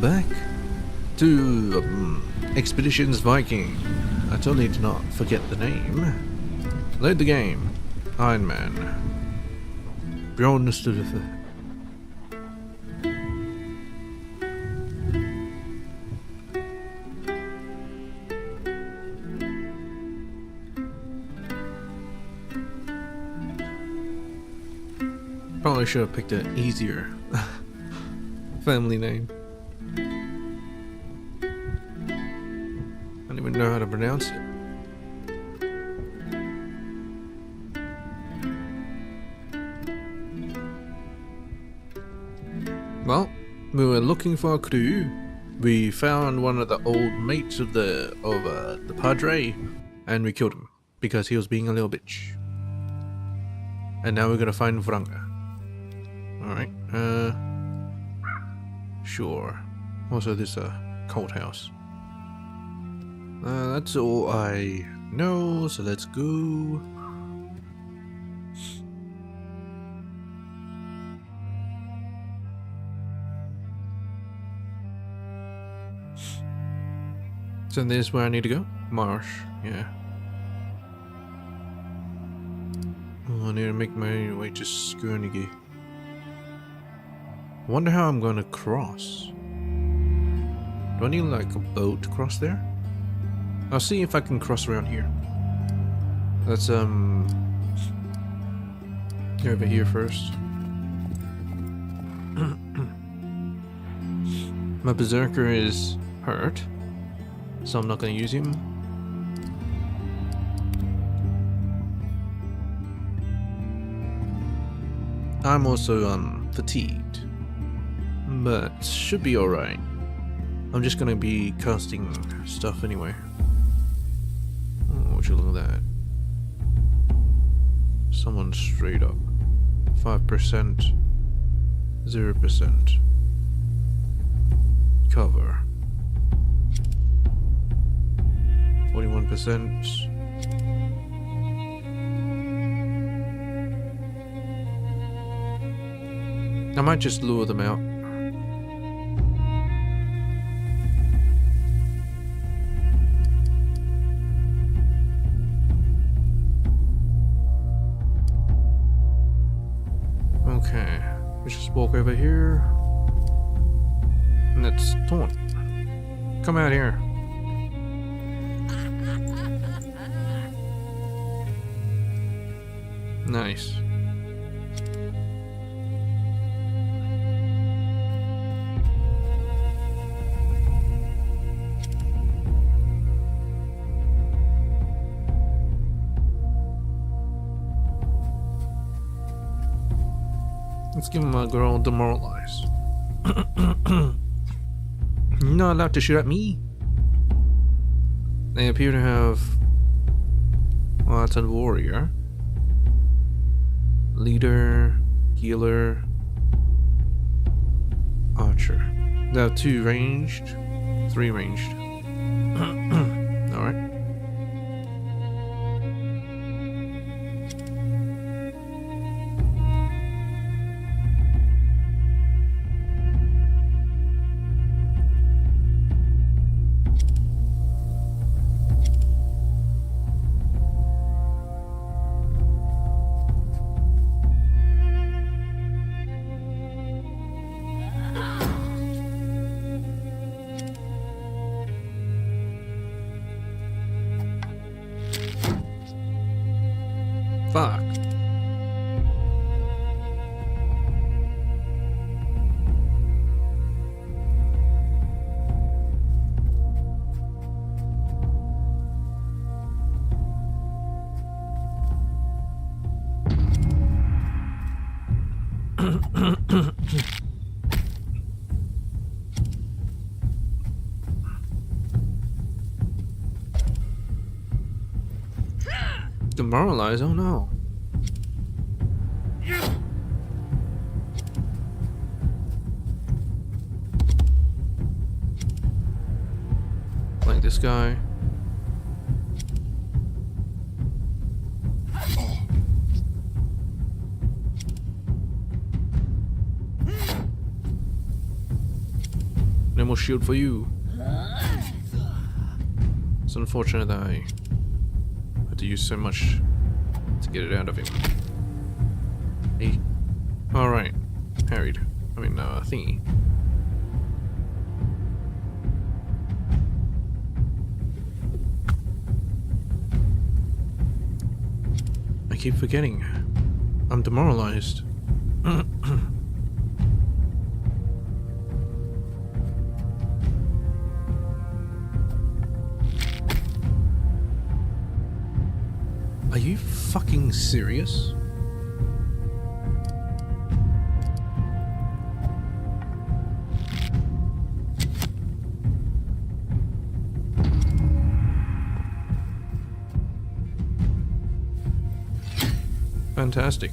back to Expeditions Viking. I totally did not forget the name. Load the game. Iron Man. Bjorn Studifer. Probably should have picked an easier family name. I don't even know how to pronounce it. Well, we were looking for a crew. We found one of the old mates of the Padre, and we killed him because he was being a little bitch. And now we're gonna find Vranga. Alright, sure. Also, this cult house. That's all I know, so let's go. So this is where I need to go? Marsh, yeah. Oh, I need to make my way to Skirnigi. Wonder how I'm gonna cross. Do I need like a boat to cross there? I'll see if I can cross around here. Let's over here first. My berserker is hurt, so I'm not gonna use him. I'm also fatigued, but should be alright. I'm just gonna be casting stuff anyway. Oh, would you look at that? Someone straight up. 5%, 0%. Cover. 41%. I might just lure them out. Okay, let's just walk over here. And let's taunt. Come out here. Nice. Let's give him a good old demoralize. You're not allowed to shoot at me. They appear to have... Well, that's a warrior. Leader, healer, archer. They have 2 ranged, 3 ranged. Alright. Fuck. Demoralize? Oh no. Like this guy. more shield for you. It's unfortunate that I had to use so much to get it out of him. Hey. Alright. Harried. I mean, thingy. I keep forgetting. I'm demoralized. Are you fucking serious? Fantastic.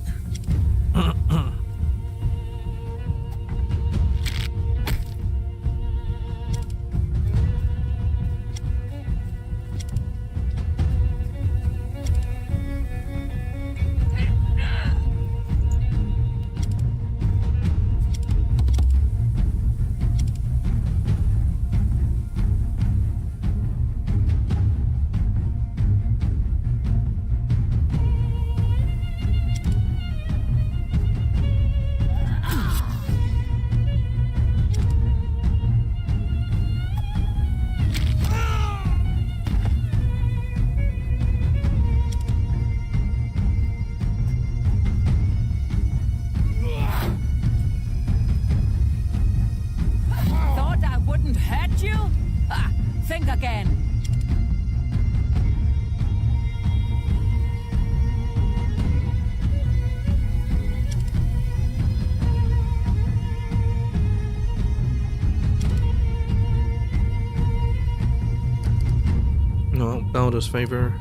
No, Balder's favor.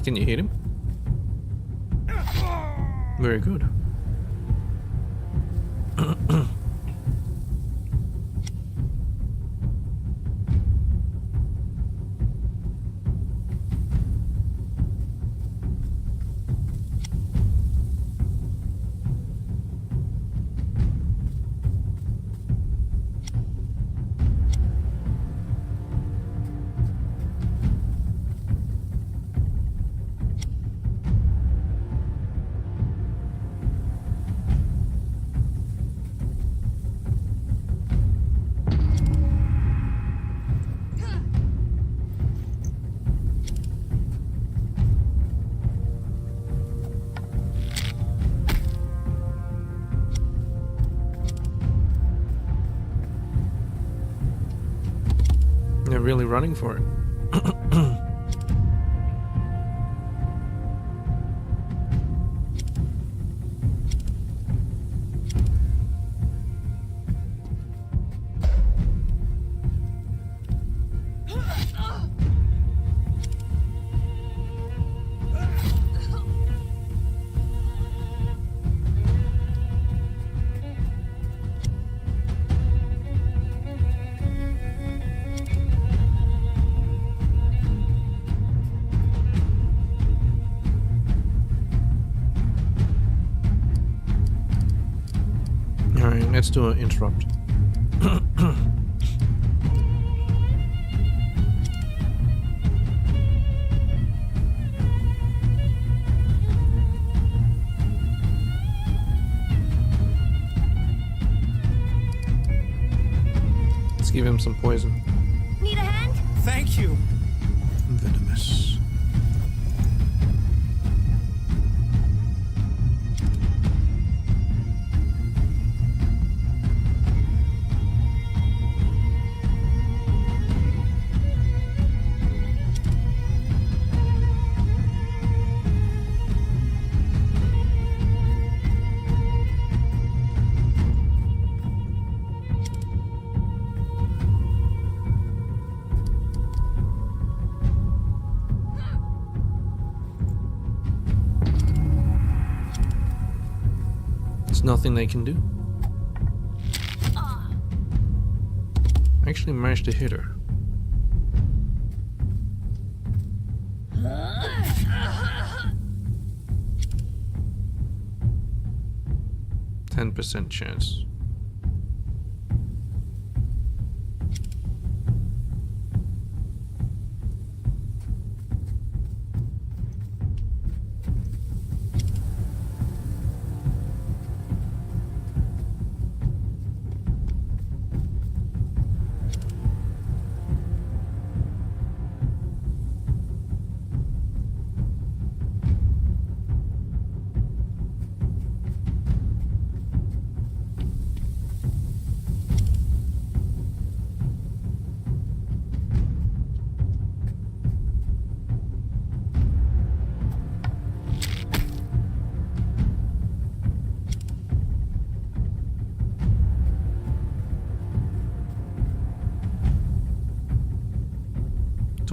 Can you hit him? Very good. They're really running for it. Alright, let's do an interrupt. Let's give him some poison. Need a hand? Thank you. Venomous. There's nothing they can do. I actually managed to hit her. 10% chance.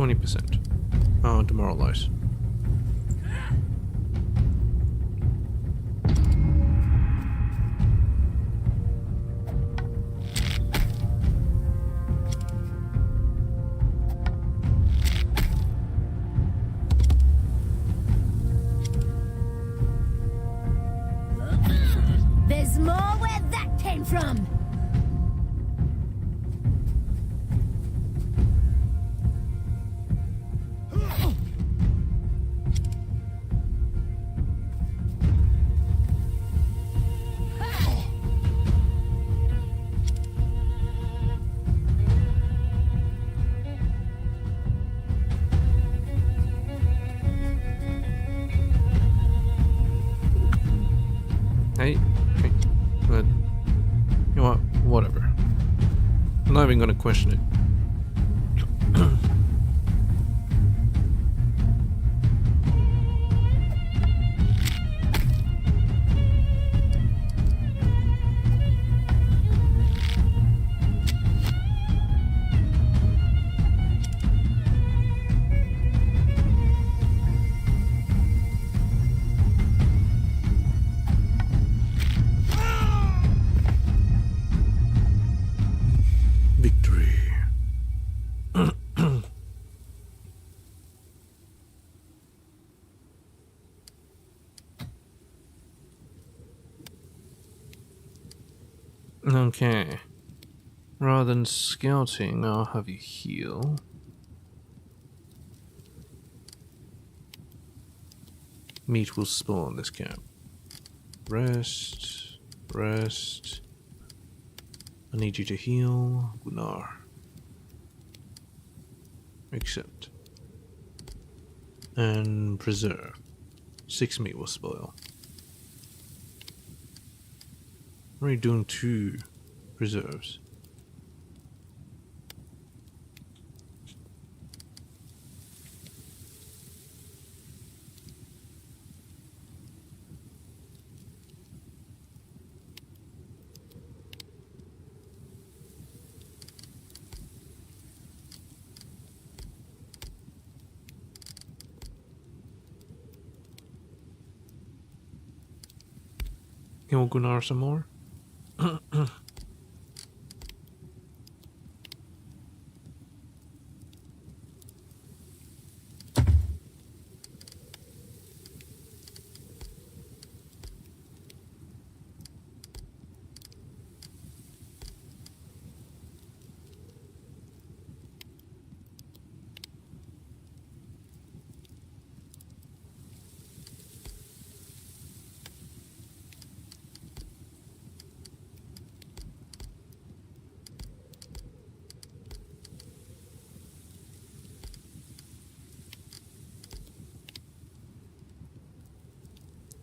%. Oh, demoralize. There's more where that came from! Hey, but you know what? Whatever. I'm not even gonna question it. Victory. Okay. Rather than scouting, I'll have you heal. Meat will spawn this camp. Rest. Rest. I need you to heal, Gunnar. Accept. And preserve. 6 meat will spoil. I'm already doing 2 preserves. Heal Gunnar some more.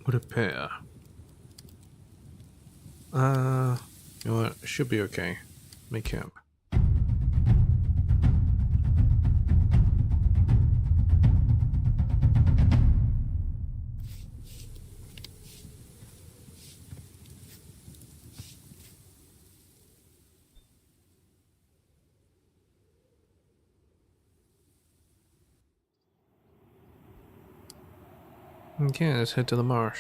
What a pair. You know what? It should be okay. Make camp. Okay, let's head to the marsh.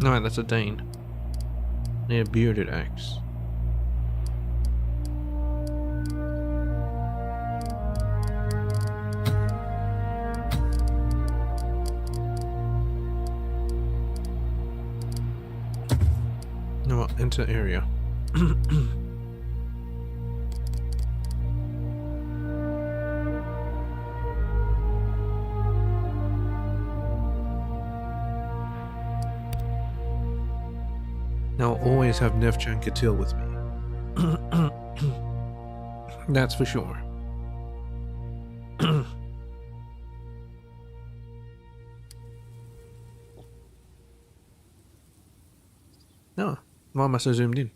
No, that's a Dane. They're bearded axe. No, enter area. Now I'll always have Nevchan Katil with me. That's for sure. No, why am I so zoomed in?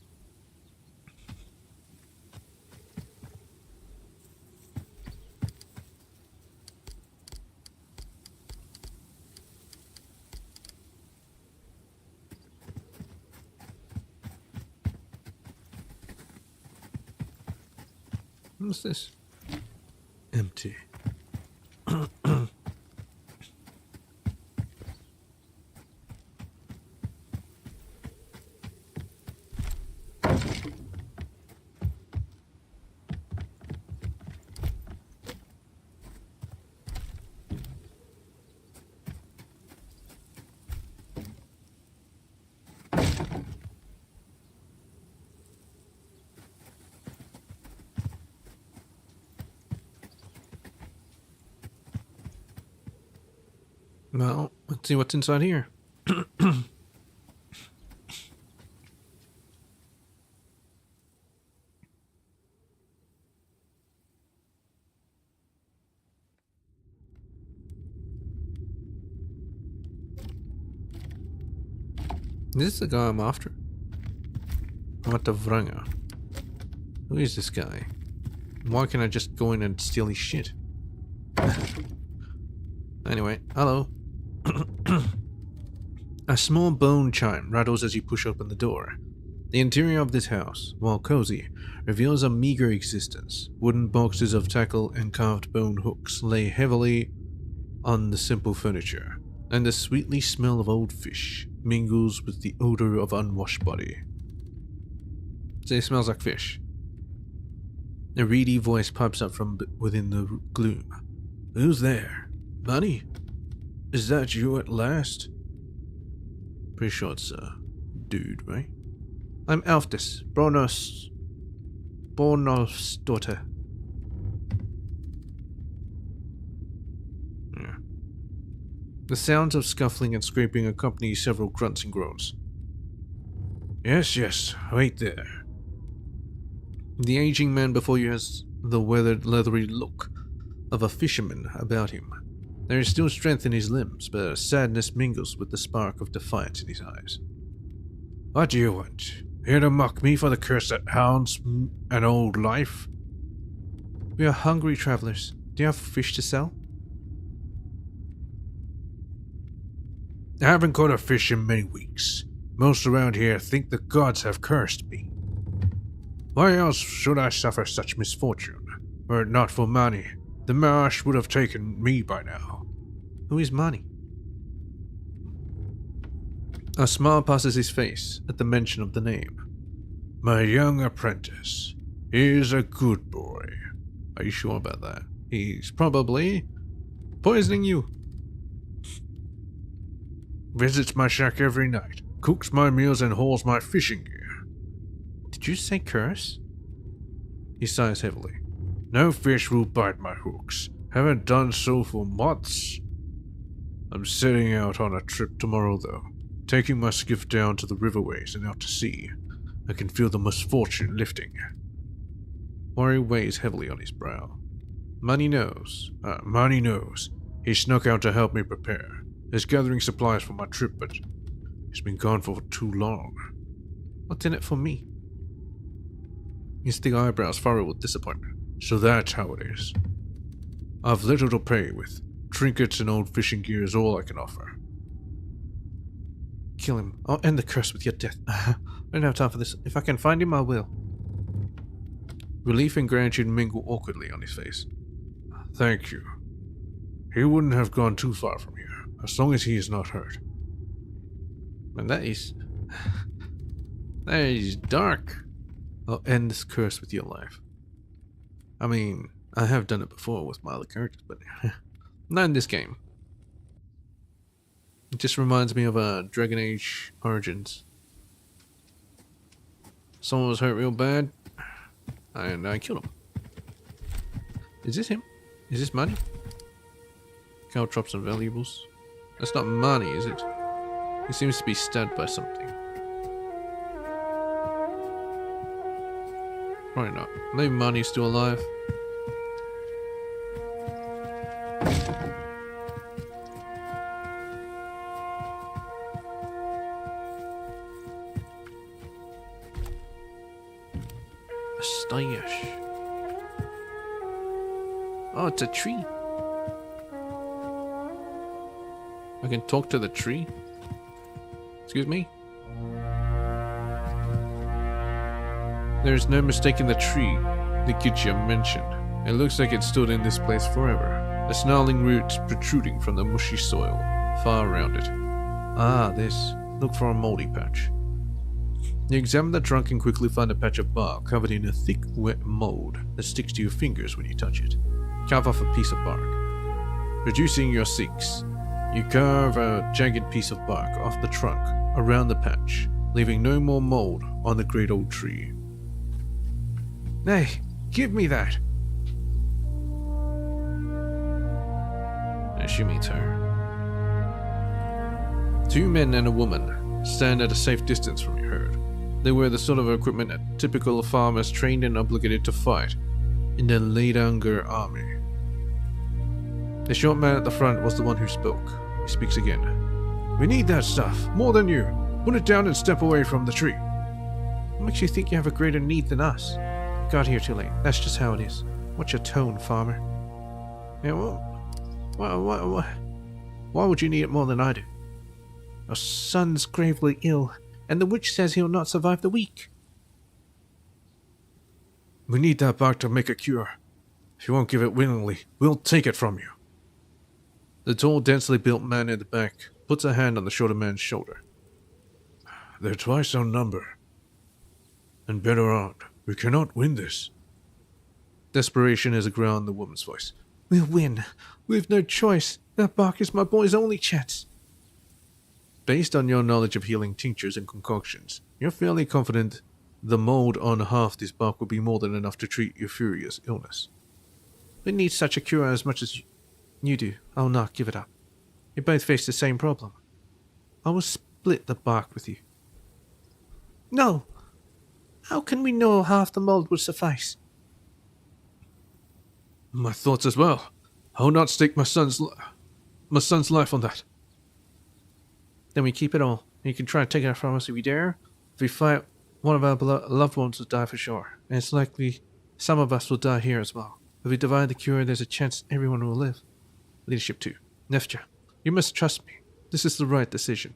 What's this? Empty. Well, let's see what's inside here. This is the guy I'm after. What the Vranger? Who is this guy? Why can't I just go in and steal his shit? Anyway, hello. A small bone chime rattles as you push open the door. The interior of this house, while cozy, reveals a meager existence. Wooden boxes of tackle and carved bone hooks lay heavily on the simple furniture, and the sweetly smell of old fish mingles with the odor of unwashed body. So it smells like fish. A reedy voice pipes up from within the gloom. Who's there? Bunny? Is that you at last? Pretty sure it's dude, right? I'm Alfdis, Bornolf's daughter. Yeah. The sounds of scuffling and scraping accompany several grunts and groans. Yes, wait there. The aging man before you has the weathered, leathery look of a fisherman about him. There is still strength in his limbs, but sadness mingles with the spark of defiance in his eyes. What do you want? Here to mock me for the curse that hounds an old life? We are hungry travelers. Do you have fish to sell? I haven't caught a fish in many weeks. Most around here think the gods have cursed me. Why else should I suffer such misfortune? Were it not for Mani, the marsh would have taken me by now. Who is Mani? A smile passes his face at the mention of the name. My young apprentice. He is a good boy. Are you sure about that? He's probably poisoning you. Visits my shack every night, cooks my meals and hauls my fishing gear. Did you say curse? He sighs heavily. No fish will bite my hooks. Haven't done so for months. I'm setting out on a trip tomorrow, though. Taking my skiff down to the riverways and out to sea. I can feel the misfortune lifting. Worry weighs heavily on his brow. Mani knows. He snuck out to help me prepare. He's gathering supplies for my trip, but he's been gone for too long. What's in it for me? His thick eyebrows furrow with disappointment. So that's how it is. I've little to pay with. Trinkets and old fishing gear is all I can offer. Kill him. I'll end the curse with your death. I don't have time for this. If I can find him, I will. Relief and gratitude mingle awkwardly on his face. Thank you. He wouldn't have gone too far from here, as long as he is not hurt. And that is... that is dark. I'll end this curse with your life. I mean, I have done it before with my other characters, but not in this game. It just reminds me of Dragon Age Origins. Someone was hurt real bad, and I killed him. Is this him? Is this money? Caltrops and valuables. That's not money, is it? He seems to be stabbed by something. Probably not. Maybe money's still alive. A stash. Oh, it's a tree. I can talk to the tree? Excuse me? There is no mistaking the tree the Gitcha mentioned. It looks like it stood in this place forever. The snarling roots protruding from the mushy soil far around it. Ah, this. Look for a moldy patch. You examine the trunk and quickly find a patch of bark covered in a thick, wet mold that sticks to your fingers when you touch it. Carve off a piece of bark. Reducing your 6, you carve a jagged piece of bark off the trunk around the patch, leaving no more mold on the great old tree. Hey, give me that! And she meets her. 2 men and a woman stand at a safe distance from your herd. They wear the sort of equipment a typical farmers trained and obligated to fight in the Leidanger army. The short man at the front was the one who spoke. He speaks again. We need that stuff, more than you. Put it down and step away from the tree. What makes you think you have a greater need than us? Got here too late. That's just how it is. What's your tone, farmer? Yeah, why would you need it more than I do? Your son's gravely ill, and the witch says he'll not survive the week. We need that bark to make a cure. If you won't give it willingly, we'll take it from you. The tall, densely built man in the back puts a hand on the shorter man's shoulder. They're twice our number, and better armed. We cannot win this. Desperation is a growl in the woman's voice. We'll win. We've no choice. That bark is my boy's only chance. Based on your knowledge of healing tinctures and concoctions, you're fairly confident the mold on half this bark will be more than enough to treat your furious illness. We need such a cure as much as you do. I'll not give it up. You both face the same problem. I will split the bark with you. No! How can we know half the mold will suffice? My thoughts as well. I will not stake my son's life on that. Then we keep it all. You can try to take it from us if we dare. If we fight, one of our loved ones will die for sure. And it's likely some of us will die here as well. If we divide the cure, there's a chance everyone will live. Leadership 2. Nefja, you must trust me. This is the right decision.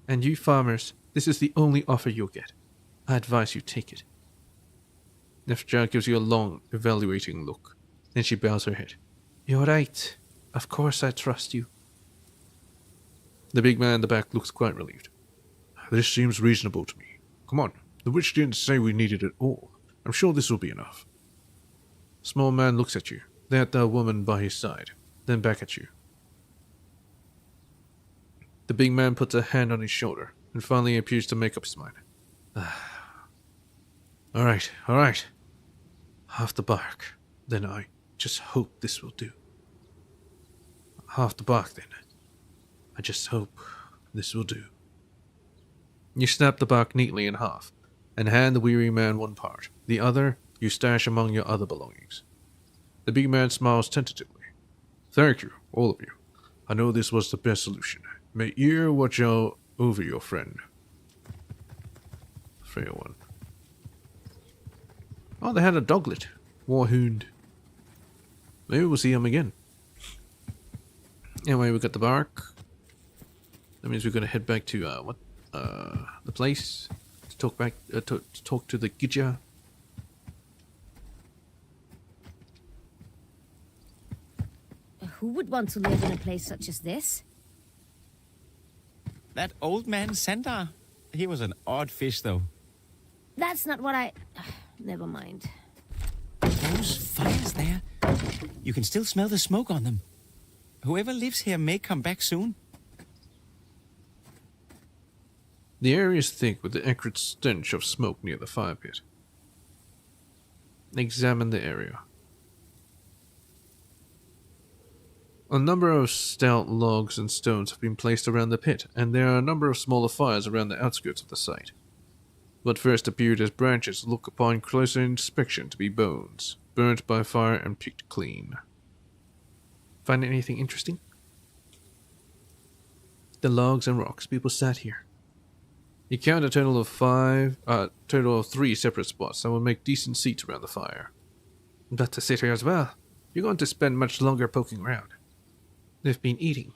And you farmers, this is the only offer you'll get. I advise you take it. Nefja gives you a long, evaluating look. Then she bows her head. You're right. Of course I trust you. The big man in the back looks quite relieved. This seems reasonable to me. Come on, the witch didn't say we needed it all. I'm sure this will be enough. Small man looks at you, then at the woman by his side, then back at you. The big man puts a hand on his shoulder, and finally appears to make up his mind. All right. Half the bark. Then I just hope this will do. Half the bark, then. I just hope this will do. You snap the bark neatly in half, and hand the weary man one part. The other you stash among your other belongings. The big man smiles tentatively. Thank you, all of you. I know this was the best solution. May ear watch out over your friend. Fair one. Oh, they had a doglet. Warhound. Maybe we'll see him again. Anyway, we got the bark. That means we're gonna head back to the place to talk to the Gitcha. Who would want to live in a place such as this? That old man Sandar. He was an odd fish, though. That's not what I... Never mind. Those fires there. You can still smell the smoke on them. Whoever lives here may come back soon. The area is thick with the acrid stench of smoke near the fire pit. Examine the area. A number of stout logs and stones have been placed around the pit, and there are a number of smaller fires around the outskirts of the site. What first appeared as branches look upon closer inspection to be bones, burnt by fire and picked clean. Find anything interesting? The logs and rocks people sat here. You count a total of 3 separate spots that will make decent seats around the fire. But to sit here as well, you're going to spend much longer poking around. They've been eating.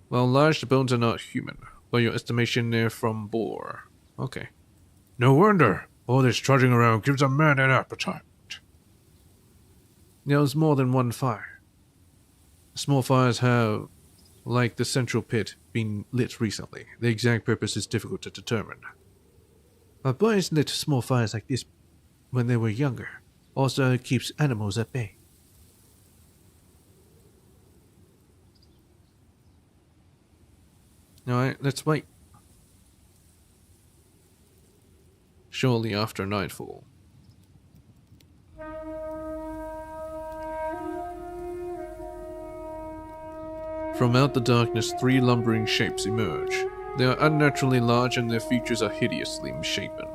Well, large, the bones are not human. By your estimation, they're from boar. Okay. No wonder. All this trudging around gives a man an appetite. There was more than one fire. Small fires have, like the central pit, been lit recently. The exact purpose is difficult to determine. Our boys lit small fires like this when they were younger. Also, it keeps animals at bay. Alright, let's wait. Shortly after nightfall. From out the darkness, 3 lumbering shapes emerge. They are unnaturally large and their features are hideously misshapen.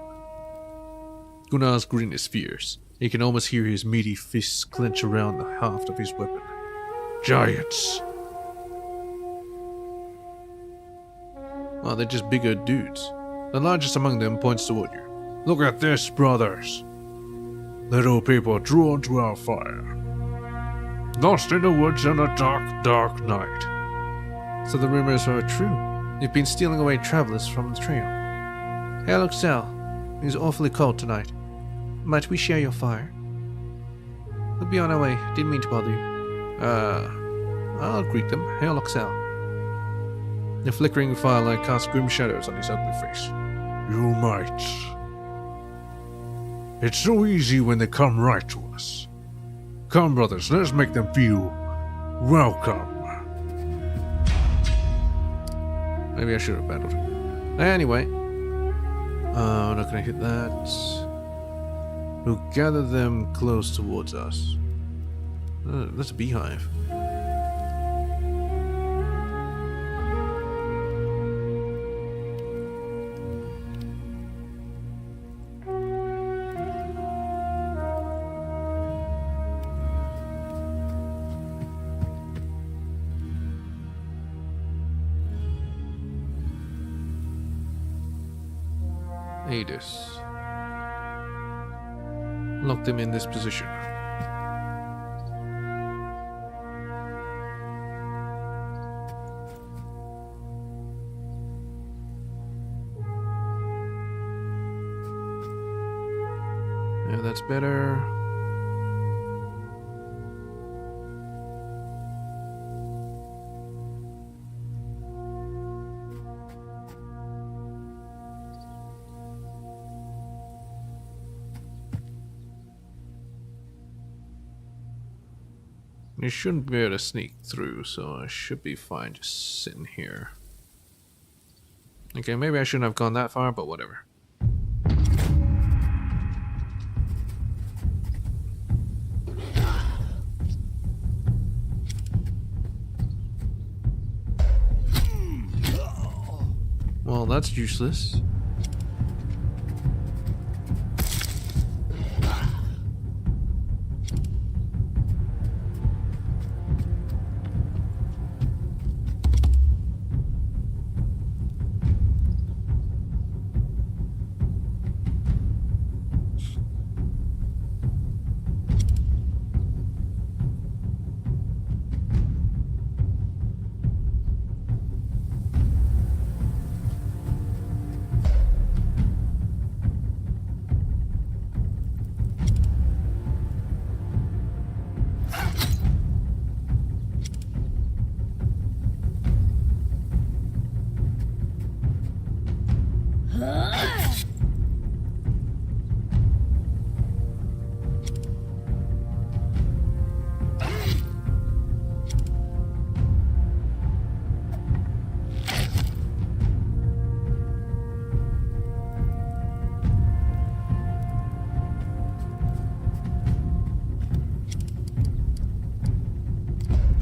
Gunnar's grin is fierce. You can almost hear his meaty fists clench around the haft of his weapon. Giants. Oh, they're just bigger dudes. The largest among them points toward you. Look at this, brothers. Little people drawn to our fire. Lost in the woods on a dark, dark night. So the rumors are true. You've been stealing away travelers from the trail. Hey, look, Sal. It's awfully cold tonight. Might we share your fire? We'll be on our way. Didn't mean to bother you. I'll greet them. Hey, look, Sal. The flickering firelight casts grim shadows on his ugly face. You might. It's so easy when they come right to us. Come, brothers, let's make them feel welcome. Maybe I should have battled him. Anyway. We're not gonna hit that. We'll gather them close towards us. That's a beehive. Adis. Lock them in this position. Yeah, that's better. You shouldn't be able to sneak through, so I should be fine just sitting here. Okay, maybe I shouldn't have gone that far, but whatever. Well, that's useless.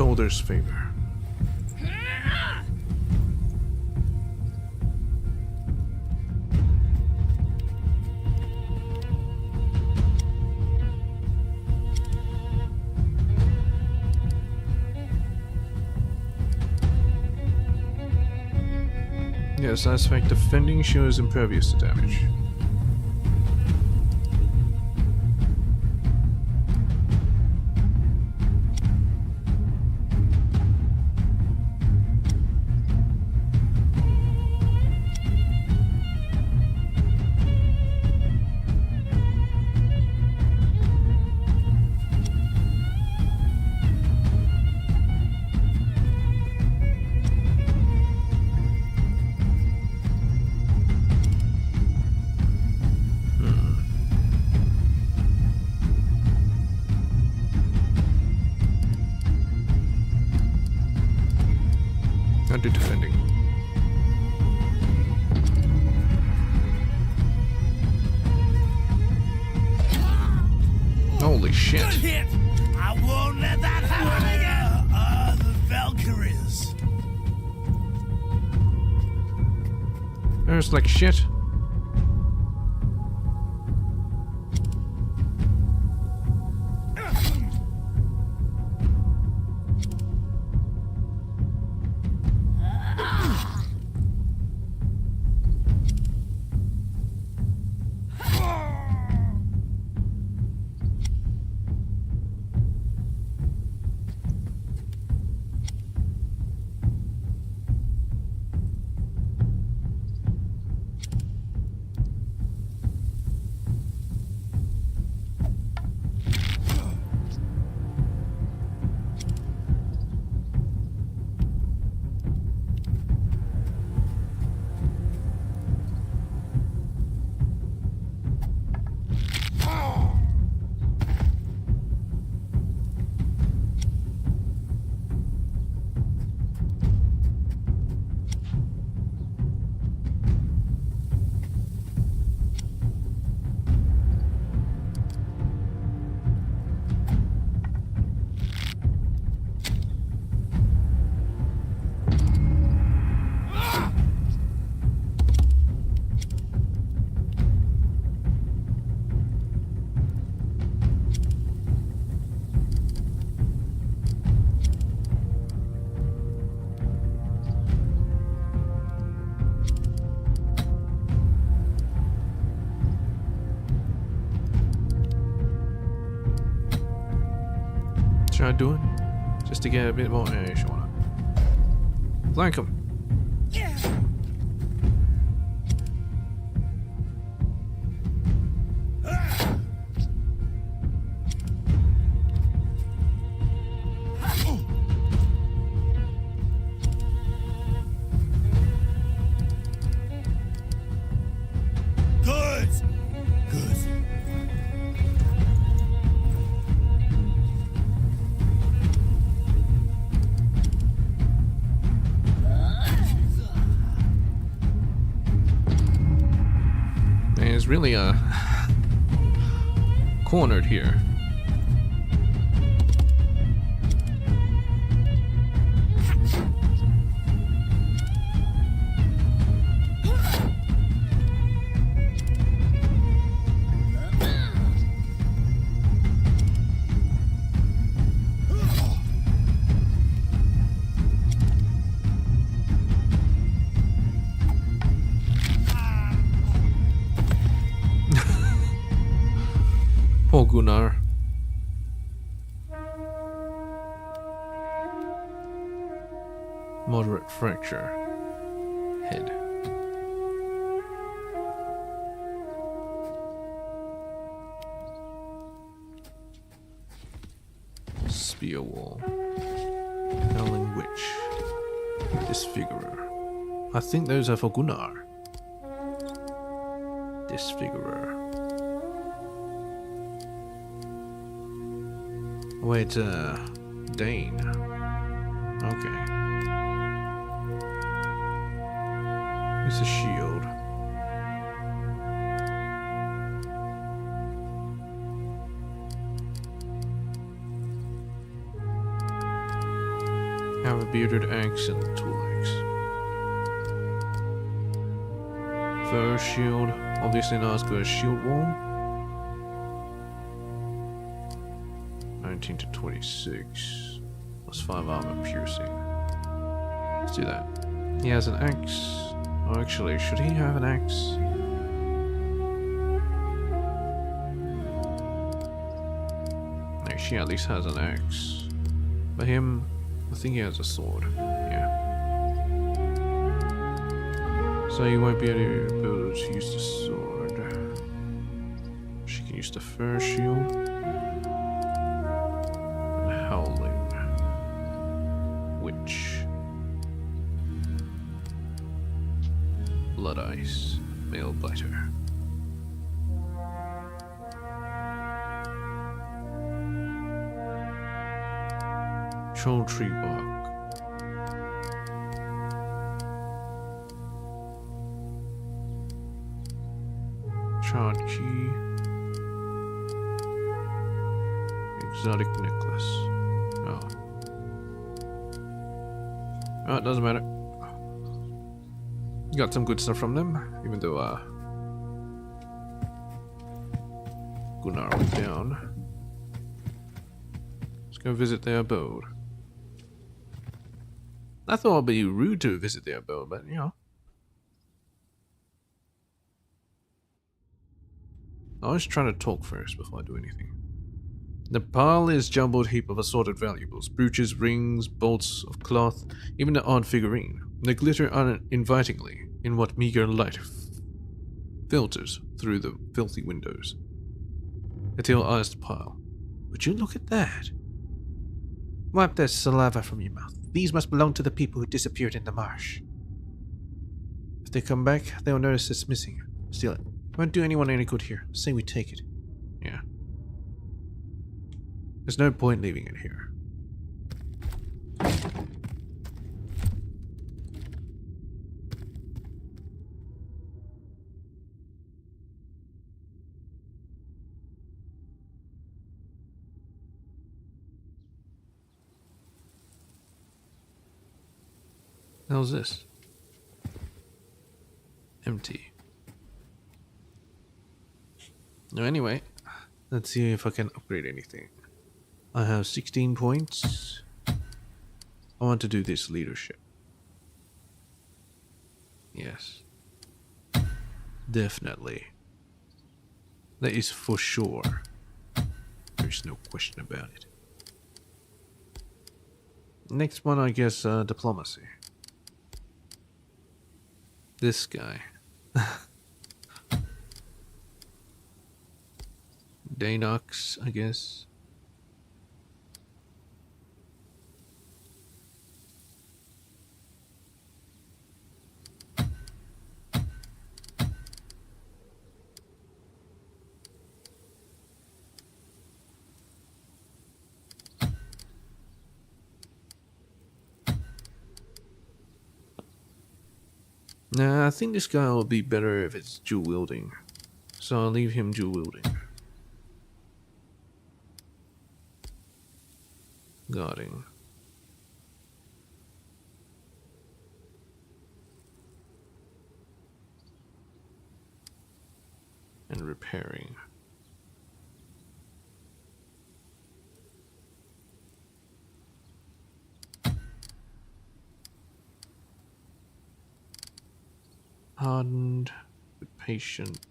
Beholder's favor. Yes, that's fact. Defending shows impervious to damage. I'll do defending. Holy shit. Hit! I won't let that happen again! The Valkyries. There's like shit. Should I do it? Just to get a bit more ammunition on it. Flank him. Good! Good. Man, it's really cornered here. Poor Gunnar. Moderate fracture. Head. Spear wall. Howling witch. Disfigurer. I think those are for Gunnar. Disfigurer. Wait, Dane. Okay. It's a shield. Have a bearded axe and a tool axe. Fur shield. Obviously not as good as shield wall. 19 to 26. Plus 5 armor piercing. Let's do that. He has an axe. Oh, actually, should he have an axe? No, she at least has an axe. But him, I think he has a sword. Yeah. So you won't be able to use the sword. She can use the fur shield. And howling. Witch. Blood ice. Male biter. Troll tree bark. Charred key. Exotic necklace. Oh. Oh, it doesn't matter. Got some good stuff from them, even though Gunnar went down. Let's go visit their abode. I thought it'd be rude to visit their abode, but you know. I always try to talk first before I do anything. The pile is jumbled heap of assorted valuables, brooches, rings, bolts of cloth, even an odd figurine. They glitter uninvitingly in what meager light filters through the filthy windows. Atil eyes the pile. Would you look at that? Wipe that saliva from your mouth. These must belong to the people who disappeared in the marsh. If they come back, they'll notice it's missing. Steal it. Won't do anyone any good here. Say we take it. Yeah. There's no point leaving it here. How's this? Empty. No, anyway, let's see if I can upgrade anything. I have 16 points. I want to do this leadership. Yes. Definitely. That is for sure. There's no question about it. Next one, I guess, diplomacy. This guy. Danox, I guess. Nah, I think this guy will be better if it's dual wielding. So I'll leave him dual wielding. Guarding. And repairing. Hardened, patient.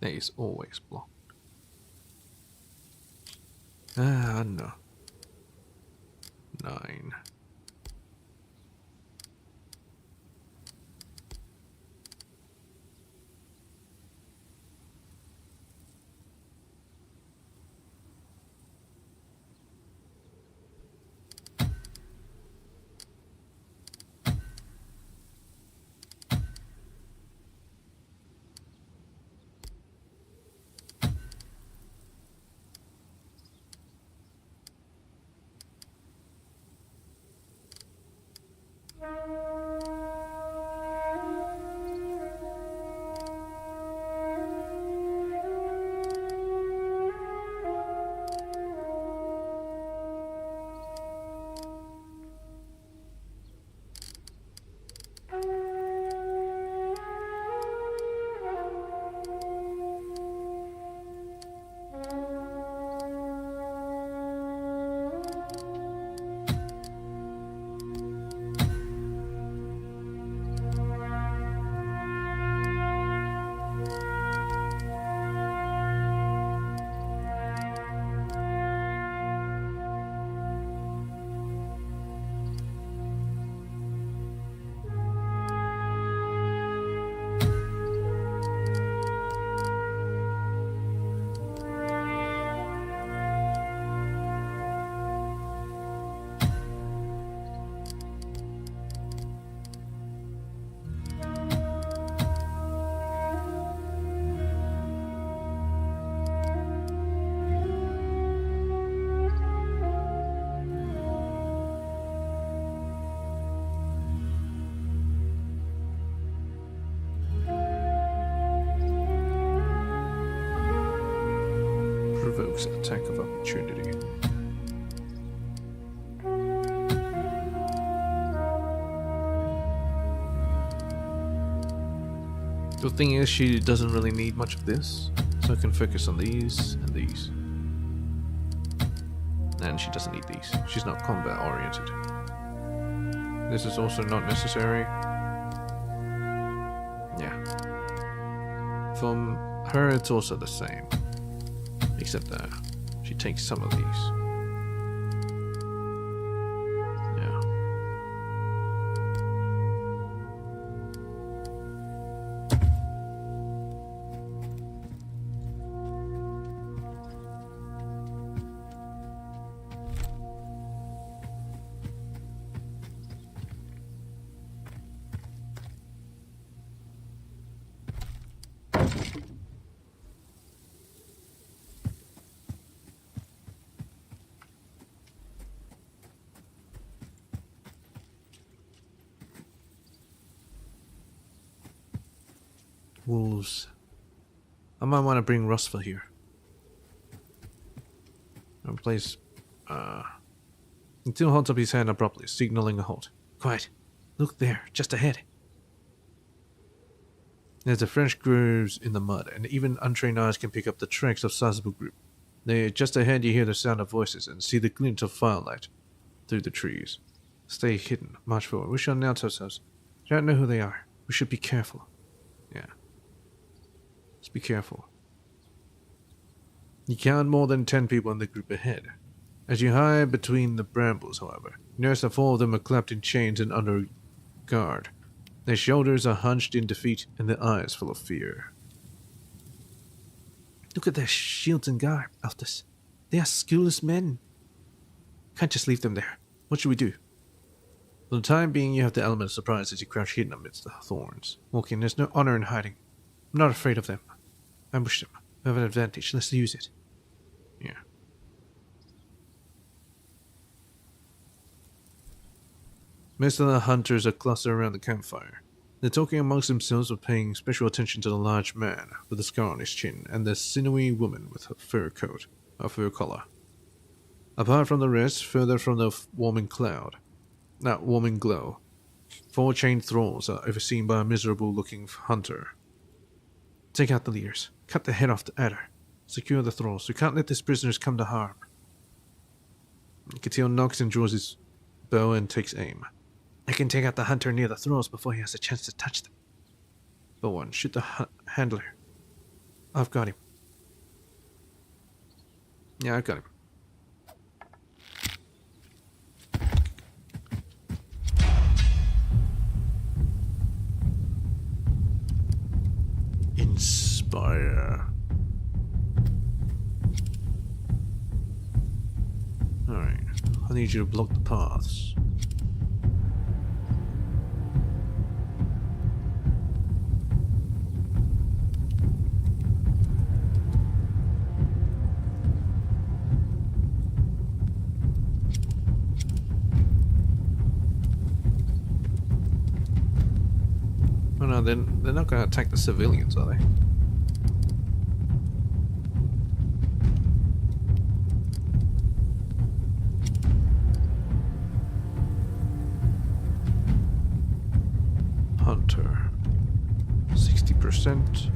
That is always blocked. Ah, no. 9. Provokes attack of opportunity. The thing is, she doesn't really need much of this, so I can focus on these and these. And she doesn't need these. She's not combat oriented. This is also not necessary. Yeah. From her, it's also the same. Except that she takes some of these. Yeah. Wolves. I might want to bring Rosfer here. And place. Until holds up his hand abruptly, signaling a halt. Quiet. Look there, just ahead. There's a French grooves in the mud, and even untrained eyes can pick up the tracks of sizable group. There, just ahead, you hear the sound of voices and see the glint of firelight through the trees. Stay hidden. March forward. We shall announce ourselves. Don't know who they are. We should be careful. Yeah. Let's be careful. You count more than 10 people in the group ahead. As you hide between the brambles, however, you notice that 4 of them are clapped in chains and under guard. Their shoulders are hunched in defeat and their eyes full of fear. Look at their shields and garb, Altus. They are skillless men. Can't just leave them there. What should we do? For the time being, you have the element of surprise as you crouch hidden amidst the thorns. Walking, there's no honor in hiding. I'm not afraid of them. Ambush them. We have an advantage. Let's use it. Yeah. Most of the hunters are clustered around the campfire. They're talking amongst themselves or paying special attention to the large man with a scar on his chin and the sinewy woman with a fur coat, a fur collar. Apart from the rest, further from the warming glow, 4 chained thralls are overseen by a miserable-looking hunter. Take out the leaders. Cut the head off the adder. Secure the thralls. We can't let these prisoners come to harm. Katil knocks and draws his bow and takes aim. I can take out the hunter near the thralls before he has a chance to touch them. But one, shoot the handler. I've got him. Yeah, I've got him. Inspire. Alright. I need you to block the paths. Oh no, they're not going to attack the civilians, are they? Hunter. 60%.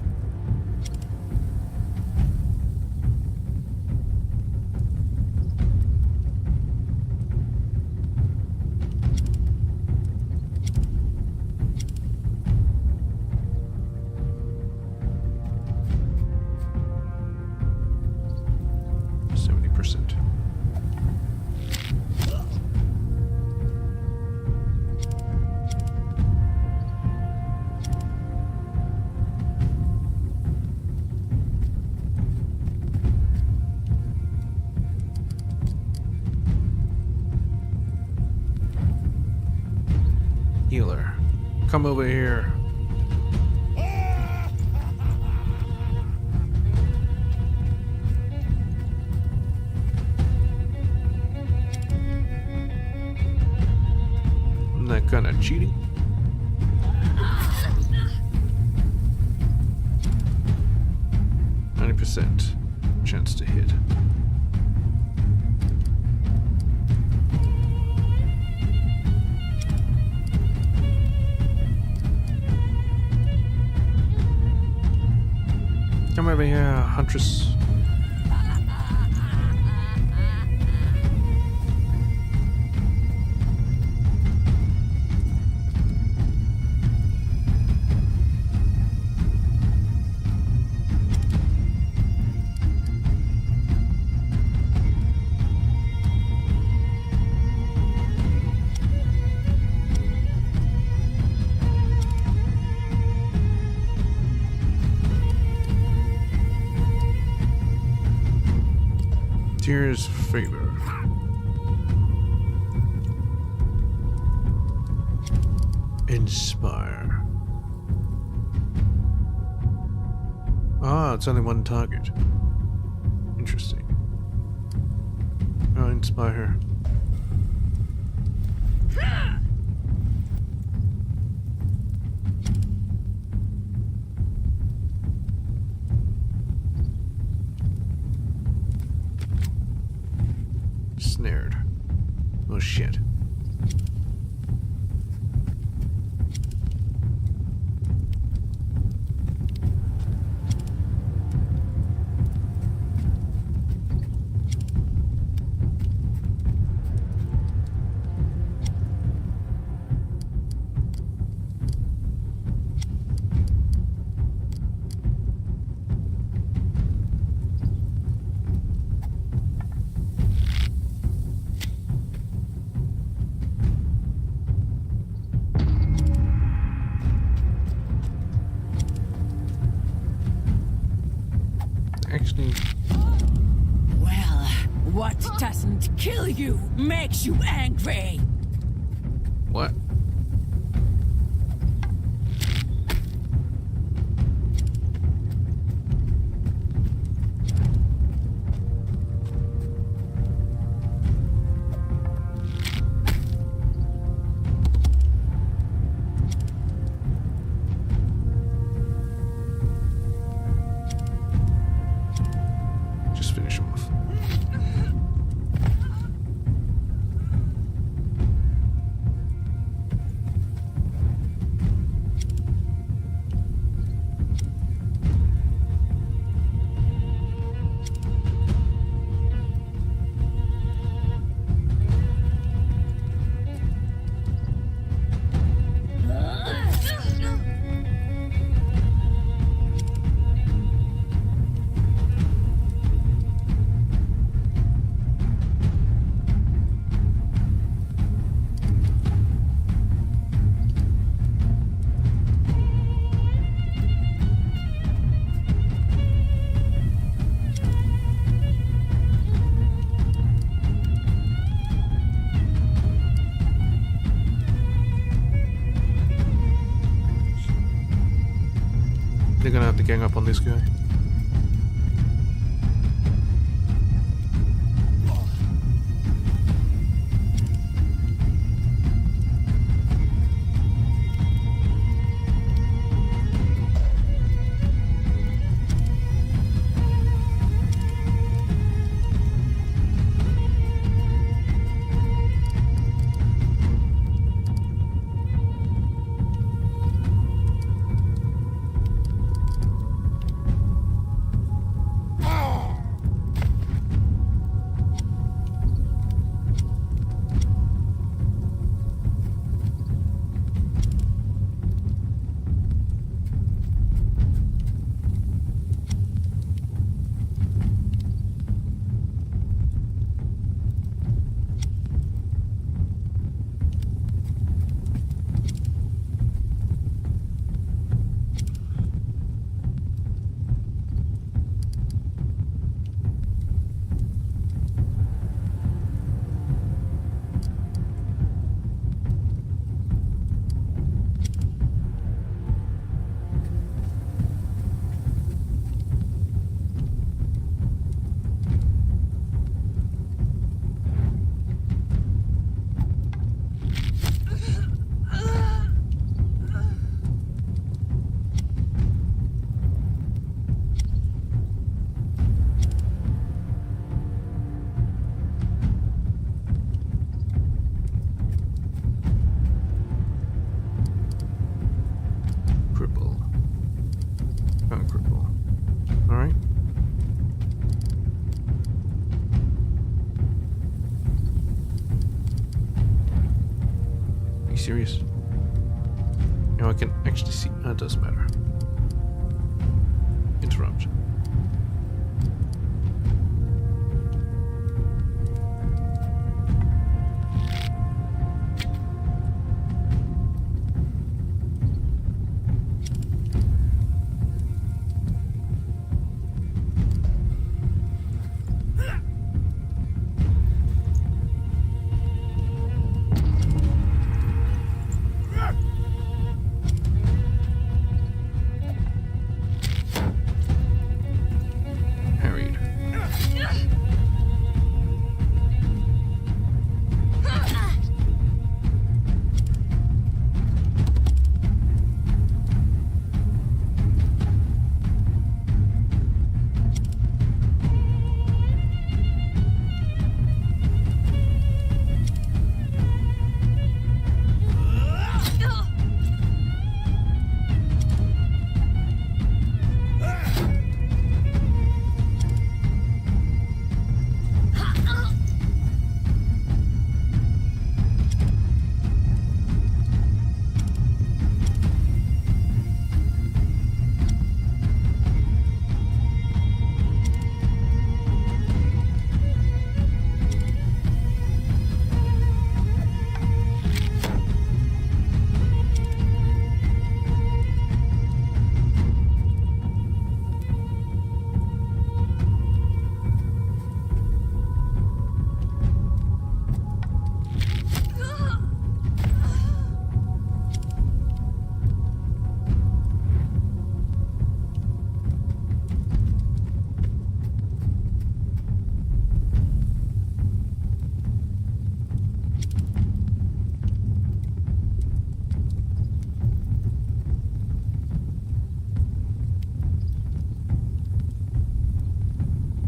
Healer, come over here. Isn't that kind of cheating? %, chance to hit. Come over here, Huntress. Tears favor. Inspire. Ah, it's only one target. Interesting. I'll inspire her. Snared. Oh shit. Actually, Well, what doesn't kill you makes you angry. what? Just finish him off. They're gonna have to gang up on this guy. Cripple. Uncripple. Alright. Are you serious? Now I can actually see. That doesn't matter. Interrupt. Harried.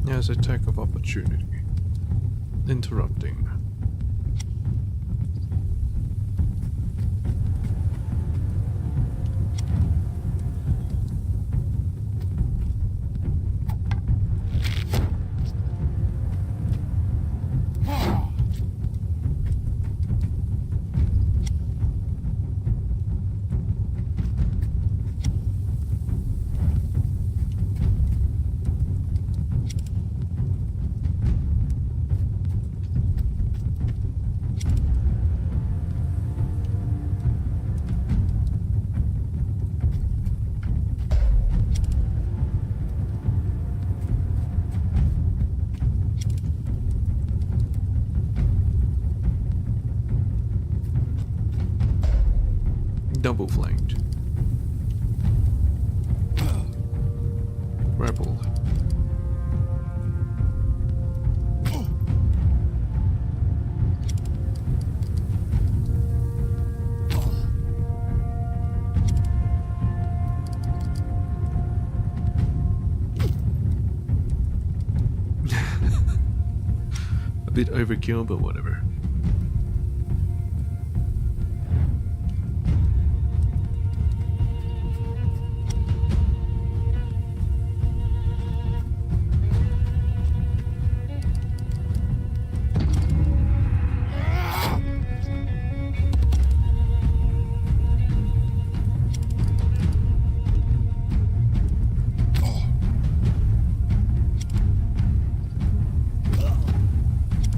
As attack of opportunity. Interrupting. Double flanked. Rebel. A bit overkill, but whatever.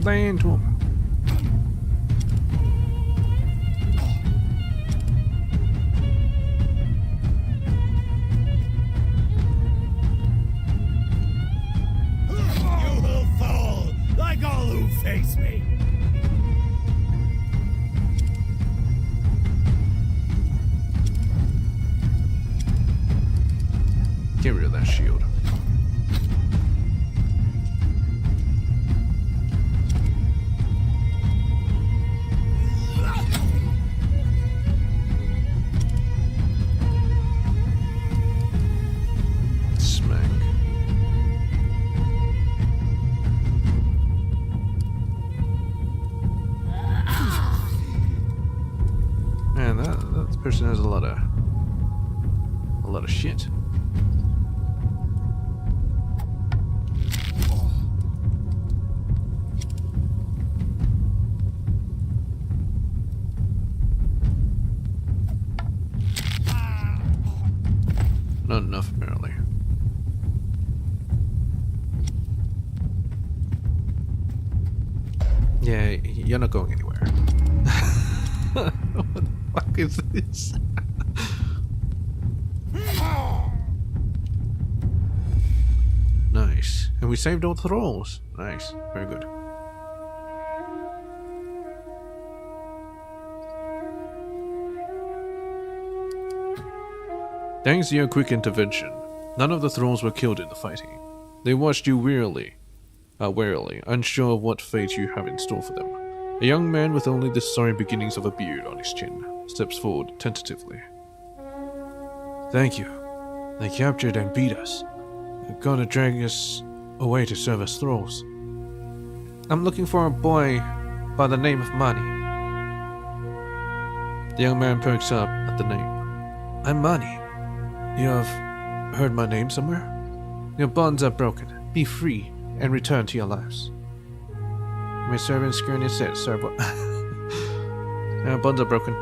Land to him. You will fall like all who face me. Get rid of that shield. Smack. Man, that person has a lot of shit. Not enough, apparently. Yeah, you're not going anywhere. What the fuck is this? Nice. And we saved all the thralls. Nice. Very good. Thanks to your quick intervention, none of the thralls were killed in the fighting. They watched you warily, unsure of what fate you have in store for them. A young man with only the sorry beginnings of a beard on his chin steps forward tentatively. Thank you. They captured and beat us. They're gonna drag us away to serve as thralls. I'm looking for a boy by the name of Mani. The young man perks up at the name. I'm Mani. You have heard my name somewhere? Your bonds are broken. Be free and return to your lives. My servant Skirnir said, serve what? Our bonds are broken.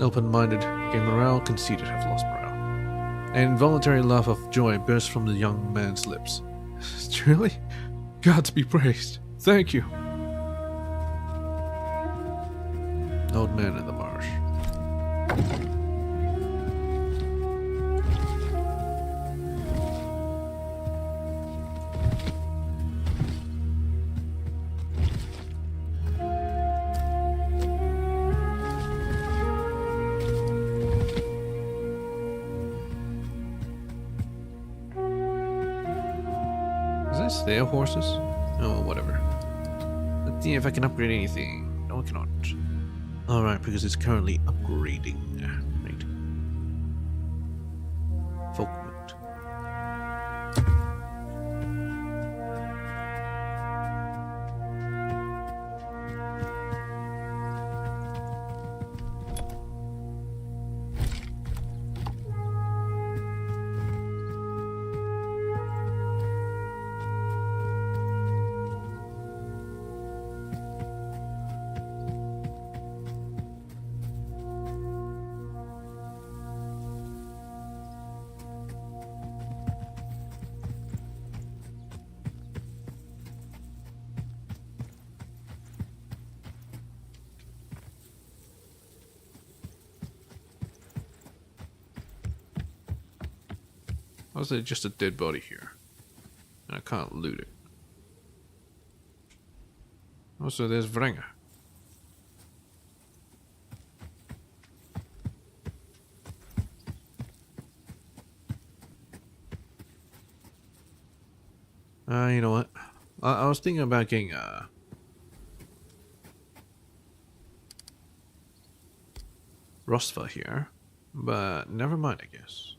Open-minded, gain morale, conceited, have lost morale. An involuntary laugh of joy burst from the young man's lips. Truly? God be praised. Thank you. Old man in the marsh. Is this their horses? Oh, whatever. Let's see if I can upgrade anything. No, I cannot. Alright, because it's currently upgrading. Right. Folk mode. Why is there just a dead body here? And I can't loot it. Also, there's Vrenga. You know what? I was thinking about getting Rosfa here, but never mind, I guess.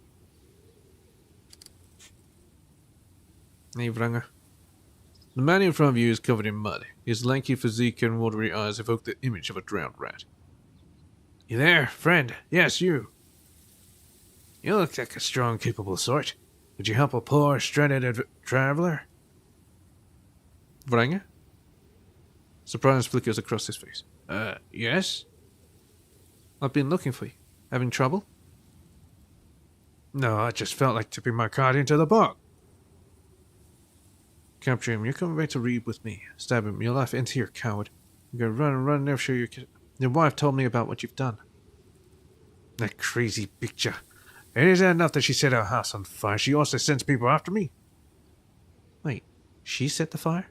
Hey, Vranger. The man in front of you is covered in mud. His lanky physique and watery eyes evoke the image of a drowned rat. You there, friend? Yes, you. You look like a strong, capable sort. Would you help a poor, stranded traveler? Vranger? Surprise flickers across his face. Yes? I've been looking for you. Having trouble? No, I just felt like tipping my card into the bog. Capture him. You're coming back to Reed with me. Stab him. Your life ends here, coward. You're gonna run and run, never show your kid. Your wife told me about what you've done. That crazy picture. It isn't enough that she set our house on fire. She also sends people after me. Wait, she set the fire?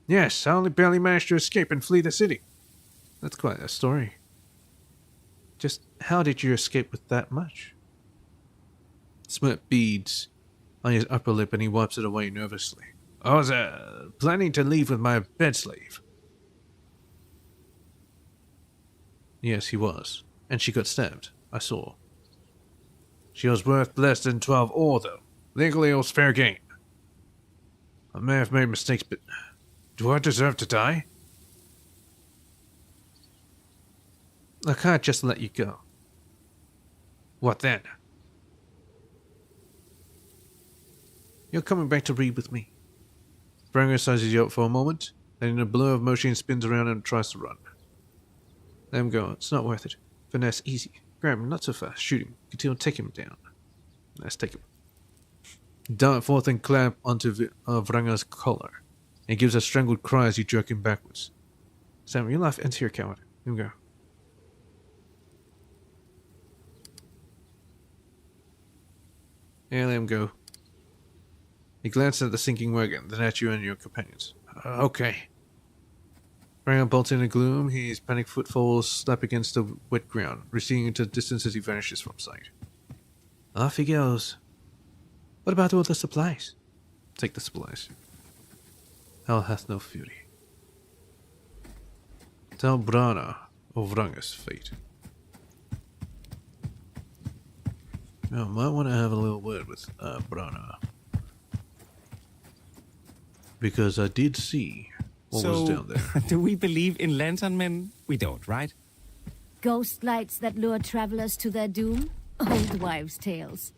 Yes, I only barely managed to escape and flee the city. That's quite a story. Just how did you escape with that much? Smirk beads on his upper lip and he wipes it away nervously. I was planning to leave with my bed slave. Yes, he was. And she got stabbed. I saw. She was worth less than 12 ore, though. Legally, it was fair game. I may have made mistakes, but do I deserve to die? I can't just let you go. What then? You're coming back to Reed with me. Branger sizes you up for a moment, then in a blur of motion spins around and tries to run. Let him go. It's not worth it. Finesse easy. Grab him, not so fast. Shoot him. Continue to take him down. Let's take him. Dart forth and clamp onto Vranga's collar. He gives a strangled cry as you jerk him backwards. Sam, your life ends here, coward. Let him go. Yeah, let him go. He glances at the sinking wagon, then at you and your companions. Okay. Vranga bolts in the gloom, his panicked footfalls slap against the wet ground, receding into the distance as he vanishes from sight. Off he goes. What about all the supplies? Take the supplies. Hell hath no fury. Tell Brana of Vranga's fate. I might want to have a little word with Brana. Because I did see what was down there. Do we believe in lantern men? We don't, right? Ghost lights that lure travelers to their doom? Old wives' tales.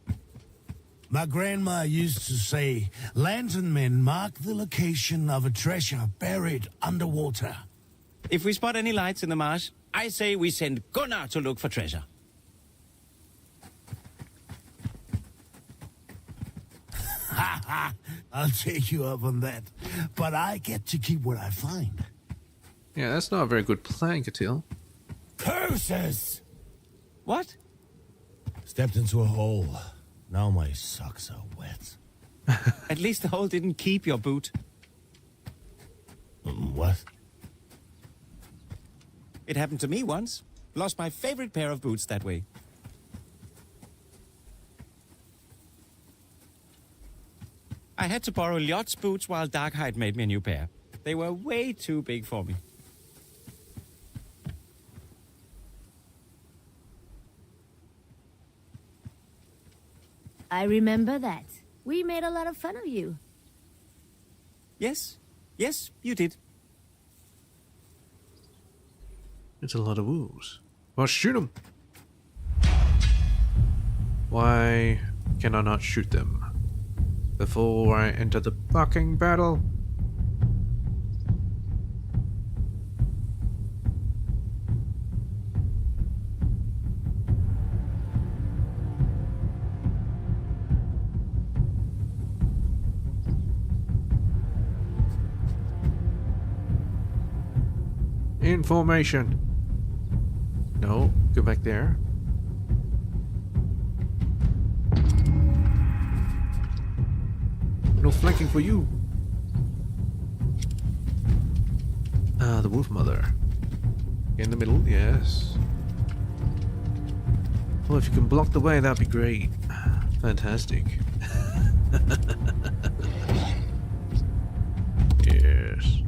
My grandma used to say, lantern men mark the location of a treasure buried underwater. If we spot any lights in the marsh, I say we send Gunnar to look for treasure. Ha ha! I'll take you up on that. But I get to keep what I find. Yeah, that's not a very good plan, Catil. Curses! What? Stepped into a hole. Now my socks are wet. At least the hole didn't keep your boot. What? It happened to me once. Lost my favorite pair of boots that way. I had to borrow Ljot's boots while Darkhide made me a new pair. They were way too big for me. I remember that. We made a lot of fun of you. Yes, you did. It's a lot of wolves. Well, shoot them. Why can I not shoot them before I enter the fucking battle? In formation. No, go back there. No flanking for you. Ah, the wolf mother. In the middle, yes. Well, if you can block the way, that'd be great. Fantastic. Yes.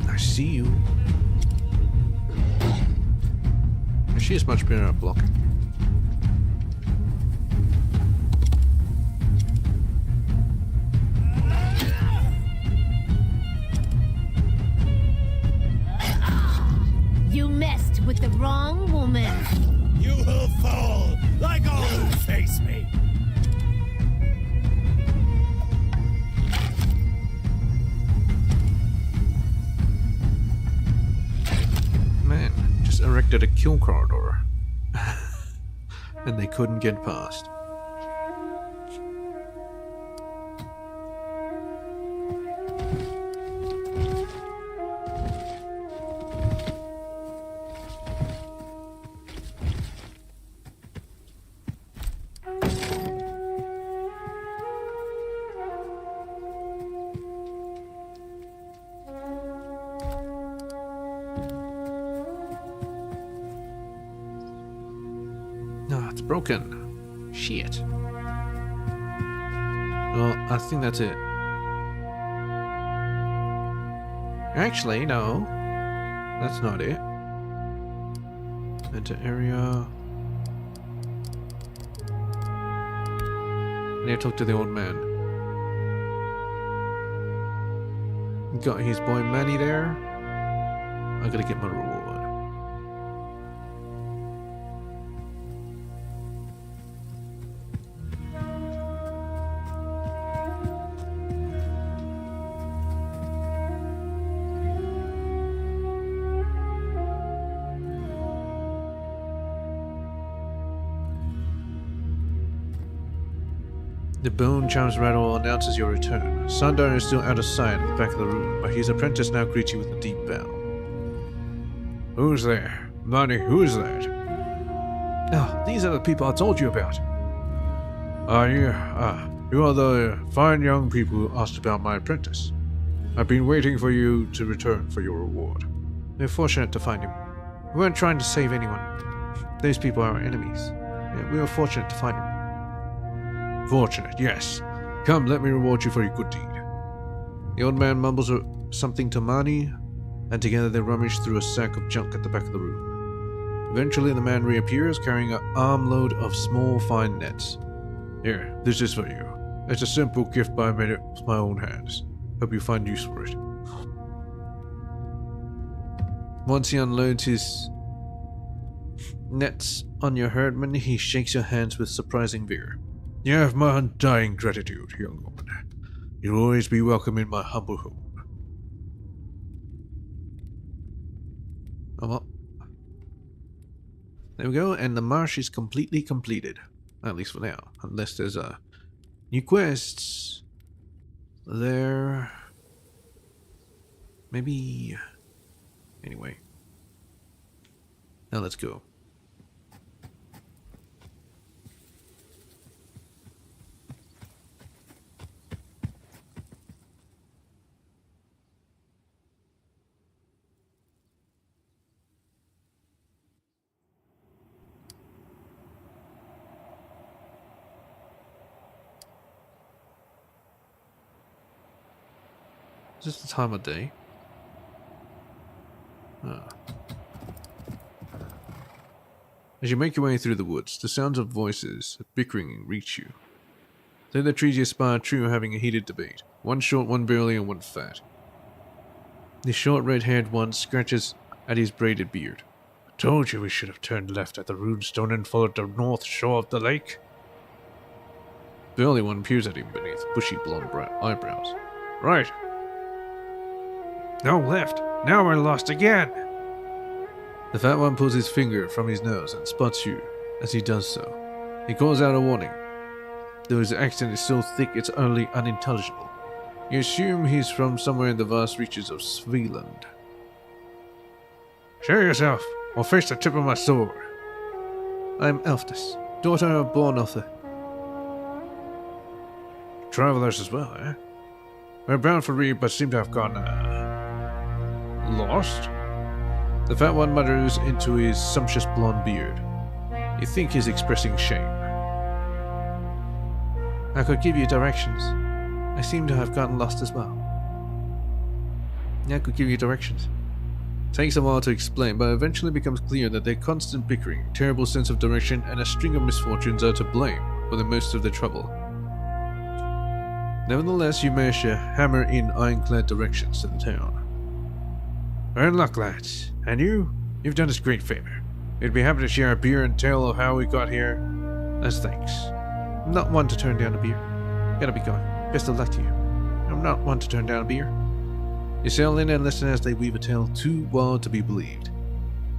I see you. She is much better at blocking. You messed with the wrong woman. You will fall like all who face me. Man, just erected a kill corridor. And they couldn't get past. No, it's broken. Shit. Well, I think that's it. Actually, no. That's not it. Enter area. I need to talk to the old man. Got his boy Manny there. I gotta get my reward. The bone chimes rattle announces your return. Sundar is still out of sight at the back of the room, but his apprentice now greets you with a deep bow. Who's there? Manny, who's that? Oh, these are the people I told you about. You are the fine young people who asked about my apprentice. I've been waiting for you to return for your reward. We're fortunate to find him. We weren't trying to save anyone. Those people are our enemies. Yeah, we were fortunate to find him. Fortunate, yes. Come, let me reward you for your good deed. The old man mumbles something to Mani, and together they rummage through a sack of junk at the back of the room. Eventually, the man reappears carrying an armload of small, fine nets. Here, this is for you. It's a simple gift, but I made it with my own hands. Hope you find use for it. Once he unloads his nets on your herdman, he shakes your hands with surprising vigor. You have my undying gratitude, young woman. You'll always be welcome in my humble home. Oh well. There we go, and the marsh is completely completed. At least for now. Unless there's new quests. There. Maybe. Anyway. Now let's go. Is this the time of day? Ah. As you make your way through the woods, the sounds of voices bickering reach you. Then the trees you spy a trio having a heated debate. One short, one burly, and one fat. The short red-haired one scratches at his braided beard. Told you we should have turned left at the runestone and followed the north shore of the lake. The only one peers at him beneath bushy blonde eyebrows. Right. No left. Now we're lost again. The fat one pulls his finger from his nose and spots you as he does so. He calls out a warning, though his accent is so thick it's utterly unintelligible. You assume he's from somewhere in the vast reaches of Svealand. Show yourself, or face the tip of my sword. I'm Elfdis, daughter of Born Uther. Travelers as well, eh? We're bound for Reed, but seem to have gone, lost? The fat one mutters into his sumptuous blonde beard. You think he's expressing shame. I could give you directions. I seem to have gotten lost as well. I could give you directions. Takes a while to explain, but eventually becomes clear that their constant bickering, terrible sense of direction, and a string of misfortunes are to blame for the most of the trouble. Nevertheless, you manage to hammer in ironclad directions to the town. We're in luck, lads. And you've done us a great favor. We'd be happy to share a beer and tell of how we got here. As thanks. I'm not one to turn down a beer. Gotta be going. Best of luck to you. I'm not one to turn down a beer. You sail in and listen as they weave a tale too wild to be believed.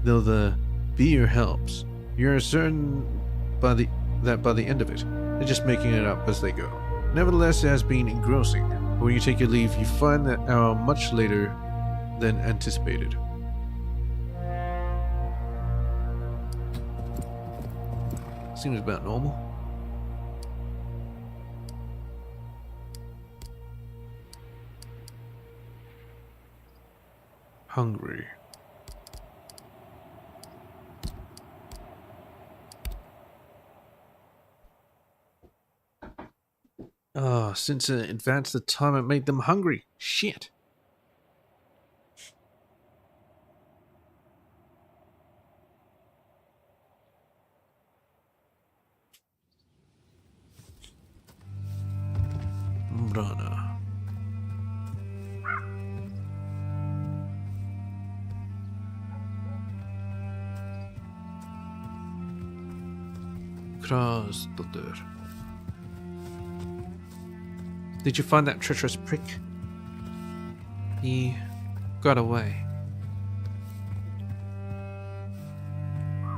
Though the beer helps, you're certain that by the end of it, they're just making it up as they go. Nevertheless, it has been engrossing. When you take your leave, you find that hour much later than anticipated. Seems about normal. Hungry. Oh, since it advanced the time, it made them hungry. Shit. Mbrana. Krasdotter. Did you find that treacherous prick? He got away.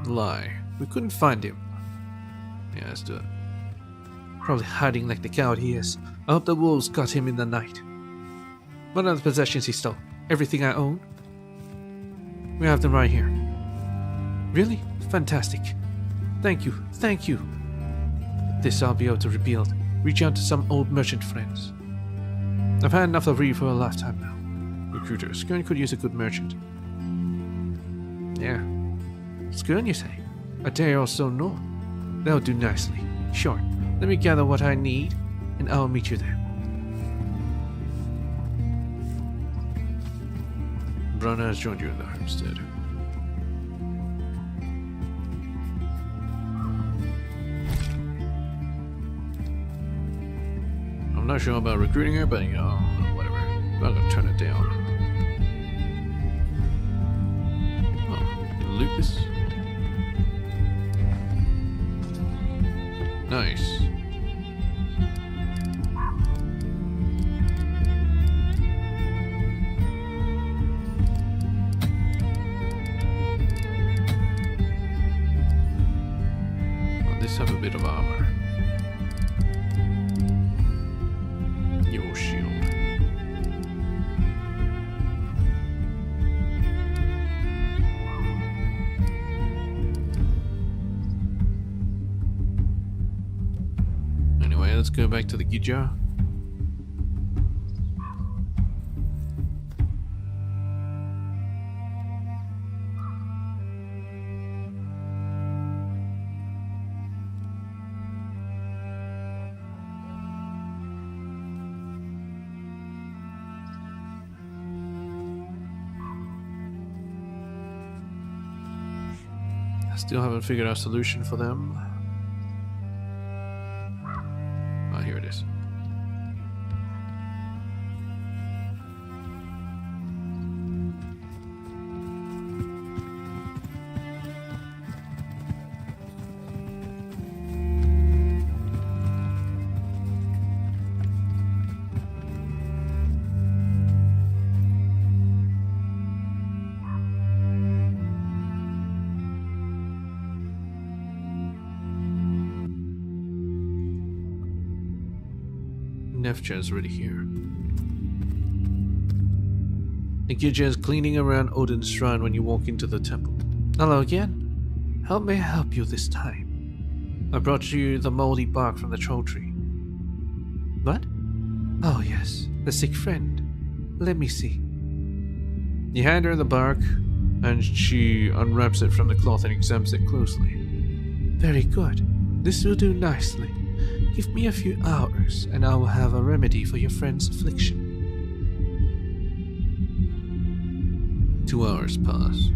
Lie. We couldn't find him. Yeah, let's do it. Probably hiding like the coward he is. I hope the wolves got him in the night. What are the possessions he stole? Everything I own? We have them right here. Really? Fantastic. Thank you. Thank you. This I'll be able to rebuild. Reach out to some old merchant friends. I've had enough of Reed for a lifetime now. Recruiter, Skirn could use a good merchant. Yeah. Skirn, you say? A day or so north. That'll do nicely. Sure. Let me gather what I need, and I'll meet you there. Brana has joined you in the homestead. I'm not sure about recruiting her, but whatever. I'm not gonna turn it down. Oh, can loot this? Nice. Well, this have a bit of armor. Your shield. Anyway, let's go back to the Gija. I still haven't figured out a solution for them. Ah, here it is. Nefcha is already here. Nikija is cleaning around Odin's shrine when you walk into the temple. Hello again. How may I help you this time? I brought you the moldy bark from the troll tree. What? Oh yes, the sick friend. Let me see. You hand her the bark, and she unwraps it from the cloth and examines it closely. Very good. This will do nicely. Give me a few hours, and I will have a remedy for your friend's affliction. 2 hours pass.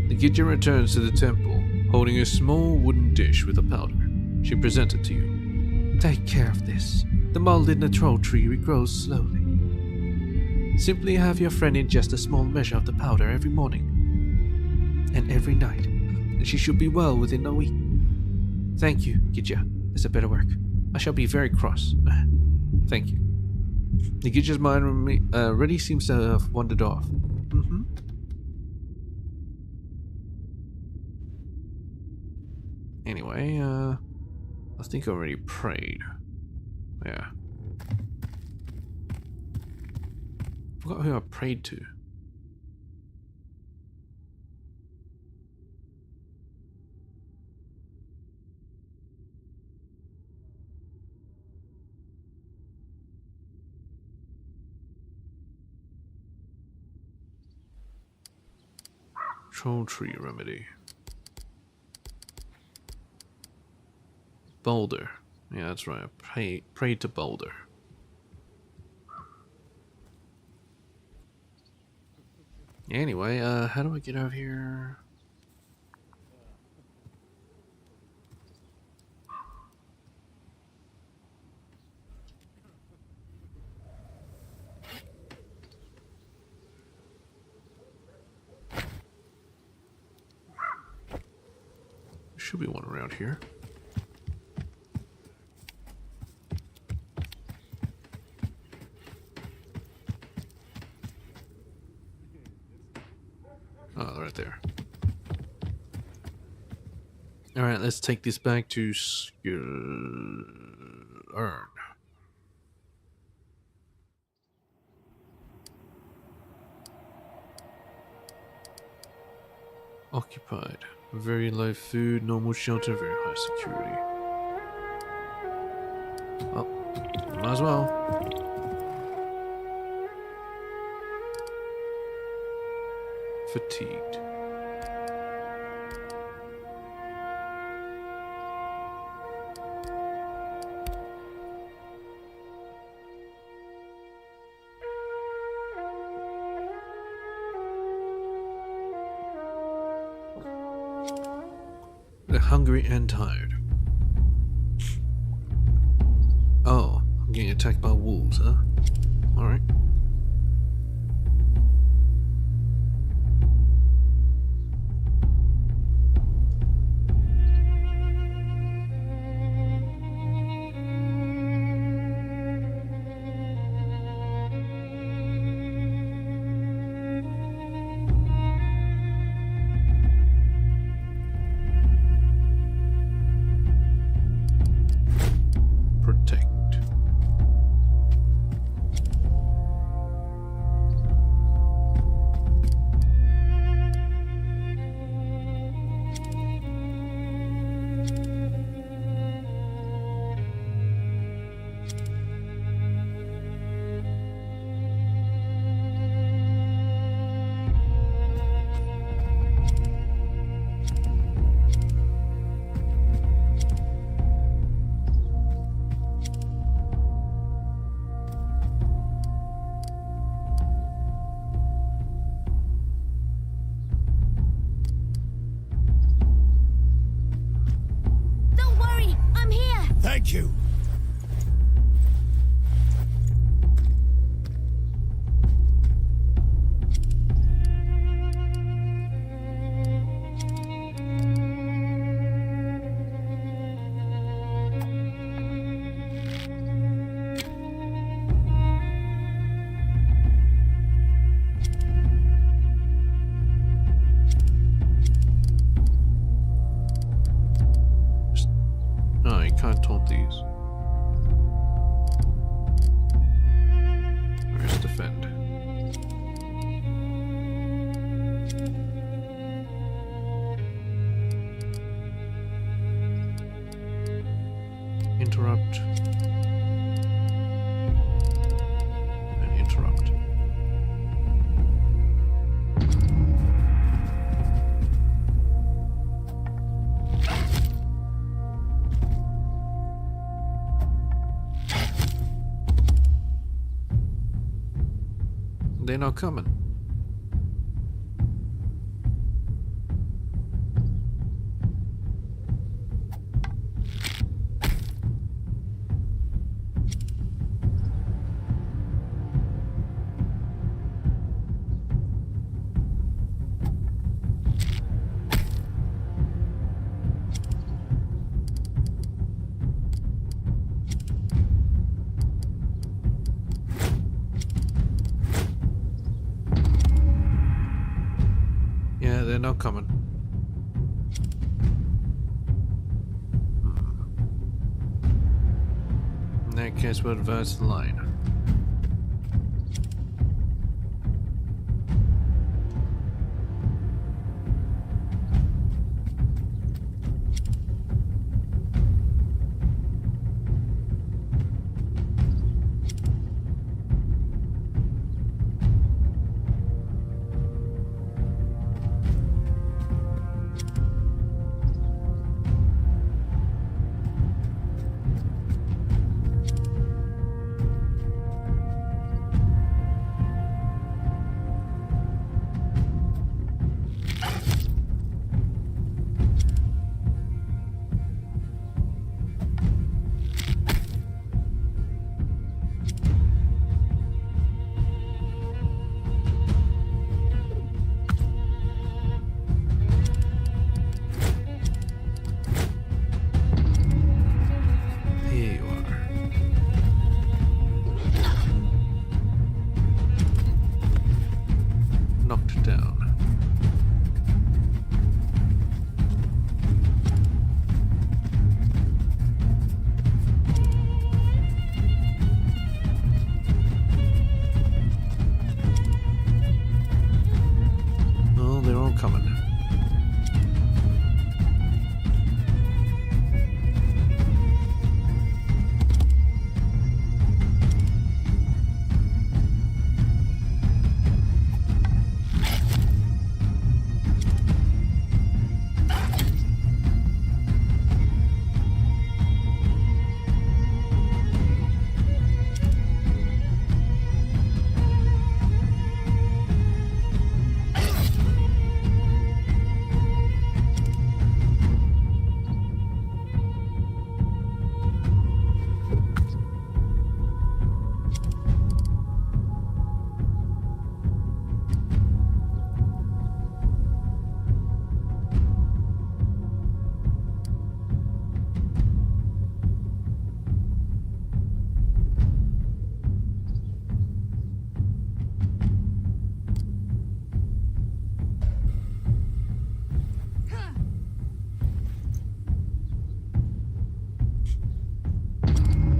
The Gidja returns to the temple, holding a small wooden dish with a powder. She presents it to you. Take care of this. The mold in the troll tree regrows slowly. Simply have your friend ingest a small measure of the powder every morning and every night, and she should be well within a week. Thank you, Gidja. This had better work. I shall be very cross. Thank you. The Gidja's mind already seems to have wandered off. Anyway, I think I already prayed. Yeah. Forgot who I prayed to. Troll tree remedy. Boulder. Yeah, that's right. Pray to Boulder. Anyway, how do I get out of here? There should be one around here. Oh, right there. Alright, let's take this back to Urn. Occupied. Very low food, normal shelter, very high security. Oh, might as well. Fatigued. They're hungry and tired. Oh, I'm getting attacked by wolves, huh? Alright. Protect. Don't worry, I'm here. Thank you. of these. Where's defend? Interrupt. And interrupt. They're not coming. Yeah, they're not coming. In that case, we'll advance the line. Here you are. Knocked down. Oh, they're all coming.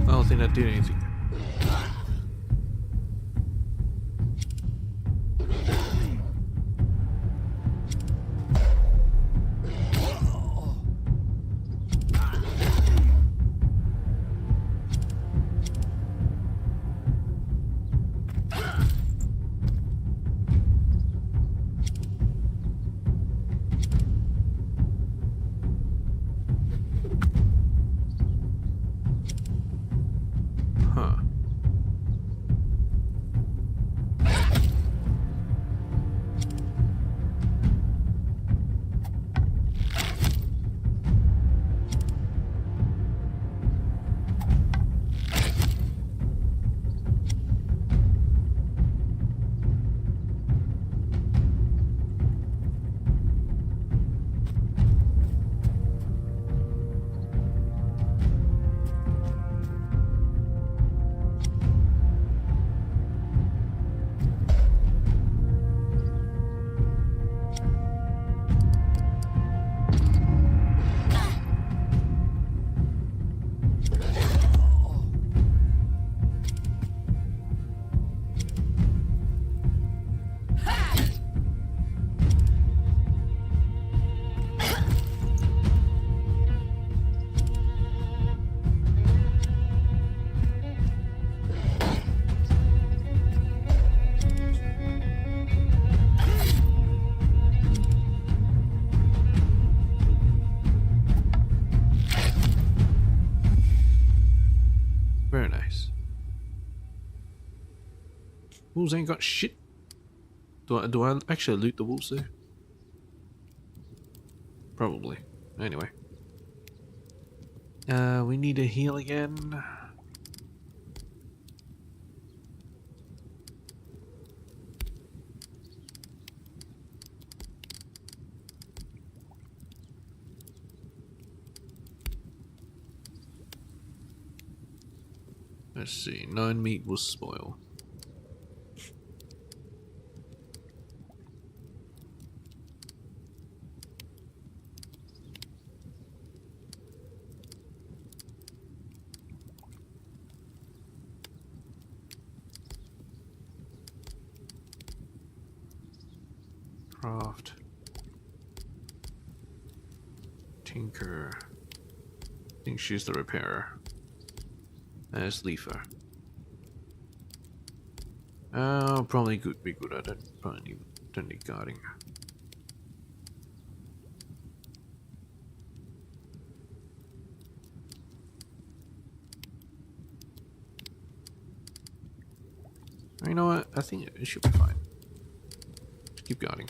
I don't think that did anything. Huh. Very nice. Wolves ain't got shit. Do I actually loot the wolves there? Probably. Anyway. We need to heal again. Let's see, 9 meat will spoil. Craft. Tinker. I think she's the repairer. There's Leafer. Probably be good at it. Probably don't need guarding. You know what? I think it should be fine. Just keep guarding.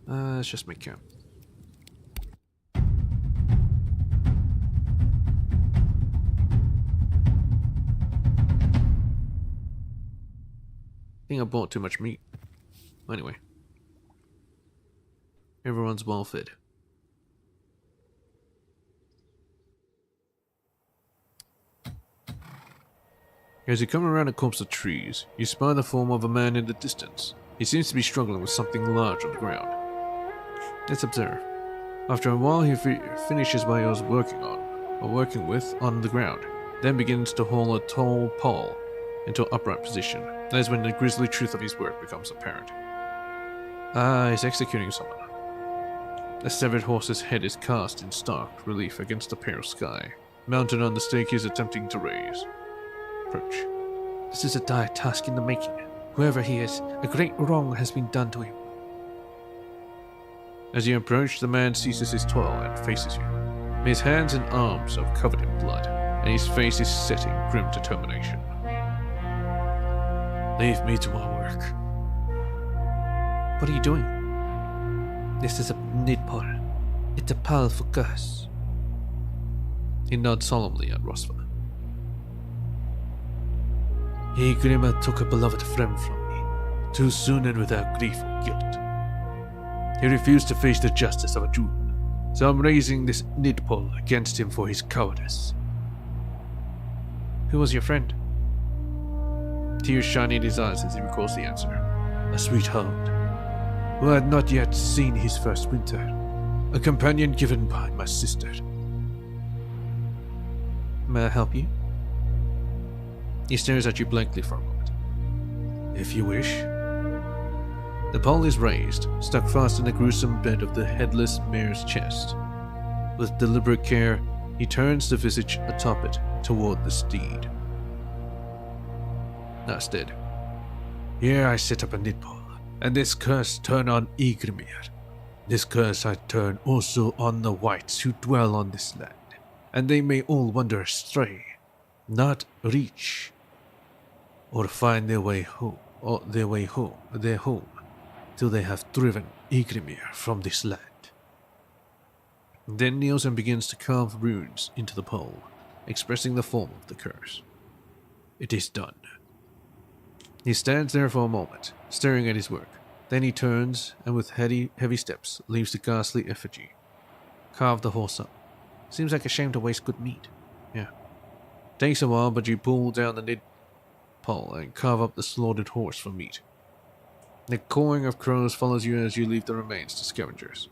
Let's just make camp. I think I bought too much meat. Anyway. Everyone's well fed. As you come around a copse of trees, you spy the form of a man in the distance. He seems to be struggling with something large on the ground. Let's observe. After a while, he finishes what he was working with on the ground, then begins to haul a tall pole into an upright position. That is when the grisly truth of his work becomes apparent. He's executing someone. A severed horse's head is cast in stark relief against the pale sky. Mounted on the stake he is attempting to raise. Approach. This is a dire task in the making. Whoever he is, a great wrong has been done to him. As you approach, the man ceases his toil and faces you. His hands and arms are covered in blood, and his face is set in grim determination. Leave me to my work. What are you doing? This is a nidpol. It's a powerful curse. He nods solemnly at Rosva. Ygrimmr took a beloved friend from me, too soon and without grief or guilt. He refused to face the justice of a June, so I'm raising this nidpol against him for his cowardice. Who was your friend? Tears shine in his eyes as he recalls the answer. A sweetheart, who had not yet seen his first winter. A companion given by my sister. May I help you? He stares at you blankly for a moment. If you wish. The pole is raised, stuck fast in the gruesome bed of the headless mare's chest. With deliberate care, he turns the visage atop it toward the steed. Not dead. Here I set up a nidpol, and this curse turn on Ygrimmr. This curse I turn also on the whites who dwell on this land, and they may all wander astray, not reach, or find their home, till they have driven Ygrimmr from this land. Then kneels and begins to carve runes into the pole, expressing the form of the curse. It is done. He stands there for a moment, staring at his work. Then he turns, and with heavy steps, leaves the ghastly effigy. Carve the horse up. Seems like a shame to waste good meat. Yeah. Takes a while, but you pull down the nidpol and carve up the slaughtered horse for meat. The cawing of crows follows you as you leave the remains to scavengers.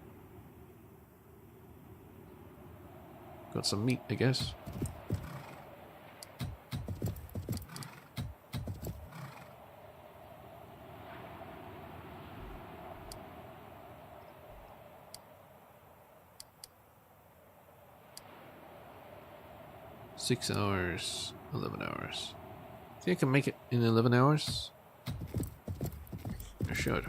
Got some meat, I guess. $6, 11 hours. Think I can make it in 11 hours? I should.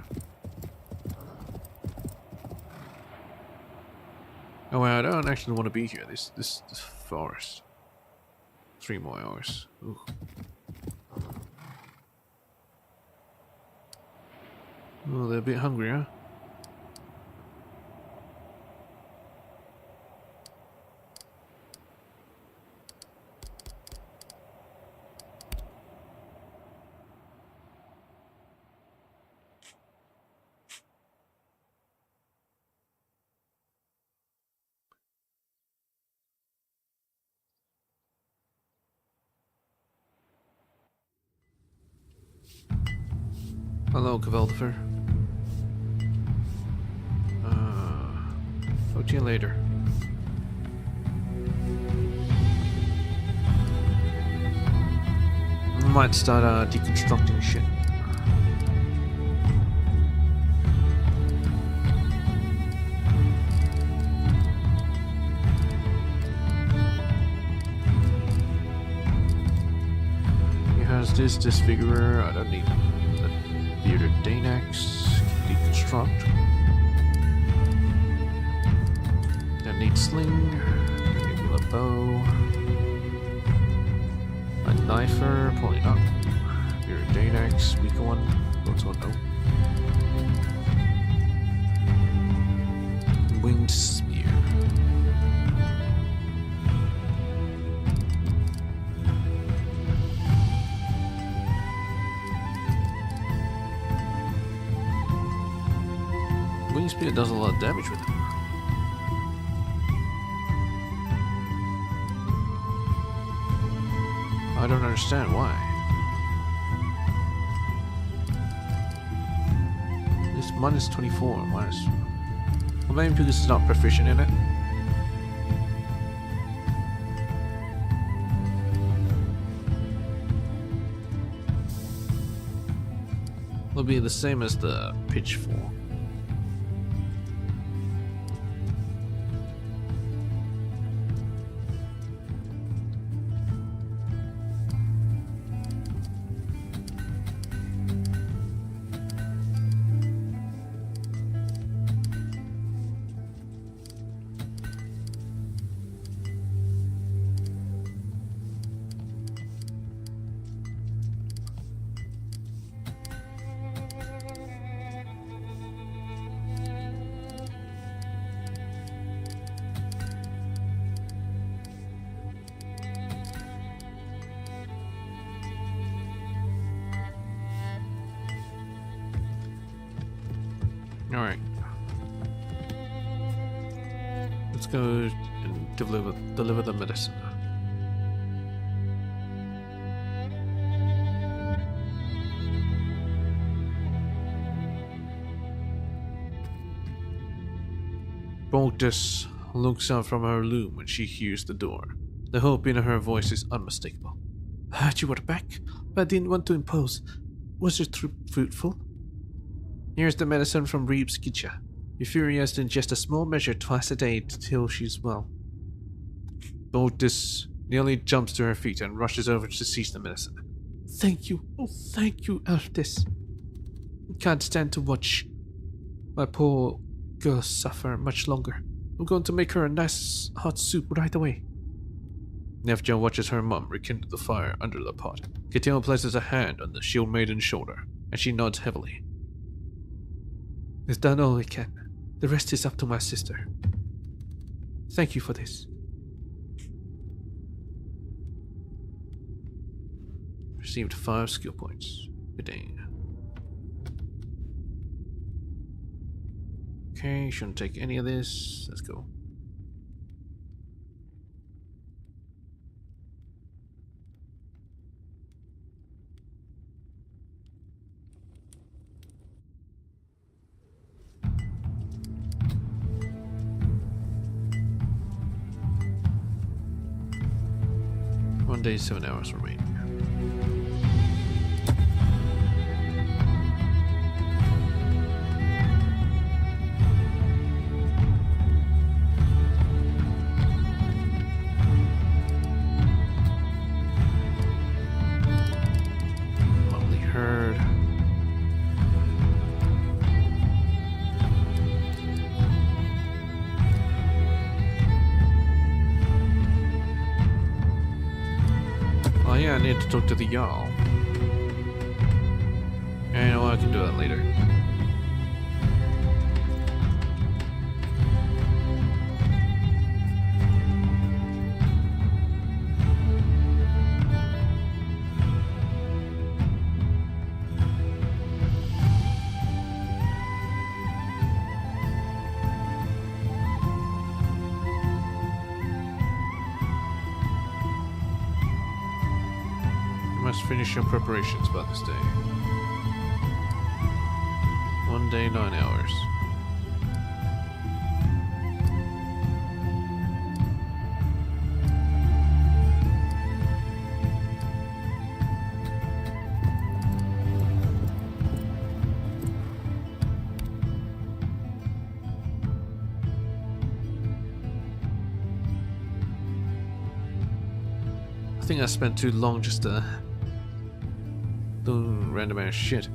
Oh wow, I don't actually want to be here, this forest. 3 more hours. Ooh. Oh, they're a bit hungry, huh? Hello, Caveldifer. Talk to you later. Might start deconstructing shit. He has this disfigurer. I don't need a bearded Danax. Deconstruct. I need sling. I need a bow. A knifer, probably not. Bearded Danax, weaker one. Also no. Winged spear. Winged spear does a lot of damage with it. I don't understand why. It's minus 24, minus... Well, maybe because it's not proficient in it. It'll be the same as the pitchfork. Alright. Let's go and deliver the medicine. Baltus looks out from her loom when she hears the door. The hope in her voice is unmistakable. I heard you were back, but I didn't want to impose. Was your trip fruitful? Here's the medicine from Reeb's Kitcha. Your Fury has to ingest a small measure twice a day till she's well. Baltus nearly jumps to her feet and rushes over to seize the medicine. Thank you, oh thank you, Altus. I can't stand to watch my poor girl suffer much longer. I'm going to make her a nice hot soup right away. Nephja watches her mum rekindle the fire under the pot. Katil places a hand on the shield maiden's shoulder, and she nods heavily. We've done all we can. The rest is up to my sister. Thank you for this. Received 5 skill points. Good day. Okay, shouldn't take any of this. Let's go. One day, 7 hours remaining. Lovely herd. Oh yeah, I need to talk to the Jarl. I know I can do that later. You must finish your preparations by this day. 1 day, 9 hours. I think I spent too long just doing random ass shit.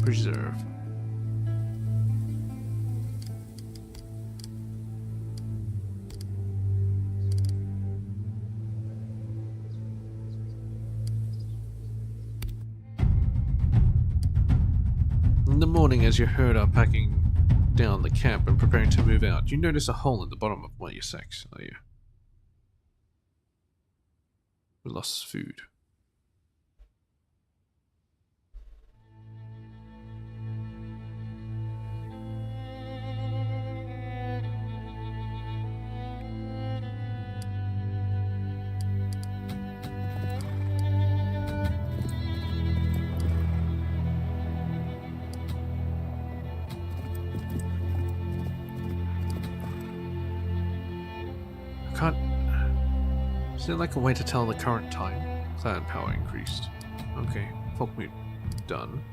Preserve. In the morning, as you heard are packing down the camp and preparing to move out, you notice a hole in the bottom of one of your sacks. Oh yeah. We lost food. Can't. Is there like a way to tell the current time? Clan power increased. Okay, folk mood done.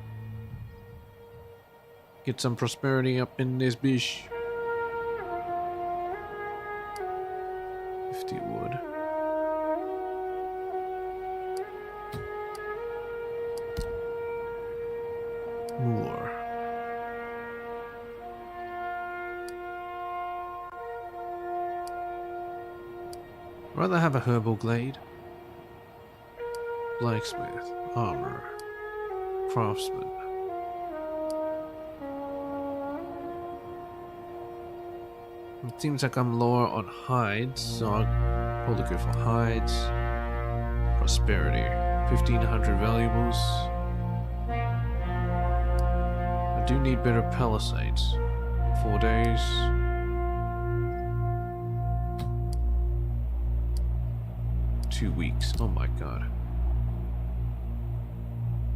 Get some prosperity up in this bish. 50 wood. More. Rather have a herbal glade. Blacksmith, armor, craftsman. It seems like I'm lower on hides, so I'll probably go for hides. Prosperity, 1500 valuables. I do need better palisades. 4 days. Two weeks. Oh my god.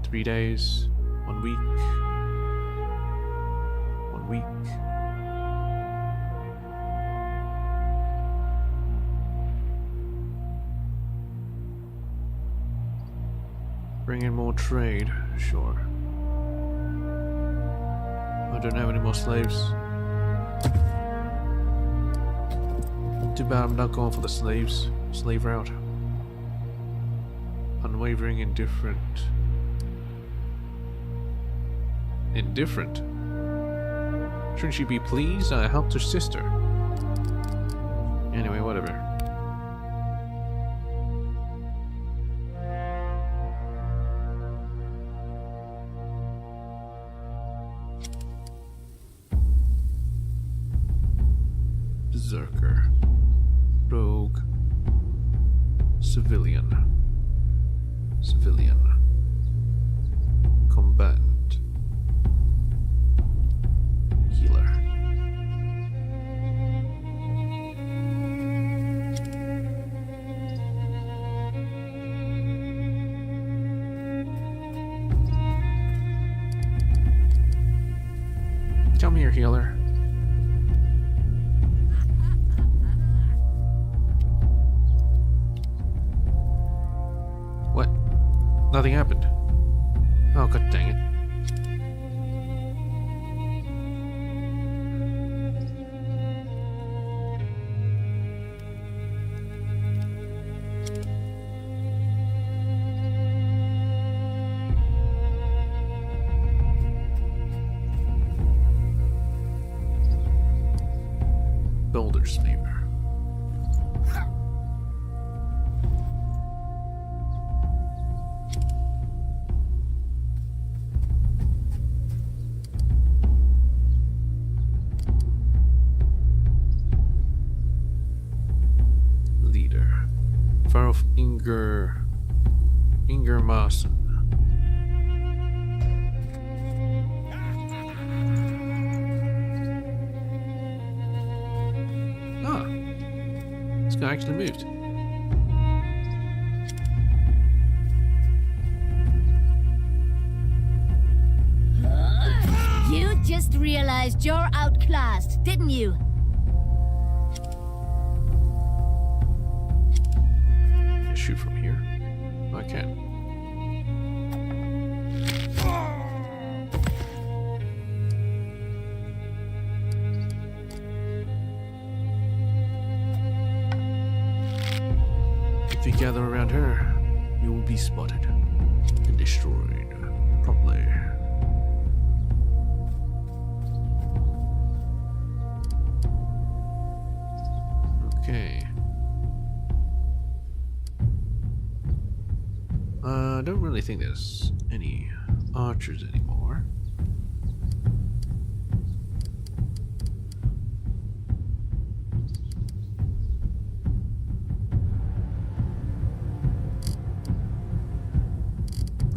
3 days. 1 week. 1 week. Bring in more trade. Sure. I don't have any more slaves. Too bad I'm not going for the slave route. Unwavering, indifferent. Indifferent? Shouldn't she be pleased? I helped her sister. Anyway, whatever. Berserker. Rogue. Civilian. Civilian. Combatant. Healer. Come here, healer. What? Nothing happened. Oh, god dang it. Boulder Sleeper. Far off Inger Marson. Ah, this guy actually moved. You just realized you're outclassed, didn't you? Can I shoot from here? I can. If you gather around her, you will be spotted and destroyed promptly. Okay. I don't really think there's any archers anymore.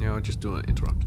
Yeah, I'll just do an interrupt.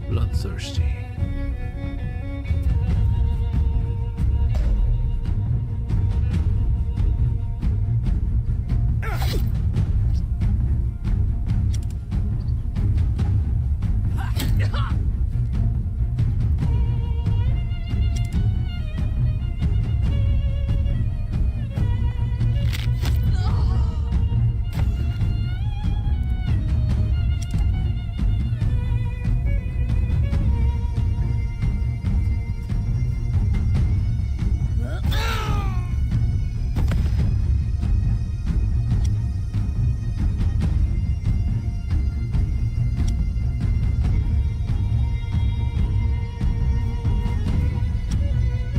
Bloodthirsty.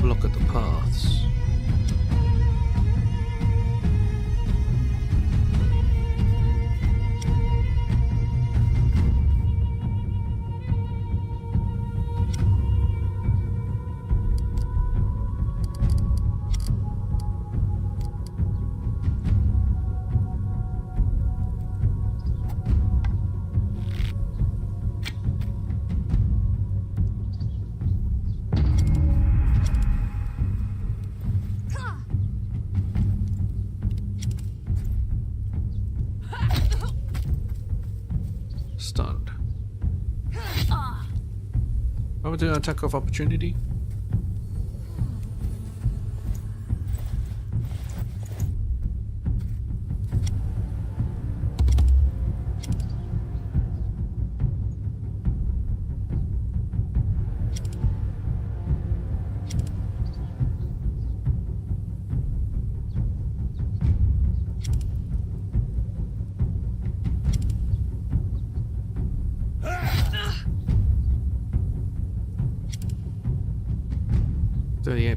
Look at the paths. Stunned. I would do an attack of opportunity.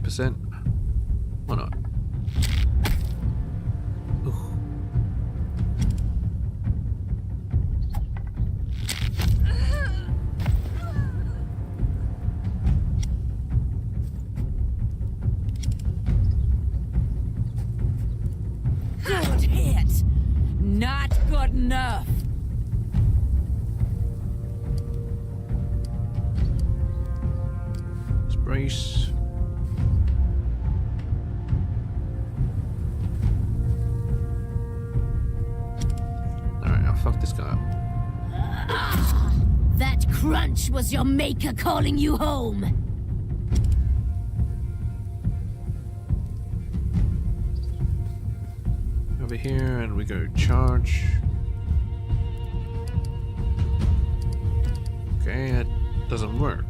%. Why not? Ooh. got enough. Let's brace. Alright, I'll fuck this guy up. That crunch was your maker calling you home. Over here, and we go charge. Okay, that doesn't work.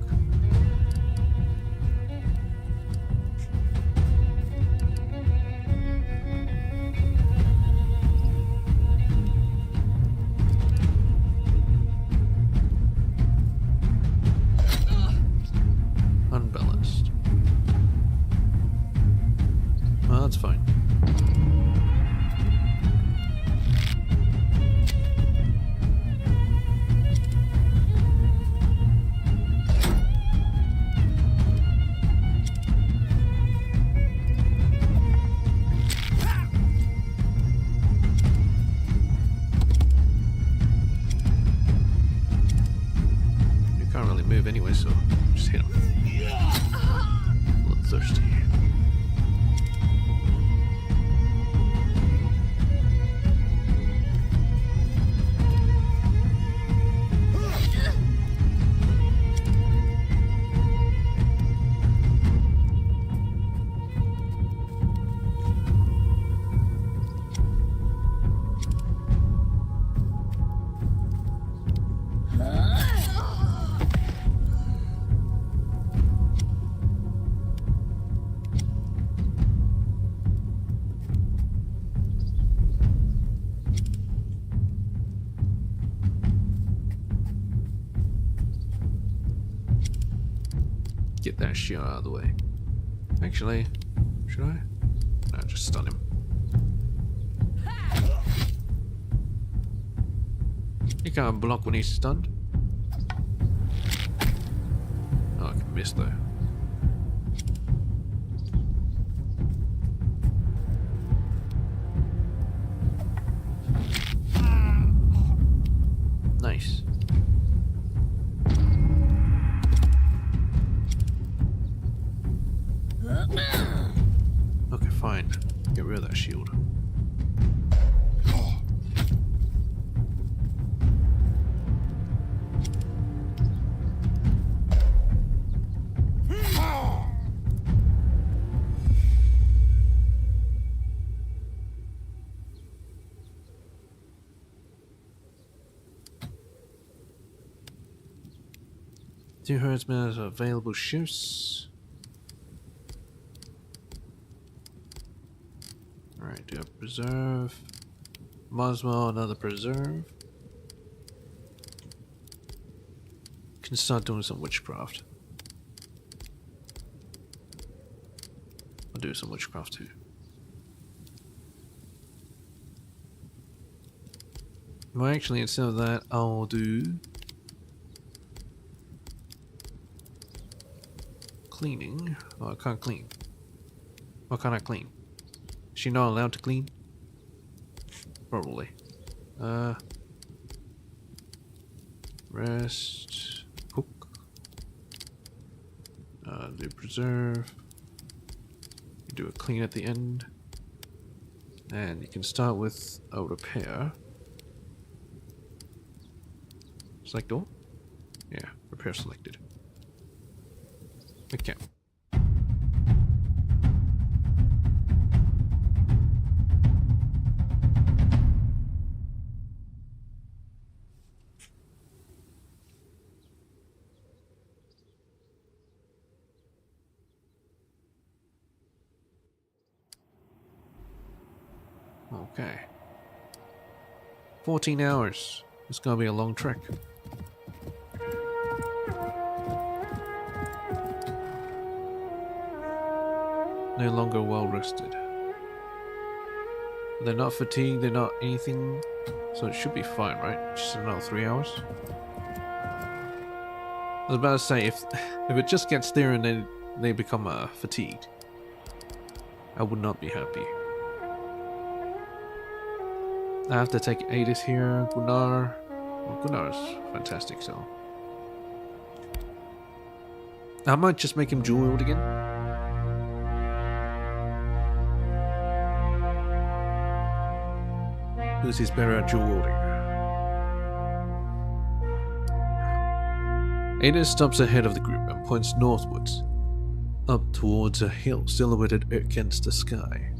Unbalanced. Well, that's fine. You can't really move anyway, so just hit him. Bloodthirsty. Get that shit out of the way. Actually, should I? No, just stun him. You can't block when he's stunned. Oh, I can miss though. Nice. Okay, fine. Get rid of that shield. Two herdsmen as available shifts. Alright, do a preserve. Might as well another preserve. Can start doing some witchcraft. I'll do some witchcraft too. Well, actually, instead of that, I'll do cleaning. Oh, I can't clean. What can I clean? Is she not allowed to clean? Probably. Rest. Cook. Do preserve. Do a clean at the end. And you can start with a repair. Select all? Yeah, repair selected. Okay. Okay. 14 hours. It's gonna be a long trek. No longer well rested. They're not fatigued, they're not anything, so it should be fine, right? Just another 3 hours. I was about to say, if it just gets there and then they become fatigued, I would not be happy. I have to take Adis here, Gunnar. Well, Gunnar's fantastic, so. I might just make him dual wield again. Who's his better at dual wielding? Adis stops ahead of the group and points northwards, up towards a hill silhouetted against the sky.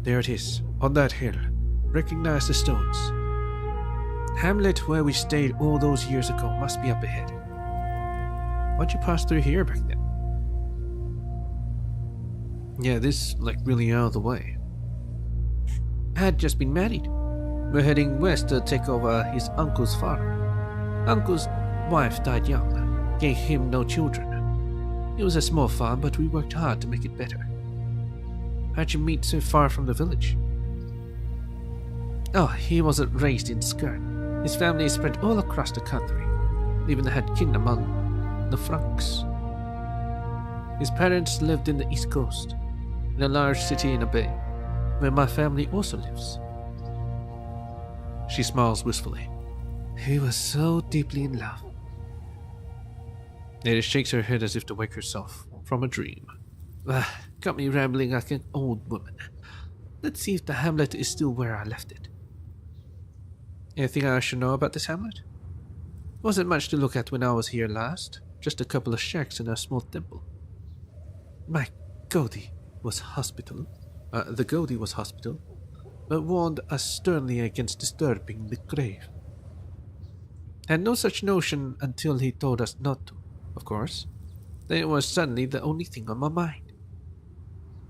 There it is, on that hill. Recognize the stones. Hamlet where we stayed all those years ago must be up ahead. Why'd you pass through here back then? Yeah, this like really out of the way. I had just been married. We're heading west to take over his uncle's farm. Uncle's wife died young, gave him no children. It was a small farm, but we worked hard to make it better. How'd you meet so far from the village? Oh, he wasn't raised in Skirn. His family is spread all across the country, even had kin among the Franks. His parents lived in the East Coast, in a large city in a bay, where my family also lives. She smiles wistfully. He was so deeply in love. Ada shakes her head as if to wake herself from a dream. Got me rambling like an old woman. Let's see if the hamlet is still where I left it. Anything I should know about this hamlet? Wasn't much to look at when I was here last. Just a couple of shacks and a small temple. My Godi was hospital. The Godi was hospital, but warned us sternly against disturbing the grave. Had no such notion until he told us not to, of course. Then it was suddenly the only thing on my mind.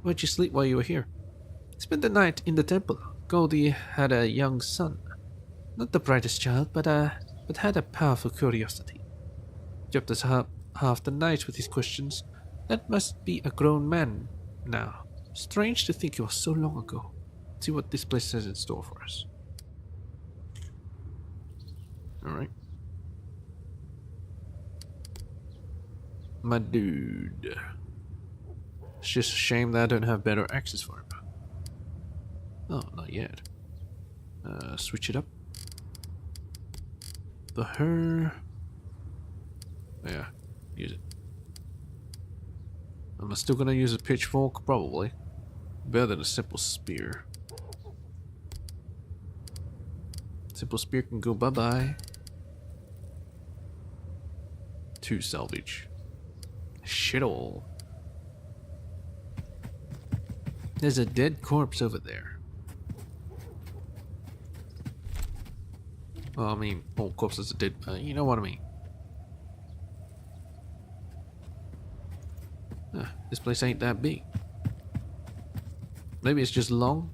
Where'd you sleep while you were here? Spent the night in the temple. Goldie had a young son. Not the brightest child, but had a powerful curiosity. Kept us up half the night with his questions. That must be a grown man now. Strange to think it was so long ago. Let's see what this place has in store for us. Alright. My dude. It's just a shame that I don't have better access for him. Oh, not yet. Switch it up. The her. Yeah, use it. Am I still gonna use a pitchfork? Probably. Better than a simple spear. Simple spear can go bye-bye. 2 salvage. Shit all. There's a dead corpse over there. Well, I mean, all corpses are dead. You know what I mean. This place ain't that big. Maybe it's just long.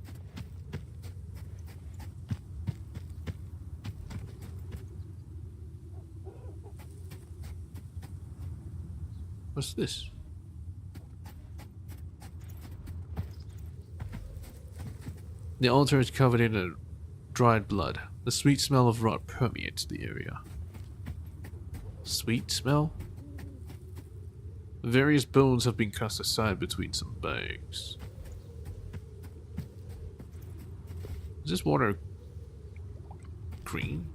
What's this? The altar is covered in a dried blood. The sweet smell of rot permeates the area. Sweet smell? Various bones have been cast aside between some bags. Is this water green?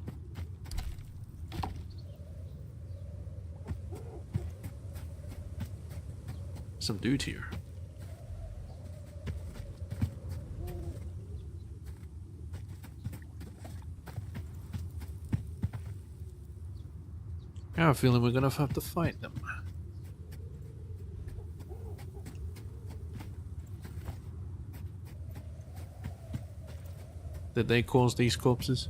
Some dude here. I have a feeling we're gonna have to fight them. Did they cause these corpses?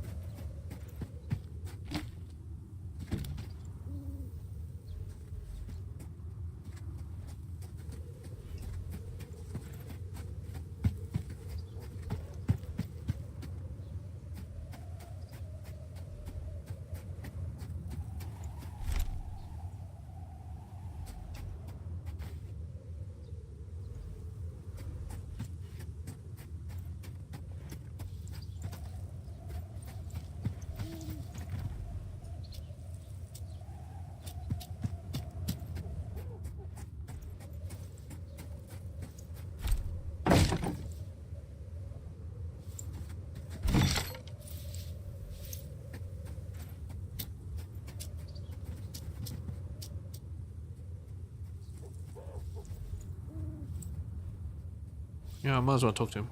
Yeah, I might as well talk to him.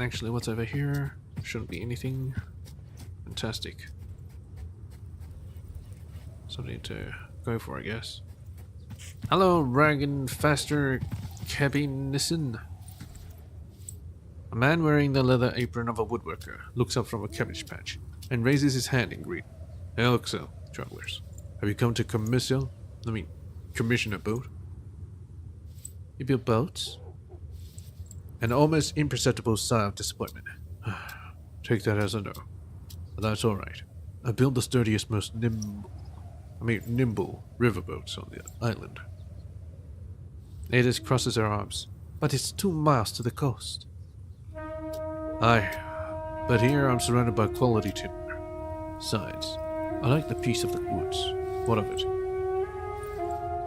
Actually, what's over here? Shouldn't be anything. Fantastic. Something to go for, I guess. Hello, Ragan Faster Cabinissen. A man wearing the leather apron of a woodworker looks up from a cabbage patch and raises his hand in greeting. Hello, travelers. Have you come to commission a boat? You build boats? An almost imperceptible sigh of disappointment. Take that as a no. But that's alright. I built the sturdiest, most nimble riverboats on the island. Adis crosses her arms. But it's 2 miles to the coast. Aye, but here I'm surrounded by quality timber. Besides, I like the peace of the woods. What of it?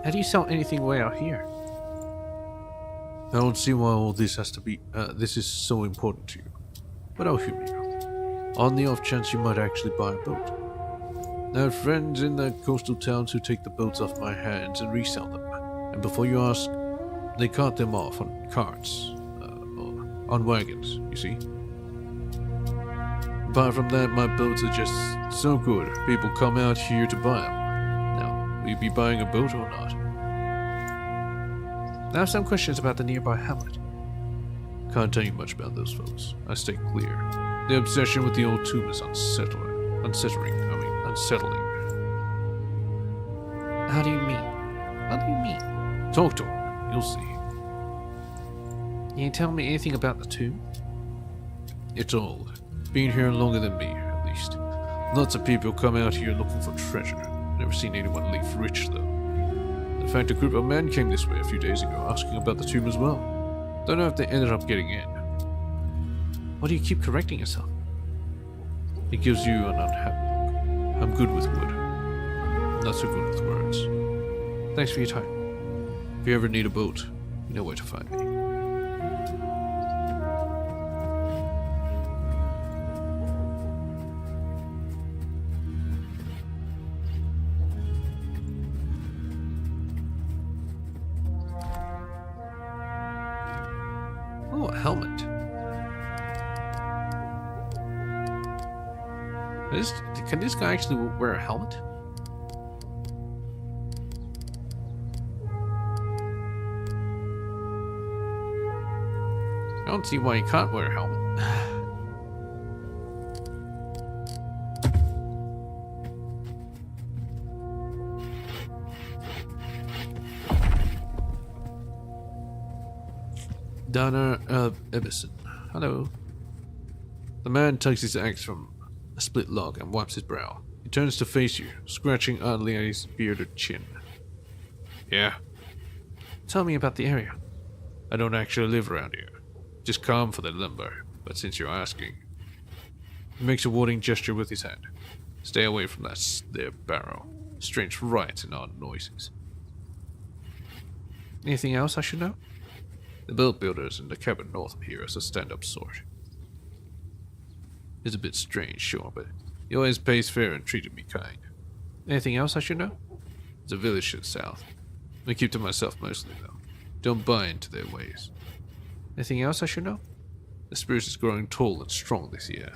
How do you sell anything way out here? I don't see why all this has to be, this is so important to you. But I'll humor you. On the off chance you might actually buy a boat. I have friends in the coastal towns who take the boats off my hands and resell them. And before you ask, they cart them off on carts, or on wagons, you see. Apart from that, my boats are just so good, people come out here to buy them. Now, will you be buying a boat or not? I have some questions about the nearby hamlet. Can't tell you much about those folks. I stay clear. The obsession with the old tomb is unsettling. How do you mean? Talk to him. You'll see. Can you tell me anything about the tomb? It's old. Been here longer than me, at least. Lots of people come out here looking for treasure. Never seen anyone leave rich, though. In fact, a group of men came this way a few days ago, asking about the tomb as well. Don't know if they ended up getting in. Why do you keep correcting yourself? It gives you an unhappy look. I'm good with wood. Not so good with words. Thanks for your time. If you ever need a boat, you know where to find me. Oh, a helmet. Can this guy actually wear a helmet? I don't see why he can't wear a helmet. Donna Emerson. Hello. The man takes his axe from a split log and wipes his brow. He turns to face you, scratching oddly at his bearded chin. Yeah? Tell me about the area. I don't actually live around here. Just come for the lumber, but since you're asking... He makes a warning gesture with his hand. Stay away from that there barrow. Strange riots and odd noises. Anything else I should know? The boat builders in the cabin north of here is a stand-up sort. It's a bit strange, sure, but he always pays fair and treated me kind. Anything else I should know? There's a village to the south. I keep to myself mostly, though. Don't buy into their ways. Anything else I should know? The spruce is growing tall and strong this year.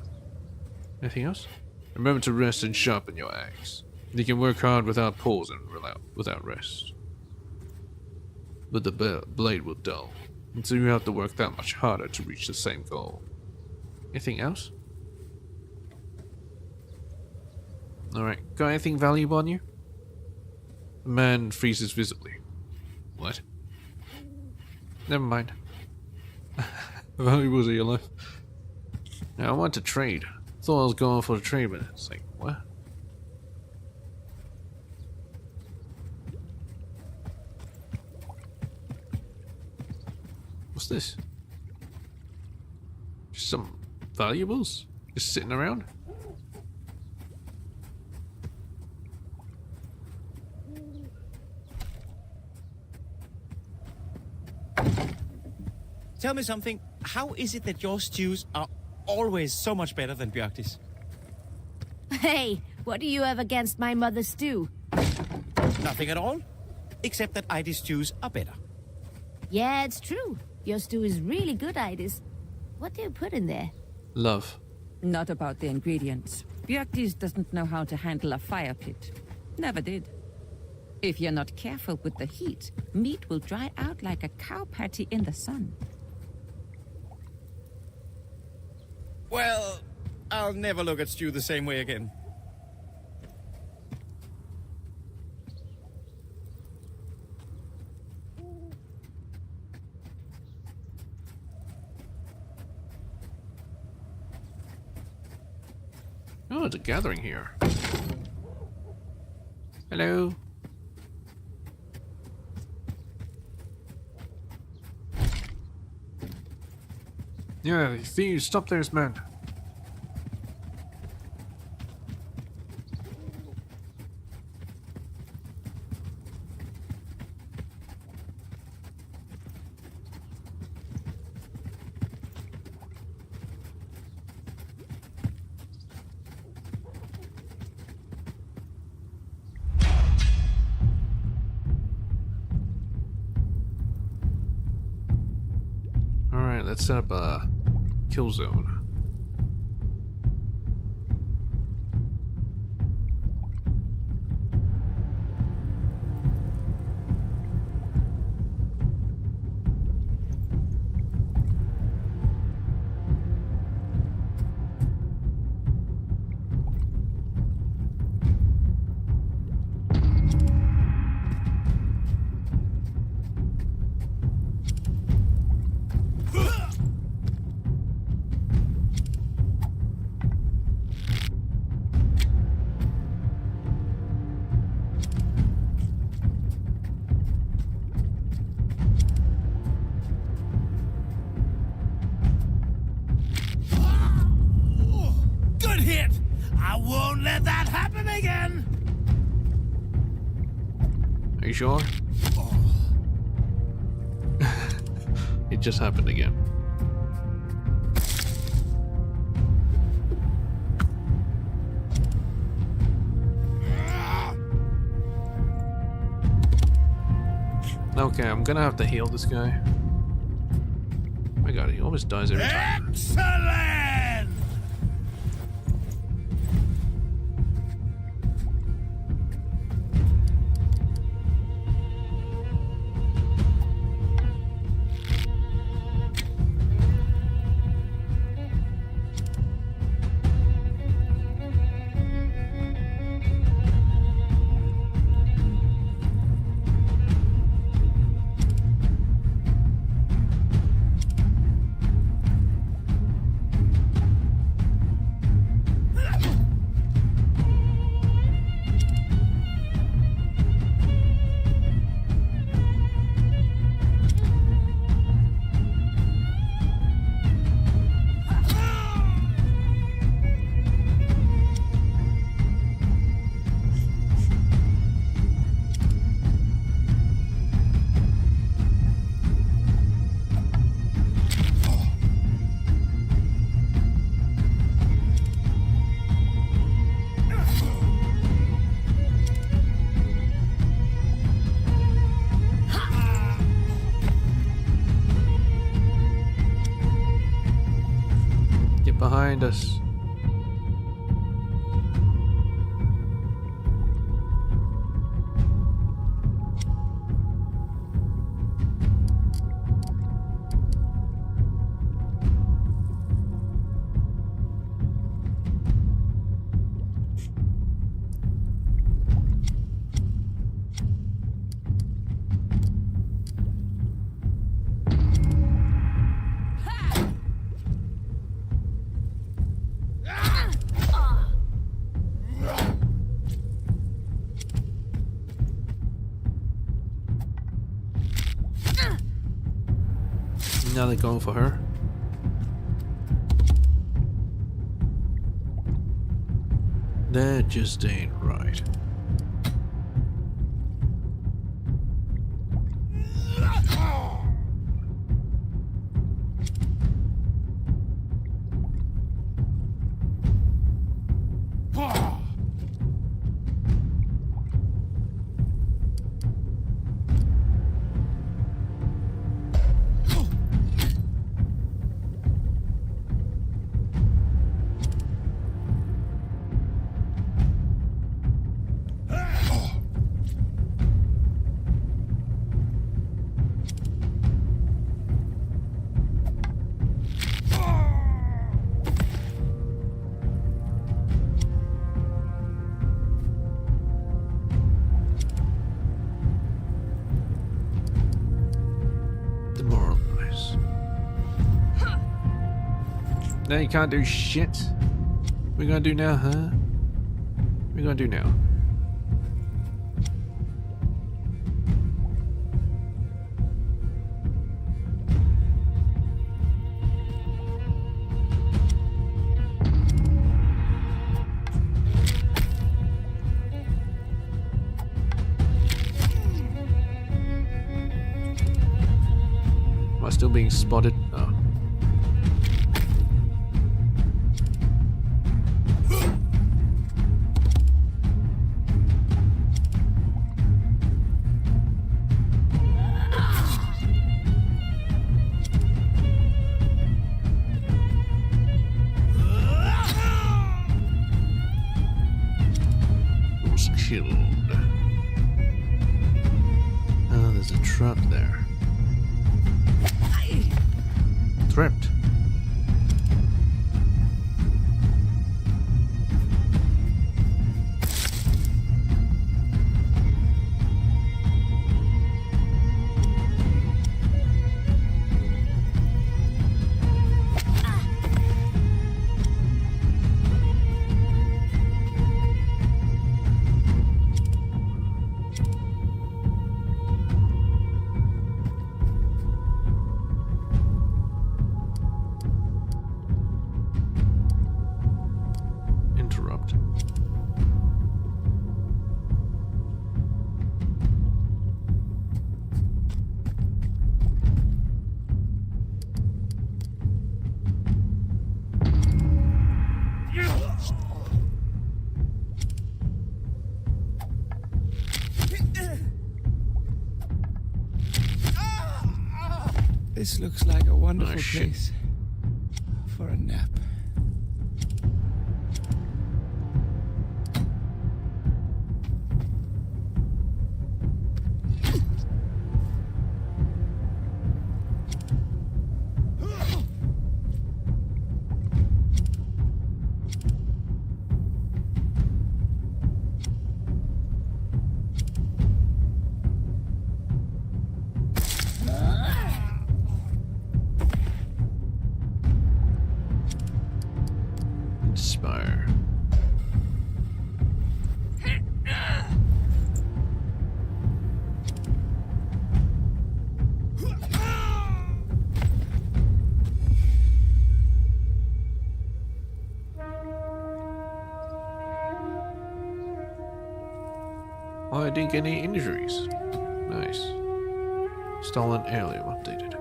Anything else? Remember to rest and sharpen your axe. You can work hard without pause and without rest. But the blade will dull, and so you have to work that much harder to reach the same goal. Anything else? Alright, got anything valuable on you? The man freezes visibly. What? Never mind. Valuables of your life. Now, I want to trade. Thought I was going for a trade, but it's like, what? What's this? Just some valuables? Just sitting around? Tell me something. How is it that your stews are always so much better than Bjarke's? Hey, what do you have against my mother's stew? Nothing at all? except that Ida's stews are better. Yeah, it's true. Your stew is really good, Idis. What do you put in there? Love. Not about the ingredients. Bjartis doesn't know how to handle a fire pit. Never did. If you're not careful with the heat, meat will dry out like a cow patty in the sun. Well, I'll never look at stew the same way again. Oh, it's a gathering here. Hello. Yeah, thieves, stop those men. Alright, let's set up a kill zone. Good hit! I won't let that happen again! Are you sure? It just happened again. Okay, I'm gonna have to heal this guy. Oh my god, he always dies every time. Excellent! Get behind us. Now they're going for her. That just ain't right. Now you can't do shit. What we gonna do now, huh? What we gonna do now? Am I still being spotted? Oh. Was killed. Oh, there's a trap there. Trapped. Interrupt. This looks like a wonderful Oh, shit. place for a nap. Inspire. Oh, I didn't get any injuries. Nice. Stolen heirloom updated.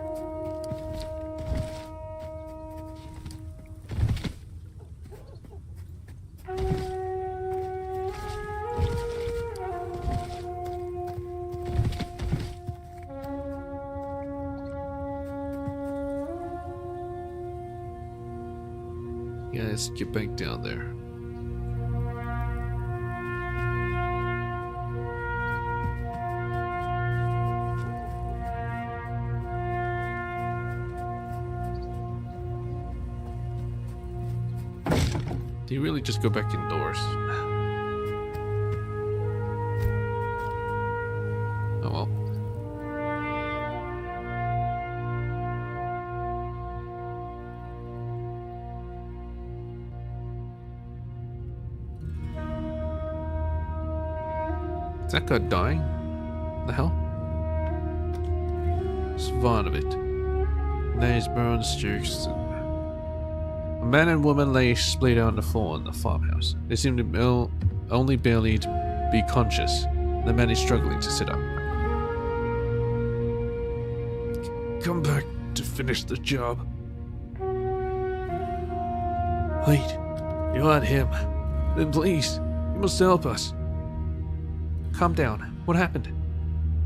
Yeah, let's get back down there. Do you really just go back indoors? Oh well. Is that guy dying? The hell? Svarnovit. Nice brown sticks. A man and woman lay splayed out on the floor in the farmhouse. They seemed to only barely to be conscious. The man is struggling to sit up. Come back to finish the job. Wait, you aren't him. Then please, you must help us. Calm down. What happened?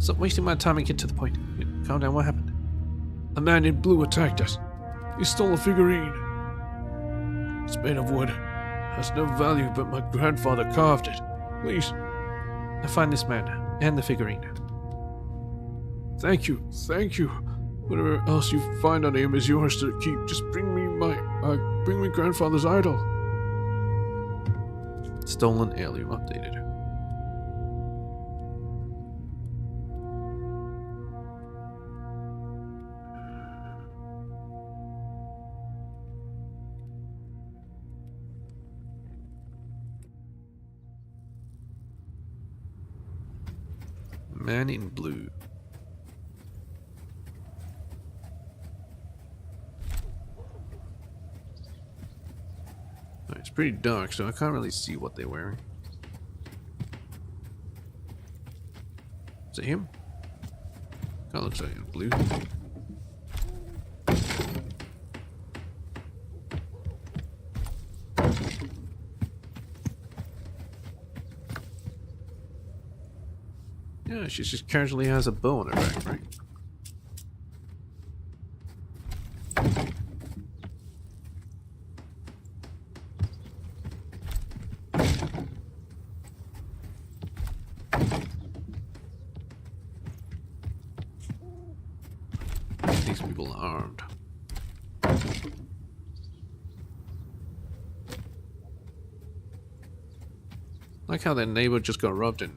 Stop wasting my time and get to the point. Calm down, what happened? A man in blue attacked us. He stole a figurine. It's made of wood. Has no value, but my grandfather carved it. Please. Now find this man and the figurine. Thank you. Thank you. Whatever else you find on him is yours to keep. Just bring me bring me grandfather's idol. Stolen heirloom updated. Man in blue. It's pretty dark, so I can't really see what they're wearing. Is it him? That looks like it's blue. Yeah, she just casually has a bow on her back, right? These people are armed. Like how their neighbor just got robbed and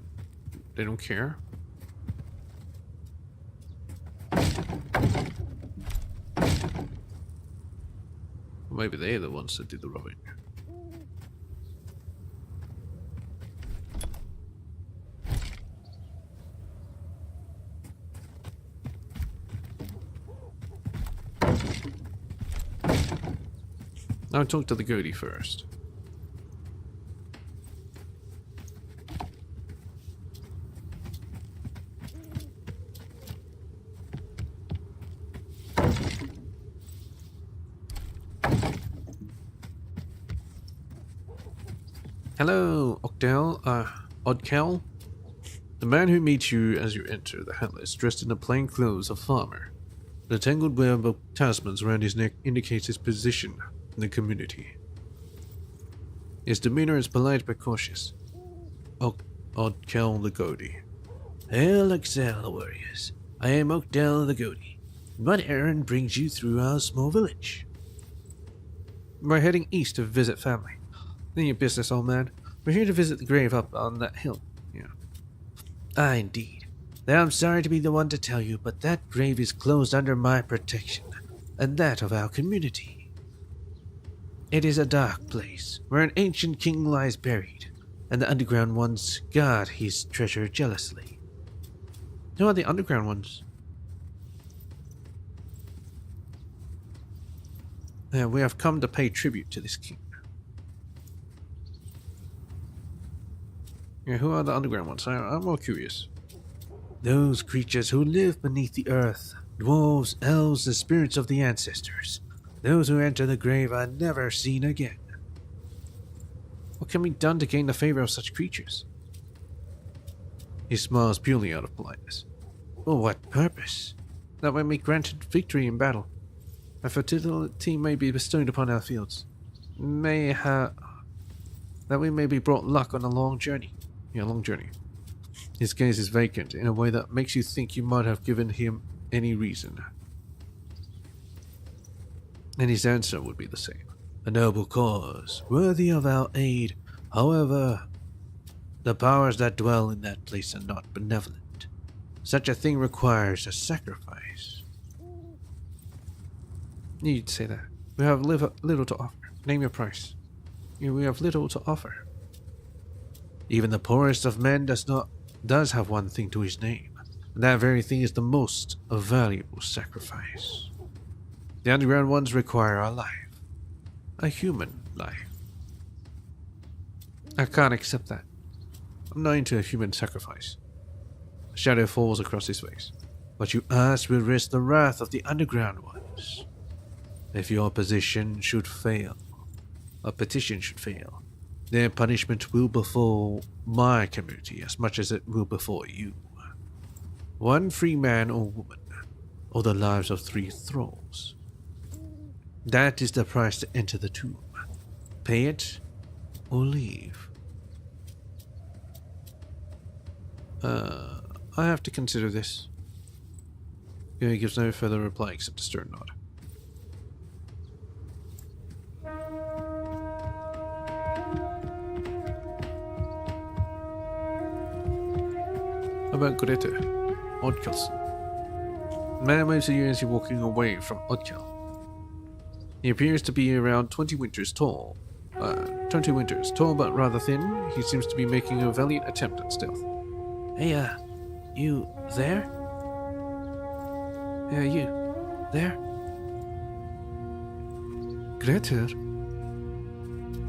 they don't care. Or maybe they're the ones that did the robbing. I'll talk to the goatee first. Hello, Odkel. The man who meets you as you enter the hut is dressed in the plain clothes of farmer. The tangled web of talismans around his neck indicates his position in the community. His demeanor is polite but cautious. Odkel the goatee. Hail, Excel, warriors. I am Odkel the goatee. What errand brings you through our small village? We're heading east to visit family. None of your business, old man. We're here to visit the grave up on that hill. Yeah. Ah, indeed. Now I'm sorry to be the one to tell you, but that grave is closed under my protection, and that of our community. It is a dark place, where an ancient king lies buried, and the underground ones guard his treasure jealously. Who are the underground ones? We have come to pay tribute to this king. Yeah, who are the underground ones? I'm more curious. Those creatures who live beneath the earth. Dwarves, elves, the spirits of the ancestors. Those who enter the grave are never seen again. What can be done to gain the favor of such creatures? He smiles purely out of politeness. For what purpose? That we may be granted victory in battle. A fertility may be bestowed upon our fields. That we may be brought luck on a long journey. Yeah, long journey. His gaze is vacant in a way that makes you think you might have given him any reason. And his answer would be the same. A noble cause, worthy of our aid. However, the powers that dwell in that place are not benevolent. Such a thing requires a sacrifice. You'd say that. We have little to offer. Name your price. We have little to offer. Even the poorest of men does have one thing to his name, and that very thing is the most valuable sacrifice. The underground ones require a life. A human life. I can't accept that. I'm not into a human sacrifice. A shadow falls across his face. What you ask will risk the wrath of the underground ones. If your petition should fail, their punishment will befall my community as much as it will befall you. One free man or woman, or the lives of 3 thralls. That is the price to enter the tomb. Pay it, or leave. I have to consider this. He gives no further reply except a stern nod. About Greta, Odkelson. Man waves at you as you're walking away from Odkel. He appears to be around 20 winters tall. 20 winters tall but rather thin. He seems to be making a valiant attempt at stealth. Hey, You there? Yeah, you. There? Greta?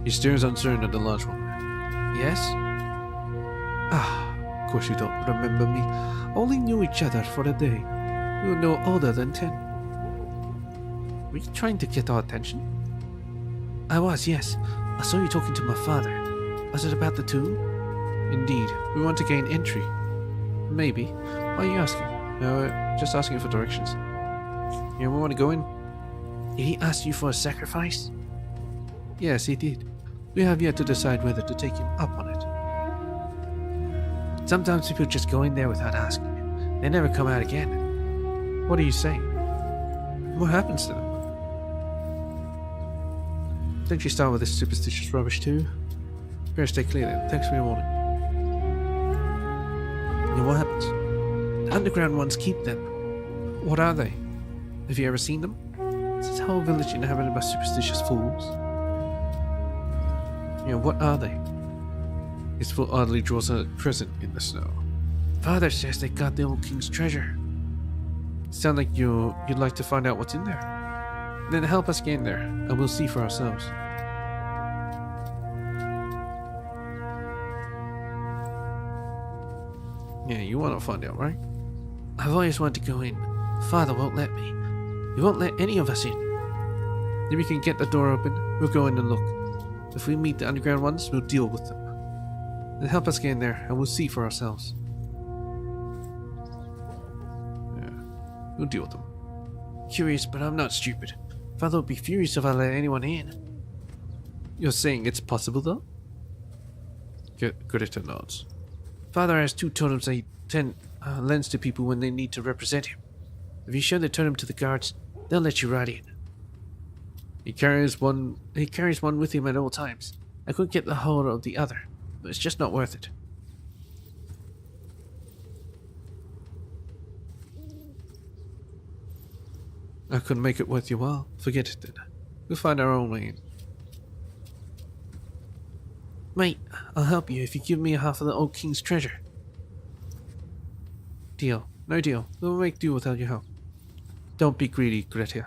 He stares uncertain at the large woman. Yes? Ah, of course you don't remember me. Only knew each other for a day. You were no older than 10. Were you trying to get our attention? I was, yes. I saw you talking to my father. Was it about the tomb? Indeed. We want to gain entry. Maybe. Why are you asking? No, just asking for directions. You want to go in? Did he ask you for a sacrifice? Yes, he did. We have yet to decide whether to take him up on it. Sometimes people just go in there without asking. They never come out again. What are you saying? What happens to them? Don't you start with this superstitious rubbish too? Better stay clear then. Thanks for your warning. And what happens? The underground ones keep them. What are they? Have you ever seen them? Is this whole village inhabited by superstitious fools? What are they? His foot oddly draws a crescent in the snow. Father says they got the old king's treasure. Sound like you'd like to find out what's in there. Then help us get in there, and we'll see for ourselves. Yeah, you want to find out, right? I've always wanted to go in. Father won't let me. He won't let any of us in. Then we can get the door open, we'll go in and look. If we meet the underground ones, we'll deal with them. Then help us get in there, and we'll see for ourselves. Yeah, we'll deal with them. Curious, but I'm not stupid. Father would be furious if I let anyone in. You're saying it's possible, though? Greta nods. Father has 2 totems that he lends to people when they need to represent him. If you show the totem to the guards, they'll let you right in. He carries one with him at all times. I couldn't get the hold of the other, but it's just not worth it. I couldn't make it worth your while. Forget it then. We'll find our own way in. Mate, I'll help you if you give me half of the old king's treasure. Deal. No deal. We'll make do without your help. Don't be greedy, Greta.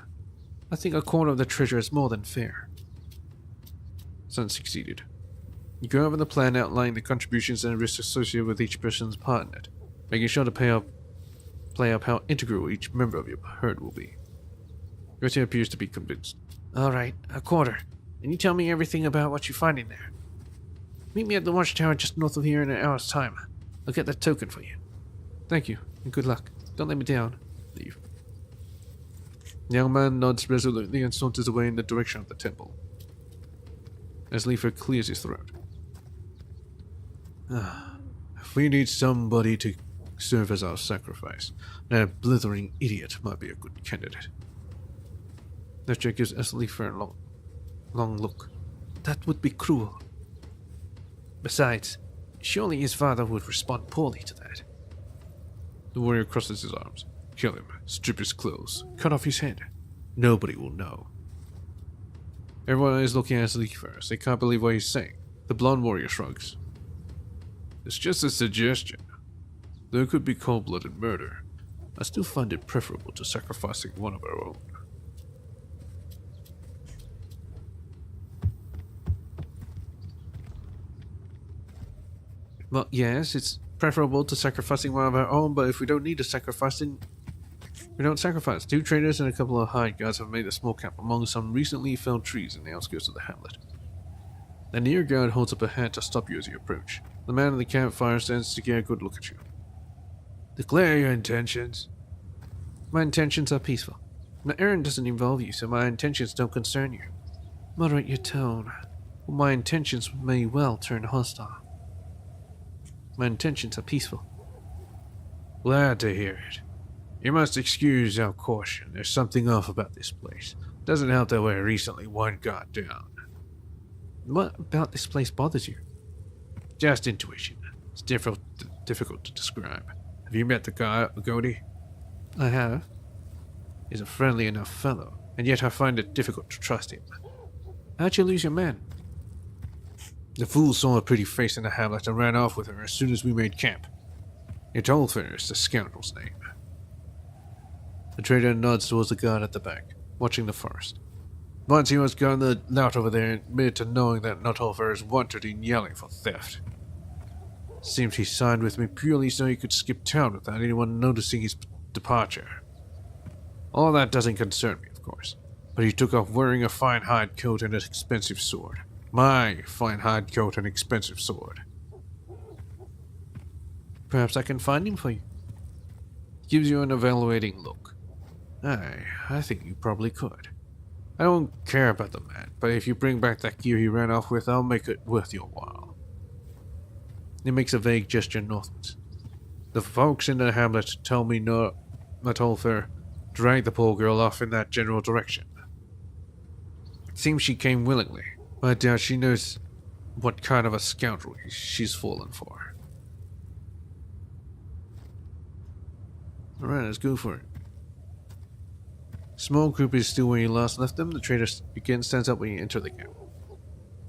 I think a quarter of the treasure is more than fair. Son succeeded. You go over the plan outlining the contributions and risks associated with each person's part in it, making sure to play up how integral each member of your herd will be. Greta appears to be convinced. Alright, a quarter. And you tell me everything about what you find in there. Meet me at the watchtower just north of here in an hour's time. I'll get that token for you. Thank you, and good luck. Don't let me down. Leave. The young man nods resolutely and saunters away in the direction of the temple. As Leifer clears his throat. If we need somebody to serve as our sacrifice, that blithering idiot might be a good candidate. Nestor gives Leifer a long look. That would be cruel. Besides, surely his father would respond poorly to that. The warrior crosses his arms. Kill him, strip his clothes, cut off his head. Nobody will know. Everyone is looking at Leifer as they can't believe what he's saying. The blonde warrior shrugs. It's just a suggestion. Though it could be cold-blooded murder, I still find it preferable to sacrificing one of our own. Well, yes, it's preferable to sacrificing one of our own, but if we don't need to sacrifice, then we don't sacrifice. 2 traders and a couple of hired guards have made a small camp among some recently felled trees in the outskirts of the hamlet. The near guard holds up a hand to stop you as you approach. The man in the campfire stands to get a good look at you. Declare your intentions. My intentions are peaceful. My errand doesn't involve you, so my intentions don't concern you. Moderate your tone. My intentions may well turn hostile. My intentions are peaceful. Glad to hear it. You must excuse our caution. There's something off about this place. Doesn't help that way recently one got down. What about this place bothers you? Just intuition. It's difficult to describe. Have you met the guy, Goaty? I have. He's a friendly enough fellow, and yet I find it difficult to trust him. How'd you lose your man? The fool saw a pretty face in the hamlet and ran off with her as soon as we made camp. Etolfer is the scoundrel's name. The trader nods towards the guard at the back, watching the forest. Once he was gone, the lout over there admitted to knowing that Etolfer is wanted in yelling for theft. Seems he signed with me purely so he could skip town without anyone noticing his departure. All that doesn't concern me, of course, but he took off wearing a fine hide coat and an expensive sword. My fine hide coat and expensive sword. Perhaps I can find him for you. Gives you an evaluating look. I think you probably could. I don't care about the man, but if you bring back that gear he ran off with, I'll make it worth your while. He makes a vague gesture northwards. The folks in the hamlet tell me Etolfer dragged the poor girl off in that general direction. It seems she came willingly, but I doubt she knows what kind of a scoundrel she's fallen for. Alright, let's go for it. Small group is still where you last left them. The trader again stands up when you enter the camp.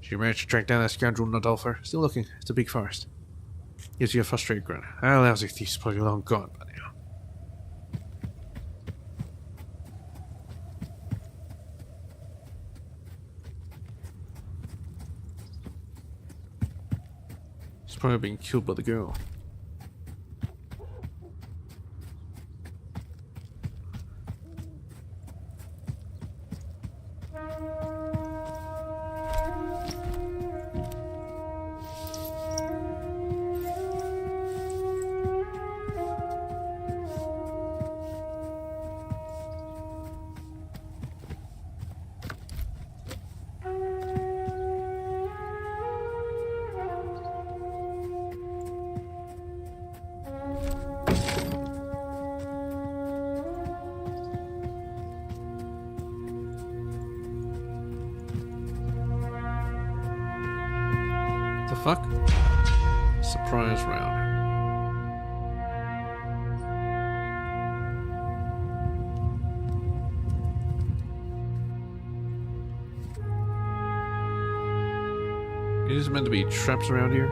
She managed to track down that scoundrel Etolfer. Still looking. It's a big forest. Gives you a frustrated grin. That lousy thief's probably long gone by now. He's probably being killed by the girl. The fuck? Surprise round. It is meant to be traps around here.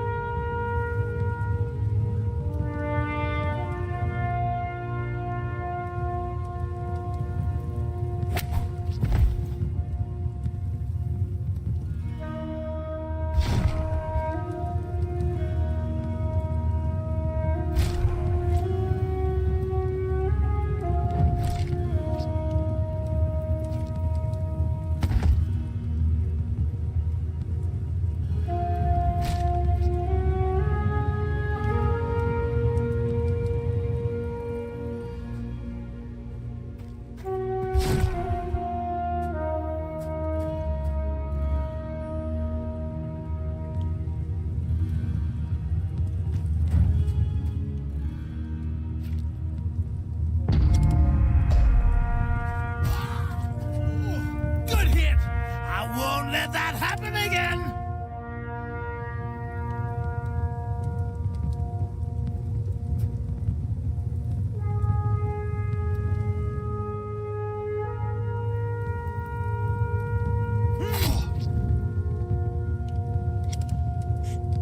Good hit! I won't let that happen again!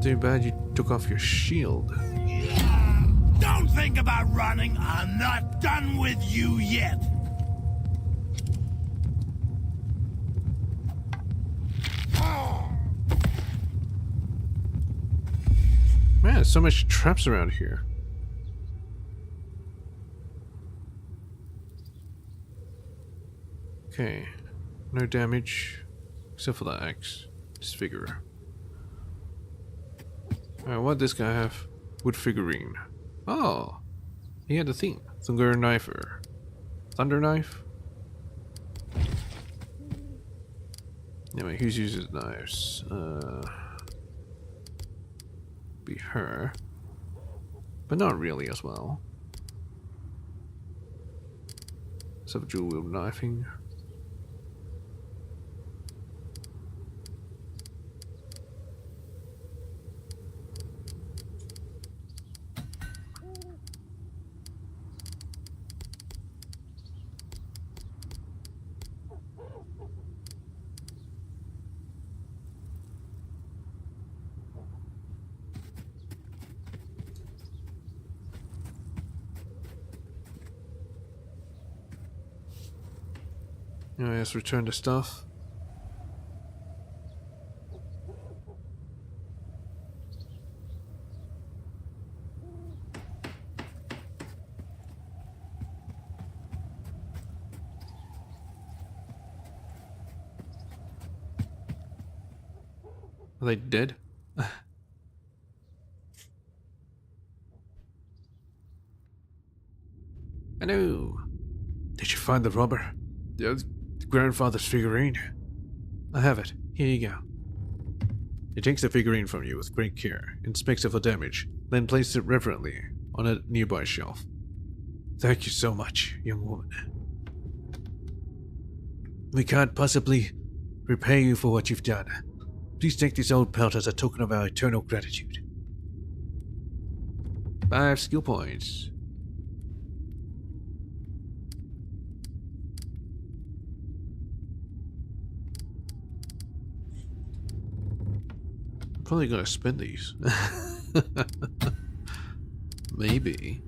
Too bad you took off your shield. Don't think about running. I'm not done with you yet. Man, there's so much traps around here. Okay. No damage. Except for the axe. Disfigurer. Alright, what does this guy have? Wood figurine. Oh! He had a theme. Thunder Knifer. Thunder Knife? Anyway, who uses knives? Be her. But not really as well. Let's have a dual wield knifing. Let's return the stuff. Are they dead? Hello. Did you find the robber? The grandfather's figurine? I have it. Here you go. He takes the figurine from you with great care, inspects it for damage, then places it reverently on a nearby shelf. Thank you so much, young woman. We can't possibly repay you for what you've done. Please take this old pelt as a token of our eternal gratitude. 5 skill points. I'm probably gonna spend these. Maybe.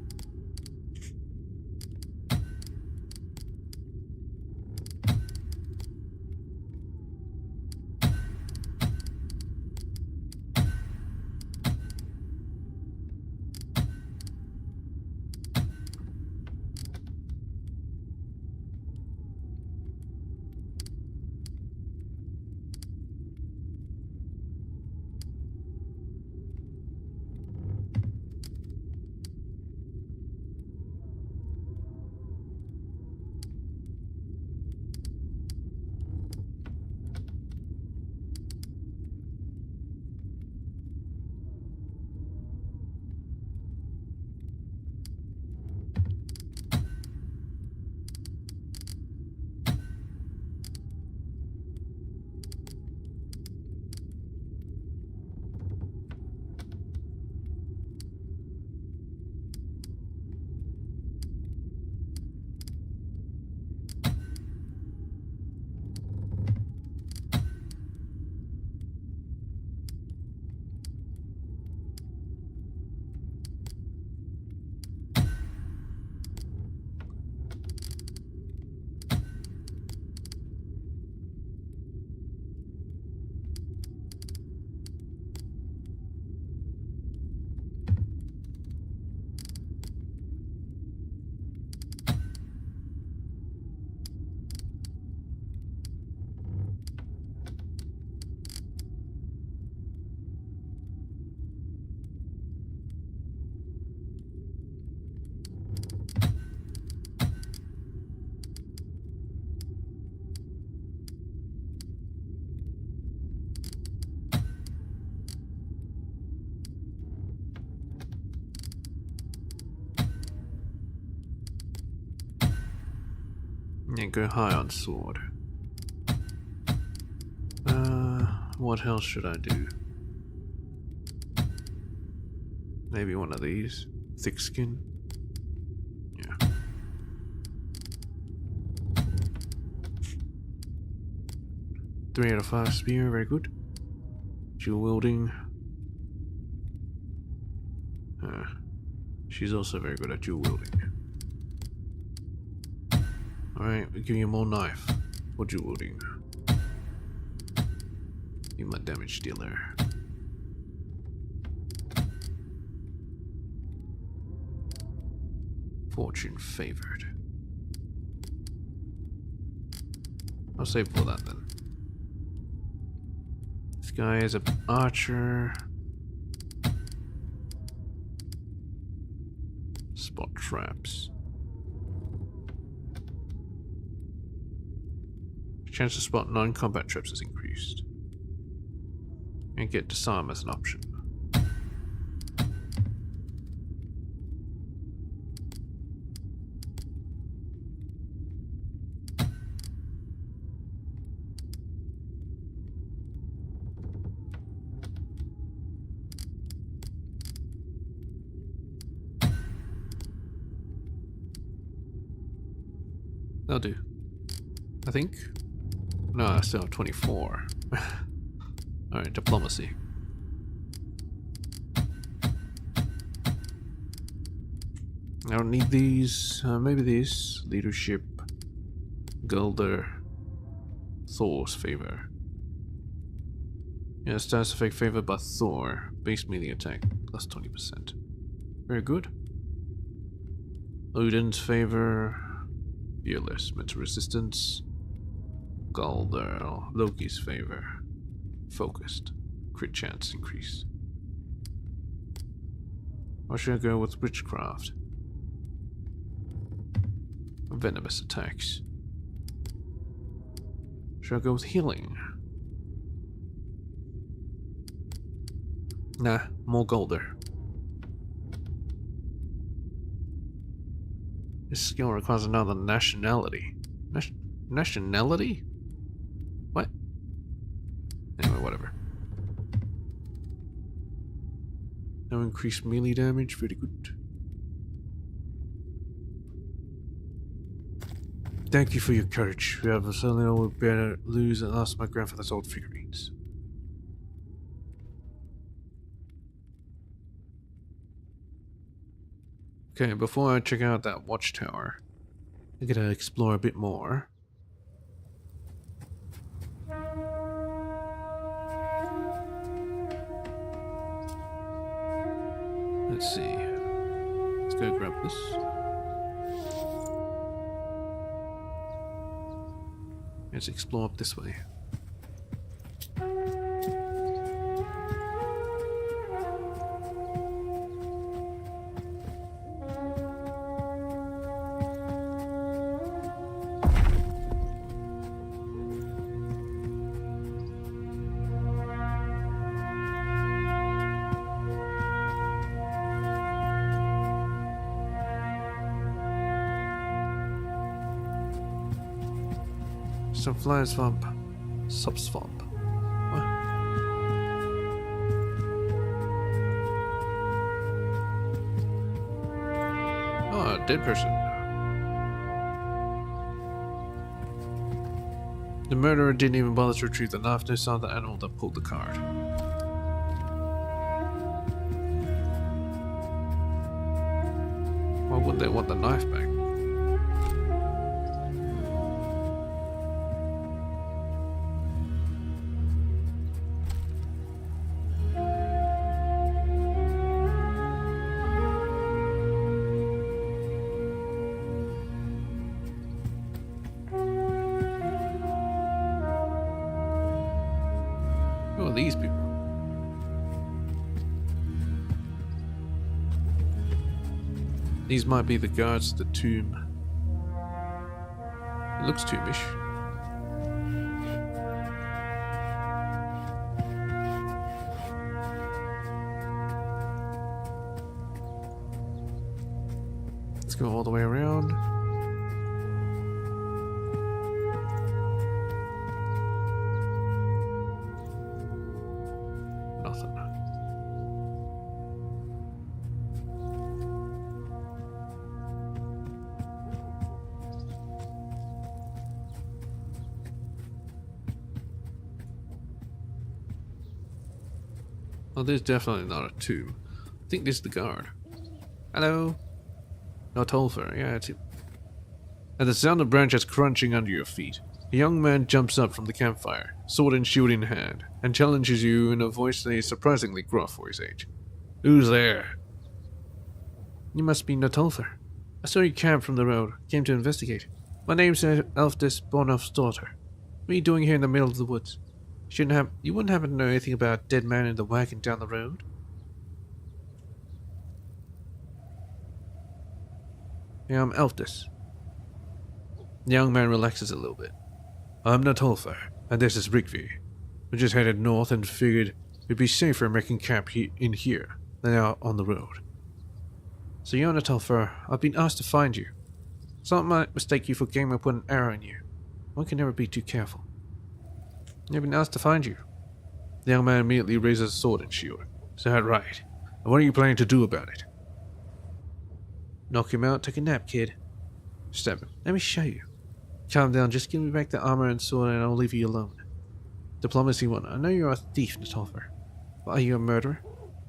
And go high on sword. What else should I do? Maybe one of these. Thick skin. Yeah. Three out of 5 spear, very good. Dual wielding. She's also very good at dual wielding. Alright, we'll give you more knife. For dual wielding. You my damage dealer. Fortune favored. I'll save for that then. This guy is an archer. Spot traps. Chance to spot non-combat traps is increased. And get disarm as an option. That'll do. I think. No, I still have 24. Alright, diplomacy. I don't need these. Maybe these. Leadership. Gulder. Thor's favor. Yeah, status effect favored by Thor. Base melee attack plus 20%. Very good. Odin's favor. Fearless. Mental resistance. Galder. Loki's favor. Focused. Crit chance increased. Or should I go with witchcraft? Venomous attacks. Should I go with healing? Nah, more Golder. This skill requires another nationality. Nationality? What? Anyway, whatever. Now increased melee damage, very good. Thank you for your courage. We have certainly all better lose and lost my grandfather's old figurines. Okay, before I check out that watchtower, I gotta explore a bit more. Let's see. Let's go grab this. Let's explore up this way. Some fly swamp. Sub swamp. What? Oh, a dead person. The murderer didn't even bother to retrieve the knife, no sign of the animal that pulled the card. Why would they want the knife back? Who are these people? These might be the guards of the tomb. It looks tombish. Let's go all the way around. Nothing. Oh, this is definitely not a tomb. I think this is the guard. Hello? No Tolfer, yeah, it's him. At the sound of branches crunching under your feet, a young man jumps up from the campfire, sword and shield in hand, and challenges you in a voice that is surprisingly gruff for his age. Who's there? You must be Notolfer. I saw you camp from the road, came to investigate. My name's Elfdis Bornoff's daughter. What are you doing here in the middle of the woods? You wouldn't happen to know anything about a dead man in the wagon down the road? Yeah, I'm Elfdis. The young man relaxes a little bit. I'm Notolfer, and this is Rigby. We just headed north and figured it'd be safer making camp in here than out on the road. So you're Notolfer. I've been asked to find you. Someone might mistake you for game and put an arrow in you. One can never be too careful. I've been asked to find you. The young man immediately raises a sword and shield. Is that right? And what are you planning to do about it? Knock him out, take a nap, kid. Stab him. Let me show you. Calm down, just give me back the armor and sword and I'll leave you alone. Diplomacy 1. I know you're a thief, Notolfer. But are you a murderer?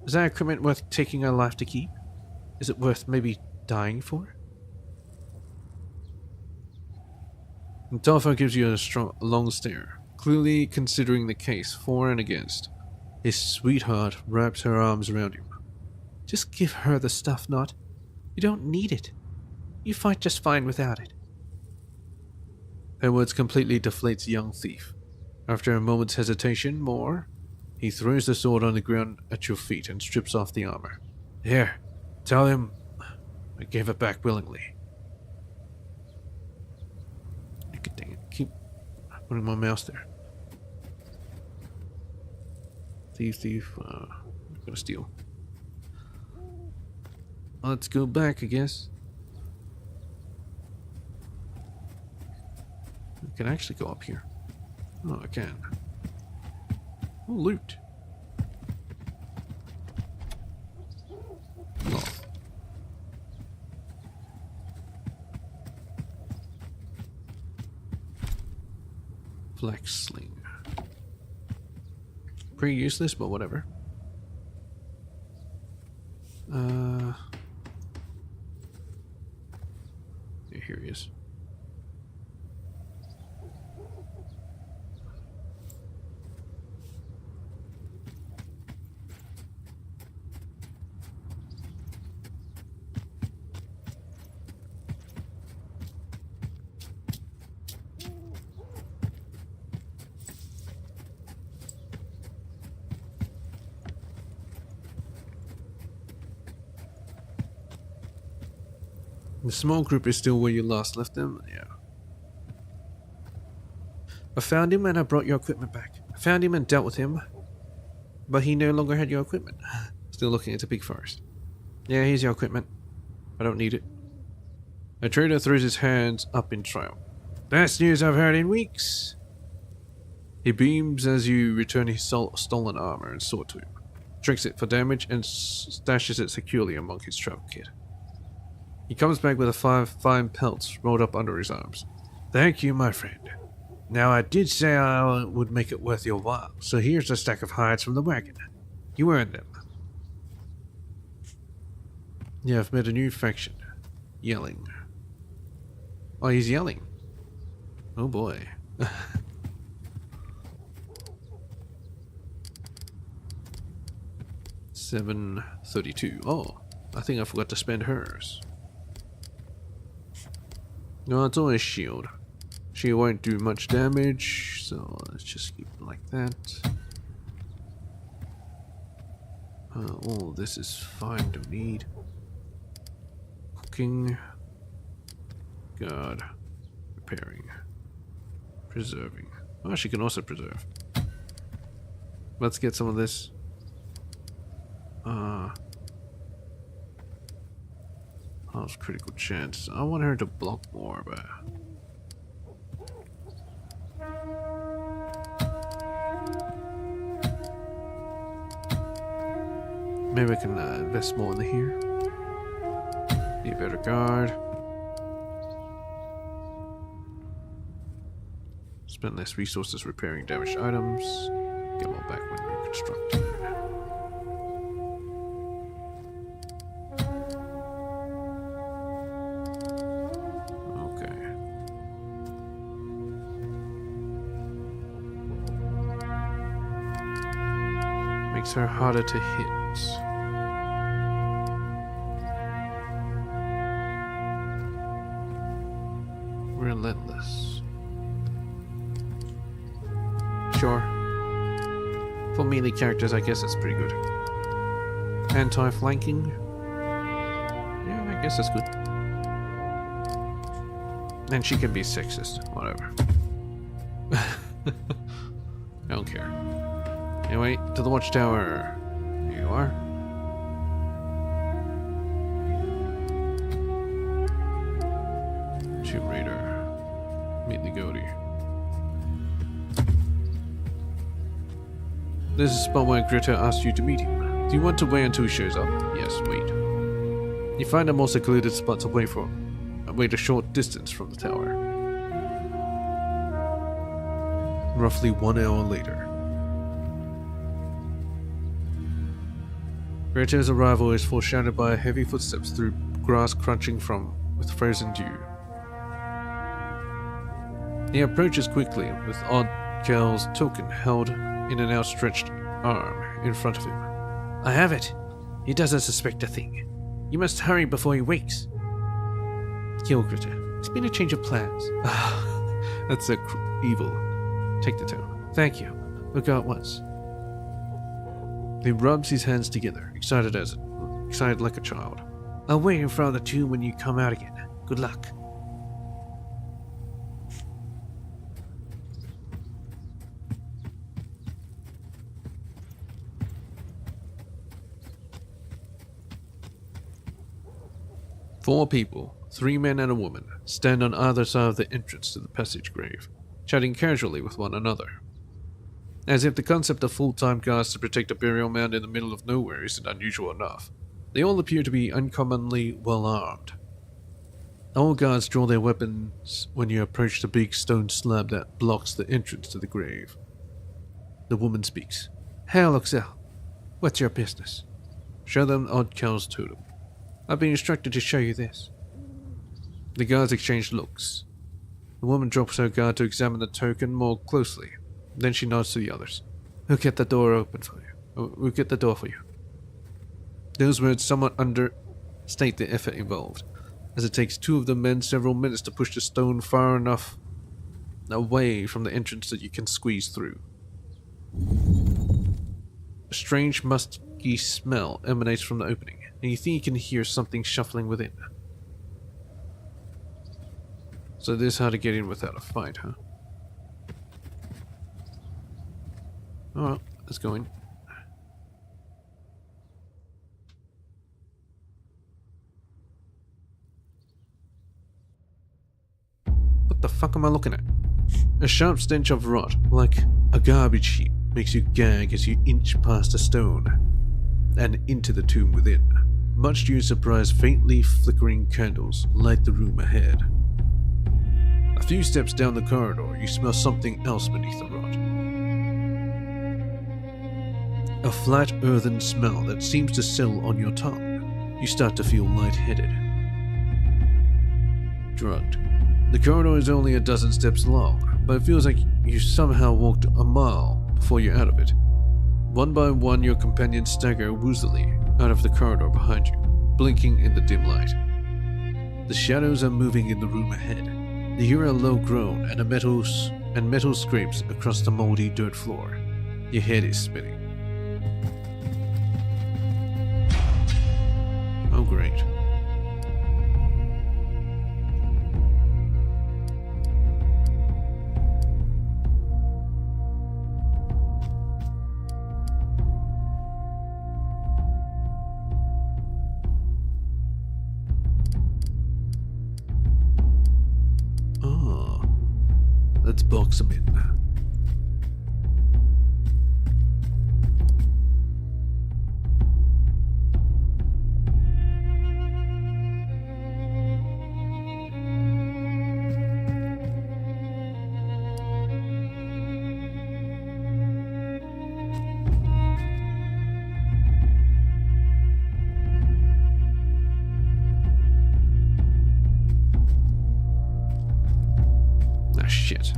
Is that equipment worth taking a life to keep? Is it worth maybe dying for? Notolfer gives you a long stare. clearly considering the case for and against. His sweetheart wraps her arms around him. Just give her the stuff, Not. You don't need it. You fight just fine without it. Her words completely deflates the young thief. After a moment's hesitation, he throws the sword on the ground at your feet and strips off the armor. Here, tell him I gave it back willingly. Dang it, keep putting my mouse there. Thief, I'm gonna steal. Let's go back, I guess. I can actually go up here. Oh, I can. Oh, loot. Oh. Flex sling. Pretty useless, but whatever. Yeah, here he is. The small group is still where you last left them? Yeah. I found him and I brought your equipment back. I found him and dealt with him, but he no longer had your equipment. Still looking at the big forest. Yeah, here's your equipment. I don't need it. A trader throws his hands up in triumph. Best news I've heard in weeks. He beams as you return his stolen armor and sword to him. Tricks it for damage and stashes it securely among his travel kit. He comes back with 5 fine pelts rolled up under his arms. Thank you, my friend. Now, I did say I would make it worth your while, so here's a stack of hides from the wagon. You earned them. Yeah, I've met a new faction. Yelling. Oh, he's yelling. Oh boy. 732. Oh, I think I forgot to spend hers. No, it's only a shield. She won't do much damage, so let's just keep it like that. Oh, this is fine to need. Cooking. God. Repairing. Preserving. Oh, she can also preserve. Let's get some of this. How's critical chance? I want her to block more, but maybe I can invest more in here. Be a better guard. Spend less resources repairing damaged items. Get more back when reconstructing. Makes her harder to hit. Relentless. Sure. For melee characters, I guess that's pretty good. Anti-flanking. Yeah, I guess that's good. And she can be sexist. Whatever. I don't care. Anyway, to the watchtower. Here you are. Tomb Raider. Meet the goatee. This is the spot where Greta asked you to meet him. Do you want to wait until he shows up? Yes, wait. You find a more secluded spot to wait for. Wait a short distance from the tower. Roughly 1 hour later. Greta's arrival is foreshadowed by heavy footsteps through grass crunching with frozen dew. He approaches quickly, with odd Cal's token held in an outstretched arm in front of him. I have it. He doesn't suspect a thing. You must hurry before he wakes. Kill Critter. It's been a change of plans. That's evil. Take the tome. Thank you. We'll go at once. He rubs his hands together, excited like a child. I'll wait in front of the tomb when you come out again. Good luck. Four people, 3 men and a woman, stand on either side of the entrance to the passage grave, chatting casually with one another. As if the concept of full-time guards to protect a burial mound in the middle of nowhere isn't unusual enough, they all appear to be uncommonly well armed. All guards draw their weapons when you approach the big stone slab that blocks the entrance to the grave. The woman speaks. Hail, Oxel. What's your business? Show them Odd Cal's totem. I've been instructed to show you this. The guards exchange looks. The woman drops her guard to examine the token more closely. Then she nods to the others. We'll get the door open for you. We'll get the door for you. Those words somewhat understate the effort involved, as it takes 2 of the men several minutes to push the stone far enough away from the entrance that you can squeeze through. A strange musky smell emanates from the opening, and you think you can hear something shuffling within. So this is how to get in without a fight, huh? Alright, let's go in. What the fuck am I looking at? A sharp stench of rot, like a garbage heap, makes you gag as you inch past a stone and into the tomb within. Much to your surprise, faintly flickering candles light the room ahead. A few steps down the corridor, you smell something else beneath the rot. A flat earthen smell that seems to settle on your tongue. You start to feel lightheaded. Drugged. The corridor is only a dozen steps long, but it feels like you somehow walked a mile before you're out of it. One by one, your companions stagger woozily out of the corridor behind you, blinking in the dim light. The shadows are moving in the room ahead. You hear a low groan and metal scrapes across the moldy dirt floor. Your head is spinning. Oh great. Let's box him in. Ah, shit.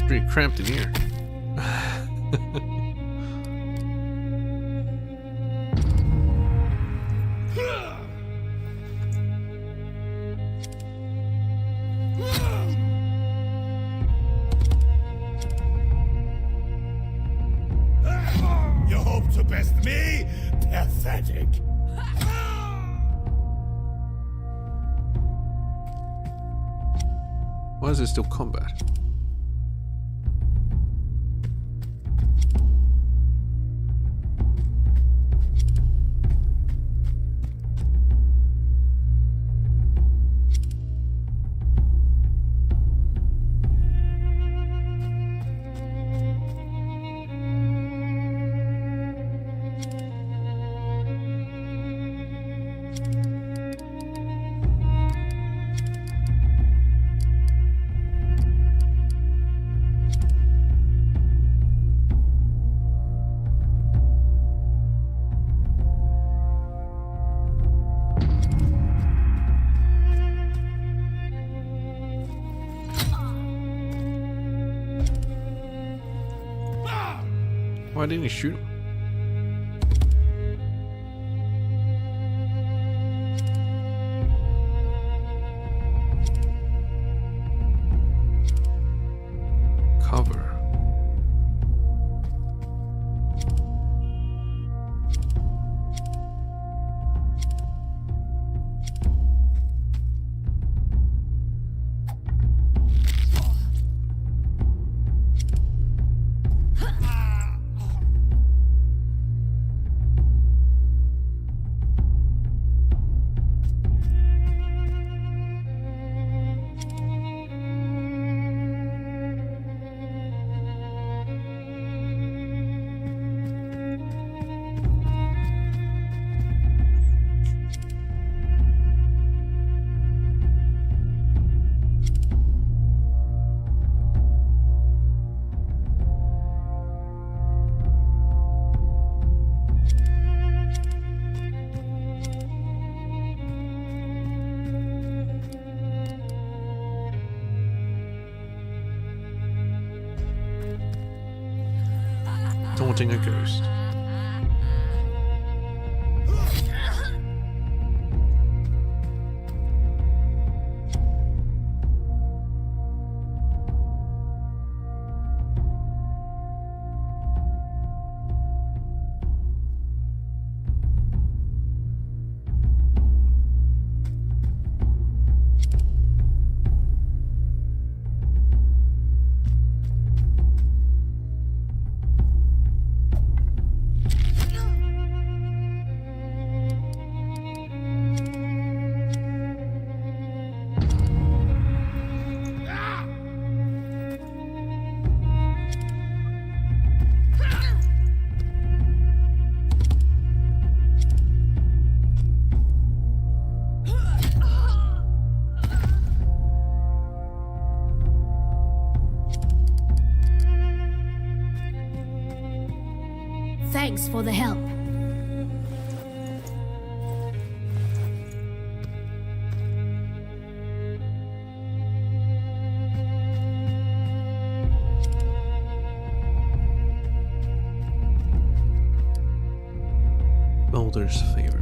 Pretty cramped in here. pathetic. Why is there still combat? Why didn't he shoot him? Cover. Taunting a ghost. Thanks for the help. Boulder's favor.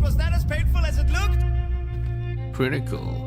Was that as painful as it looked? Critical.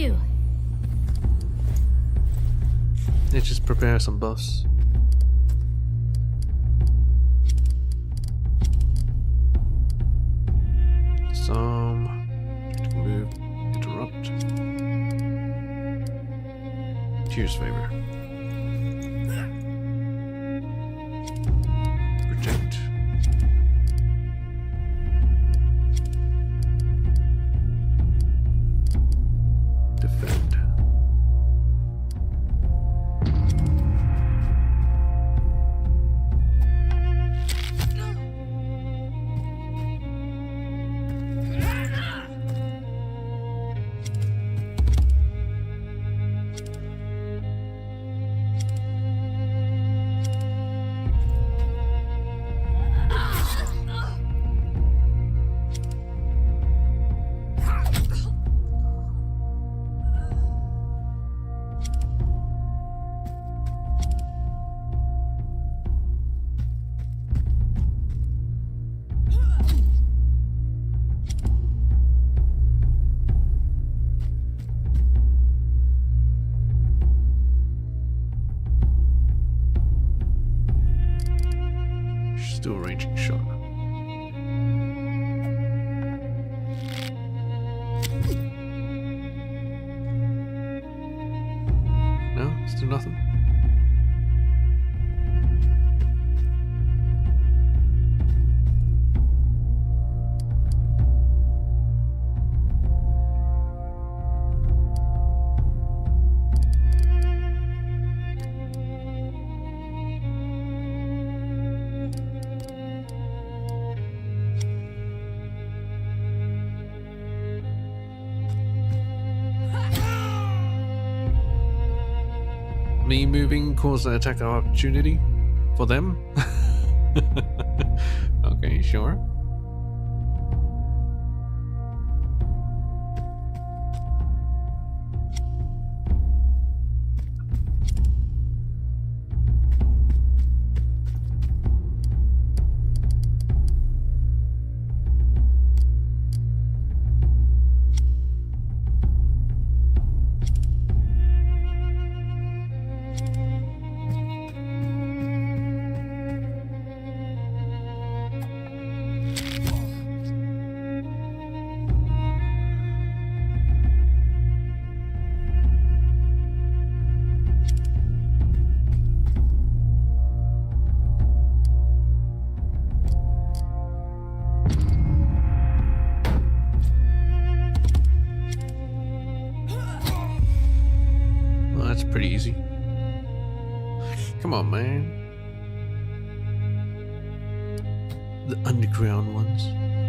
you. Let's just prepare some buffs. Some move, interrupt. Tears favor. Protect. Defend. Still ranging shot. No, still nothing. Me moving caused an attack of opportunity for them? Okay, sure. Well, that's pretty easy. Come on, man. The underground ones.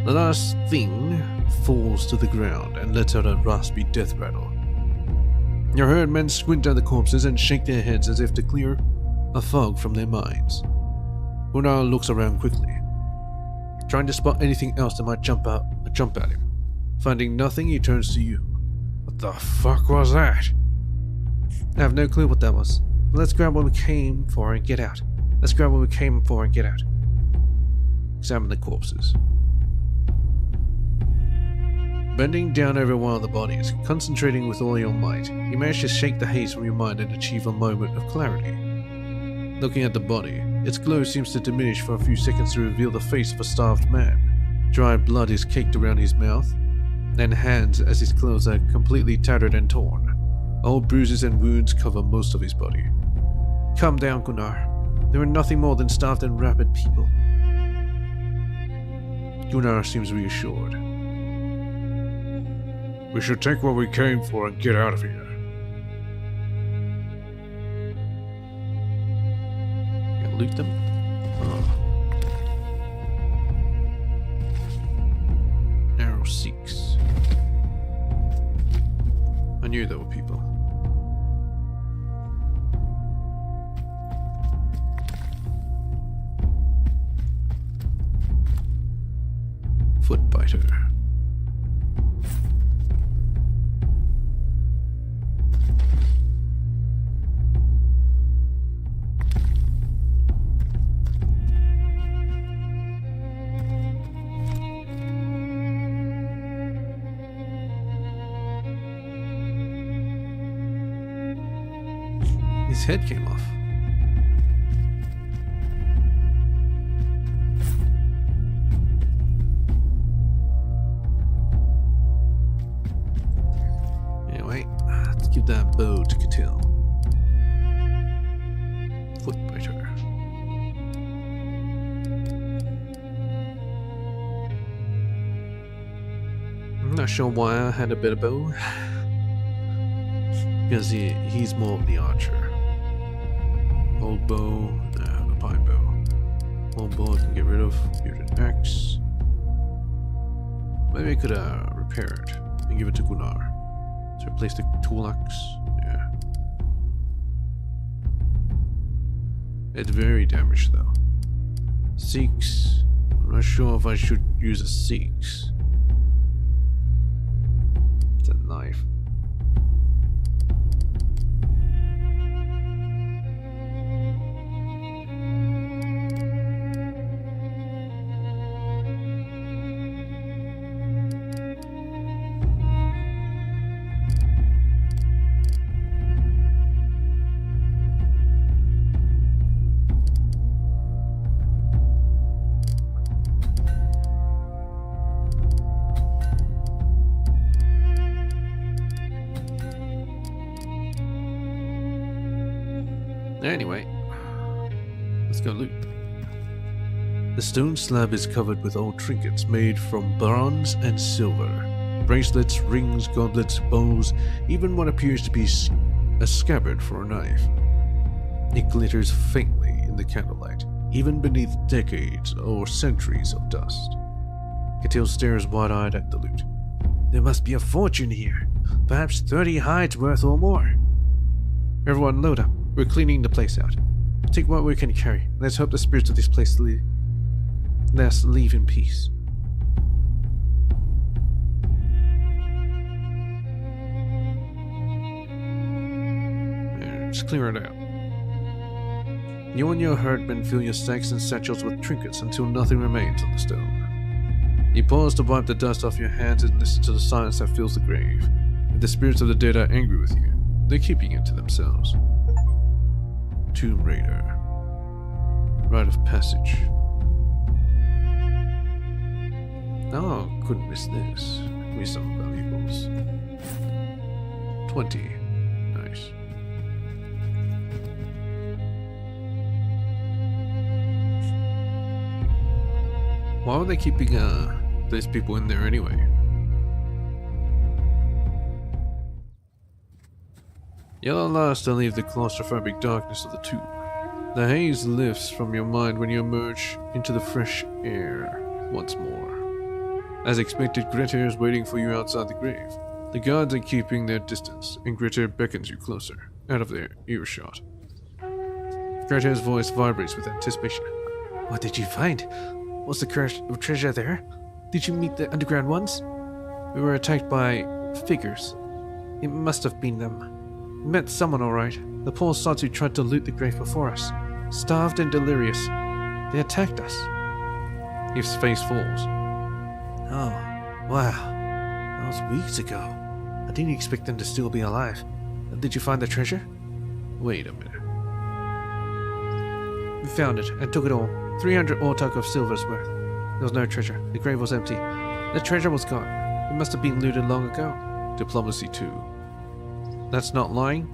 The last thing falls to the ground and lets out a raspy death rattle. Your herd men squint at the corpses and shake their heads as if to clear a fog from their minds. Gunnar looks around quickly, trying to spot anything else that might jump at him. Finding nothing, he turns to you. What the fuck was that? I have no clue what that was. But let's grab what we came for and get out. Examine the corpses. Bending down over one of the bodies, concentrating with all your might, you manage to shake the haze from your mind and achieve a moment of clarity. Looking at the body, its glow seems to diminish for a few seconds to reveal the face of a starved man. Dried blood is caked around his mouth and hands as his clothes are completely tattered and torn. Old bruises and wounds cover most of his body. Calm down, Gunnar. They were nothing more than starved and rabid people. Gunnar seems reassured. We should take what we came for and get out of here. Can loot them? Oh. Narrow 6. I knew there were people. Footbiter. His head came off. Anyway, let's give that bow to Catil. Footbiter. I'm not sure why I had a better bow. Because he's more of the archer. Old bow, the pine bow. Old bow I can get rid of. Give it an axe. Maybe I could repair it and give it to Gunnar. To replace the tool axe. Yeah. It's very damaged though. 6. I'm not sure if I should use a 6. It's a knife. Anyway, let's go loot. The stone slab is covered with old trinkets made from bronze and silver. Bracelets, rings, gauntlets, bows, even what appears to be a scabbard for a knife. It glitters faintly in the candlelight, even beneath decades or centuries of dust. Catil stares wide-eyed at the loot. There must be a fortune here. Perhaps 30 hides worth or more. Everyone load up. We're cleaning the place out. Take what we can carry. Let's hope the spirits of this place leave in peace. Just clear it out. You and your herdmen fill your sacks and satchels with trinkets until nothing remains on the stone. You pause to wipe the dust off your hands and listen to the silence that fills the grave. If the spirits of the dead are angry with you, they're keeping it to themselves. Tomb Raider. Rite of passage. Oh, couldn't miss this. Give me some valuables. 20. Nice. Why are they keeping those people in there anyway? You're lost to leave the claustrophobic darkness of the tomb. The haze lifts from your mind when you emerge into the fresh air once more. As expected, Greta is waiting for you outside the grave. The guards are keeping their distance, and Greta beckons you closer, out of their earshot. Greta's voice vibrates with anticipation. What did you find? Was the treasure there? Did you meet the underground ones? We were attacked by figures. It must have been them. We met someone alright. The poor sods who tried to loot the grave before us. Starved and delirious. They attacked us. His face falls. Oh, wow. That was weeks ago. I didn't expect them to still be alive. Did you find the treasure? Wait a minute. We found it and took it all. 300 ortak of silver's worth. There was no treasure. The grave was empty. The treasure was gone. It must have been looted long ago. Diplomacy 2. That's not lying?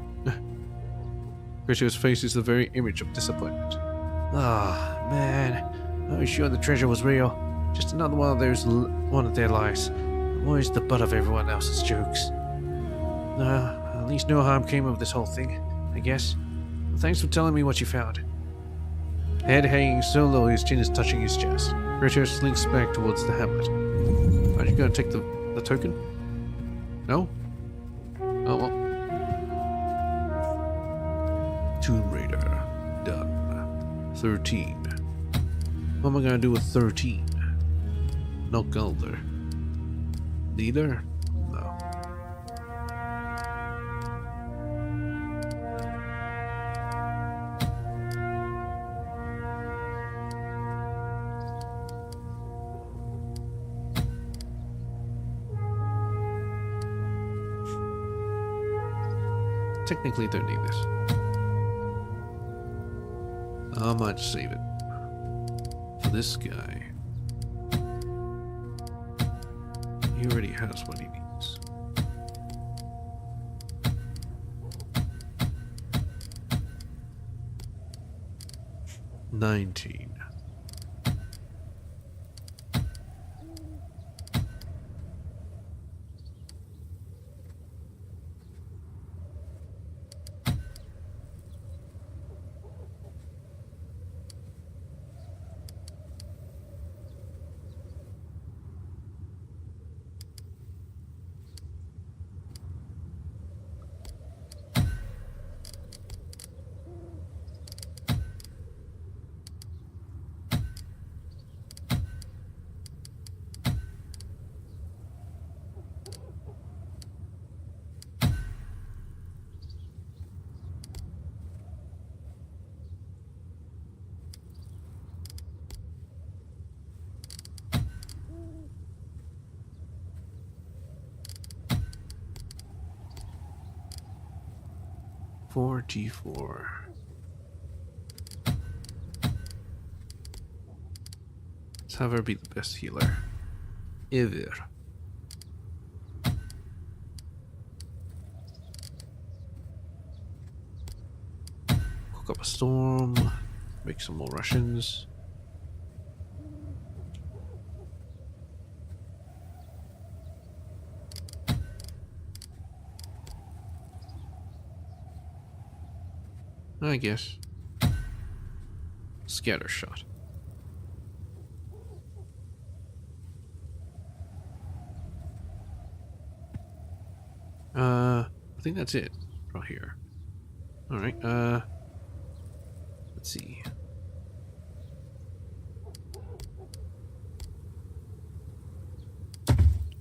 Greta's face is the very image of disappointment. Ah, man. I was sure the treasure was real. Just another one of their lies. Always the butt of everyone else's jokes. At least no harm came of this whole thing, I guess. Well, thanks for telling me what you found. Head hanging so low his chin is touching his chest. Greta slinks back towards the hamlet. Are you going to take the token? No? Oh well. Tomb Raider. Done. 13. What am I going to do with 13? No Gulder. Neither? No. Technically don't need this. I might save it for this guy. He already has what he needs. $19. $44. Let's have her be the best healer ever. Cook up a storm, make some more Russians. I guess. Scatter shot. I think that's it right here. Alright, let's see.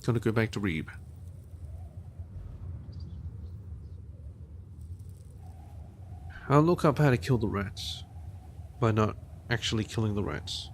Gonna go back to Reeb. I'll look up how to kill the rats by not actually killing the rats.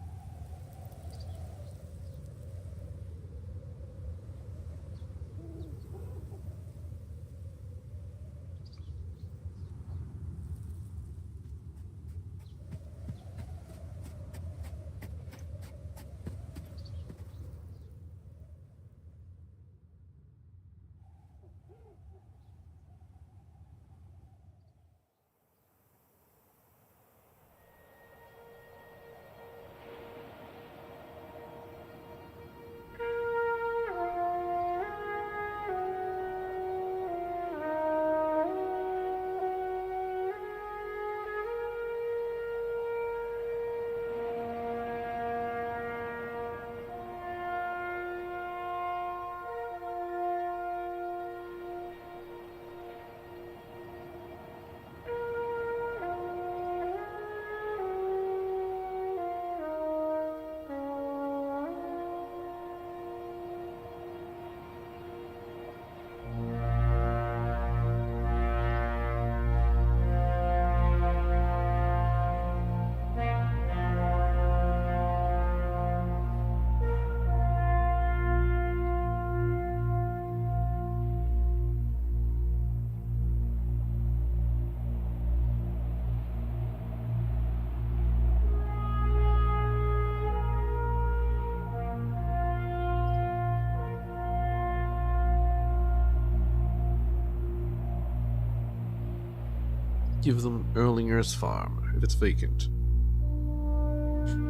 Give them Erlinger's farm if it's vacant.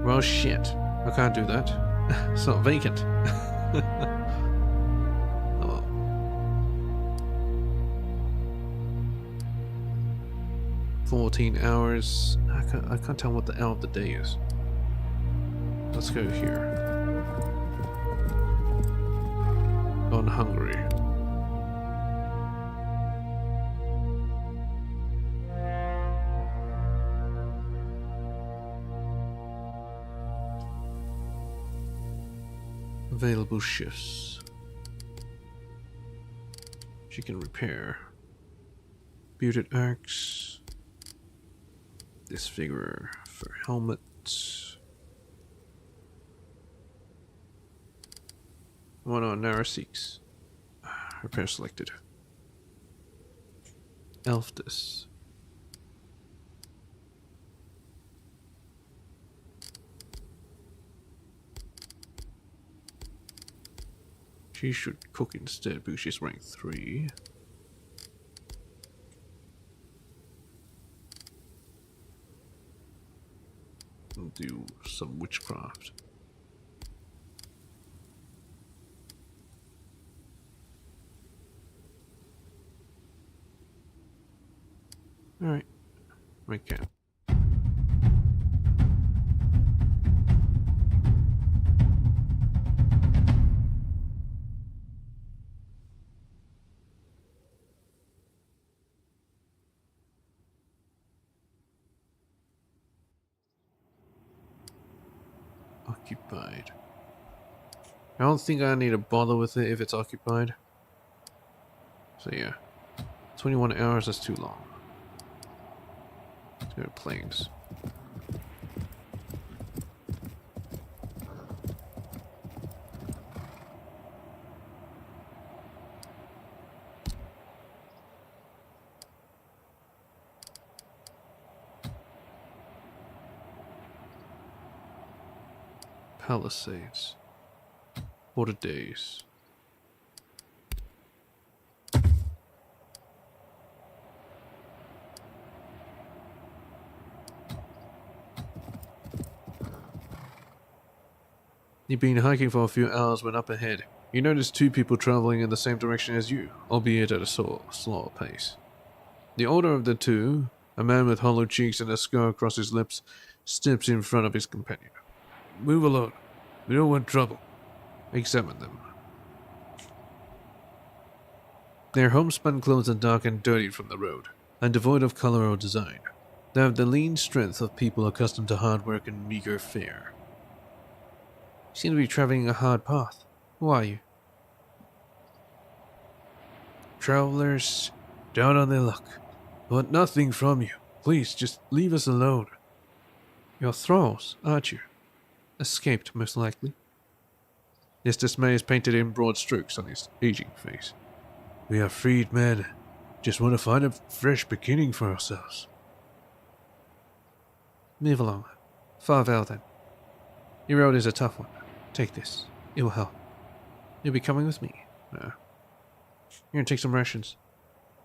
Well, shit. I can't do that. It's not vacant. Oh. 14 hours. I can't tell what the hour of the day is. Let's go here. On Hungary. Available shifts. She can repair. Bearded axe. Disfigurer for helmet. One on Narasix. Repair selected. Elfdis. She should cook instead because she's rank 3. And do some witchcraft. Alright, make camp. Occupied. I don't think I need to bother with it if it's occupied. So yeah, 21 hours, that's too long. Let's go to planes. Palisades. 40 days. You've been hiking for a few hours when up ahead, you notice 2 people traveling in the same direction as you, albeit at a slower pace. The older of the 2, a man with hollow cheeks and a scar across his lips, steps in front of his companion. Move along. We don't want trouble. Examine them. Their homespun clothes are dark and dirty from the road, and devoid of color or design. They have the lean strength of people accustomed to hard work and meager fare. You seem to be traveling a hard path. Who are you? Travelers, down on their luck. Want nothing from you. Please, just leave us alone. You're thralls, aren't you? Escaped, most likely. His dismay is painted in broad strokes on his aging face. We are freed men. Just want to find a fresh beginning for ourselves. Move along. Farewell, then. Your road is a tough one. Take this. It will help. You'll be coming with me. No. You're gonna take some rations.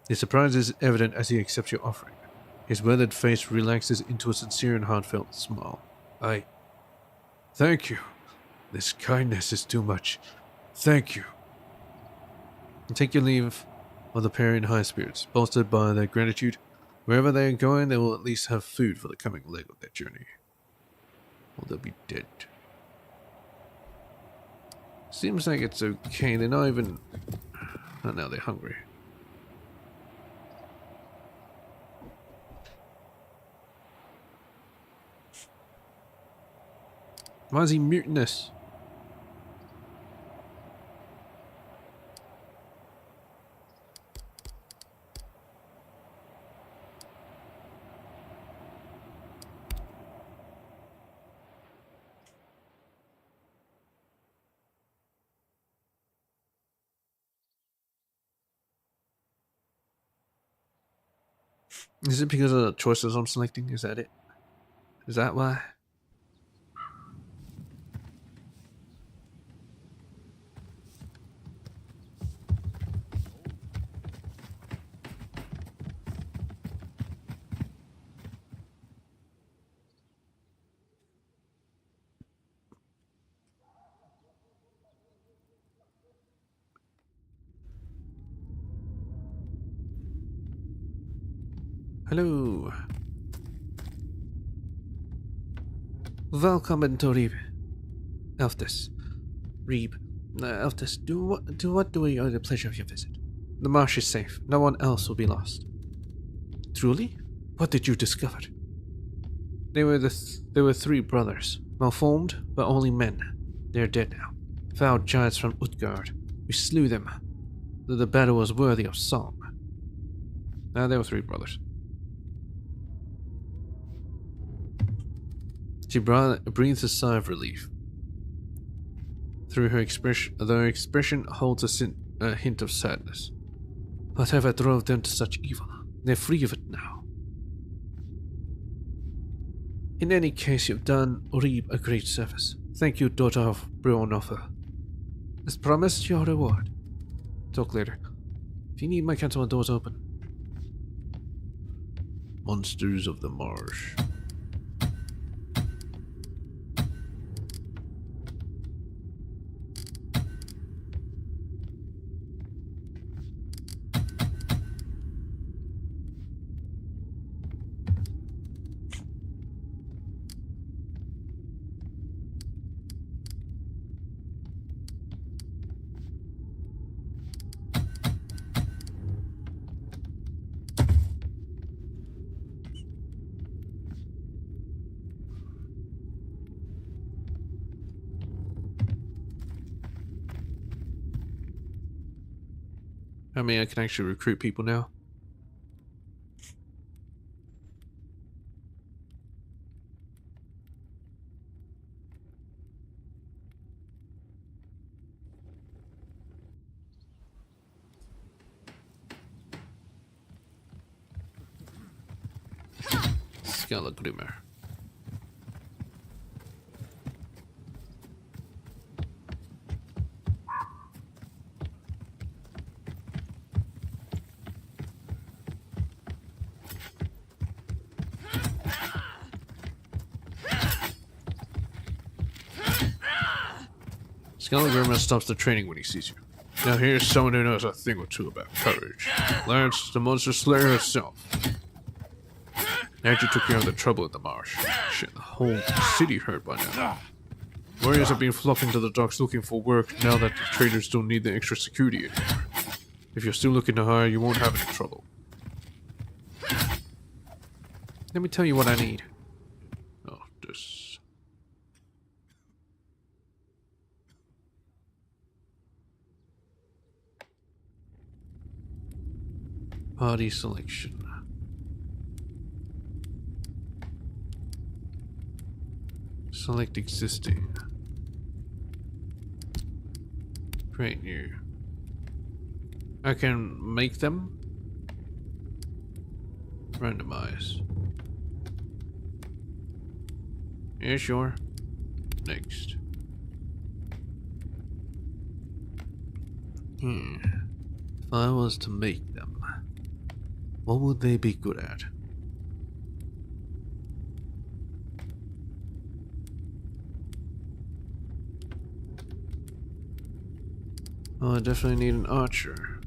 His surprise is evident as he accepts your offering. His weathered face relaxes into a sincere and heartfelt smile. Thank you. This kindness is too much. Thank you. And take your leave of the pair in high spirits, bolstered by their gratitude. Wherever they are going, they will at least have food for the coming leg of their journey. Or they'll be dead. Seems like it's okay. They're not even... Oh, now they're hungry. Why is he mutinous? Is it because of the choices I'm selecting? Is that it? Is that why? Hello. Welcome to Reeb. Elftis. Reeb. Elftis, what do we owe the pleasure of your visit? The marsh is safe. No one else will be lost. Truly? What did you discover? They were 3 brothers. Malformed, but only men. They are dead now. Foul giants from Utgard. We slew them. The battle was worthy of song. There were 3 brothers. She breathes a sigh of relief. Through her expression, though her expression holds a hint of sadness. Whatever drove them to such evil, they're free of it now. In any case, you've done Reeb a great service. Thank you, daughter of Brionoffer. As promised, your reward. Talk later. If you need, my castle door's open. Monsters of the marsh. I mean, I can actually recruit people now. Skallagrimmer. Skallagrimmer stops the training when he sees you. Now here's someone who knows a thing or two about courage. Lance, the monster slayer herself. Now you took care of the trouble in the marsh. Shit, the whole city heard by now. Warriors have been flocking to the docks looking for work now that the traders don't need the extra security anymore. If you're still looking to hire, you won't have any trouble. Let me tell you what I need. Oh, this. Party selection. Select existing. Create new. I can make them. Randomize. Yeah, sure. Next. If I was to make them, what would they be good at? Oh, I definitely need an archer.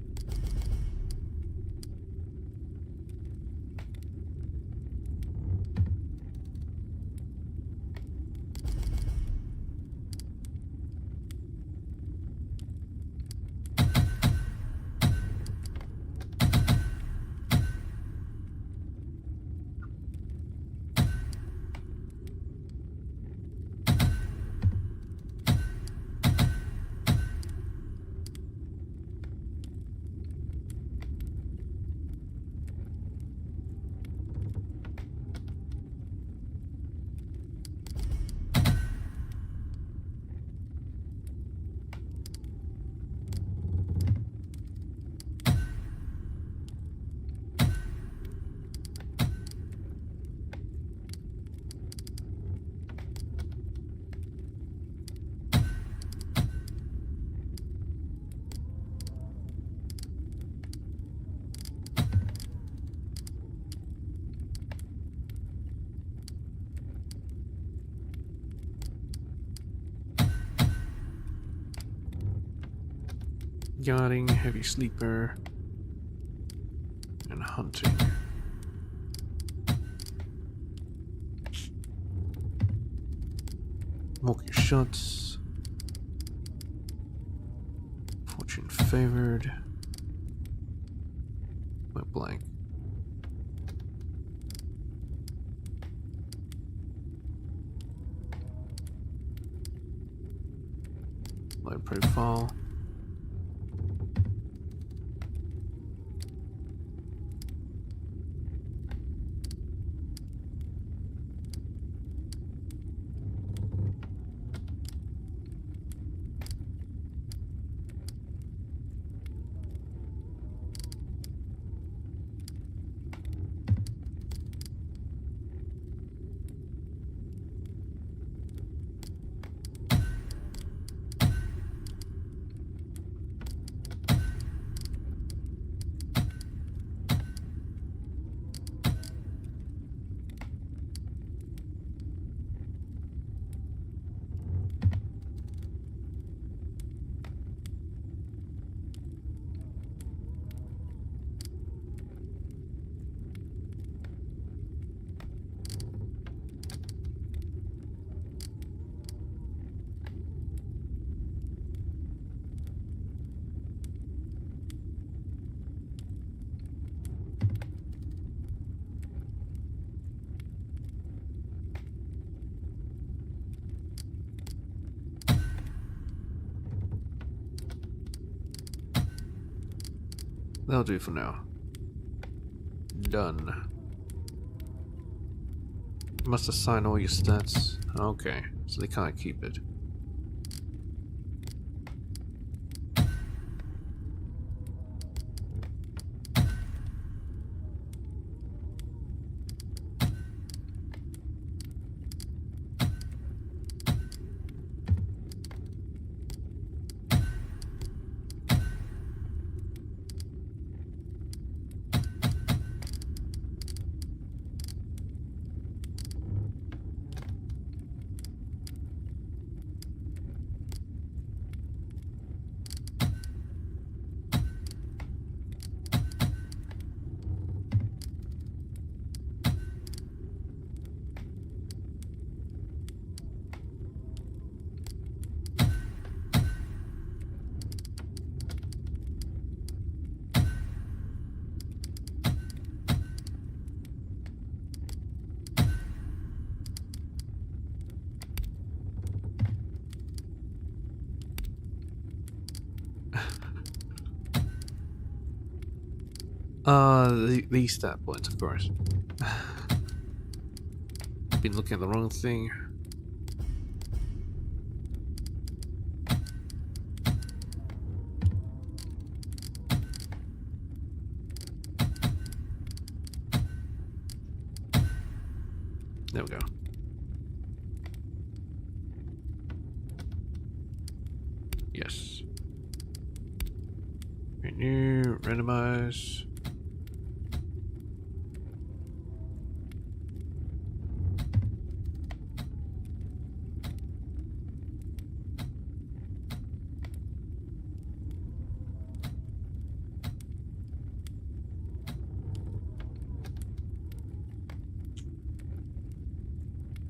Yachting, heavy sleeper, and hunting. Walking shots. Fortune favored. Went blank. Light profile. That'll do for now. Done. Must assign all your stats. Okay, so they can't keep it. These stat points, of course. Been looking at the wrong thing. There we go. Yes. Renew, randomize.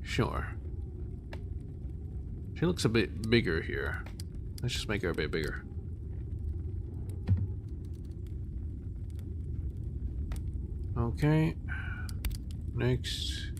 Sure. She looks a bit bigger here. Let's just make her a bit bigger. Okay. Next.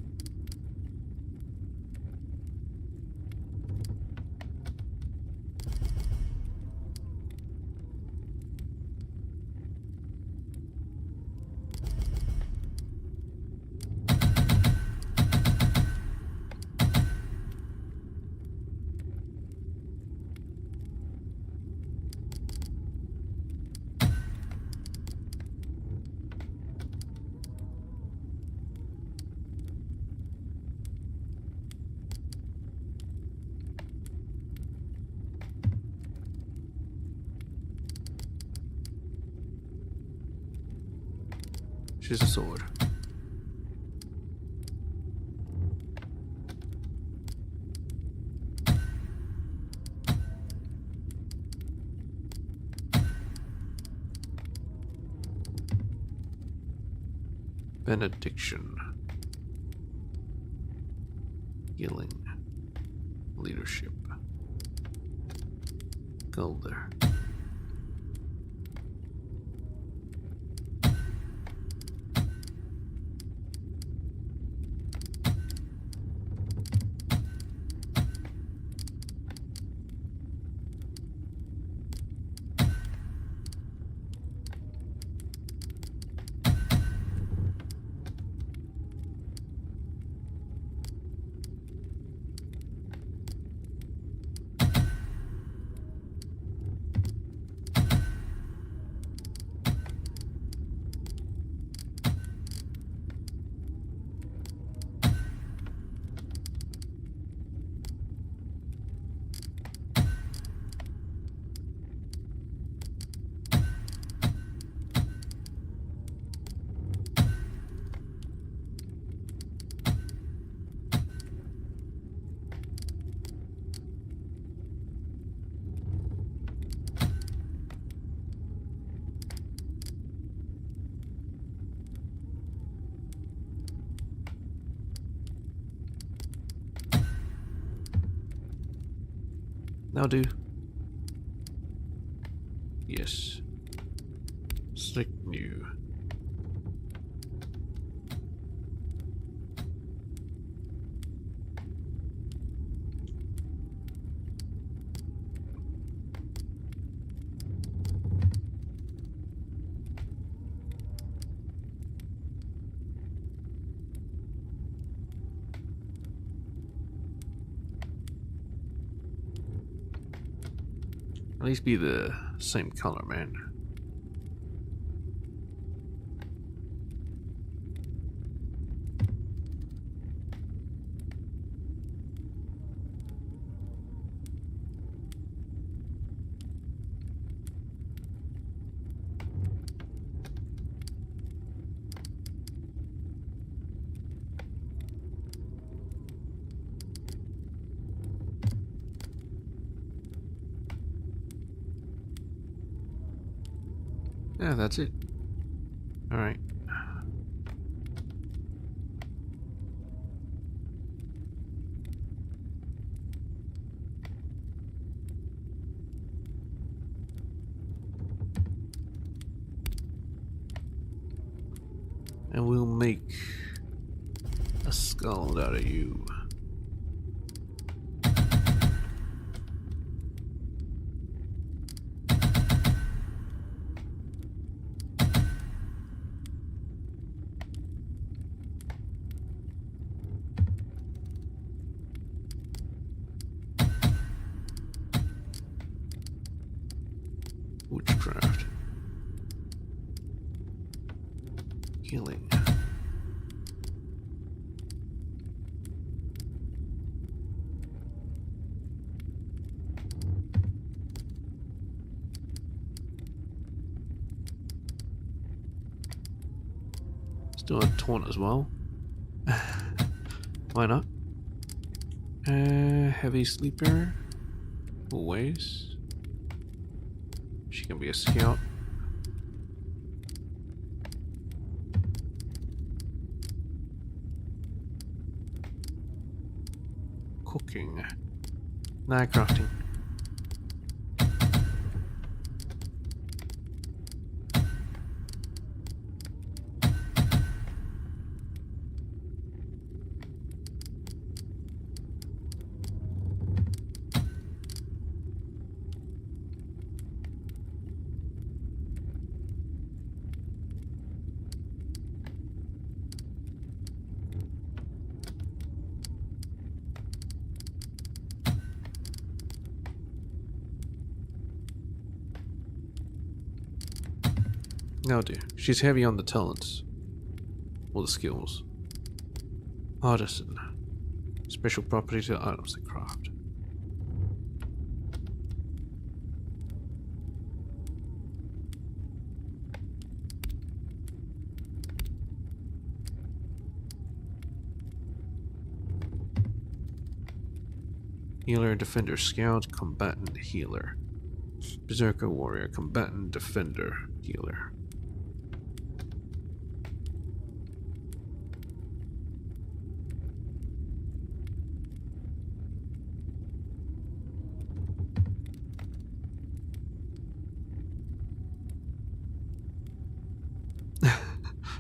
She's a sword. Benediction. Healing. Leadership. Golder. Now do. Yes. Slick new. At least be the same color, man. Yeah, that's it. Alright. And we'll make a skull out of you. Witchcraft. Healing. Still a taunt as well. Why not? Heavy sleeper. Always. She can be a scout. Cooking. Nah, crafting. No, dude. She's heavy on the talents. Or the skills. Artisan. Special properties to items to craft. Healer, defender, scout, combatant, healer. Berserker, warrior, combatant, defender, healer.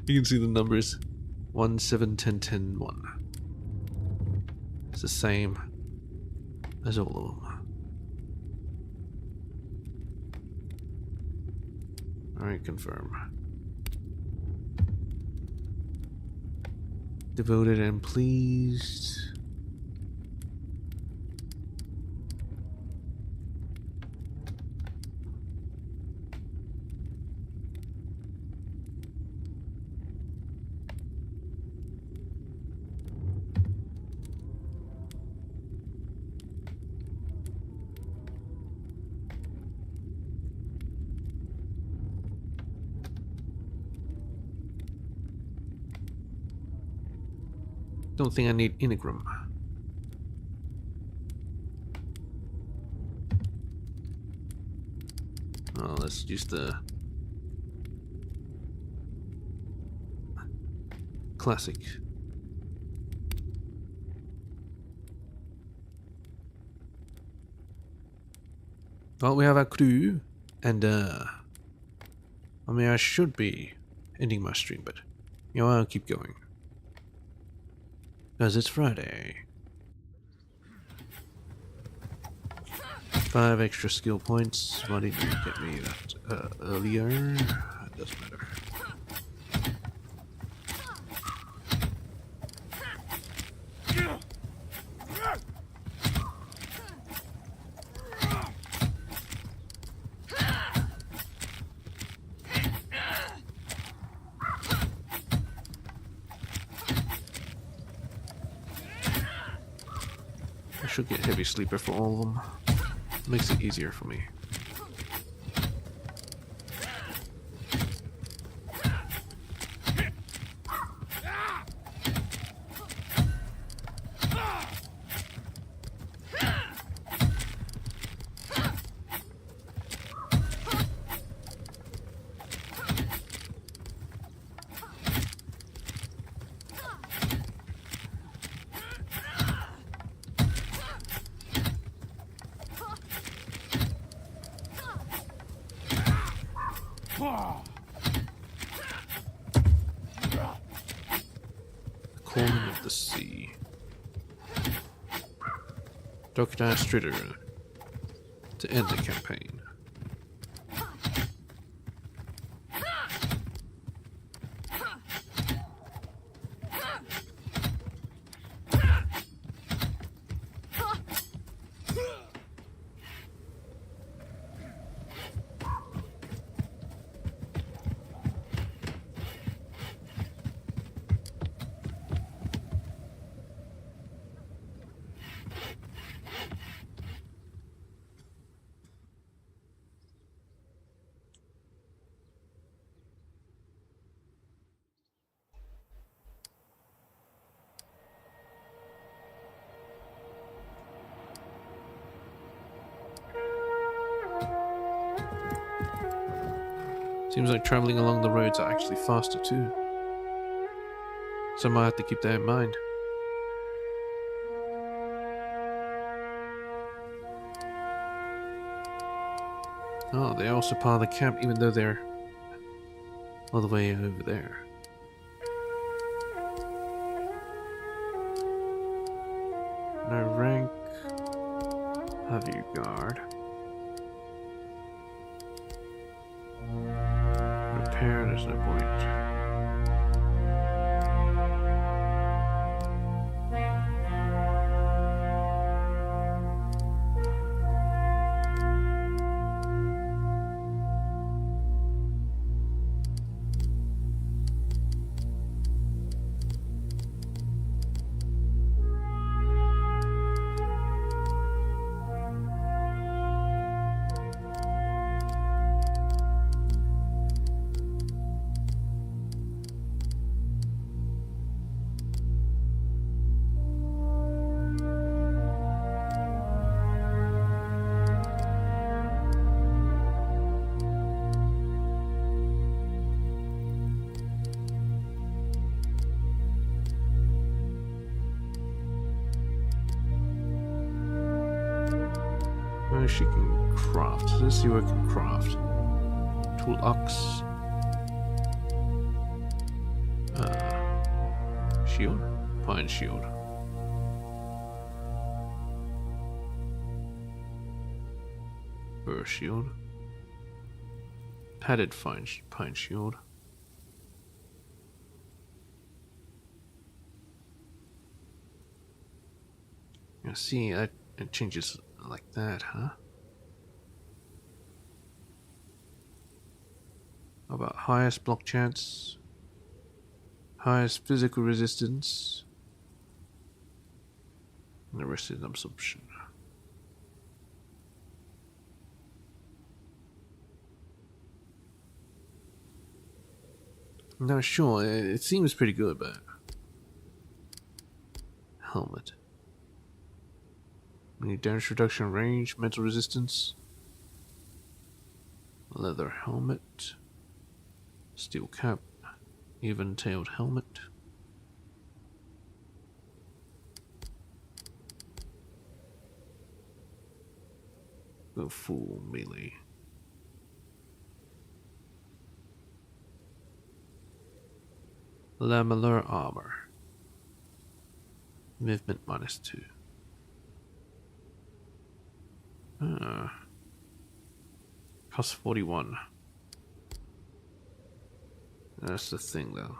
You can see the numbers. 1, 7, 10, 10, 1. It's the same as all of them. Alright, confirm. Devoted and pleased. Don't think I need Enneagram. Oh, let's use the classic. Well, we have our crew, and I mean, I should be ending my stream, but you know, I'll keep going. Because it's Friday. 5 extra skill points. Why didn't you get me that earlier? It doesn't matter. should get heavy sleeper for all of them. Makes it easier for me. Calling of the Sea. Crocodile Strider to end the campaign. Seems like traveling along the roads are actually faster too. So I might have to keep that in mind. Oh, they're also part of the camp even though they're all the way over there. No rank. Have you guard? Repair, there's no point. She can craft. Let's see what I can craft. Tool ox. Shield? Pine shield. Burr shield. Padded pine shield. You see, it changes like that, huh? How about highest block chance, highest physical resistance, and the rest is absorption. No, sure, it seems pretty good, but helmet. Any damage reduction range, mental resistance, leather helmet, steel cap, even-tailed helmet. Go full melee. Lamellar armor. Movement -2. Cost 41. That's the thing, though.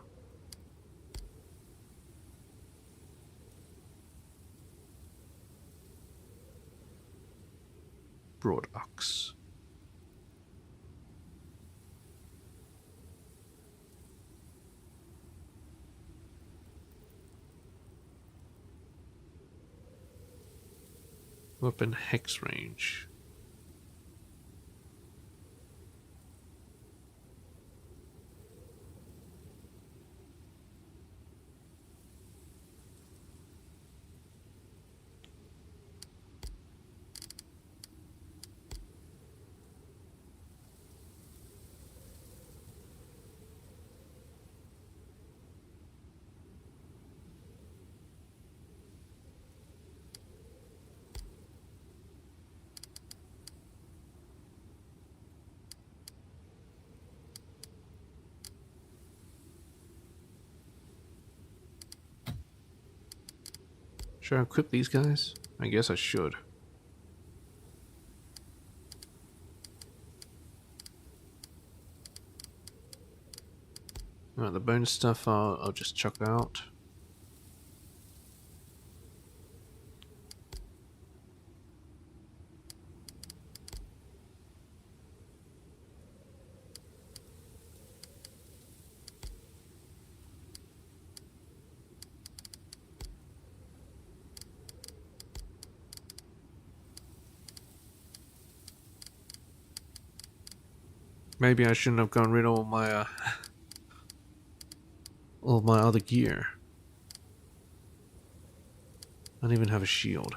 Broad axe. Weapon hex range. Should I equip these guys? I guess I should. Alright, the bone stuff I'll just chuck out. Maybe I shouldn't have gotten rid of all my other gear. I don't even have a shield.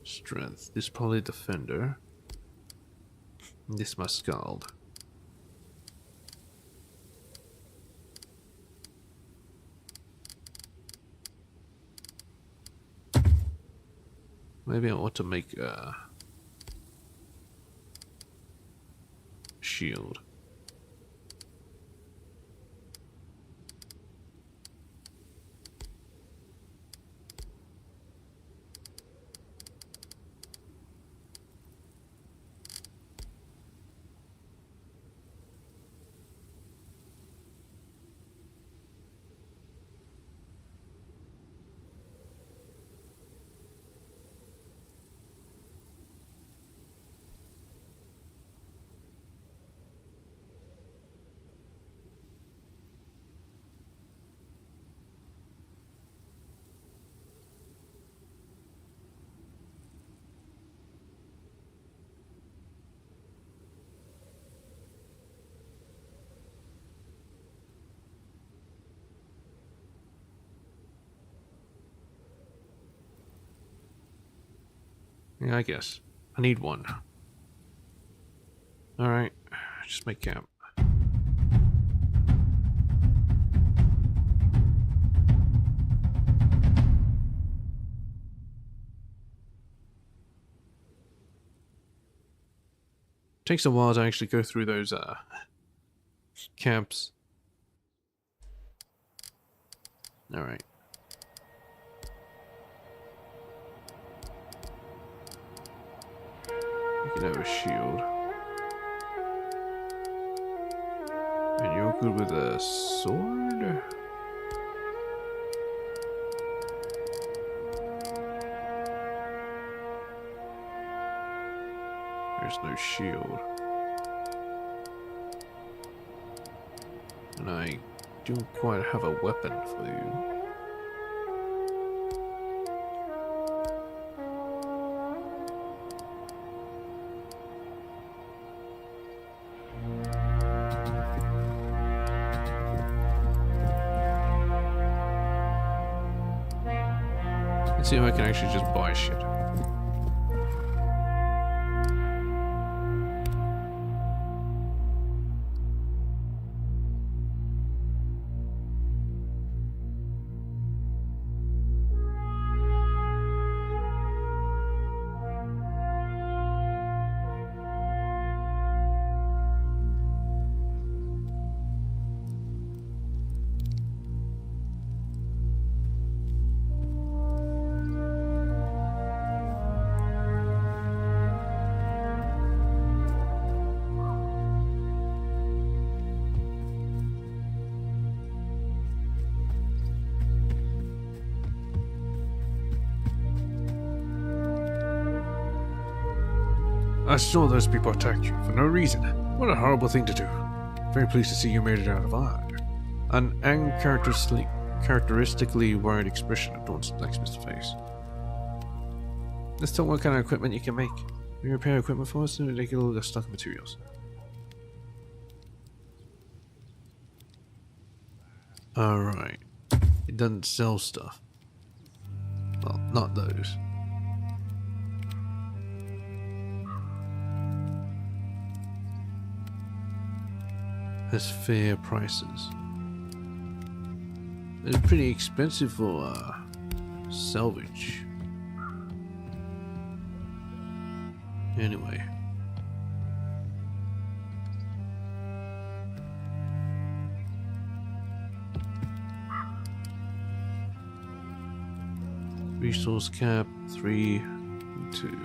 Strength. This probably defender. This my scald. Maybe I ought to make a shield. Yeah, I guess. I need one. Alright, just make camp. Takes a while to actually go through those camps. Alright. You can have a shield. And you're good with a sword? There's no shield. And I don't quite have a weapon for you. Let's see if I can actually just buy shit. I saw those people attack you for no reason. What a horrible thing to do. Very pleased to see you made it out alive. An uncharacteristically worried expression adorns the blacksmith's face. Let's talk what kind of equipment you can make. We repair equipment for us and they get a little stock of materials. Alright. It doesn't sell stuff. Well, not those. Has fair prices. It's pretty expensive for salvage. Anyway. Resource cap 3, 2.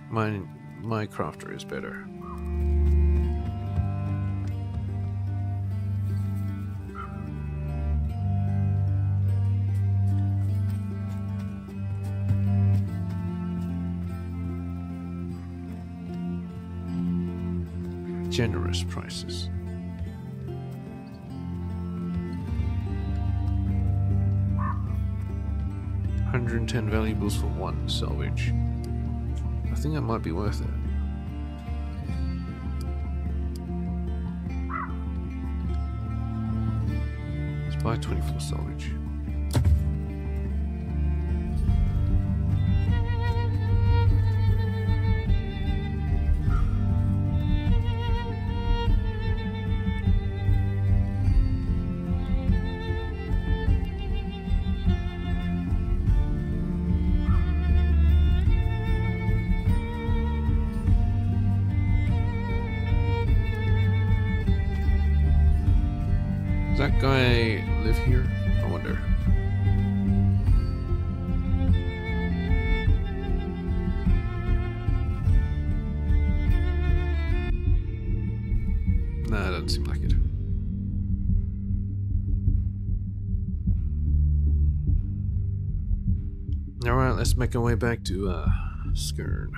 My crafter is better. Generous prices. $110 valuables for 1 salvage. I think that might be worth it. Let's buy 24 salvage. Does that guy live here? I wonder. Nah, it doesn't seem like it. Alright, let's make our way back to Skern.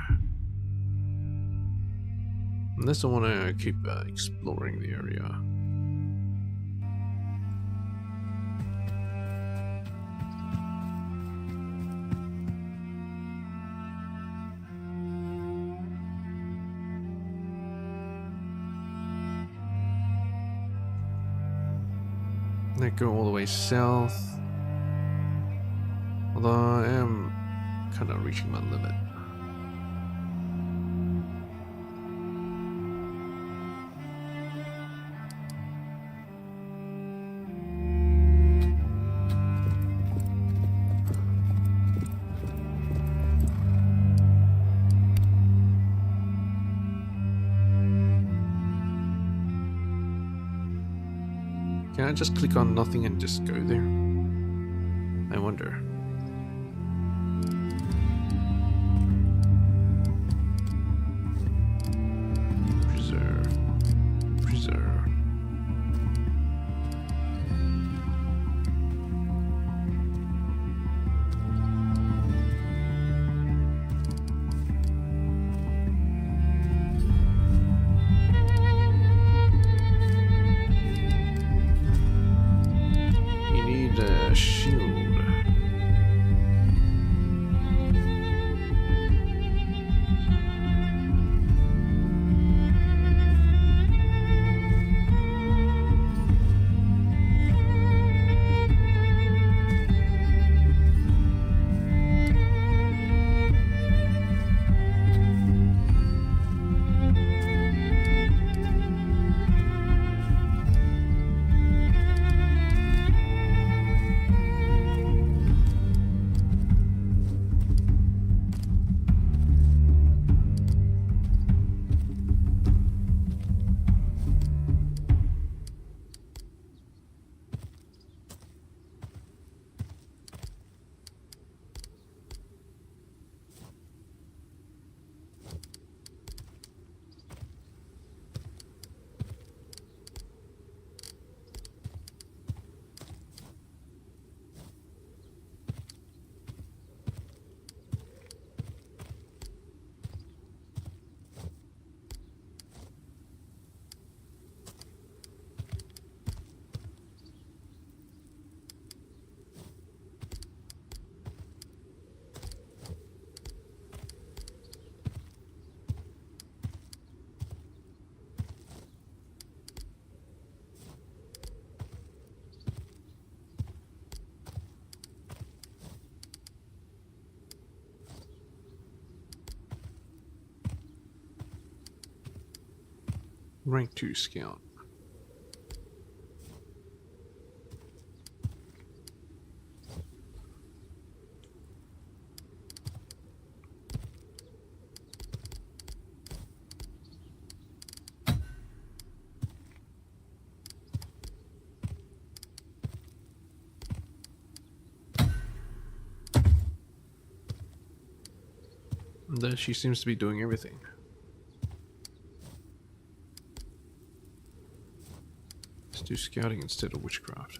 Unless I want to keep exploring the area. That go all the way south. Although I am kind of reaching my limit. Can I just click on nothing and just go there? I wonder. Preserve. Preserve. A shield. Rank 2 scout. And then she seems to be doing everything. Let's do scouting instead of witchcraft.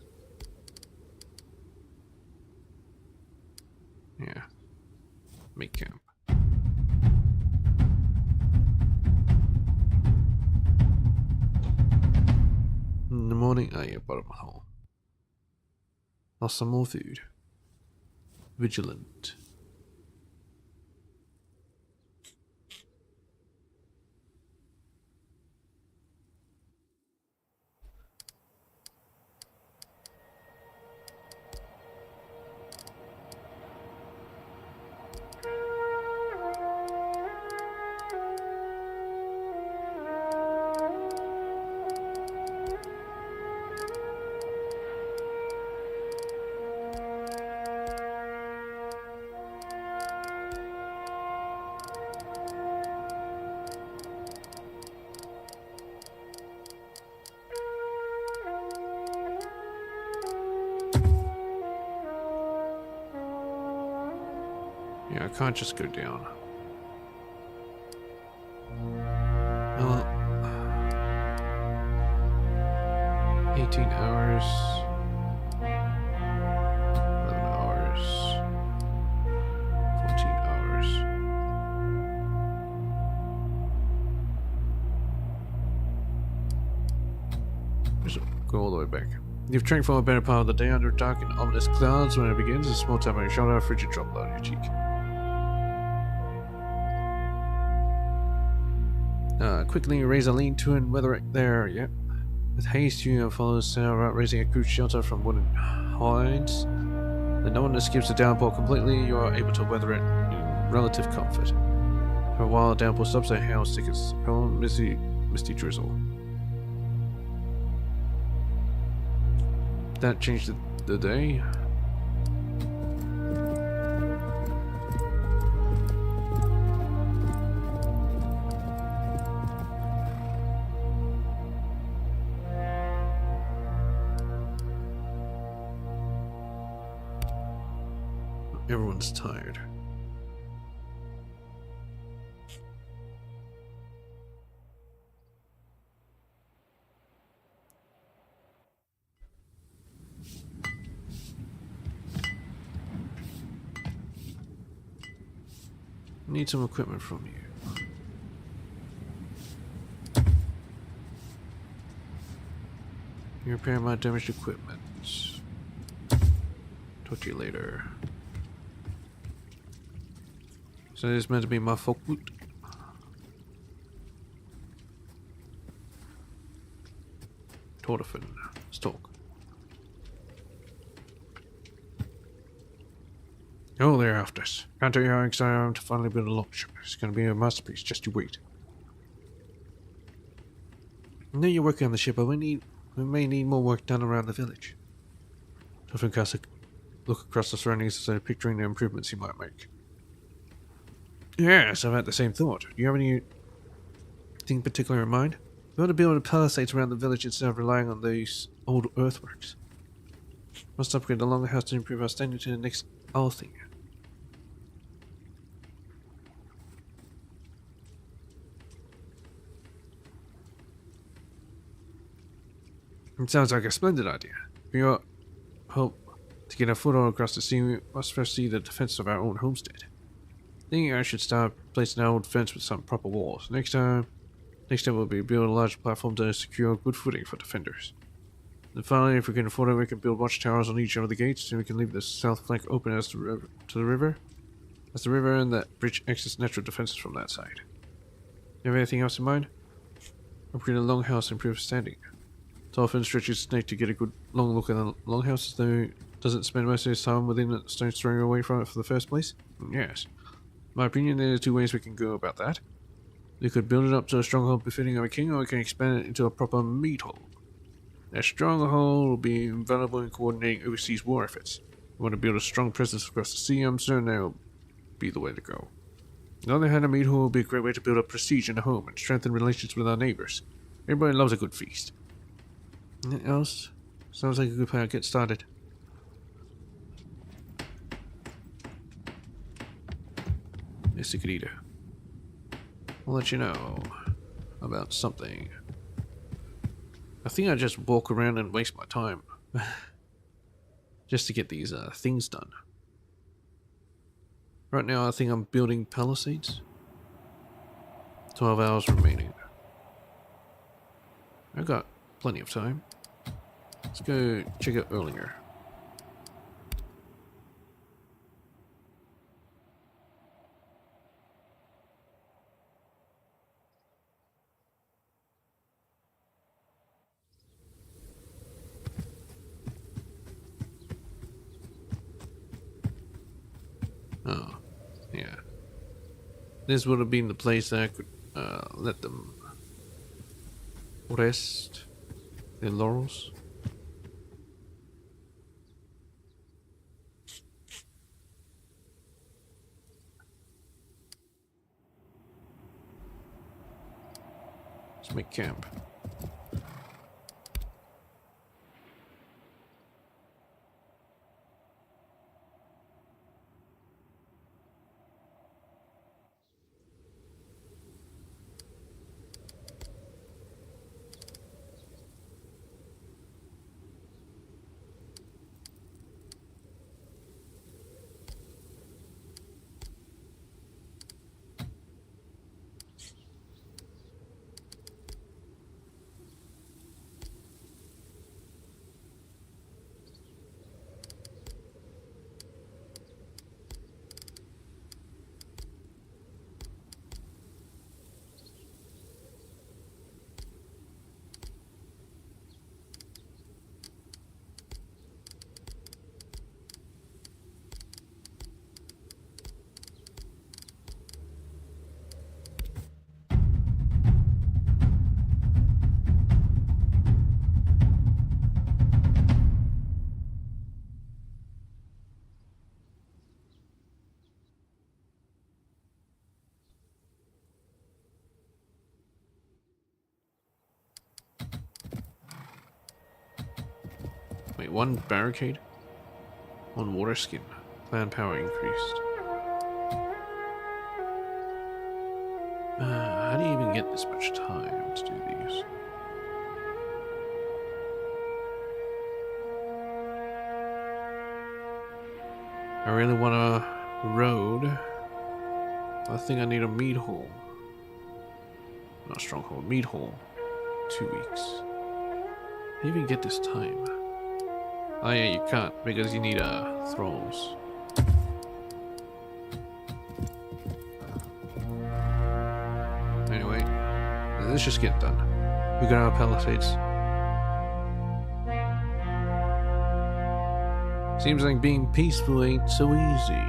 Yeah. Make camp. In the morning, oh yeah, bottom hole. Lost some more food. Vigilant. Yeah, I can't just go down. Well, 18 hours. 11 hours. 14 hours. Just go all the way back. You've trained for a better part of the day under dark and ominous clouds. When it begins, a small tap on your shoulder, a frigid drop down your cheek. Quickly raise a lean-to and weather it there, yep. With haste, you follow Sarah, raising a crude shelter from wooden hides. Then no one escapes the downpour completely, you are able to weather it in relative comfort. For a while, the downpour stops, a hail thick as misty drizzle. That changed the day. Everyone's tired. Need some equipment from you. You repair my damaged equipment. Talk to you later. So this is meant to be my folk loot. Tortofin. Let's talk. Oh, they're after us. Can't tell you how excited I am to finally build a longship. It's going to be a masterpiece. Just you wait. I know you're working on the ship, but we may need more work done around the village. Tortofin casts a look across the surroundings as though picturing the improvements he might make. Yes, I've had the same thought. Do you have anything particular in mind? We want to build palisades around the village instead of relying on these old earthworks. Must upgrade the longhouse to improve our standing to the next thing. It sounds like a splendid idea. For your hope to get a foothold across the sea, we must first see the defense of our own homestead. I think I should start placing an old fence with some proper walls. Next step will be build a large platform to secure good footing for defenders. And finally, if we can afford it, we can build watchtowers on each of the gates, and we can leave the south flank open as to the river, and that bridge exits natural defenses from that side. You have anything else in mind? Upgrade the longhouse, improve standing. Tortofin stretches his neck to get a good long look at the longhouse, as though doesn't spend most of his time within a stone's throw away from it for the first place. Yes. In my opinion, there are two ways we can go about that. We could build it up to a stronghold befitting our king, or we can expand it into a proper meat hole. A stronghold will be invaluable in coordinating overseas war efforts. We want to build a strong presence across the sea. I'm certain that will be the way to go. On the other hand, a meat hole will be a great way to build up prestige in the home and strengthen relations with our neighbors. Everybody loves a good feast. Anything else? Sounds like a good plan to get started. Yes, Secretito. I'll let you know about something. I think I just walk around and waste my time. Just to get these things done. Right now I think I'm building palisades. 12 hours remaining. I've got plenty of time. Let's go check out Erlinger. Oh, yeah. This would have been the place that I could let them rest their laurels. Let's make camp. Wait, one barricade? One water skin. Clan power increased. How do you even get this much time to do these? I really want a road. I think I need a meat hole. Not a stronghold, meat hole. 2 weeks. How do you even get this time? Oh yeah, you can't because you need thralls. Anyway, let's just get it done. We got our palisades. Seems like being peaceful ain't so easy.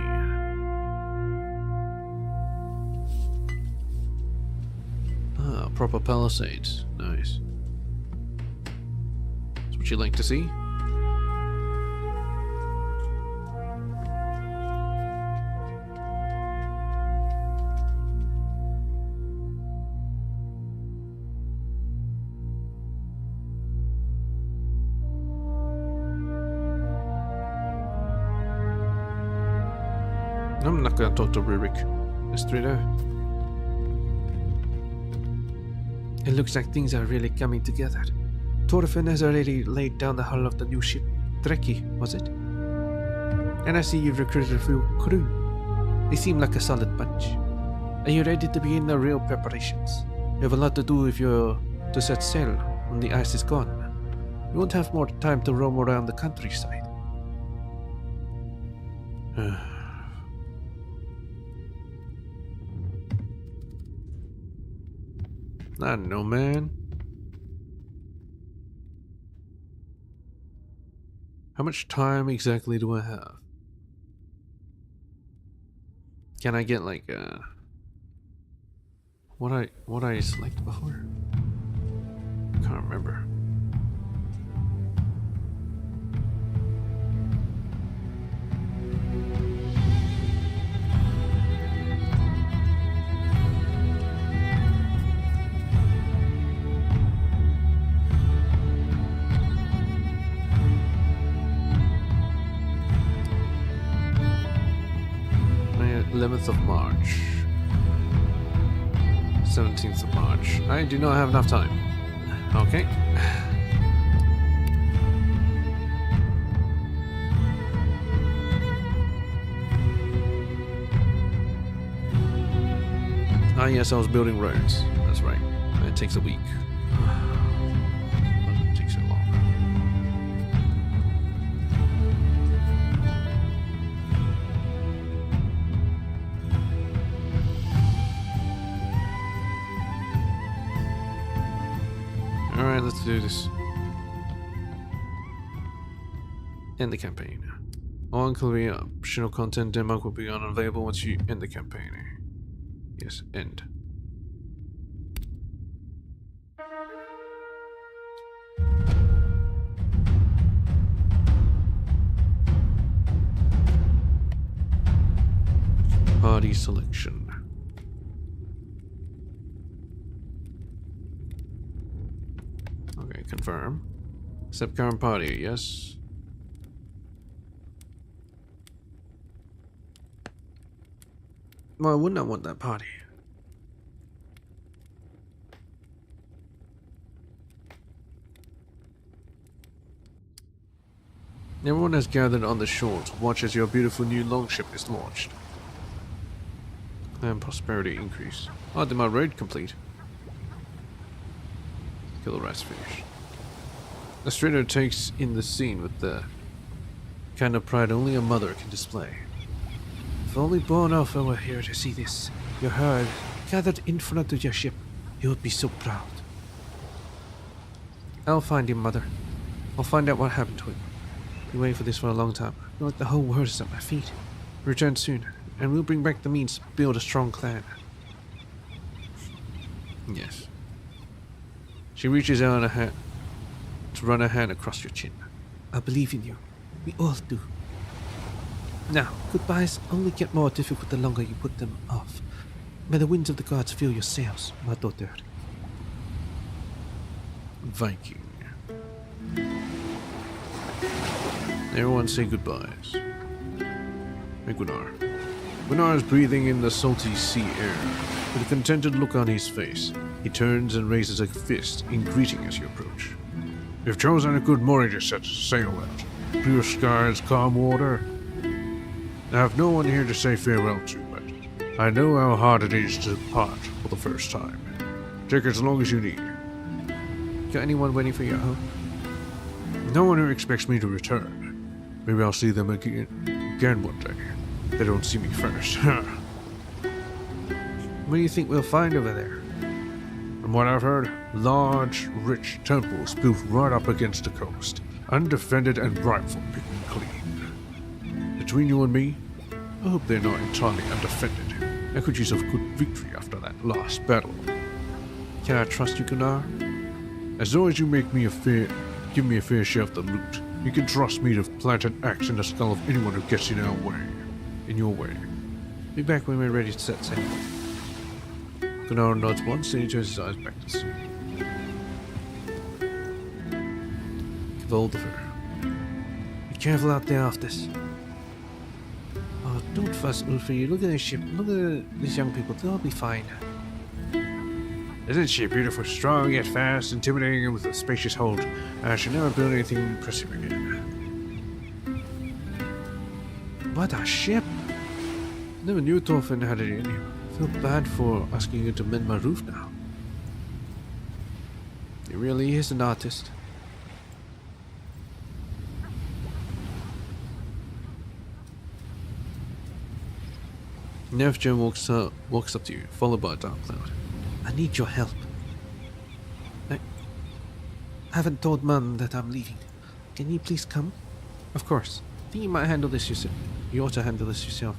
Ah, proper palisades. Nice. That's what you like to see? I'm not gonna talk to Rurik. Let's straight out. It looks like things are really coming together. Thorfinn has already laid down the hull of the new ship. Dreki, was it? And I see you've recruited a few crew. They seem like a solid bunch. Are you ready to begin the real preparations? You have a lot to do if you're to set sail when the ice is gone. You won't have more time to roam around the countryside. I don't know, man. How much time exactly do I have? Can I get like what I selected before? Can't remember. My 11th of March. 17th of March. I do not have enough time. Okay. Ah, yes, I was building roads. That's right. It takes a week. Why does it take so long? Alright, let's do this. End the campaign. All including optional content demo will be unavailable once you end the campaign. Yes, end. Party selection. Okay, confirm. Accept current party, yes. Well, I would not want that party. Everyone has gathered on the shore to watch as your beautiful new longship is launched. And prosperity increase. Oh, did my raid complete? Kill the rats finished. The stranger takes in the scene with the kind of pride only a mother can display. If only Bonhoeffer were here to see this, your herd gathered in front of your ship, he would be so proud. I'll find him, Mother. I'll find out what happened to him. Been waiting for this for a long time. I feel like the whole world is at my feet. Return soon, and we'll bring back the means to build a strong clan. Yes. She reaches out a hand to run a hand across your chin. I believe in you. We all do. Now, goodbyes only get more difficult the longer you put them off. May the winds of the gods fill your sails, my daughter. Viking. Everyone say goodbyes. Hey, Gunnar. Gunnar is breathing in the salty sea air. With a contented look on his face, he turns and raises a fist in greeting as you approach. You've chosen a good morning to set sail at. Blue skies, calm water. I have no one here to say farewell to, but I know how hard it is to part for the first time. Take as long as you need. Got anyone waiting for you at home? No one who expects me to return. Maybe I'll see them again one day. They don't see me first. What do you think we'll find over there? From what I've heard, large, rich temples built right up against the coast, undefended and ripe for picking clean. Between you and me, I hope they're not entirely undefended. I could use a good victory after that last battle. Can I trust you, Gunnar? As long as you give me a fair share of the loot, you can trust me to plant an axe in the skull of anyone who gets in our way. In your way. Be back when we're ready to set sail. Gunnar nods once and he turns his eyes back to sea. Voldiver. Be careful out there after this. Oh, don't fuss, Ulfri. Look at this ship. Look at these young people. They'll be fine. Isn't she beautiful, strong, yet fast, intimidating, and with a spacious hold? I shall never build anything impressive again. What a ship! Never knew Thorfinn had it in him. I feel bad for asking you to mend my roof now. He really is an artist. Nerfgen walks up to you, followed by a dark cloud. I need your help. I haven't told Mum that I'm leaving. Can you please come? Of course. I think you might handle this yourself. You ought to handle this yourself.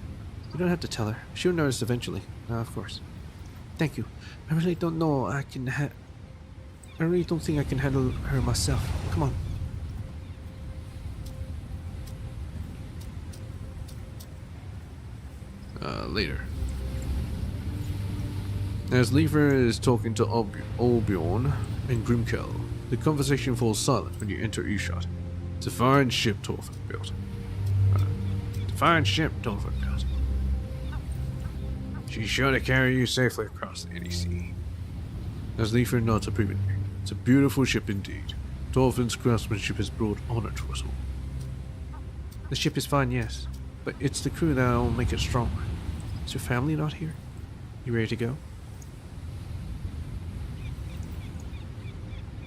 You don't have to tell her. She'll notice eventually. Of course. Thank you. I really don't know I really don't think I can handle her myself. Come on. Later. As Lever is talking to Olbjorn and Grimkel, the conversation falls silent when you enter earshot. It's a fine ship Torfin built. Fine ship Torfin built. She's sure to carry you safely across any sea. As Lever nods approvingly, it's a beautiful ship indeed. Torfin's craftsmanship has brought honor to us all. The ship is fine, yes, but it's the crew that'll make it strong. Is your family not here? You ready to go?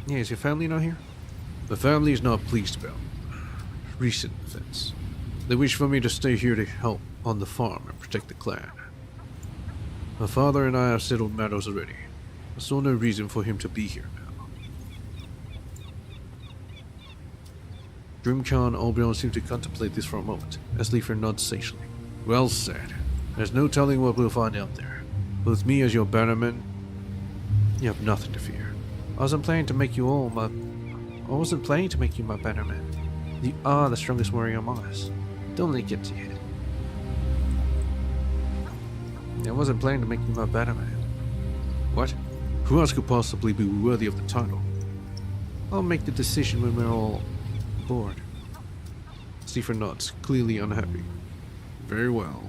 Yeah, is your family not here? The family is not pleased about recent events. They wish for me to stay here to help on the farm and protect the clan. My father and I have settled matters already. I saw no reason for him to be here now. Grimkhan and Olbjorn seem to contemplate this for a moment, as Leafer nods sagely. Well said. There's no telling what we'll find out there. With me as your bannerman, you have nothing to fear. I wasn't planning to make you my bannerman. You are the strongest warrior among us. Don't let it get to your head. I wasn't planning to make you my bannerman. What? Who else could possibly be worthy of the title? I'll make the decision when we're all aboard. Stephen nods, clearly unhappy. Very well.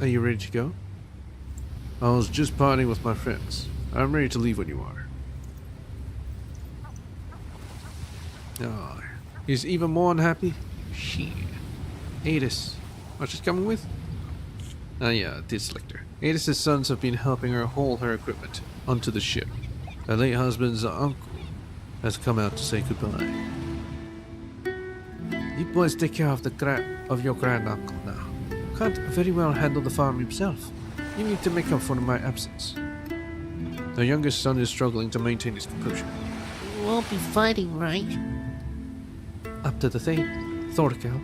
Are you ready to go? I was just partying with my friends. I'm ready to leave when you are. Oh, he's even more unhappy? Shit. Adis. Oh, she's coming with? Yeah, this Lictor. Adis' sons have been helping her haul her equipment onto the ship. Her late husband's uncle has come out to say goodbye. You boys take care of your grand-uncle now. Can't very well handle the farm himself. You need to make up for my absence. Her youngest son is struggling to maintain his composure. You won't be fighting, right? Up to the thing, Thorkel.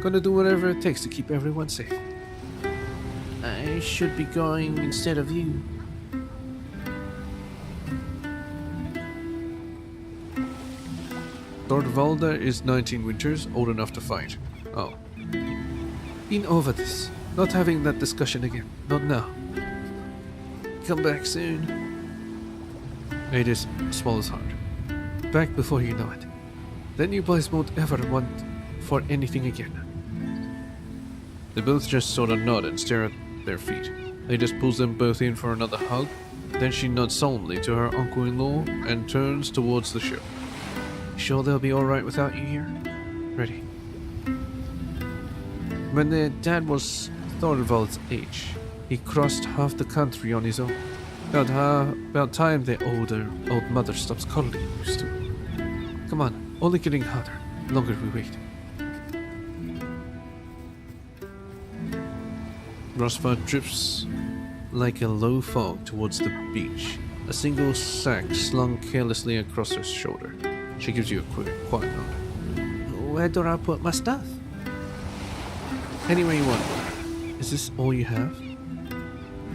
Gonna do whatever it takes to keep everyone safe. I should be going instead of you. Thorvalda is 19 winters, old enough to fight. Oh. Been over this. Not having that discussion again. Not now. Come back soon. Adis swallows hard. Back before you know it. Then you boys won't ever want for anything again. They both just sort of nod and stare at their feet. Adis pulls them both in for another hug. Then she nods solemnly to her uncle-in-law and turns towards the ship. Sure they'll be alright without you here? Ready. When their dad was Thorvald's age, he crossed half the country on his own. About time their old mother stops cuddling used to. Come on, only getting harder, the longer we wait. Rosva drifts like a low fog towards the beach, a single sack slung carelessly across her shoulder. She gives you a quiet nod. Where do I put my stuff? Anywhere you want. Is this all you have?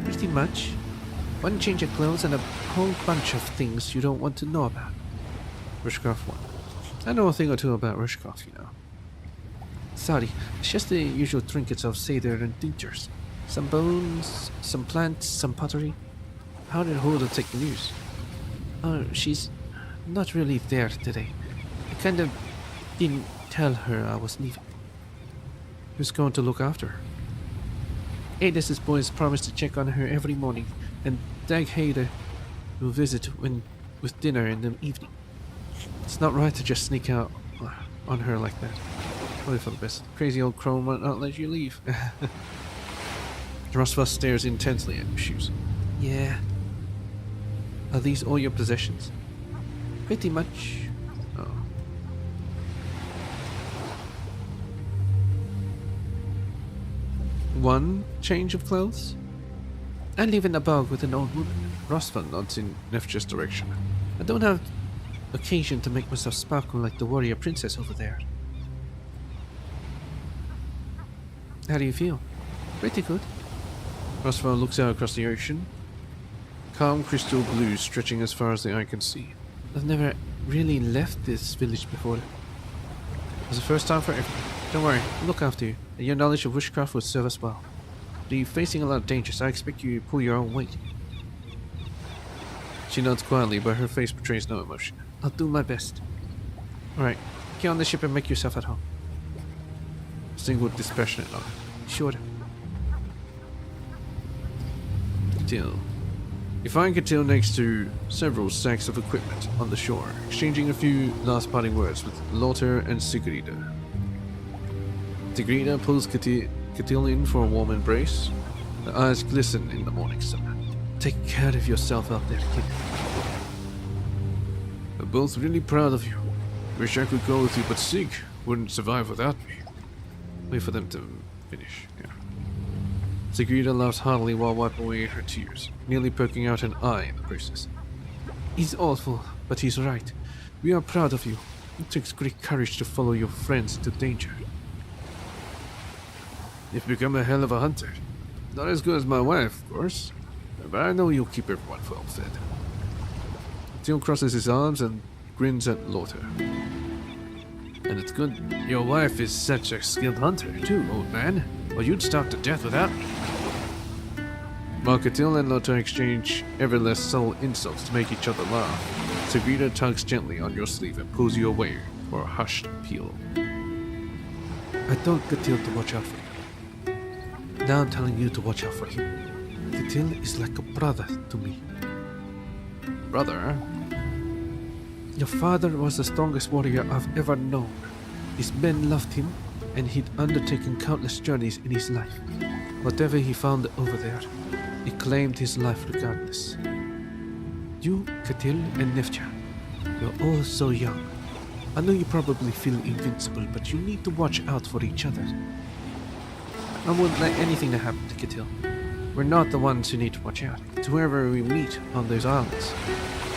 Pretty much. One change of clothes and a whole bunch of things you don't want to know about. Rishkov 1. I know a thing or two about Rishkov, you know. Sorry, it's just the usual trinkets of Seder and tinctures. Some bones, some plants, some pottery. How did Hulda take the news? Oh, she's not really there today. I kind of didn't tell her I was leaving. Who's going to look after her? Adis's boys promised to check on her every morning, and Dag Hader will visit with dinner in the evening. It's not right to just sneak out on her like that. Probably for the best. Crazy old crone might not let you leave. Rosva stares intensely at your shoes. Yeah. Are these all your possessions? Pretty much. Oh. One change of clothes? I live in a bog with an old woman. Rosva nods in Nefja's direction. I don't have occasion to make myself sparkle like the warrior princess over there. How do you feel? Pretty good. Rosva looks out across the ocean. calm crystal blue stretching as far as the eye can see. I've never really left this village before. It was the first time for everything. Don't worry, I'll look after you, and your knowledge of witchcraft will serve us well. But you're facing a lot of danger, so I expect you to pull your own weight. She nods quietly, but her face betrays no emotion. I'll do my best. Alright, get on the ship and make yourself at home. Sing with dispassionate nod. Sure. Till. You find Catil next to several stacks of equipment on the shore, exchanging a few last parting words with Lothar and Sigrida. Sigrida pulls Catil in for a warm embrace. Her eyes glisten in the morning sun. Take care of yourself out there, kid. We're both really proud of you. Wish I could go with you, but Sig wouldn't survive without me. Wait for them to finish, yeah. Sigrida laughs heartily while wiping away her tears, nearly poking out an eye in the process. He's awful, but he's right. We are proud of you. It takes great courage to follow your friends into danger. You've become a hell of a hunter. Not as good as my wife, of course, but I know you'll keep everyone well fed. Till crosses his arms and grins at Lothar. And it's good your wife is such a skilled hunter, too, old man, or you'd starve to death without me. While Catil and Lothar exchange ever less subtle insults to make each other laugh, Sigrida tugs gently on your sleeve and pulls you away for a hushed appeal. I told Catil to watch out for you. Now I'm telling you to watch out for him. Catil is like a brother to me. Brother? Your father was the strongest warrior I've ever known. His men loved him, and he'd undertaken countless journeys in his life. Whatever he found over there, he claimed his life regardless. You, Catil, and Nefja, you're all so young. I know you probably feel invincible, but you need to watch out for each other. I wouldn't let anything happen to Catil. We're not the ones who need to watch out. It's whoever we meet on those islands.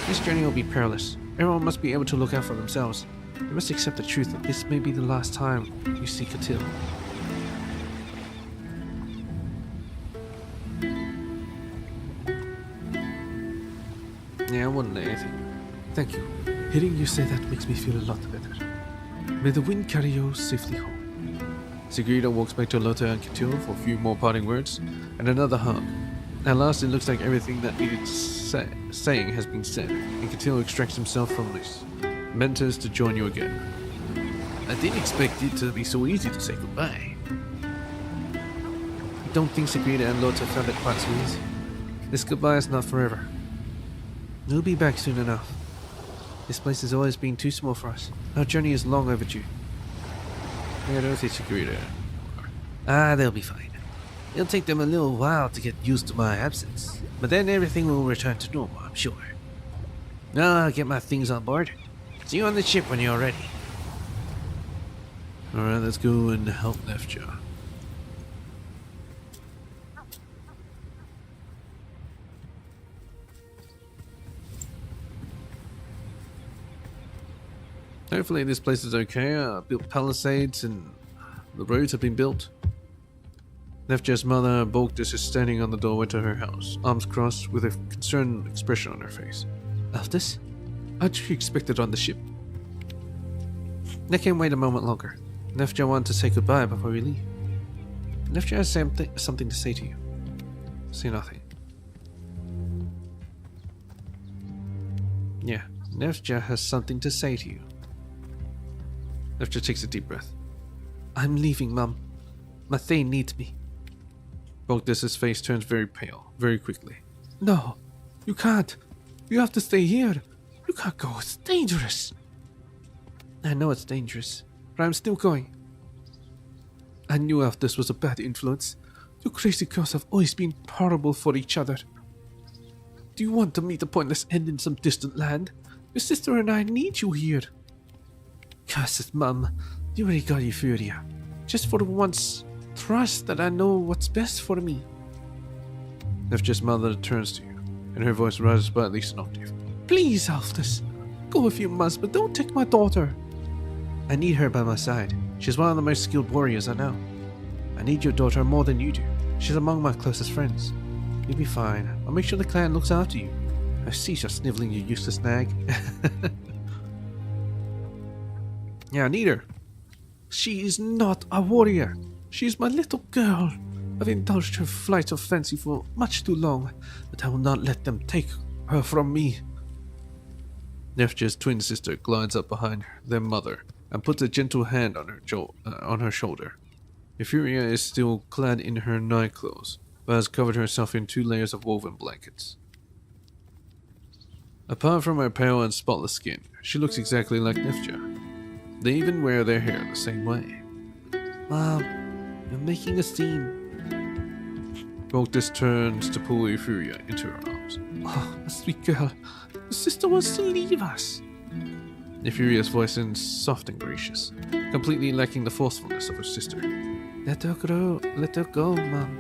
This journey will be perilous. Everyone must be able to look out for themselves. They must accept the truth that this may be the last time you see Catil. Yeah, I wouldn't let anything. Thank you. Hearing you say that makes me feel a lot better. May the wind carry you safely home. Sigrida walks back to Lothar and Catil for a few more parting words, and another hug. At last it looks like everything that needed saying has been said, and Catil extracts himself from this. Mentors to join you again. I didn't expect it to be so easy to say goodbye. I don't think Sigrida and Lothar found it quite so easy. This goodbye is not forever. We'll be back soon enough. This place has always been too small for us. Our journey is long overdue. I don't think Sigrida. They'll be fine. It'll take them a little while to get used to my absence, but then everything will return to normal, I'm sure. Now I'll get my things on board. See you on the ship when you're ready. Alright, let's go and help Nefja. Hopefully this place is okay. Built palisades and the roads have been built. Nefja's mother, Bolgdis, is standing on the doorway to her house, arms crossed with a concerned expression on her face. Altus? How'd you expect it on the ship? I can't wait a moment longer. Nefja wanted to say goodbye before we leave. Nefja has something to say to you. Say nothing. Yeah, Nefja has something to say to you. Nefja takes a deep breath. I'm leaving, Mum. My Thane needs me. Bolgdis' face turns very pale, very quickly. No, you can't. You have to stay here. You can't go. It's dangerous. I know it's dangerous, but I'm still going. I knew Altus was a bad influence. You crazy girls have always been horrible for each other. Do you want to meet a pointless end in some distant land? Your sister and I need you here. Cursed Mum, you already got Euphoria. Just for once, trust that I know what's best for me. Nefja's mother turns to you, and her voice rises by at least an octave. Please, Altus, go if you must, but don't take my daughter. I need her by my side. She's one of the most skilled warriors I know. I need your daughter more than you do. She's among my closest friends. You'll be fine. I'll make sure the clan looks after you. I see you're sniveling, you useless nag. Yeah, I need her. She is not a warrior. She is my little girl. I've indulged her flights of fancy for much too long, but I will not let them take her from me. Nefja's twin sister glides up behind their mother and puts a gentle hand on her shoulder. Euphoria is still clad in her night clothes, but has covered herself in 2 layers of woven blankets. Apart from her pale and spotless skin, she looks exactly like Nefja. They even wear their hair the same way. Mom, you're making a scene. Voltus turns to pull Euphoria into her arms. Oh, a sweet girl. Your sister wants to leave us. Euphoria's voice is soft and gracious, completely lacking the forcefulness of her sister. Let her grow. Let her go, Mom.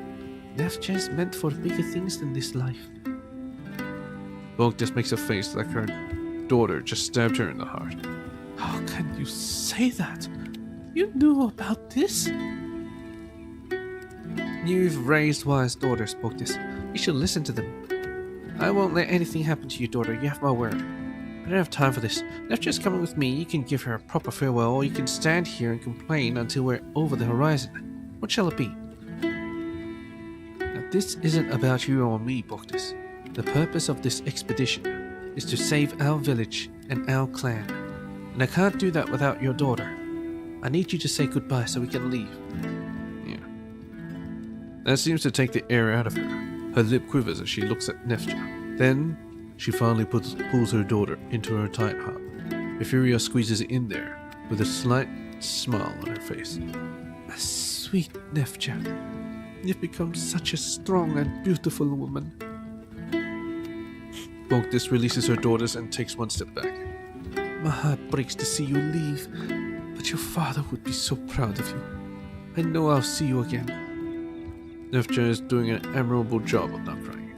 Nefja is meant for bigger things than this life. Voltus makes a face like her daughter just stabbed her in the heart. How can you say that? You knew about this? You've raised wise daughters, Voltus. You should listen to them. I won't let anything happen to your daughter, you have my word. I don't have time for this. Nefja's coming with me, you can give her a proper farewell, or you can stand here and complain until we're over the horizon. What shall it be? Now, this isn't about you or me, Voltus. The purpose of this expedition is to save our village and our clan. And I can't do that without your daughter. I need you to say goodbye so we can leave. Yeah. That seems to take the air out of her. Her lip quivers as she looks at Nefja. Then, she finally pulls her daughter into her tight hug. Euphoria squeezes in there with a slight smile on her face. Sweet Nefja, you've become such a strong and beautiful woman. Voltus releases her daughters and takes one step back. My heart breaks to see you leave, but your father would be so proud of you. I know I'll see you again. Nefja is doing an admirable job of not crying.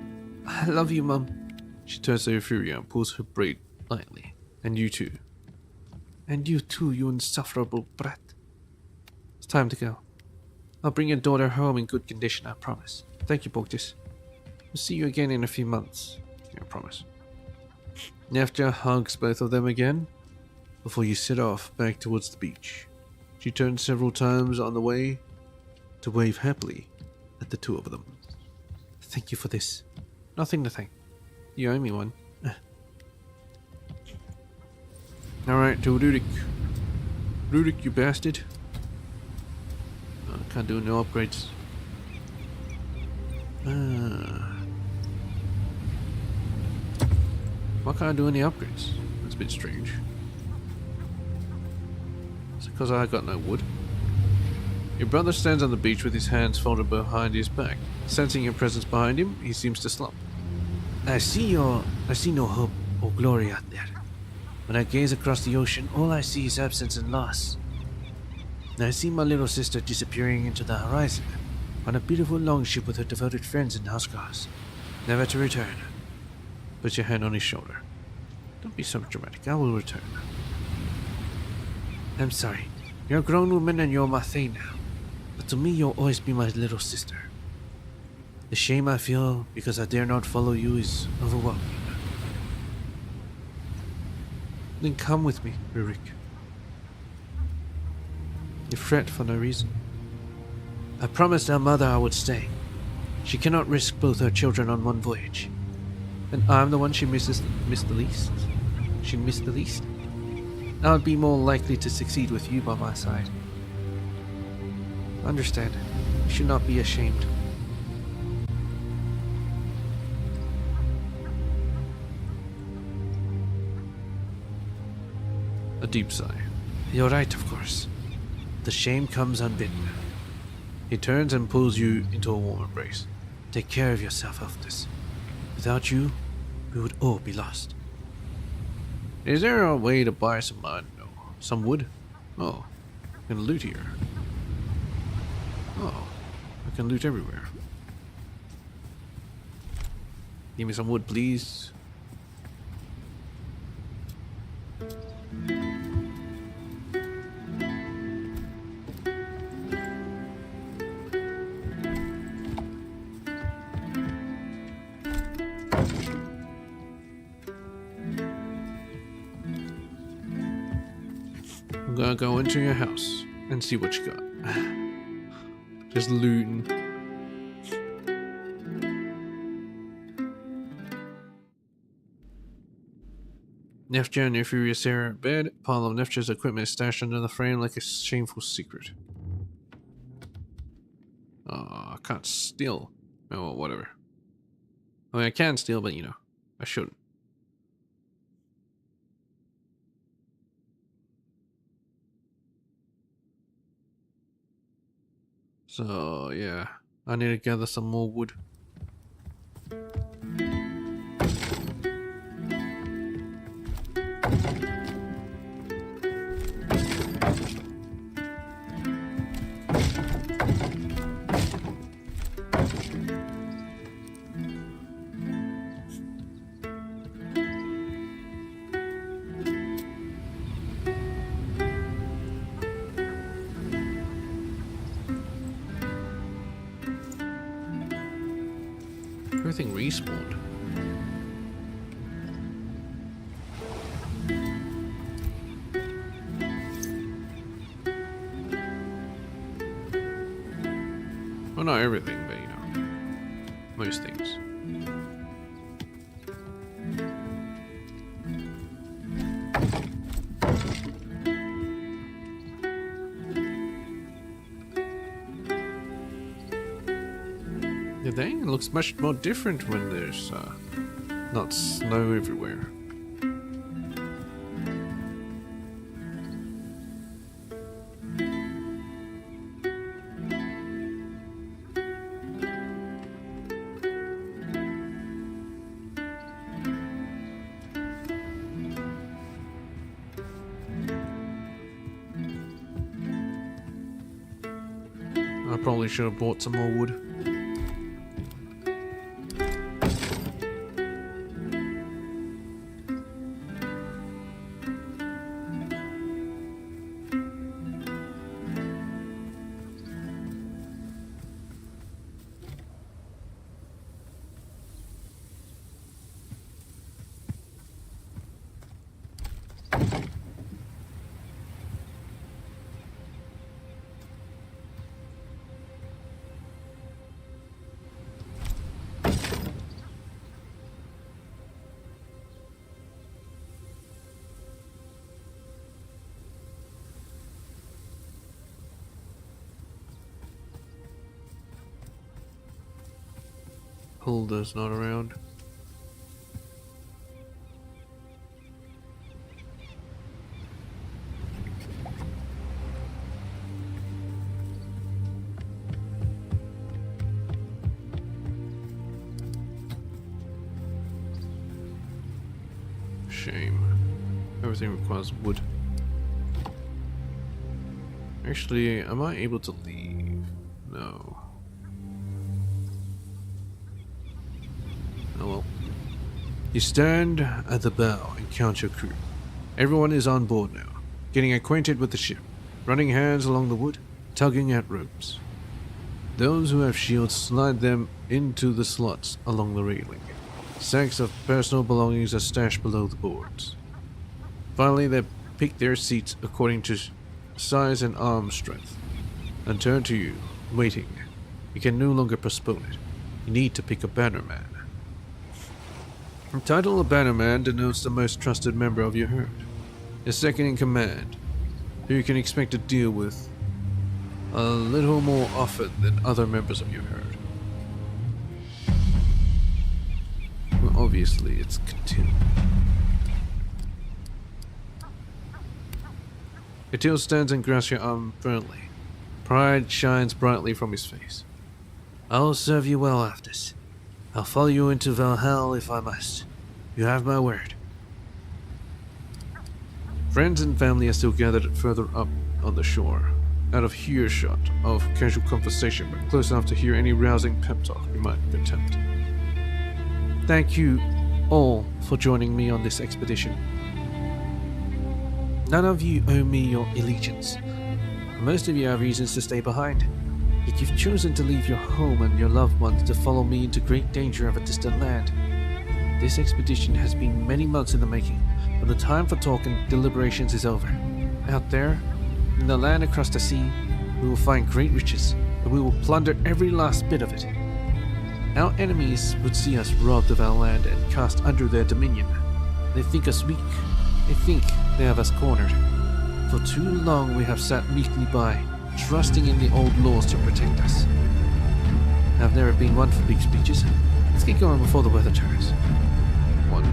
I love you, Mum. She turns to Euphoria and pulls her braid lightly. And you too. And you too, you insufferable brat. It's time to go. I'll bring your daughter home in good condition, I promise. Thank you, Voltus. We'll see you again in a few months. I promise. Nefja hugs both of them again before you set off back towards the beach. She turns several times on the way to wave happily at the 2 of them. Thank you for this. Nothing to thank. You owe me one. Alright, to Rurik. Rurik, you bastard. I can't do no upgrades. Why can't I do any upgrades? That's a bit strange. Is it because I got no wood? Your brother stands on the beach with his hands folded behind his back. Sensing your presence behind him, he seems to slump. I see no hope or glory out there. When I gaze across the ocean, all I see is absence and loss. I see my little sister disappearing into the horizon on a beautiful longship with her devoted friends and housecarls, never to return. Puts your hand on his shoulder. Don't be so dramatic. I will return. I'm sorry. You're a grown woman and you're my thane now. But to me, you'll always be my little sister. The shame I feel because I dare not follow you is overwhelming. Then come with me, Rurik. You fret for no reason. I promised our mother I would stay. She cannot risk both her children on one voyage. And I'm the one she missed the least. She missed the least. I would be more likely to succeed with you by my side. Understand. You should not be ashamed. A deep sigh. You're right, of course. The shame comes unbidden. He turns and pulls you into a warm embrace. Take care of yourself, Elfness. Without you, we would all be lost. Is there a way to buy some wood? Oh, I can loot here. Oh, I can loot everywhere. Give me some wood, please. gonna go into your house and see what you got. Just looting. Neftja and your furious Sarah at bed. Pile of Neftja's equipment is stashed under the frame like a shameful secret. I can't steal. Oh, well, whatever. I mean, I can steal, but you know, I shouldn't. So, yeah. I need to gather some more wood. Everything respawned. Well, not everything, but you know, most things. The thing looks much more different when there's not snow everywhere. I probably should have bought some more wood. Hulda's not around. Shame. Everything requires wood. Actually, am I able to leave? No. Oh well. You stand at the bow and count your crew. Everyone is on board now, getting acquainted with the ship, running hands along the wood, tugging at ropes. Those who have shields slide them into the slots along the railing. Sacks of personal belongings are stashed below the boards. Finally, they pick their seats according to size and arm strength, and turn to you, waiting. You can no longer postpone it. You need to pick a bannerman. The title of bannerman denotes the most trusted member of your herd, a second in command, who you can expect to deal with a little more often than other members of your herd. Well, obviously, it's Catil. Catil stands and grasps your arm firmly. Pride shines brightly from his face. I'll serve you well, Aftis. I'll follow you into Valhalla if I must. You have my word. Friends and family are still gathered further up on the shore, out of earshot of casual conversation, but close enough to hear any rousing pep talk you might attempt. Thank you all for joining me on this expedition. None of you owe me your allegiance. Most of you have reasons to stay behind. Yet you've chosen to leave your home and your loved ones to follow me into great danger of a distant land. This expedition has been many months in the making, but the time for talk and deliberations is over. out there, in the land across the sea, we will find great riches, and we will plunder every last bit of it. Our enemies would see us robbed of our land and cast under their dominion. They think us weak. They think they have us cornered. For too long we have sat meekly by, trusting in the old laws to protect us. I've never been one for big speeches. Let's get going before the weather turns. One.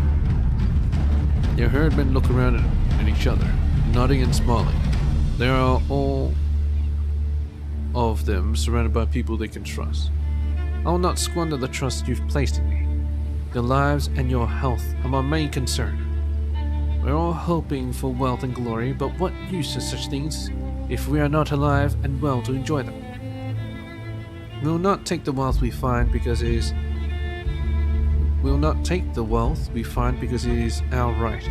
Your herdmen look around at each other, nodding and smiling. They are all of them surrounded by people they can trust. I will not squander the trust you've placed in me. Your lives and your health are my main concern. We're all hoping for wealth and glory, but what use is such things if we are not alive and well to enjoy them? We will not take the wealth we find because it is our right.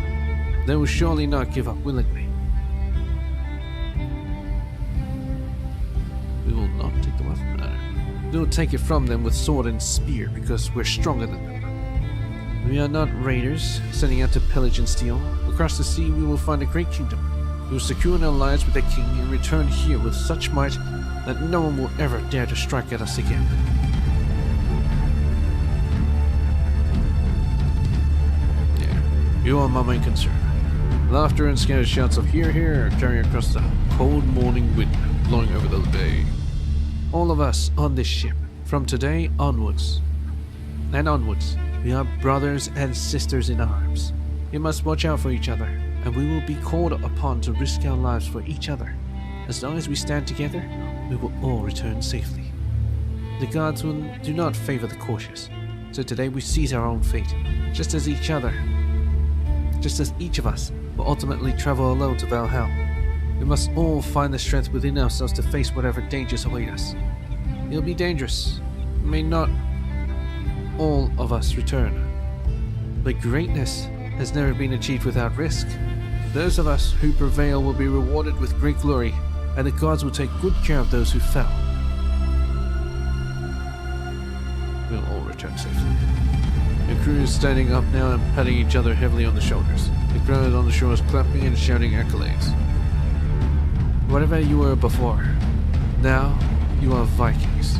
They will surely not give up willingly. We will not take the wealth. We will take it from them with sword and spear because we're stronger than them. We are not raiders, setting out to pillage and steal. Across the sea we will find a great kingdom. We will secure an alliance with the king and return here with such might that no one will ever dare to strike at us again. Yeah, you are my main concern. Laughter and scattered shouts of hear, hear carrying across the cold morning wind blowing over the bay. All of us on this ship, from today onwards, we are brothers and sisters in arms. We must watch out for each other, and we will be called upon to risk our lives for each other. As long as we stand together, we will all return safely. The gods do not favor the cautious, so today we seize our own fate, just as each of us will ultimately travel alone to Valhalla. We must all find the strength within ourselves to face whatever dangers await us. It'll be dangerous. We may not all of us return. But greatness has never been achieved without risk. Those of us who prevail will be rewarded with great glory, and the gods will take good care of those who fell. We'll all return safely. The crew is standing up now and patting each other heavily on the shoulders. The crowd on the shore is clapping and shouting accolades. Whatever you were before, now you are Vikings.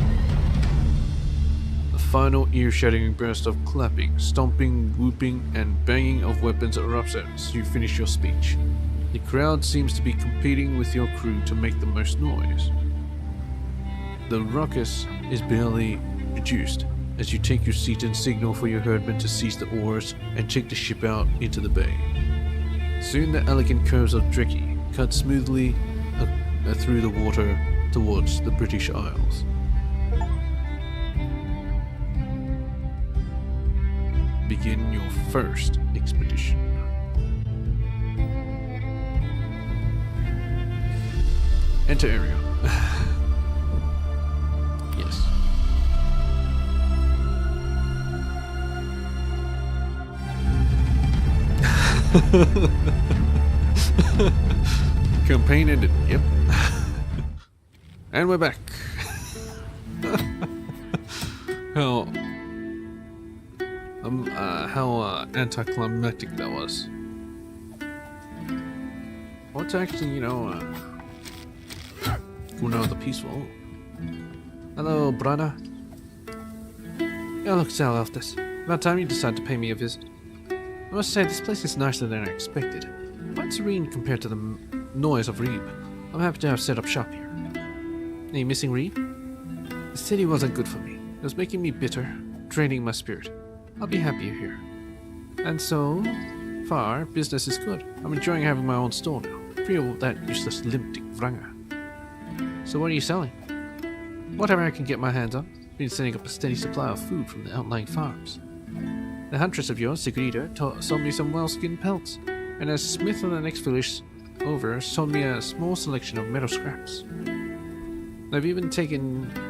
A final ear-shattering burst of clapping, stomping, whooping, and banging of weapons erupts as you finish your speech. The crowd seems to be competing with your crew to make the most noise. The ruckus is barely reduced as you take your seat and signal for your herdmen to seize the oars and take the ship out into the bay. Soon the elegant curves of Dricky cut smoothly through the water towards the British Isles. Begin your first expedition. Enter area. Yes. Campaign ended. Yep. And we're back. How anticlimactic that was. What's actually, go now the peaceful. Hello, Brana. Oh, look, Sal Alftus. About time you decided to pay me a visit. I must say, this place is nicer than I expected. Quite serene compared to the noise of Reeb. I'm happy to have set up shop here. Are you missing Reeb? The city wasn't good for me. It was making me bitter, draining my spirit. I'll be happier here. And so far, business is good. I'm enjoying having my own store now, free of that useless limptic Vranger. So what are you selling? Whatever I can get my hands on. Been setting up a steady supply of food from the outlying farms. The huntress of yours, Sigrida, sold me some well-skinned pelts, and as Smith of the next village over sold me a small selection of meadow scraps. I've even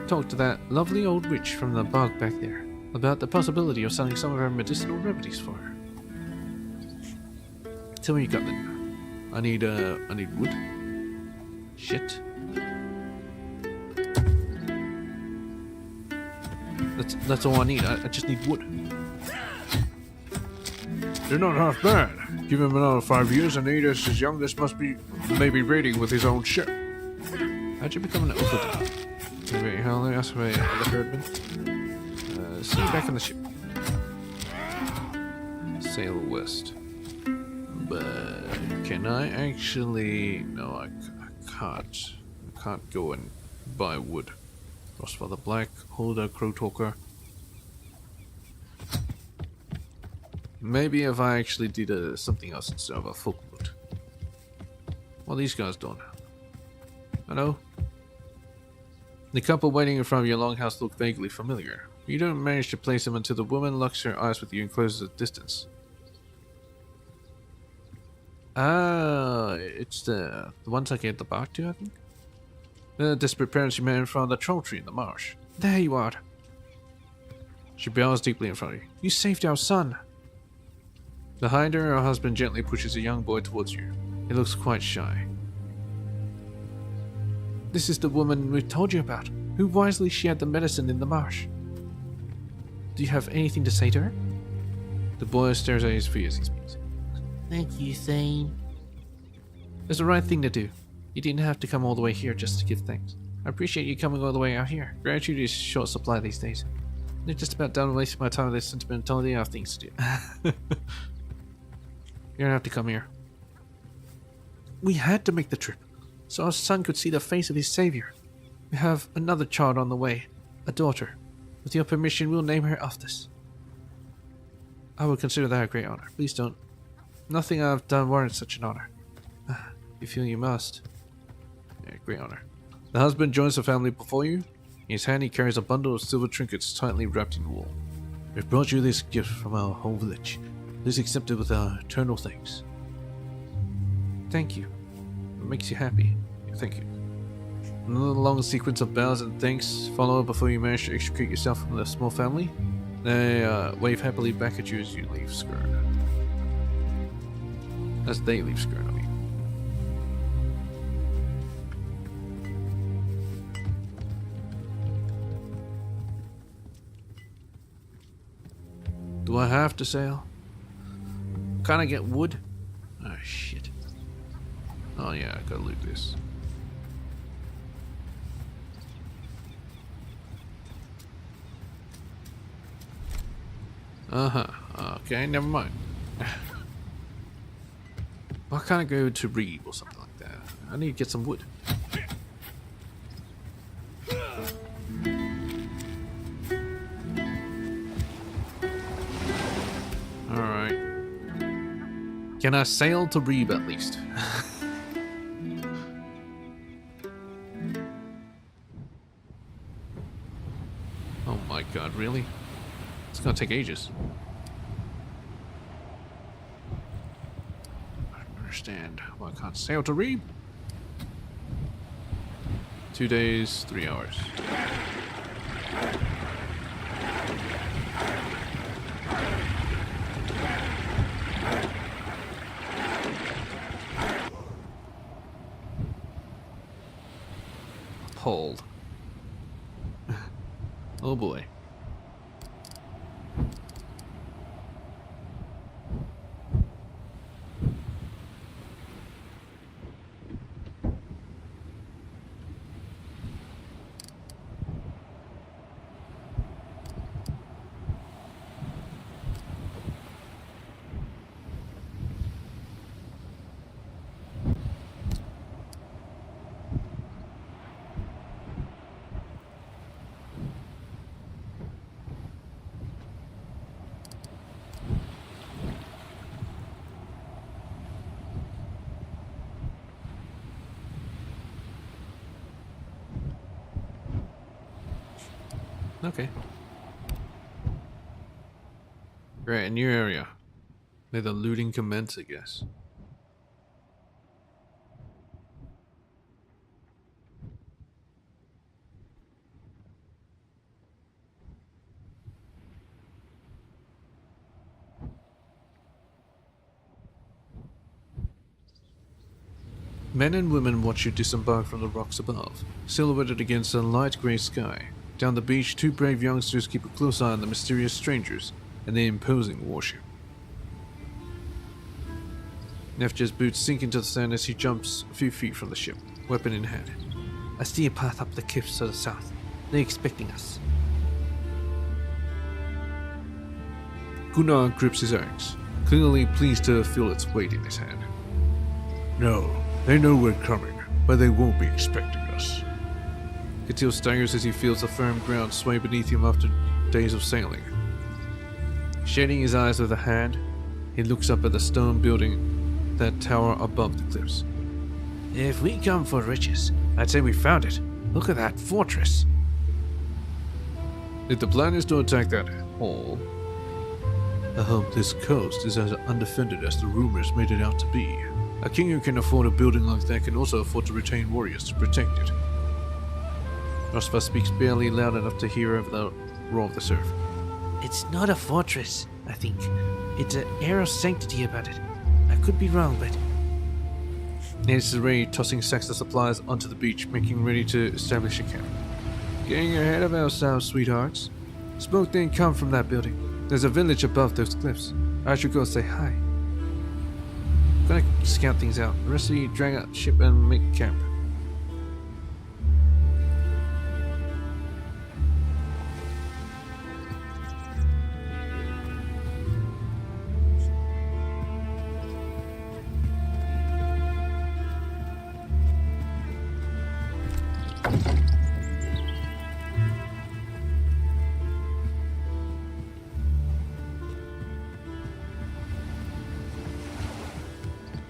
talked to that lovely old witch from the bog back there about the possibility of selling some of her medicinal remedies for her. Tell me what you got then. I need wood. Shit. That's all I need. I just need wood. They're not half bad. Give him another 5 years and Adis, his youngest, must be maybe raiding with his own ship. How'd you become an overlord? Wait, how long asked by the herdman? See you back on the ship. Sail west. But can I actually... No, I can't. I can't go and buy wood. Frostfather Black, Holder, Crow Talker. Maybe if I actually did something else instead of a folk route. Well, these guys don't. Hello? The couple waiting in front of your longhouse look vaguely familiar. You don't manage to place them until the woman locks her eyes with you and closes at distance. Ah, it's the one I gave the bark to, I think? The desperate parents you met in front of the troll tree in the marsh. There you are. She bows deeply in front of you. You saved our son. Behind her husband gently pushes a young boy towards you. He looks quite shy. This is the woman we told you about, who wisely shared the medicine in the marsh. Do you have anything to say to her? The boy stares at his feet as he speaks. Thank you, Thane. It's the right thing to do. You didn't have to come all the way here just to give thanks. I appreciate you coming all the way out here. Gratitude is short supply these days. They're just about done wasting my time with this sentimentality. I have things to do. You don't have to come here. We had to make the trip, so our son could see the face of his savior. We have another child on the way, a daughter. With your permission, we'll name her after this. I would consider that a great honor. Please don't. Nothing I've done warrants such an honor. You feel you must. Yeah, great honor. The husband joins the family before you. In his hand he carries a bundle of silver trinkets tightly wrapped in wool. We've brought you this gift from our home village. Please accept it with our eternal thanks. Thank you. It makes you happy. Thank you. Another long sequence of bows and thanks follow before you manage to extricate yourself from the small family. They wave happily back at you as you leave Skirn. As they leave Skirn, I mean. Do I have to sail? Can I get wood? Oh shit. Oh yeah, I gotta loot this. Okay, never mind. Why can't I go to Reed or something like that? I need to get some wood. Alright. Can I sail to Reeb at least? Oh my god, really? It's gonna take ages. I don't understand why I can't sail to Reeb. 2 days, 3 hours. Hold. Oh boy. Okay. Great, a new area. May the looting commence, I guess. Men and women watch you disembark from the rocks above, silhouetted against a light grey sky. Down the beach, two brave youngsters keep a close eye on the mysterious strangers and the imposing warship. Nefja's boots sink into the sand as he jumps a few feet from the ship, weapon in hand. I see a path up the cliffs to the south. They're expecting us. Gunnar grips his axe, clearly pleased to feel its weight in his hand. No, they know we're coming, but they won't be expecting us. Katil staggers as he feels the firm ground sway beneath him after days of sailing. Shading his eyes with a hand, he looks up at the stone building that tower above the cliffs. If we come for riches, I'd say we found it. Look at that fortress. If the plan is to attack that hole, I hope this coast is as undefended as the rumors made it out to be. A king who can afford a building like that can also afford to retain warriors to protect it. Rosva speaks barely loud enough to hear over the roar of the surf. It's not a fortress, I think. It's an air of sanctity about it. I could be wrong, but... Nancy is already tossing sacks of supplies onto the beach, making ready to establish a camp. Getting ahead of ourselves, sweethearts. Smoke didn't come from that building. There's a village above those cliffs. I should go say hi. I'm gonna scout things out. The rest of you drag out the ship and make camp.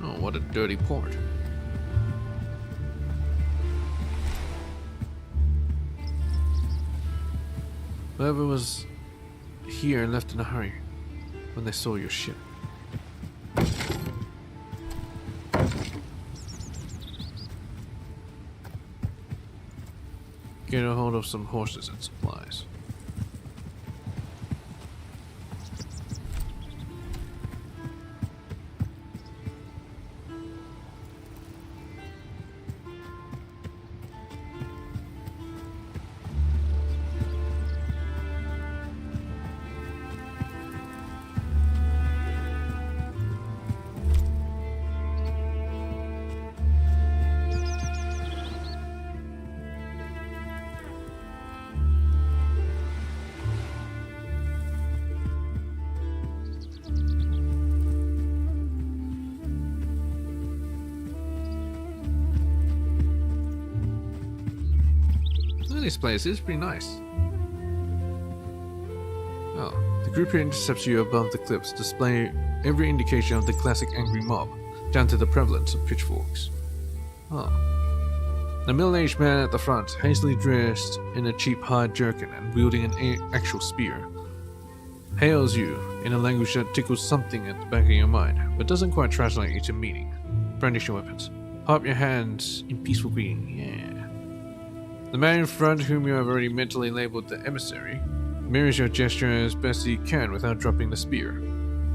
Oh, what a dirty port. Whoever was here left in a hurry when they saw your ship. Get a hold of some horses and supplies. This place is pretty nice. Oh, the group here intercepts you above the cliffs, display every indication of the classic angry mob, down to the prevalence of pitchforks. Oh. A middle-aged man at the front, hastily dressed in a cheap hide jerkin and wielding an actual spear, hails you in a language that tickles something at the back of your mind, but doesn't quite translate into meaning. Brandish your weapons. Hop your hands in peaceful greeting, yeah. The man in front, whom you have already mentally labeled the emissary, mirrors your gesture as best he can without dropping the spear.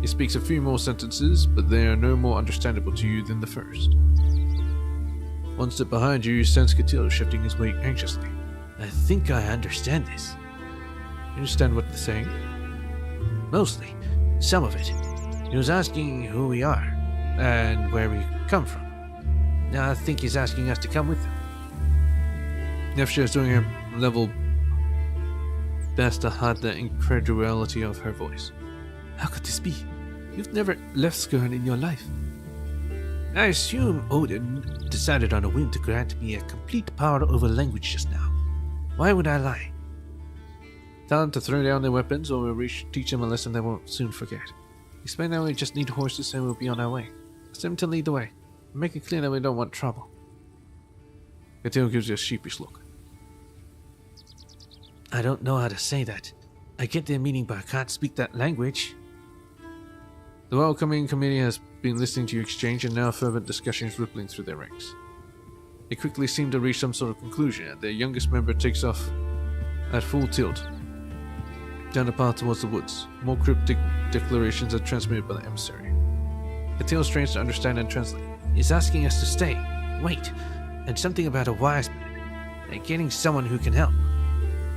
He speaks a few more sentences, but they are no more understandable to you than the first. One step behind you sense Katil shifting his weight anxiously. I think I understand this. You understand what they're saying? Mostly. Some of it. He was asking who we are, and where we come from. Now I think he's asking us to come with him. Nefja is doing her level best to hide the incredulity of her voice. How could this be? You've never left Skirn in your life. I assume Odin decided on a whim to grant me a complete power over language just now. Why would I lie? Tell them to throw down their weapons or we'll teach them a lesson they won't soon forget. Explain that we just need horses and we'll be on our way. Ask them to lead the way. Make it clear that we don't want trouble. Katil gives you a sheepish look. I don't know how to say that. I get their meaning, but I can't speak that language. The welcoming committee has been listening to your exchange and now fervent discussions rippling through their ranks. They quickly seem to reach some sort of conclusion, and their youngest member takes off at full tilt down the path towards the woods. More cryptic declarations are transmitted by the emissary. Katil strains to understand and translate. He's asking us to stay, wait, and something about a wise man, and getting someone who can help.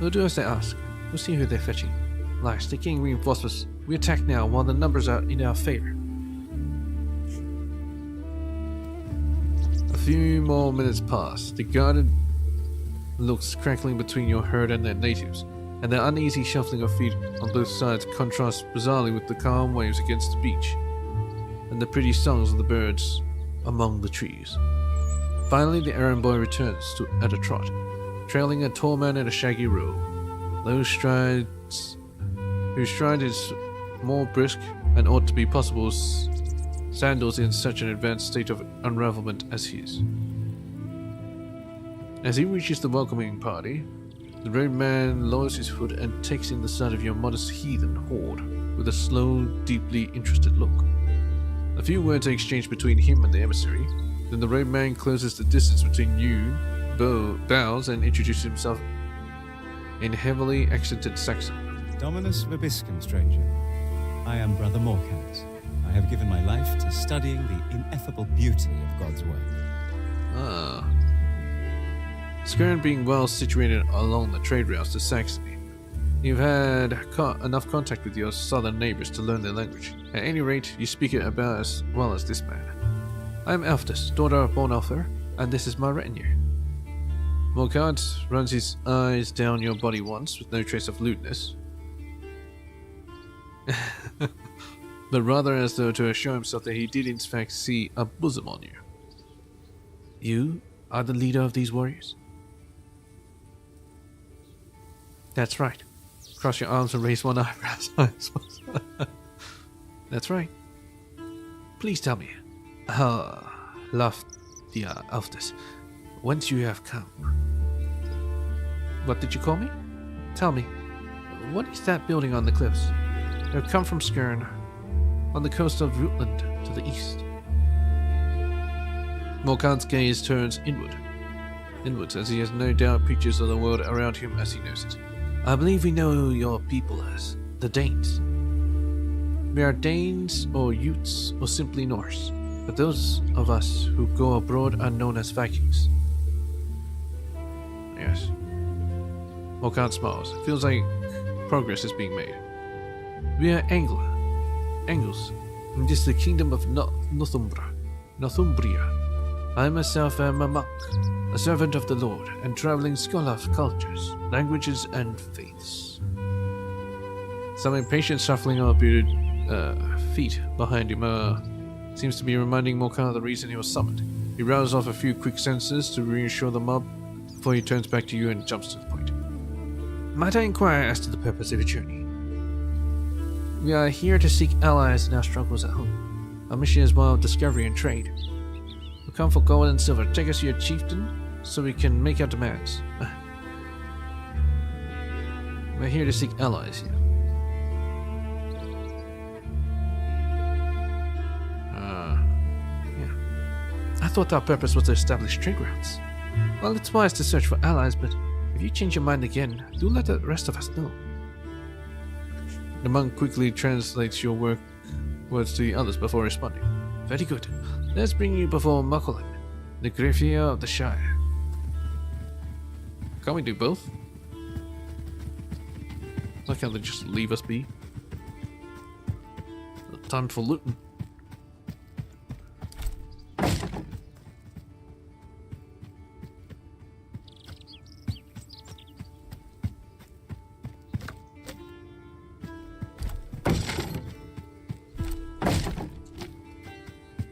We'll do as they ask. We'll see who they're fetching. Lars, they're getting reinforcements. We attack now while the numbers are in our favor. few more minutes pass. The garden looks crackling between your herd and their natives, and the uneasy shuffling of feet on both sides contrasts bizarrely with the calm waves against the beach, and the pretty songs of the birds among the trees. Finally, the errand boy returns at a trot, trailing a tall man in a shaggy robe, whose stride is more brisk and ought to be possible sandals in such an advanced state of unravelment as his. As he reaches the welcoming party, the roadman lowers his hood and takes in the sight of your modest heathen horde with a slow, deeply interested look. A few words are exchanged between him and the emissary, then the roadman closes the distance between you, bows, and introduces himself in heavily accented Saxon. Dominus Vobiscum, stranger. I am Brother Morkant. I have given my life to studying the ineffable beauty of God's work. Ah. Skirn being well situated along the trade routes to Saxony, you've had enough contact with your southern neighbors to learn their language. At any rate, you speak it about as well as this man. I am Elfdis, daughter of Bonalfer, and this is my retinue. Morkant runs his eyes down your body once, with no trace of lewdness, but rather as though to assure himself that he did in fact see a bosom on you. You are the leader of these warriors? That's right. Cross your arms and raise one eyebrow. That's right. Please tell me, lofty Elfdis, whence you have come. What did you call me? Tell me, what is that building on the cliffs? I have come from Skirn, on the coast of Rutland to the east. Morkant's gaze turns inwards, as he has no doubt pictures of the world around him as he knows it. I believe we know your people as the Danes. We are Danes, or Utes, or simply Norse, but those of us who go abroad are known as Vikings. Yes. Morkant smiles. It feels like progress is being made. We are Angles, and this is the kingdom of Northumbria. I myself am a monk, a servant of the Lord, and traveling scholar of cultures, languages, and faiths. Some impatient shuffling of bearded feet behind him seems to be reminding Morkant of the reason he was summoned. He rattles off a few quick sentences to reassure the mob before he turns back to you and jumps to the point. Might I inquire as to the purpose of your journey? We are here to seek allies in our struggles at home. Our mission is one of discovery and trade. We come for gold and silver. Take us to your chieftain so we can make our demands. We're here to seek allies here. Yeah. I thought our purpose was to establish trade routes. Well, it's wise to search for allies, but if you change your mind again, do let the rest of us know. The monk quickly translates your words to the others before responding. Very good. Let's bring you before Mucklin, the graffier of the Shire. Can't we do both? Why can't they just leave us be? Time for looting.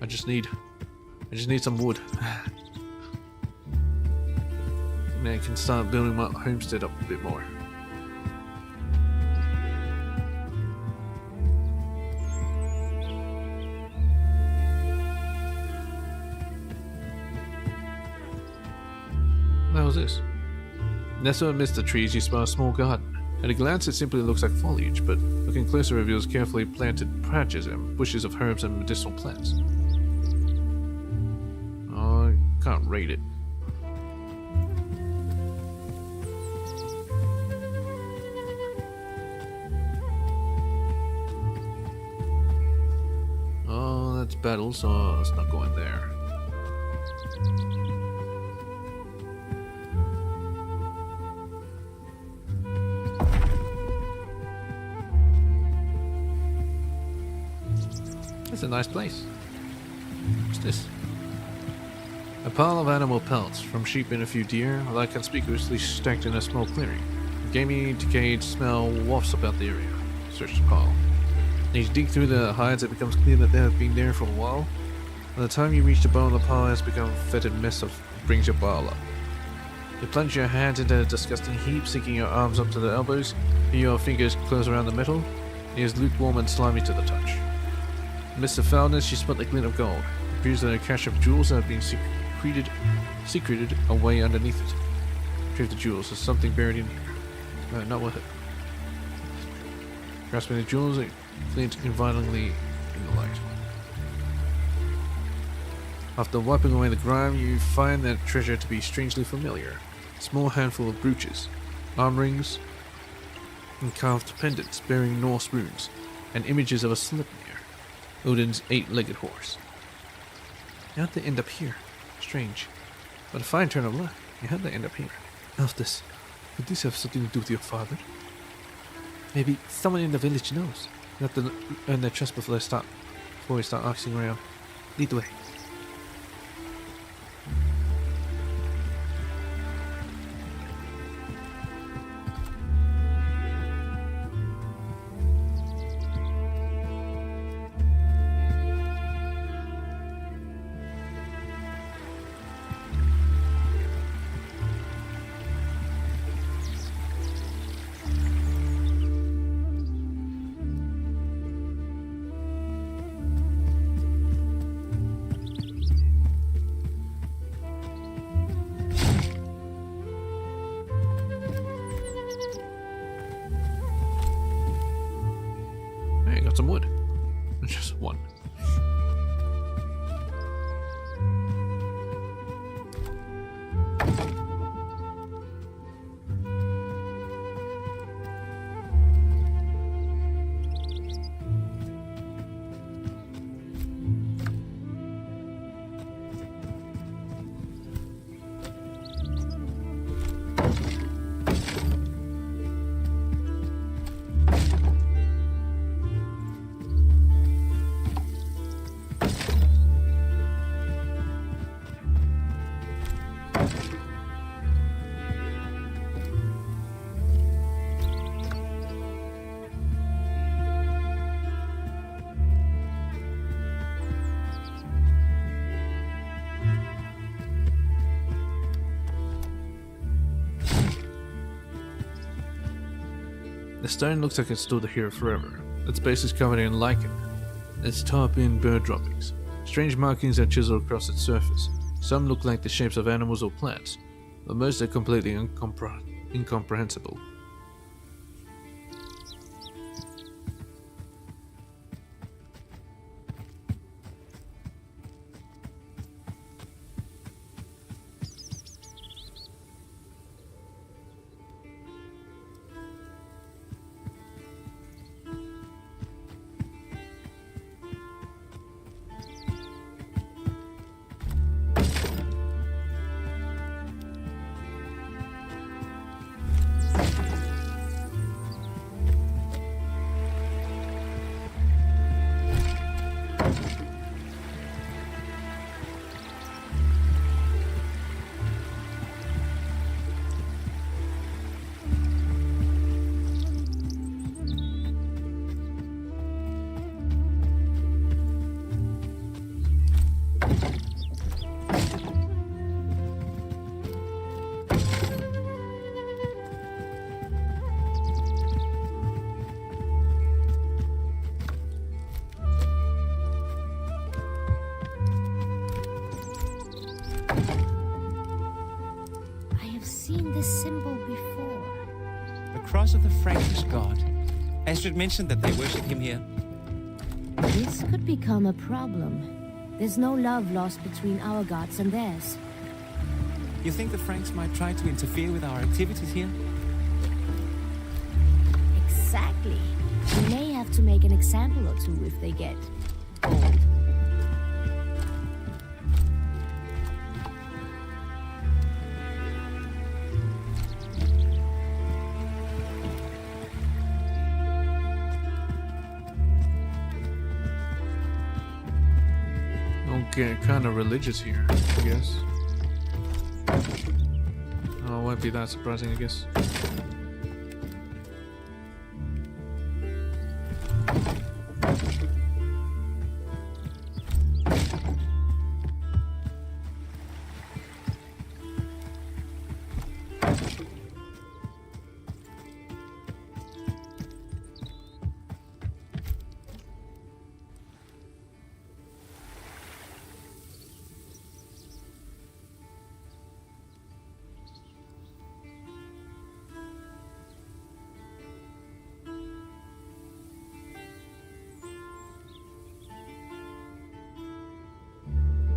I just need some wood. And I can start building my homestead up a bit more. What was this? Nestled amidst the trees, you spot a small garden. At a glance, it simply looks like foliage, but looking closer reveals carefully planted patches and bushes of herbs and medicinal plants. Can't rate it. Oh, that's battle, so let's not go in there. That's a nice place. What's this? A pile of animal pelts, from sheep and a few deer, lie conspicuously stacked in a small clearing. A gamey, decayed smell wafts about the area. Search the pile. As you dig through the hides, it becomes clear that they have been there for a while. By the time you reach the bone, the pile has become a fetid mess of brings your bile up. You plunge your hands into a disgusting heap, sinking your arms up to the elbows. Your fingers close around the metal. It is lukewarm and slimy to the touch. Amidst the foulness, you spot the glint of gold. It appears that a cache of jewels have been secreted away underneath it. Retrieve the jewels. There's something buried in here. Not worth it. Grasping the jewels, it glint invitingly in the light. After wiping away the grime, you find that treasure to be strangely familiar. A small handful of brooches, arm rings, and carved pendants bearing Norse runes, and images of a Sleipnir, Odin's 8-legged horse. How'd they end up here? Strange. But a fine turn of luck. How'd they end up here? Altus, could this have something to do with your father? Maybe someone in the village knows. You have to earn their trust before we start asking around. Lead the way. Hey, got some wood. Just one. The stone looks like it stood here forever. Its base is covered in lichen, its top in bird droppings. Strange markings are chiseled across its surface. Some look like the shapes of animals or plants, but most are completely incomprehensible. this symbol before. The cross of the Frankish god. Astrid mentioned that they worship him here. This could become a problem. There's no love lost between our gods and theirs. You think the Franks might try to interfere with our activities here? Exactly. We may have to make an example or two if they get bold. get kind of religious here, I guess. Oh, it won't be that surprising, I guess.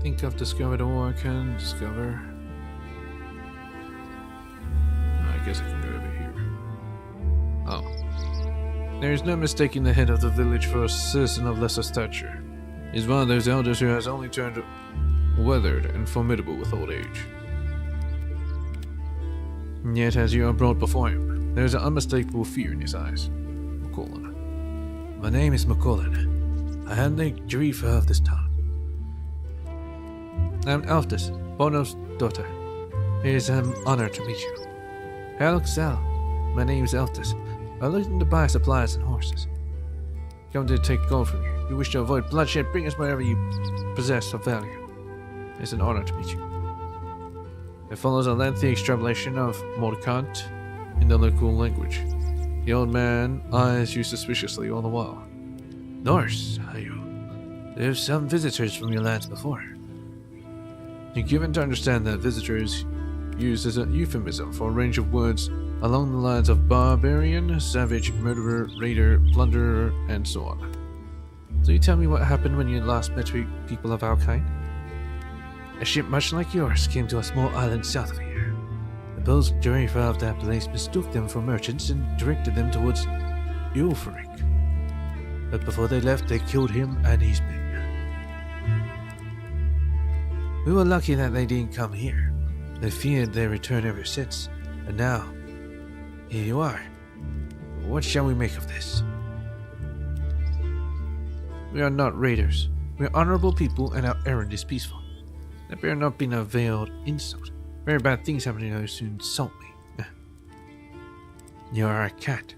I think I've discovered all I can discover. I guess I can go over here. Oh. There is no mistaking the head of the village for a citizen of lesser stature. He's one of those elders who has only turned weathered and formidable with old age. And yet, as you are brought before him, there is an unmistakable fear in his eyes. McCullen. My name is McCullen. I am the Jarifa of this town. I'm Altus, Bono's daughter. It is an honor to meet you. Sal. My name is Altus. I'm looking to buy supplies and horses. Come to take gold from you. You wish to avoid bloodshed, bring us whatever you possess of value. It's an honor to meet you. It follows a lengthy extrapolation of Morkant in the local language. The old man eyes you suspiciously all the while. Norse, are you? There's some visitors from your lands before. You're given to understand that visitor is used as a euphemism for a range of words along the lines of barbarian, savage, murderer, raider, plunderer, and so on. So you tell me what happened when you last met people of our kind? A ship much like yours came to a small island south of here. The bold Jarifa of that place mistook them for merchants and directed them towards Ulfric. But before they left, they killed him and his men. We were lucky that they didn't come here. They feared their return ever since, and now, here you are. What shall we make of this? We are not raiders. We are honorable people, and our errand is peaceful. That bear not being a veiled insult. Very bad things happen to those who insult me. You are a cat,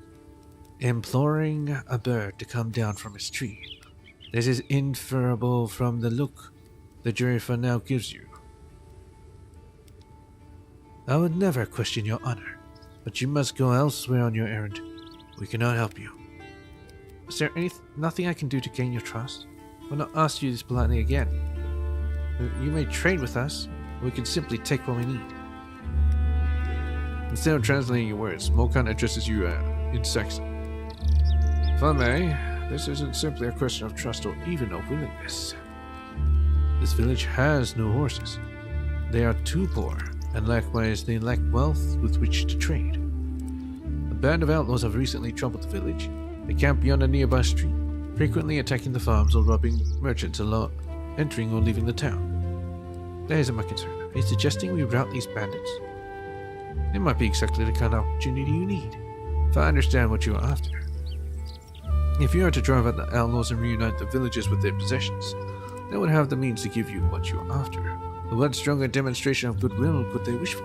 imploring a bird to come down from its tree. This is inferable from the look the Jarifa now gives you. I would never question your honor, but you must go elsewhere on your errand. We cannot help you. Is there nothing I can do to gain your trust? I will not ask you this politely again. You may trade with us, or we can simply take what we need. Instead of translating your words, Mokan addresses you in Saxon. If I may, this isn't simply a question of trust or even of willingness. This village has no horses. They are too poor, and likewise they lack wealth with which to trade. A band of outlaws have recently troubled the village. They camp beyond a nearby street, frequently attacking the farms or robbing merchants entering or leaving the town. That isn't my concern. Are you suggesting we rout these bandits? It might be exactly the kind of opportunity you need, if I understand what you are after. If you are to drive out the outlaws and reunite the villagers with their possessions, they would have the means to give you what you are after. But what stronger demonstration of goodwill could they wish for?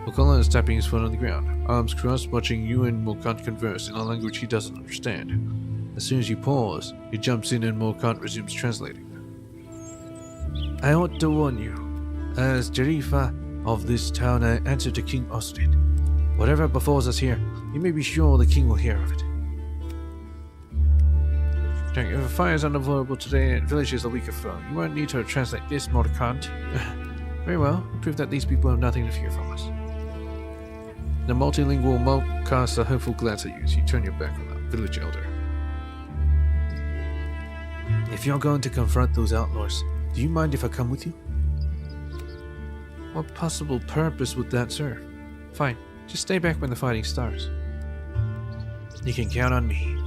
Mokolan is tapping his foot on the ground, arms crossed, watching you and Morkant converse in a language he doesn't understand. As soon as you pause, he jumps in and Morkant resumes translating. I ought to warn you, as Jarifa of this town, I answer to King Ostrid. Whatever befalls us here, you may be sure the king will hear of it. If a fire is unavoidable today and village is a weaker foe, you won't need to translate this, Morkant. Very well, prove that these people have nothing to fear from us. The multilingual monk casts a hopeful glance at you as you turn your back on the village elder. If you're going to confront those outlaws, do you mind if I come with you? What possible purpose would that serve? Fine, just stay back when the fighting starts. You can count on me.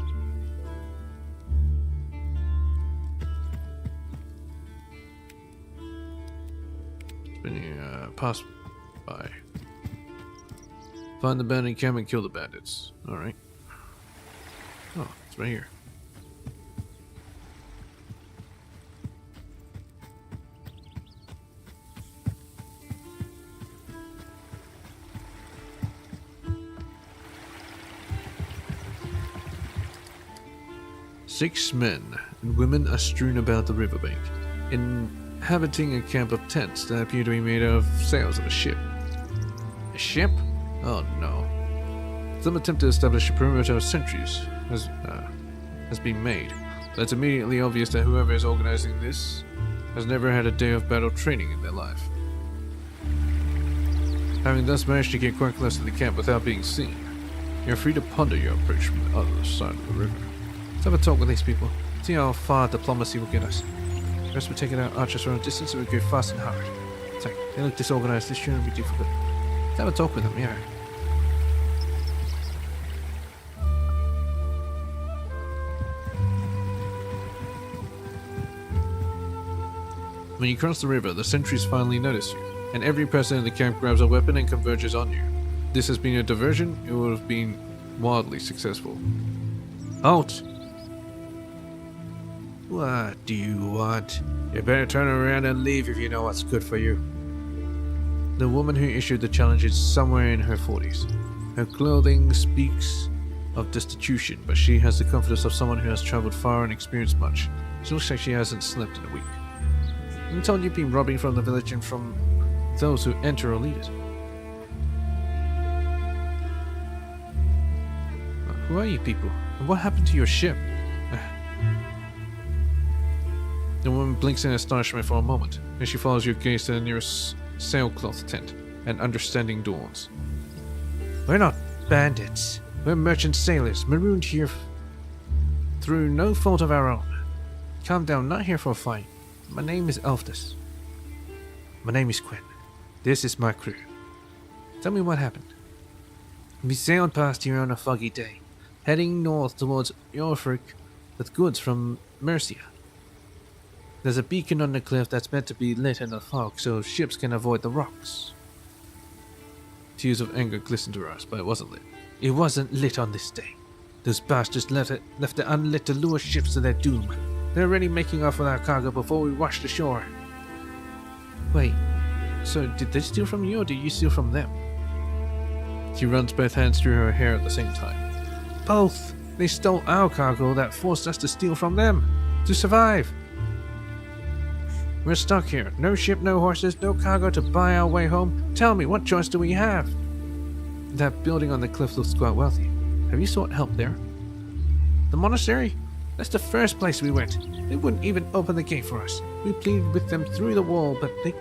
Pass by. Find the bandit camp and kill the bandits. Alright. Oh, it's right here. 6 men and women are strewn about the riverbank, inhabiting a camp of tents that appear to be made out of sails of a ship. A ship? Oh no. Some attempt to establish a perimeter of sentries has been made, but it's immediately obvious that whoever is organizing this has never had a day of battle training in their life. Having thus managed to get quite close to the camp without being seen, you're free to ponder your approach from the other side of the river. Let's have a talk with these people, see how far diplomacy will get us. First we're taking our archers from a distance so we go fast and hard. So, they look disorganized, this shouldn't be difficult. Let's have a talk with them, yeah. When you cross the river, the sentries finally notice you, and every person in the camp grabs a weapon and converges on you. This has been a diversion, it would have been wildly successful. Halt! What do you want? You better turn around and leave if you know what's good for you. The woman who issued the challenge is somewhere in her 40s. Her clothing speaks of destitution, but she has the confidence of someone who has traveled far and experienced much. She looks like she hasn't slept in a week. I'm told you've been robbing from the village and from those who enter or lead it. Who are you people? And what happened to your ship? The woman blinks in astonishment for a moment, and she follows your gaze to the nearest sailcloth tent, and understanding dawns. We're not bandits. We're merchant sailors, marooned here through no fault of our own. Calm down, not here for a fight. My name is Elfdus. My name is Quinn. This is my crew. Tell me what happened. We sailed past here on a foggy day, heading north towards Yorfric with goods from Mercia. There's a beacon on the cliff that's meant to be lit in the fog so ships can avoid the rocks. Tears of anger glistened to her eyes, but it wasn't lit. It wasn't lit on this day. Those bastards left it unlit to lure ships to their doom. They're already making off with our cargo before we washed ashore. Wait, so did they steal from you or did you steal from them? She runs both hands through her hair at the same time. Both! They stole our cargo that forced us to steal from them. To survive. We're stuck here. No ship, no horses, no cargo to buy our way home. Tell me, what choice do we have? That building on the cliff looks quite wealthy. Have you sought help there? The monastery? That's the first place we went. They wouldn't even open the gate for us. We pleaded with them through the wall, but they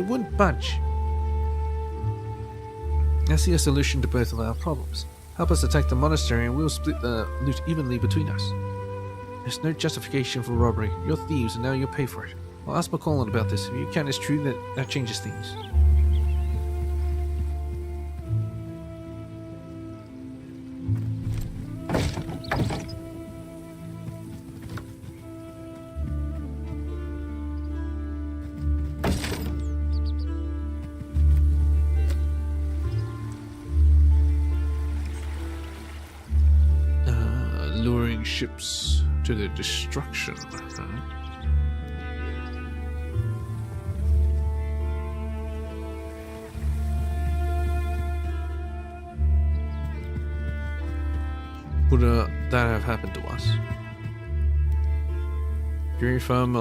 wouldn't budge. I see a solution to both of our problems. Help us attack the monastery and we'll split the loot evenly between us. There's no justification for robbery. You're thieves and now you'll pay for it. I'll ask McCollum about this. If you count as true, that changes things. Luring ships to their destruction, huh? Would that have happened to us? Very firm,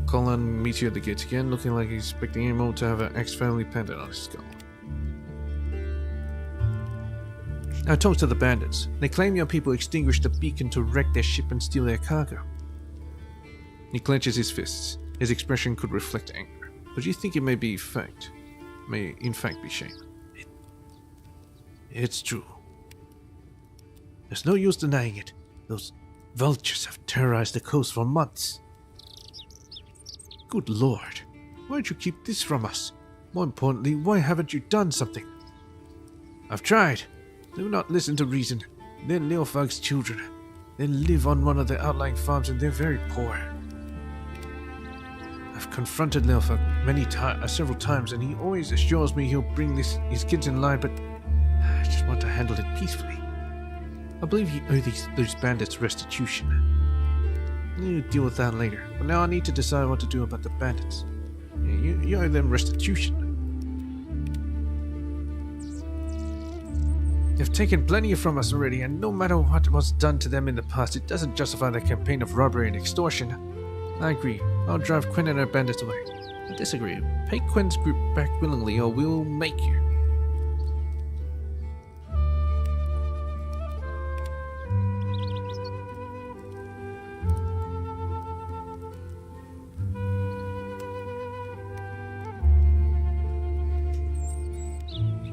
Colin meets you at the gates again, looking like he's expecting Emo to have an ex-family pendant on his skull. I talked to the bandits. They claim your people extinguished the beacon to wreck their ship and steal their cargo. He clenches his fists. His expression could reflect anger, but you think it may in fact be shame. It's true. There's no use denying it. Those vultures have terrorized the coast for months. Good Lord, why'd you keep this from us? More importantly, why haven't you done something? I've tried. Do not listen to reason. They're Leofag's children. They live on one of the outlying farms and they're very poor. I've confronted Leofag several times and he always assures me he'll bring his kids in line, but I just want to handle it peacefully. I believe you owe those bandits restitution. You deal with that later, but now I need to decide what to do about the bandits. You owe them restitution. They've taken plenty from us already, and no matter what was done to them in the past, it doesn't justify their campaign of robbery and extortion. I agree. I'll drive Quinn and her bandits away. I disagree. Pay Quinn's group back willingly or we'll make you.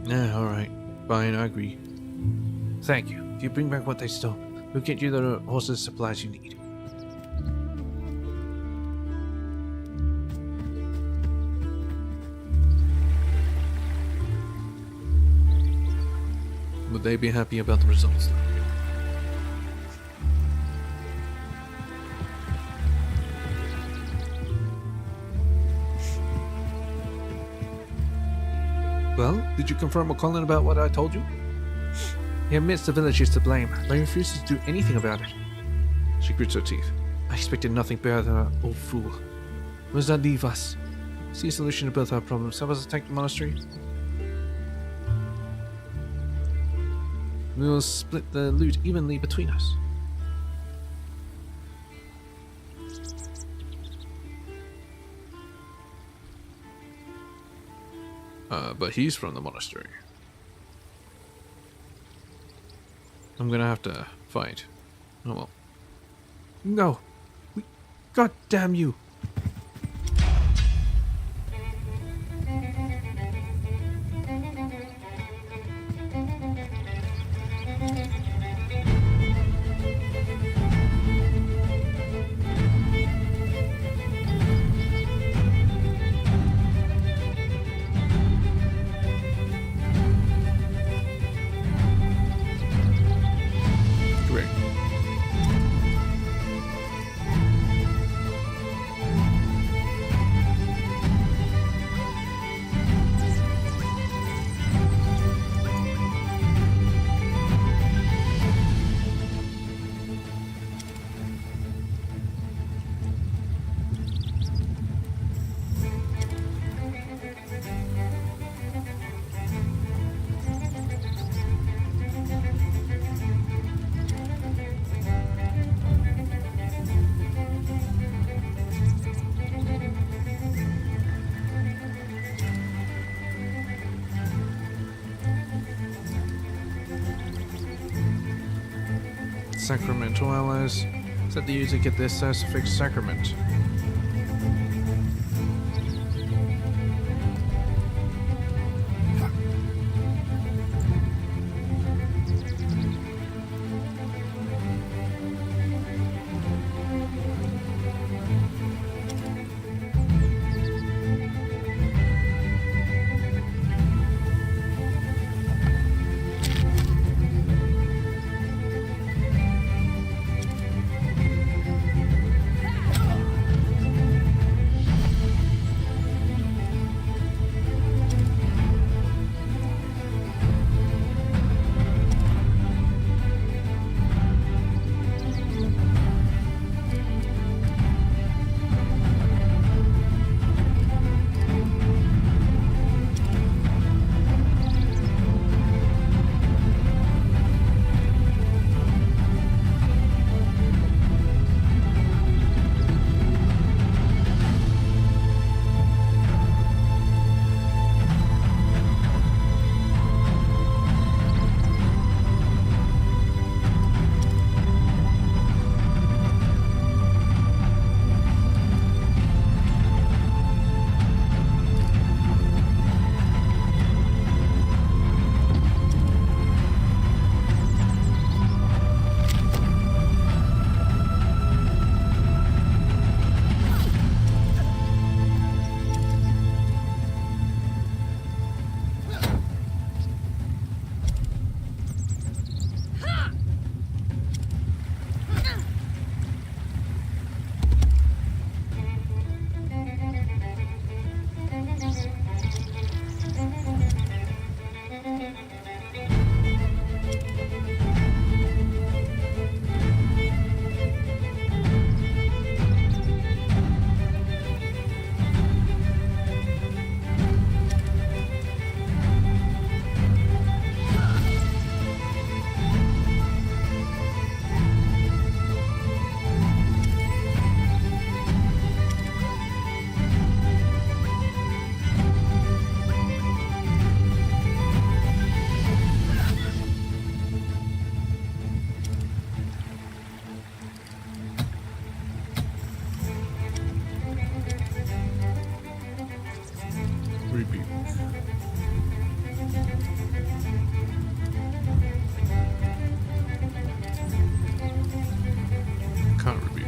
Alright. Fine, I agree. Thank you. If you bring back what they stole, we'll get you the horses and supplies you need. Would they be happy about the results, though? Well, did you confirm with Colin about what I told you? He admits the village is to blame, but he refuses to do anything about it. She grits her teeth. I expected nothing better than an old fool. Where does that leave us? See a solution to both our problems. Help us attack the monastery? We'll split the loot evenly between us. But he's from the monastery. I'm gonna have to fight. Oh well. No. God damn you. Great. Sacramental allies. Said the user get this suffix sacrament. rebuke. Can't rebuke.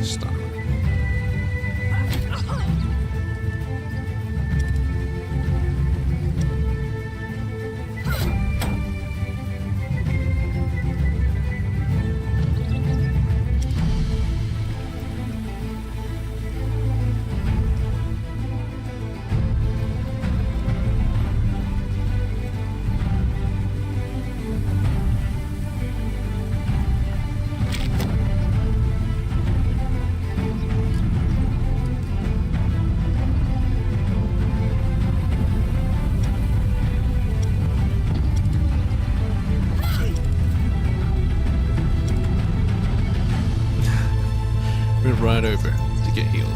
Stop. We're right over to get healed.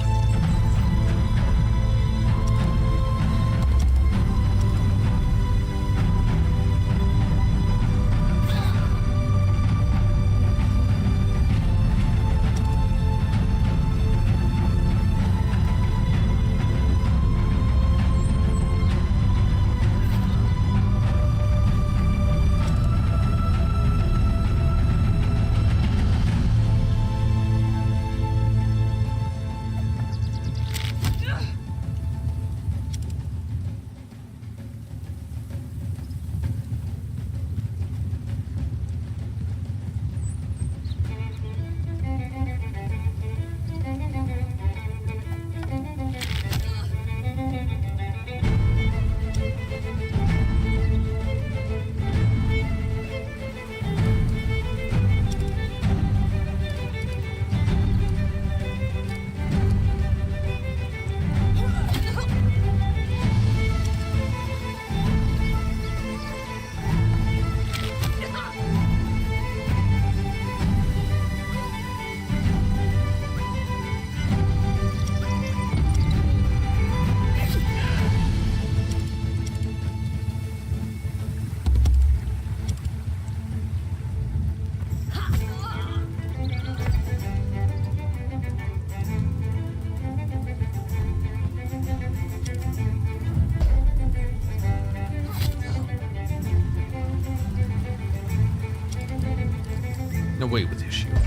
Away with his shield.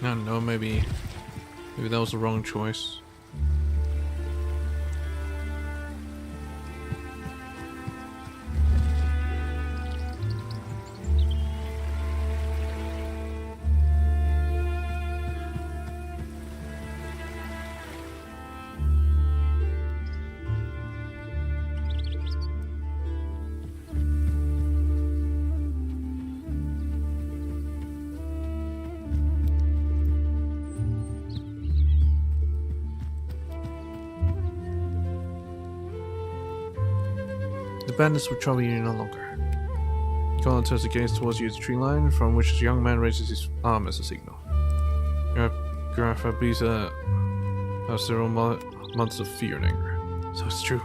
I don't know, maybe that was the wrong choice. The bandits will trouble you no longer. Colin turns the gaze towards you at the tree line, from which the young man raises his arm as a signal. Graf Abisa has several months of fear and anger. So it's true.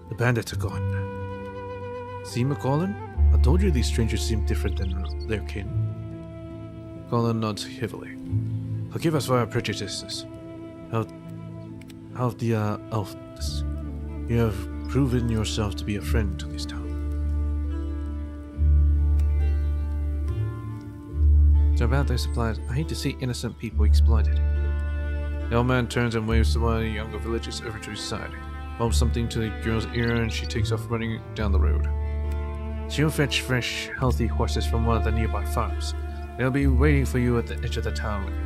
The bandits are gone. See, Colin? I told you these strangers seem different than their kin. Colin nods heavily. Forgive us for our prejudices. How the elf this. You have proven yourself to be a friend to this town. So about those supplies, I hate to see innocent people exploited. The old man turns and waves to one of the younger villagers over to his side, bumps something to the girl's ear, and she takes off running down the road. She'll fetch fresh, healthy horses from one of the nearby farms. They'll be waiting for you at the edge of the town when you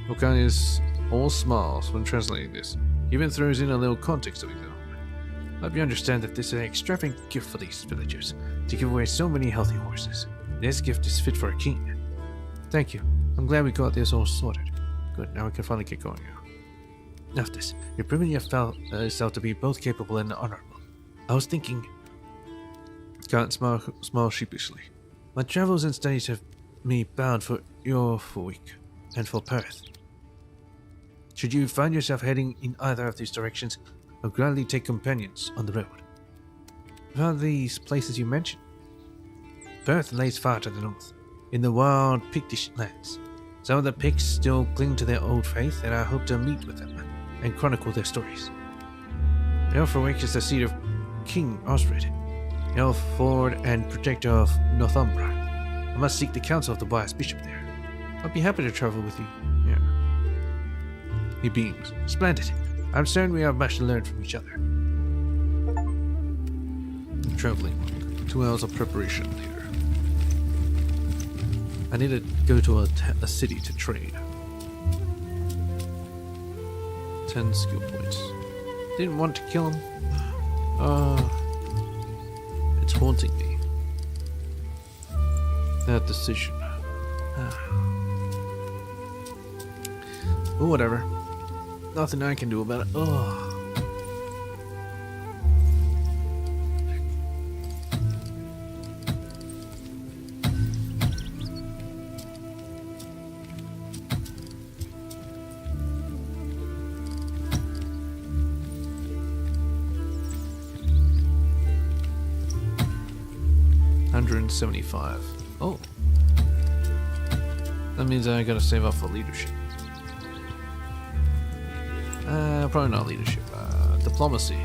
leave. Okan is all smiles when translating this. He even throws in a little context of his own. I hope you understand that this is an extravagant gift for these villagers, to give away so many healthy horses. This gift is fit for a king. Thank you. I'm glad we got this all sorted. Good, now we can finally get going. Enough this. You're proving yourself to be both capable and honorable. I was thinking... Can't smile sheepishly. My travels and studies have me bound for York and for Perth. Should you find yourself heading in either of these directions, I'll gladly take companions on the road. What are these places you mentioned? Perth lays far to the north, in the wild Pictish lands. Some of the Picts still cling to their old faith, and I hope to meet with them and chronicle their stories. Elfrwick is the seat of King Osred, Elf Lord and protector of Northumbria. I must seek the counsel of the wise bishop there. I'll be happy to travel with you. Yeah. He beams. Splendid. I'm certain we have much to learn from each other. Traveling. 2 hours of preparation later. I need to go to a city to trade. 10 skill points. Didn't want to kill him. It's haunting me. That decision. Oh, whatever. Nothing I can do about it. Oh. $175. Oh. That means I gotta save up for leadership. Probably not leadership. Diplomacy.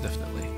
Definitely.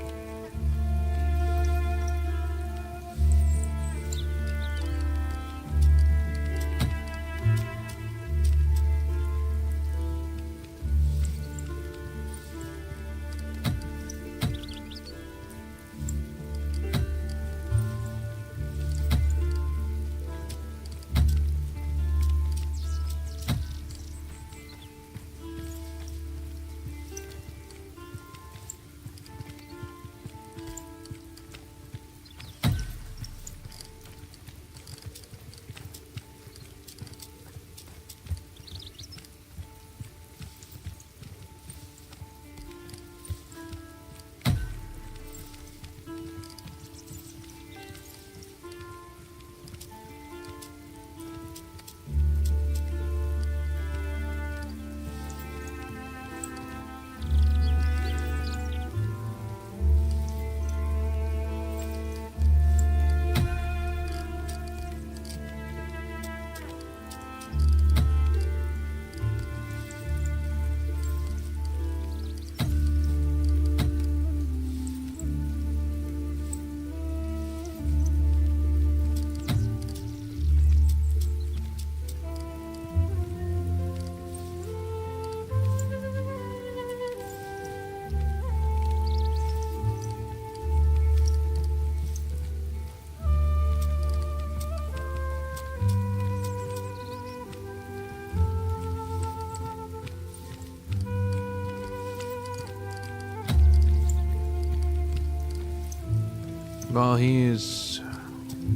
Well, he is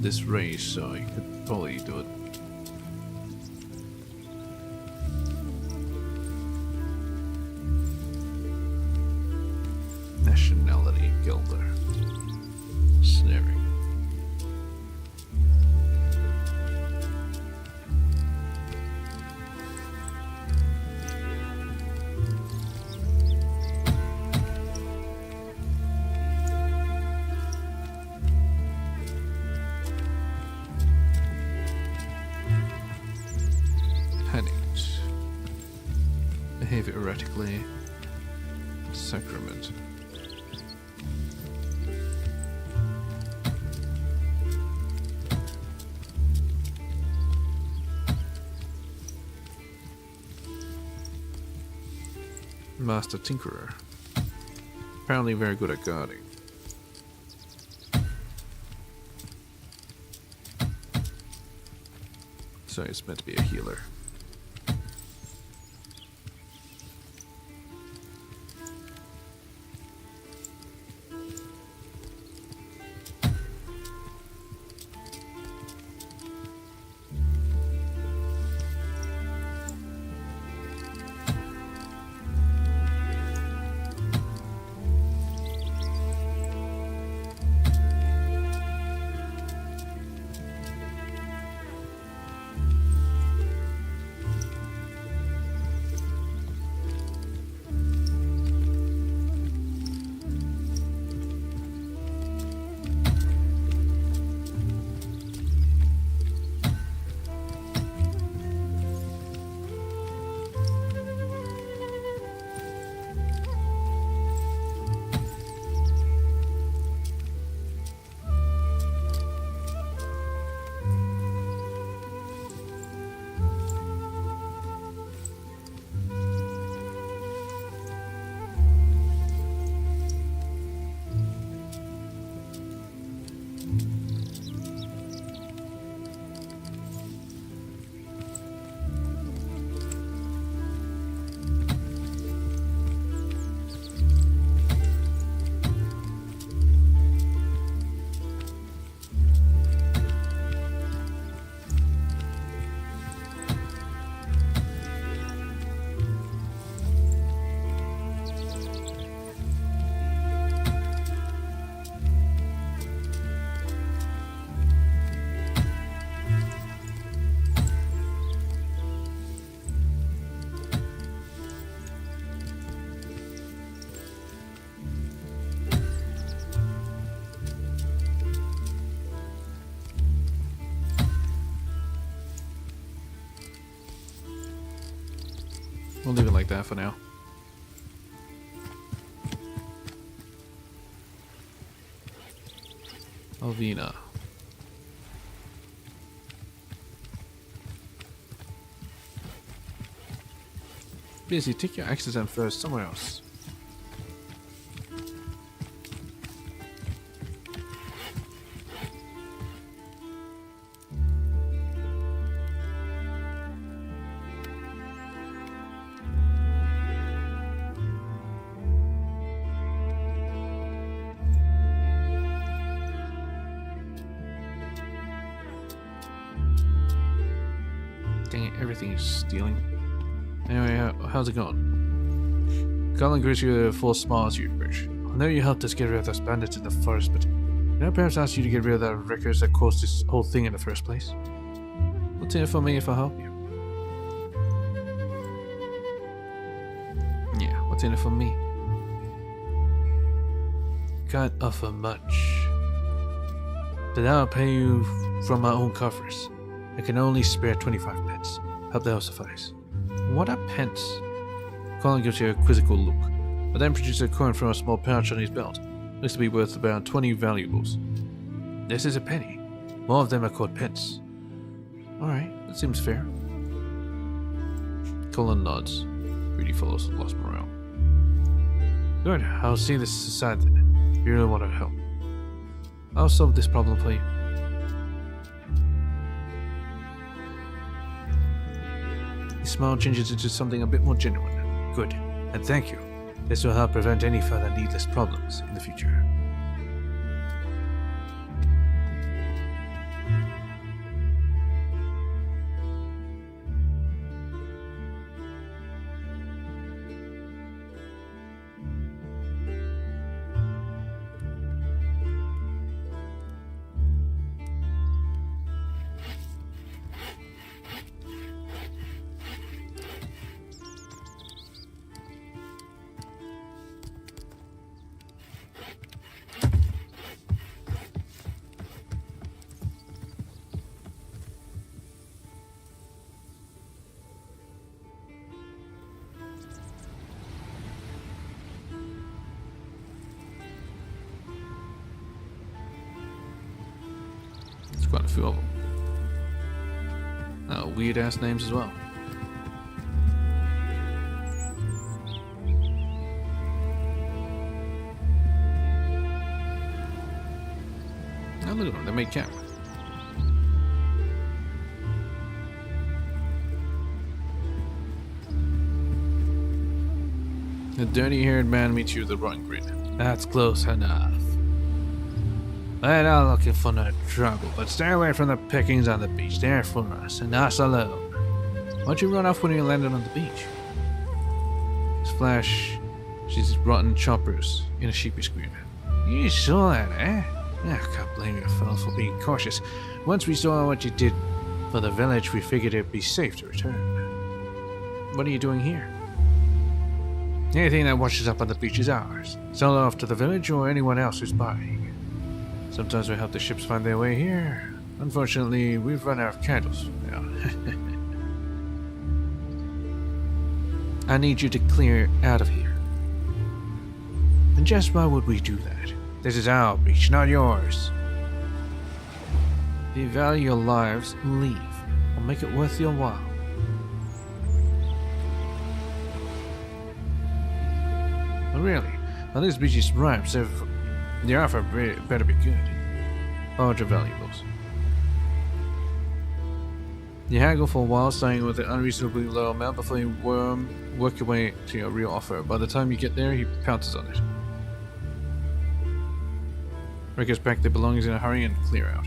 this race, so he could probably do it. Nationality, Gilder. Snaring. Panicked. Behave erratically. sacrament. Master Tinkerer. Apparently very good at guarding. So it's meant to be a healer. We'll leave it like that for now. Alvina. Busy, take your axes and first somewhere else. Dang it, everything is stealing. Anyway, how's it going? Colin greets you a full smile as you approach. I know you helped us get rid of those bandits in the forest, but can I perhaps ask you to get rid of the records that caused this whole thing in the first place? What's in it for me if I help you? Yeah, what's in it for me? Can't offer much. But I'll pay you from my own coffers. I can only spare 25 pence. Help that'll suffice. What are pence? Colin gives you a quizzical look, but then produces a coin from a small pouch on his belt. Looks to be worth about 20 valuables. This is a penny. More of them are called pence. Alright, that seems fair. Colin nods. Greedy fellows have lost morale. Good, I'll see this aside then. You really want to help. I'll solve this problem for you. His smile changes into something a bit more genuine. Good, and thank you. This will help prevent any further needless problems in the future. quite a few of them. Weird ass names as well. Now look at them, they made camp. The dirty-haired man meets you with a rotten grin. That's close enough. We're not looking for no trouble, but stay away from the pickings on the beach. They're for us, and us alone. Why'd you run off when you landed on the beach? Splash sees rotten choppers in a sheepish grin. You saw that, eh? I can't blame you, fellow, for being cautious. Once we saw what you did for the village, we figured it'd be safe to return. What are you doing here? Anything that washes up on the beach is ours. Sell it off to the village or anyone else who's buying. Sometimes we help the ships find their way here. Unfortunately, we've run out of candles now. I need you to clear out of here. And just why would we do that? This is our beach, not yours. If you value your lives, leave. Or make it worth your while. Oh, really? Well, this beach is ripe, so the offer better be good. Or your valuables. You haggle for a while, starting with an unreasonably low amount before you work your way to your real offer. By the time you get there, he pounces on it. Rickers pack their belongings in a hurry and clear out.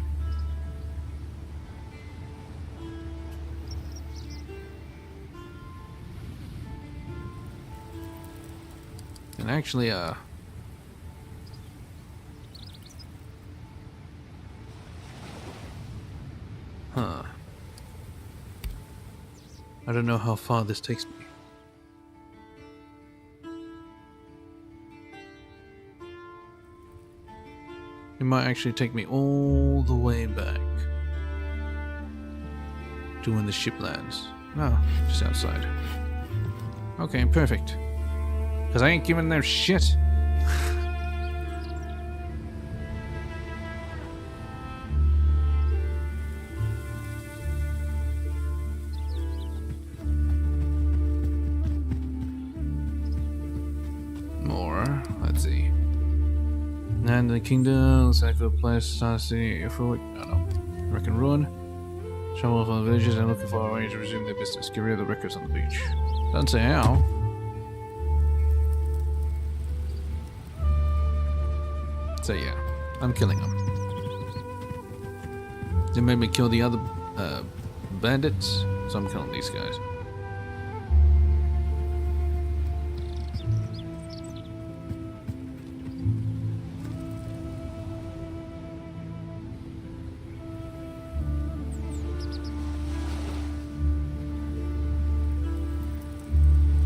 And actually, I don't know how far this takes me. It might actually take me all the way back to when the ship lands. No, just outside. Okay, perfect. Because I ain't giving them shit. More. Let's see. And the kingdom looks like a place to see if we. I don't know. Reckon ruin. Travel from the villages and looking for a way to resume their business. Get rid of the wreckers on the beach. Doesn't say how. So yeah, I'm killing them. They made me kill the other bandits, so I'm killing these guys.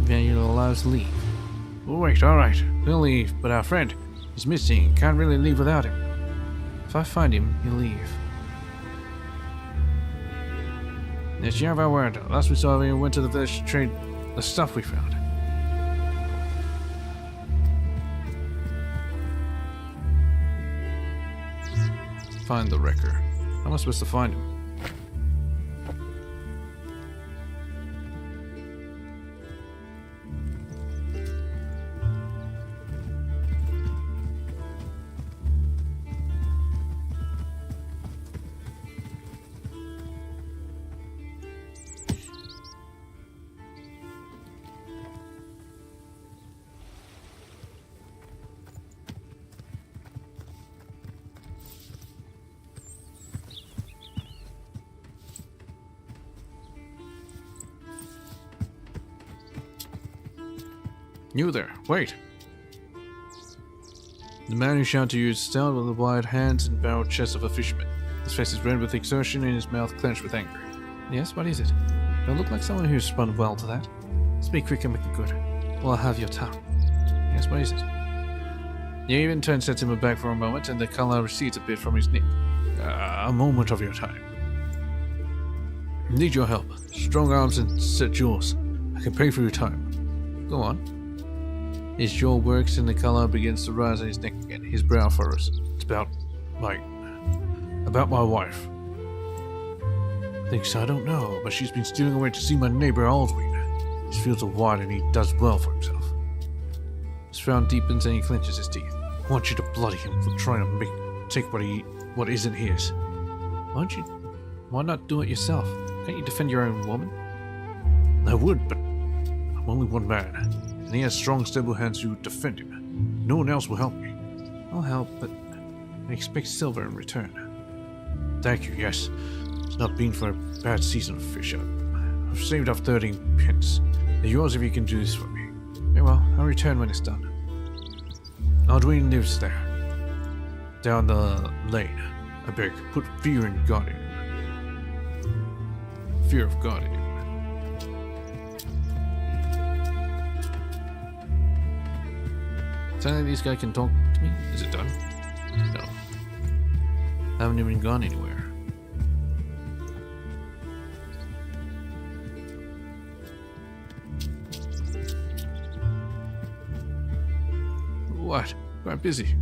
Valuable allows leave. Oh, wait, alright, we'll leave, but our friend, he's missing. Can't really leave without him. If I find him, he'll leave. Yes, you have our word. Last we saw, we went to the village to trade the stuff we found. Find the wrecker. How am I supposed to find him? You there, wait! The man who shouted to you is stout with the wide hands and barrel chest of a fisherman. His face is red with exertion and his mouth clenched with anger. Yes, what is it? Do I look like someone who's responded well to that? Speak quick and make it good, or I'll have your tongue. Yes, what is it? You even turn sets him back for a moment and the color recedes a bit from his neck. A moment of your time. Need your help. Strong arms and set jaws. I can pay for your time. Go on. His jaw works and the color begins to rise on his neck again. His brow furrows. It's about my wife. Thinks I don't know, but she's been stealing away to see my neighbor Aldwin. His fields are wide and he does well for himself. His frown deepens and he clenches his teeth. I want you to bloody him for trying to take what isn't his. Why not do it yourself? Can't you defend your own woman? I would, but I'm only one man, and he has strong, stable hands who would defend him. No one else will help me. I'll help, but I expect silver in return. Thank you, yes. It's not been for a bad season of fish. I've saved up 13 pence. They're yours if you can do this for me. Very well, I'll return when it's done. Aldwin lives there. Down the lane. I beg, put fear and God in him. Fear of God in him. Telling this guy can talk to me? Is it done? No. I haven't even gone anywhere. What? Quite busy.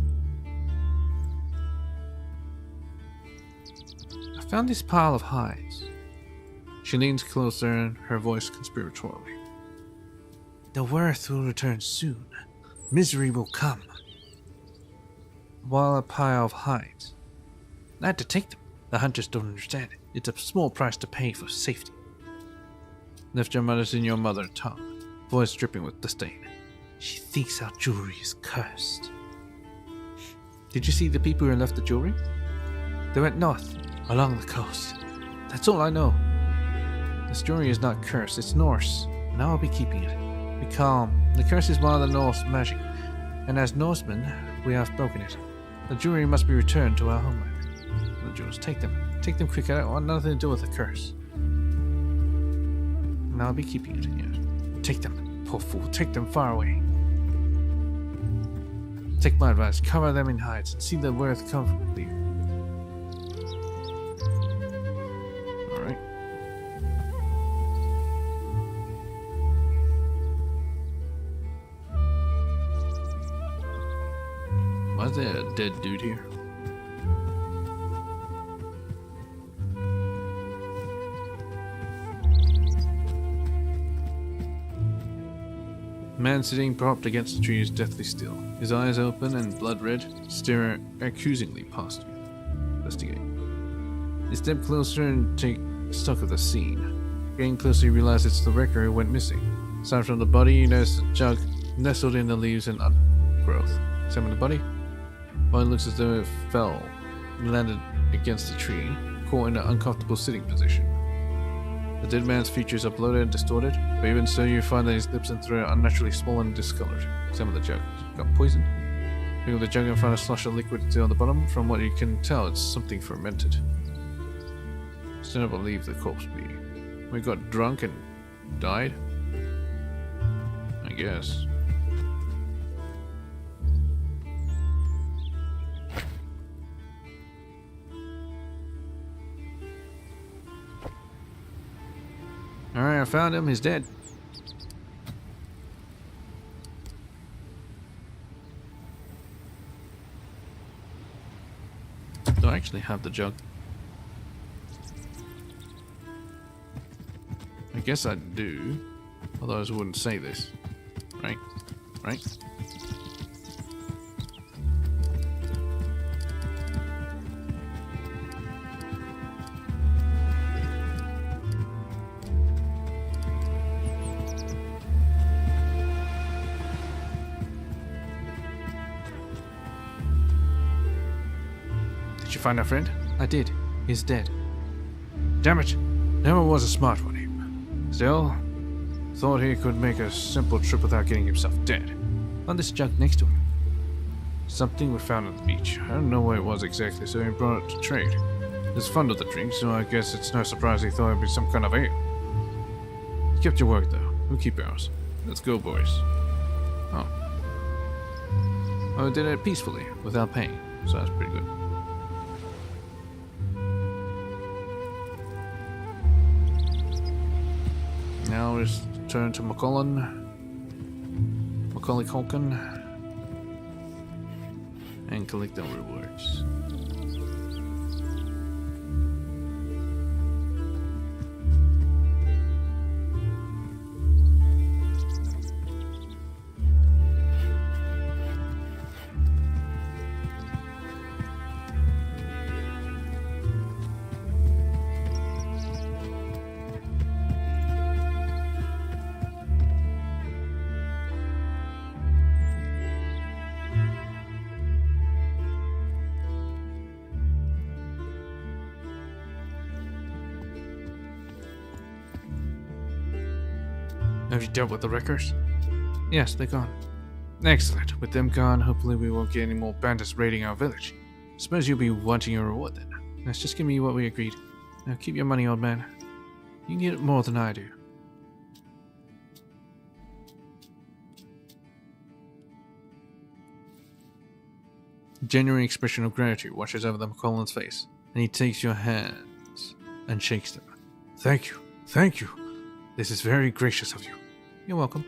I found this pile of hides. She leans closer and her voice conspiratorially. The worth will return soon. Misery will come. While a pile of hides. I had to take them. The hunters don't understand it. It's a small price to pay for safety. Lift your mother's in your mother tongue, voice dripping with disdain. She thinks our jewelry is cursed. Did you see the people who left the jewelry? They went north, along the coast. That's all I know. This jewelry is not cursed, it's Norse, and I'll be keeping it. Be calm. The curse is one of the Norse magic, and as Norsemen, we have broken it. The jewelry must be returned to our homeland. The jewels, take them. Take them quick, I don't want nothing to do with the curse. And I'll be keeping it, yes. Take them, poor fool, take them far away. Take my advice, cover them in hides, and see the worth comfortably. Alright. Why is there a dead dude here? Man sitting propped against the tree is deathly still. His eyes open and blood red, stare accusingly past you. Investigate. You step closer and take stock of the scene. Getting closer, you realize it's the wrecker who went missing. Aside from the body, you notice a jug nestled in the leaves and undergrowth. Examine the body. Body looks as though it fell, landed against the tree, caught in an uncomfortable sitting position. The dead man's features are bloated and distorted, but even so you find that his lips and throat are unnaturally swollen and discolored. Examine the jug. Got poison? Pick up the jug and find a slush of liquid on the bottom. From what you can tell, it's something fermented. Still never leave the corpse be. We got drunk and died? I guess. Alright, I found him. He's dead. Do I actually have the jug? I guess I do. Otherwise I wouldn't say this. Right? Right? Did you find our friend? I did. He's dead. Damn it! Never was a smart one, him. Still, thought he could make a simple trip without getting himself dead. Found this jug next to him. Something we found on the beach. I don't know what it was exactly, so he brought it to trade. It was fun with the drink, so I guess it's no surprise he thought it'd be some kind of ale. You kept your word, though. We'll keep ours. Let's go, boys. Oh. Oh, we did it peacefully, without paying, so that's pretty good. Now let's turn to Macaulay Culkin, and collect the rewards. Have you dealt with the wreckers? Yes, they're gone. Excellent. With them gone, hopefully we won't get any more bandits raiding our village. Suppose you'll be wanting your reward then. Let's just give me what we agreed. Now keep your money, old man. You can get it more than I do. Genuine expression of gratitude washes over the McCollin's face, and he takes your hands and shakes them. Thank you. Thank you. This is very gracious of you. You're welcome.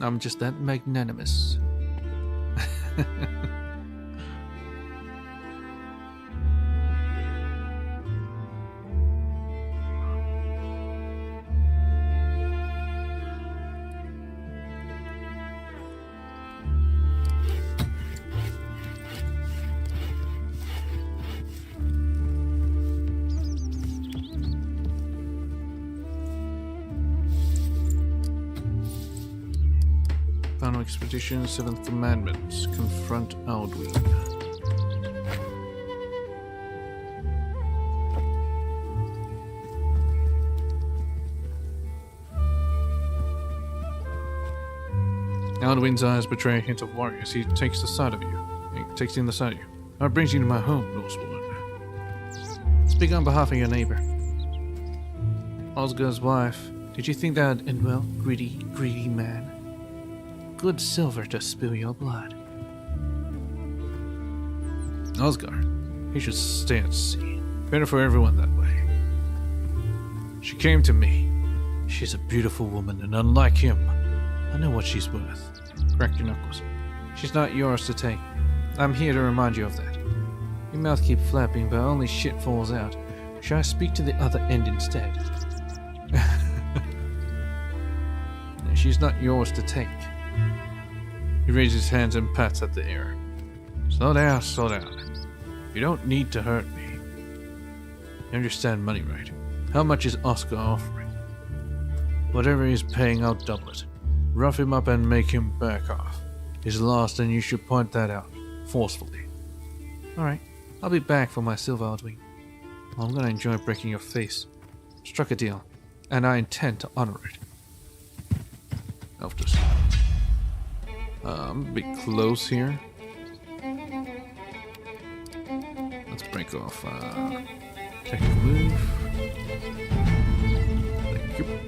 I'm just that magnanimous. Final Expedition, 7th Commandment. Confront Aldwin. Aldwin's eyes betray a hint of worry as he takes the side of you. He takes in the side of you. What brings you to my home, Norsewoman? Speak on behalf of your neighbor. Osgar's wife. Did you think that would end well, greedy man? Good silver to spill your blood. Osgar, he should stay at sea. Better for everyone that way. She came to me. She's a beautiful woman, and unlike him, I know what she's worth. Crack your knuckles. She's not yours to take. I'm here to remind you of that. Your mouth keeps flapping, but only shit falls out. Shall I speak to the other end instead? She's not yours to take. He raises his hands and pats at the air. Slow down, slow down. You don't need to hurt me. You understand money, right? How much is Oscar offering? Whatever he's paying, I'll double it. Rough him up and make him back off. He's lost, and you should point that out, forcefully. Alright, I'll be back for my silver, Aldwin. I'm gonna enjoy breaking your face. Struck a deal, and I intend to honor it. Elftus. I'm a bit close here. Let's break off. Technical move. Thank you.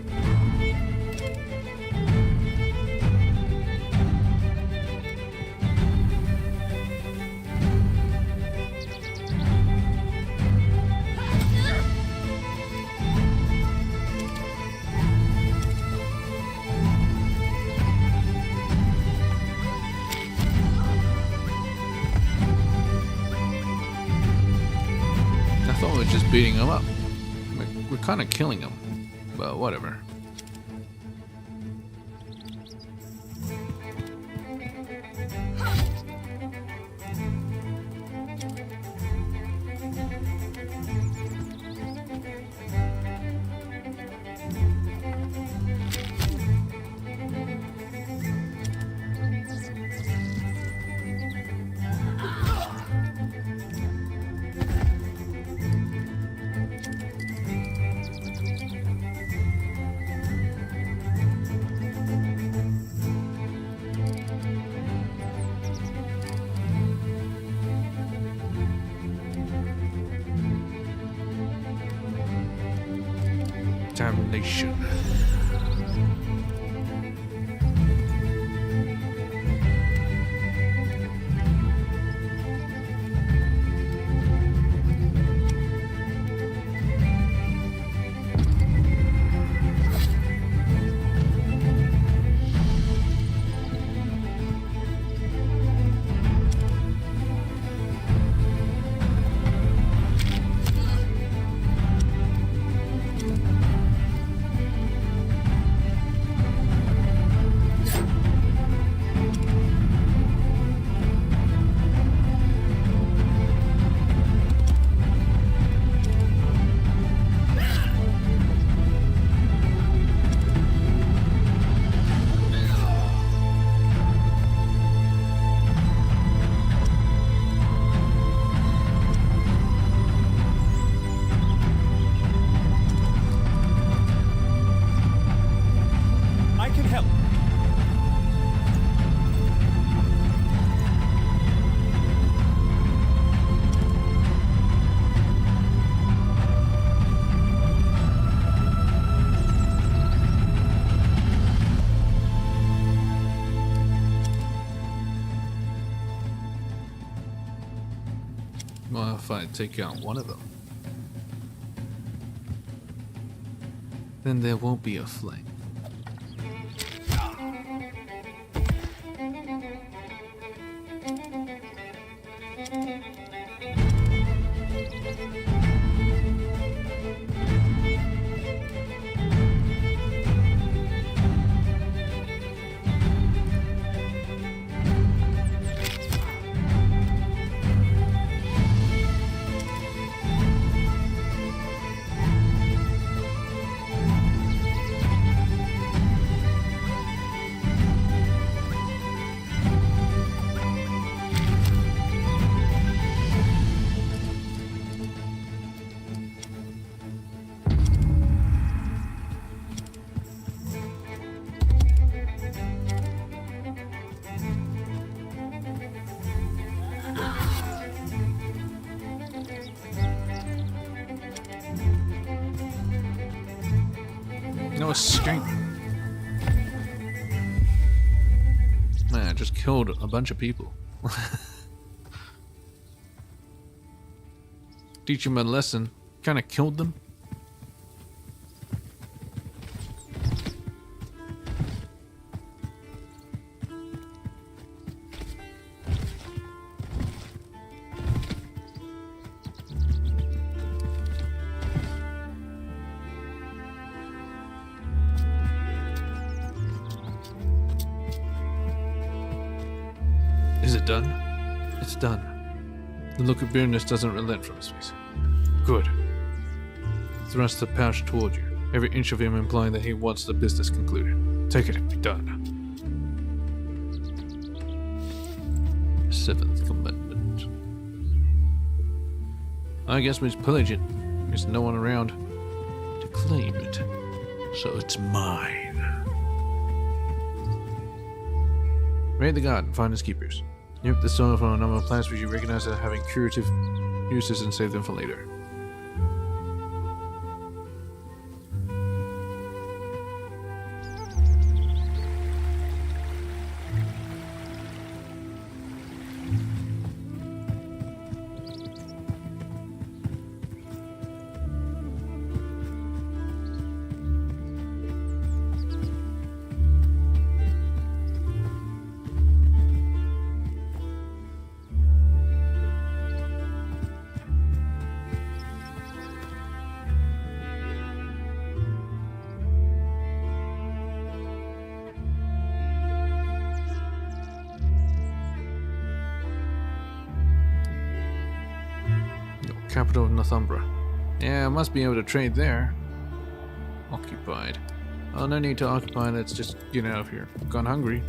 I thought we were just beating him up. We're kind of killing him, but whatever. Damnation. Well, if I take out one of them, then there won't be a flame. No escape. Man, I just killed a bunch of people. Teach them a lesson. Kind of killed them. Is it done? It's done. The look of bitterness doesn't relent from his face. Good. Thrust the pouch toward you, every inch of him implying that he wants the business concluded. Take it and be done. Seventh commandment. I guess we just pillage it. There's no one around to claim it. So it's mine. Raid the guard and find his keepers. Yep, the stone from a number of plants which you recognize as having curative uses and save them for later. Capital of Northumbria. Yeah, I must be able to trade there. Occupied. Oh, no need to occupy, let's just get out of here. Gone hungry.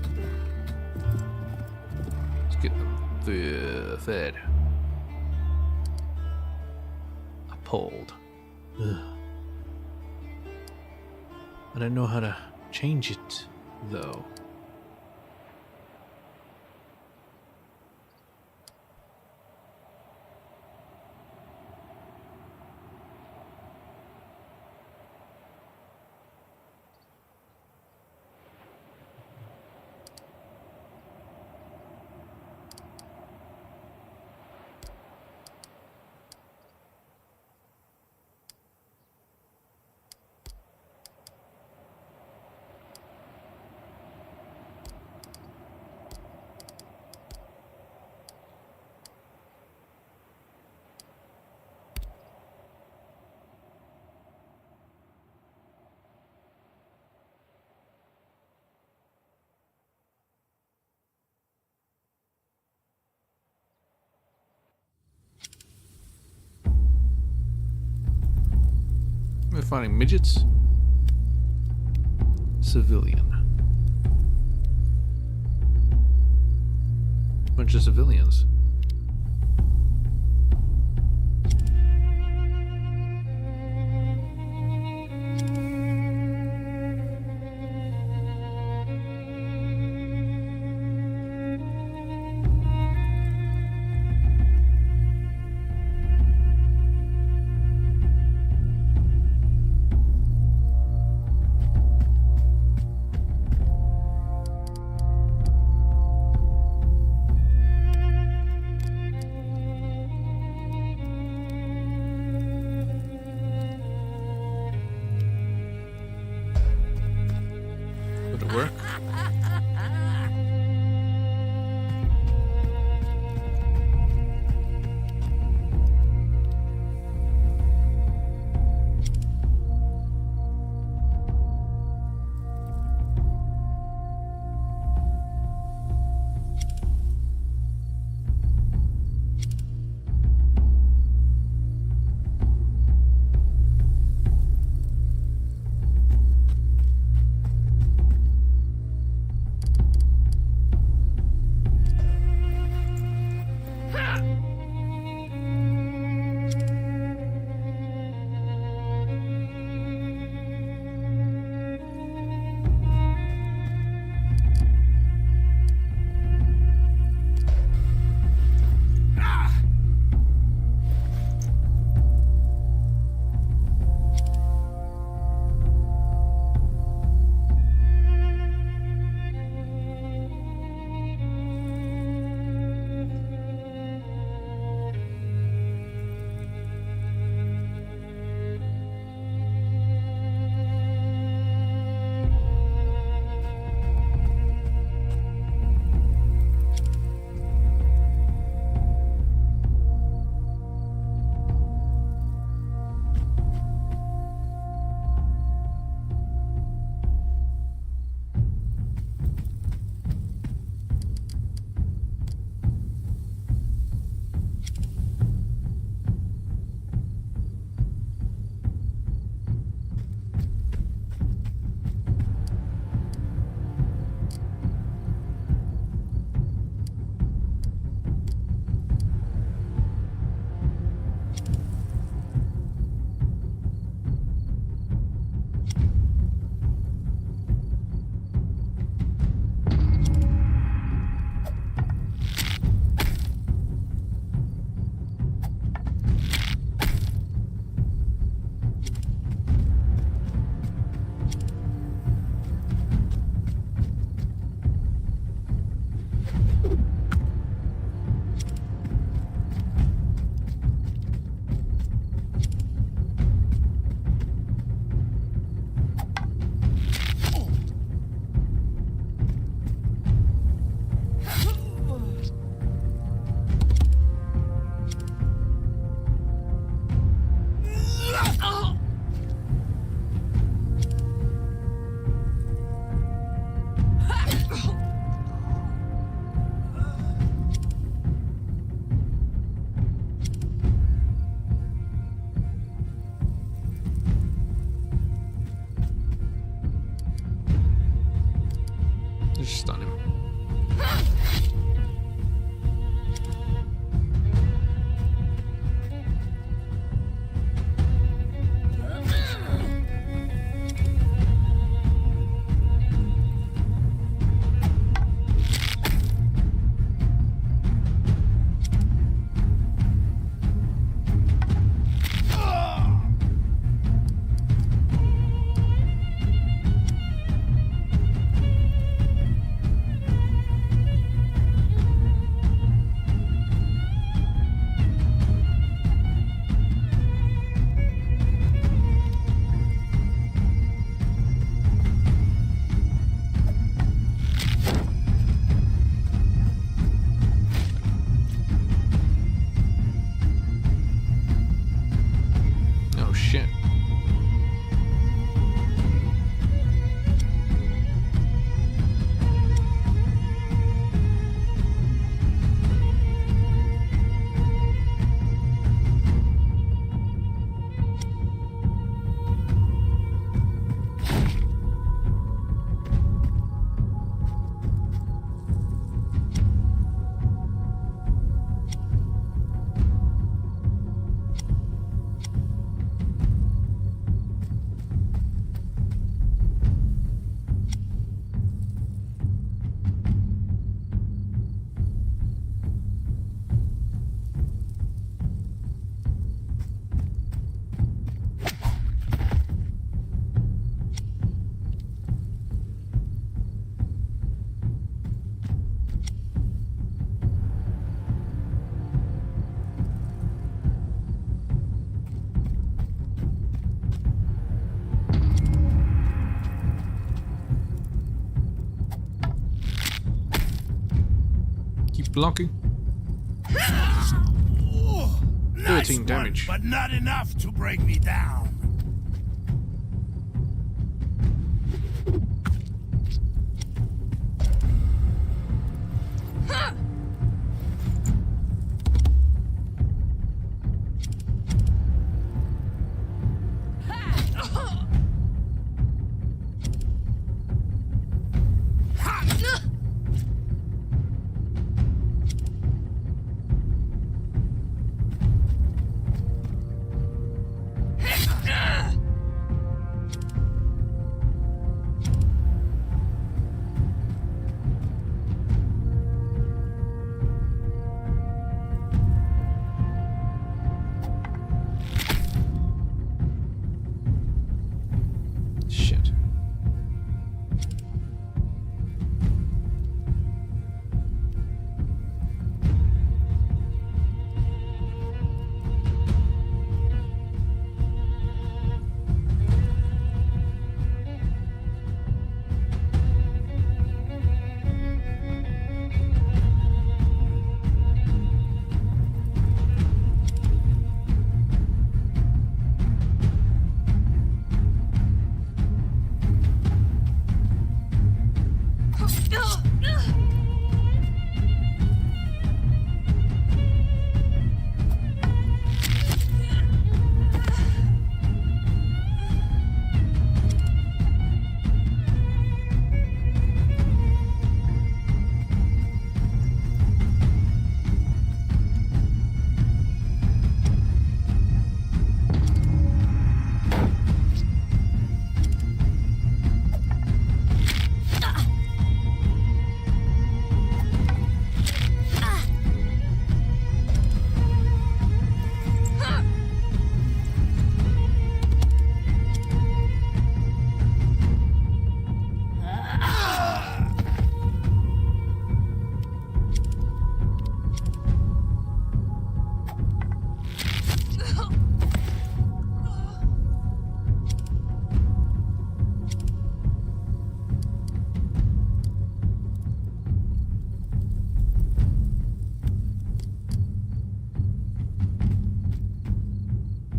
Let's get them fed. Appalled. Ugh. I don't know how to change it, though. We're finding midgets. Civilian. Bunch of civilians. blocking. Nice 13 damage. one, but not enough to break me down. Shit.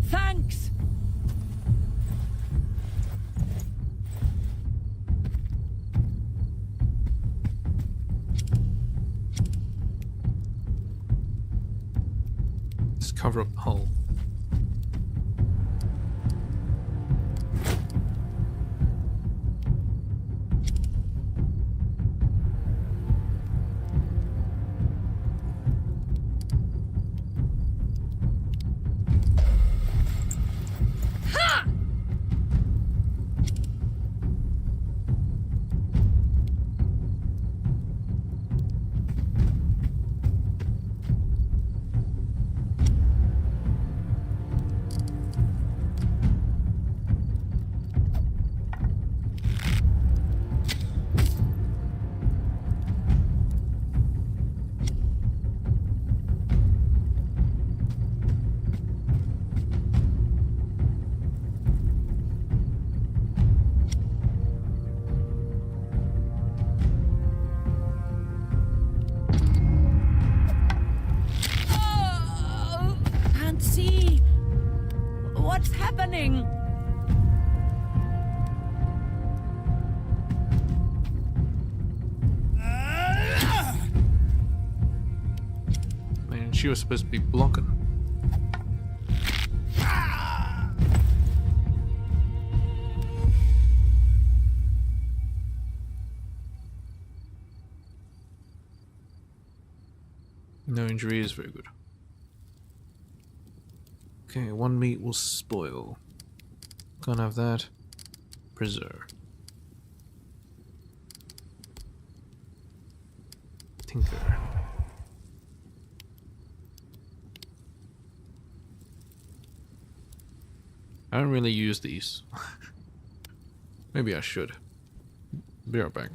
Thanks! Let's cover up the hole. Can't see. What's happening? Man, she was supposed to be blocking. No injury is very good. Okay, one meat will spoil. Can't have that. Preserve. Tinker. I don't really use these. Maybe I should. Be right back.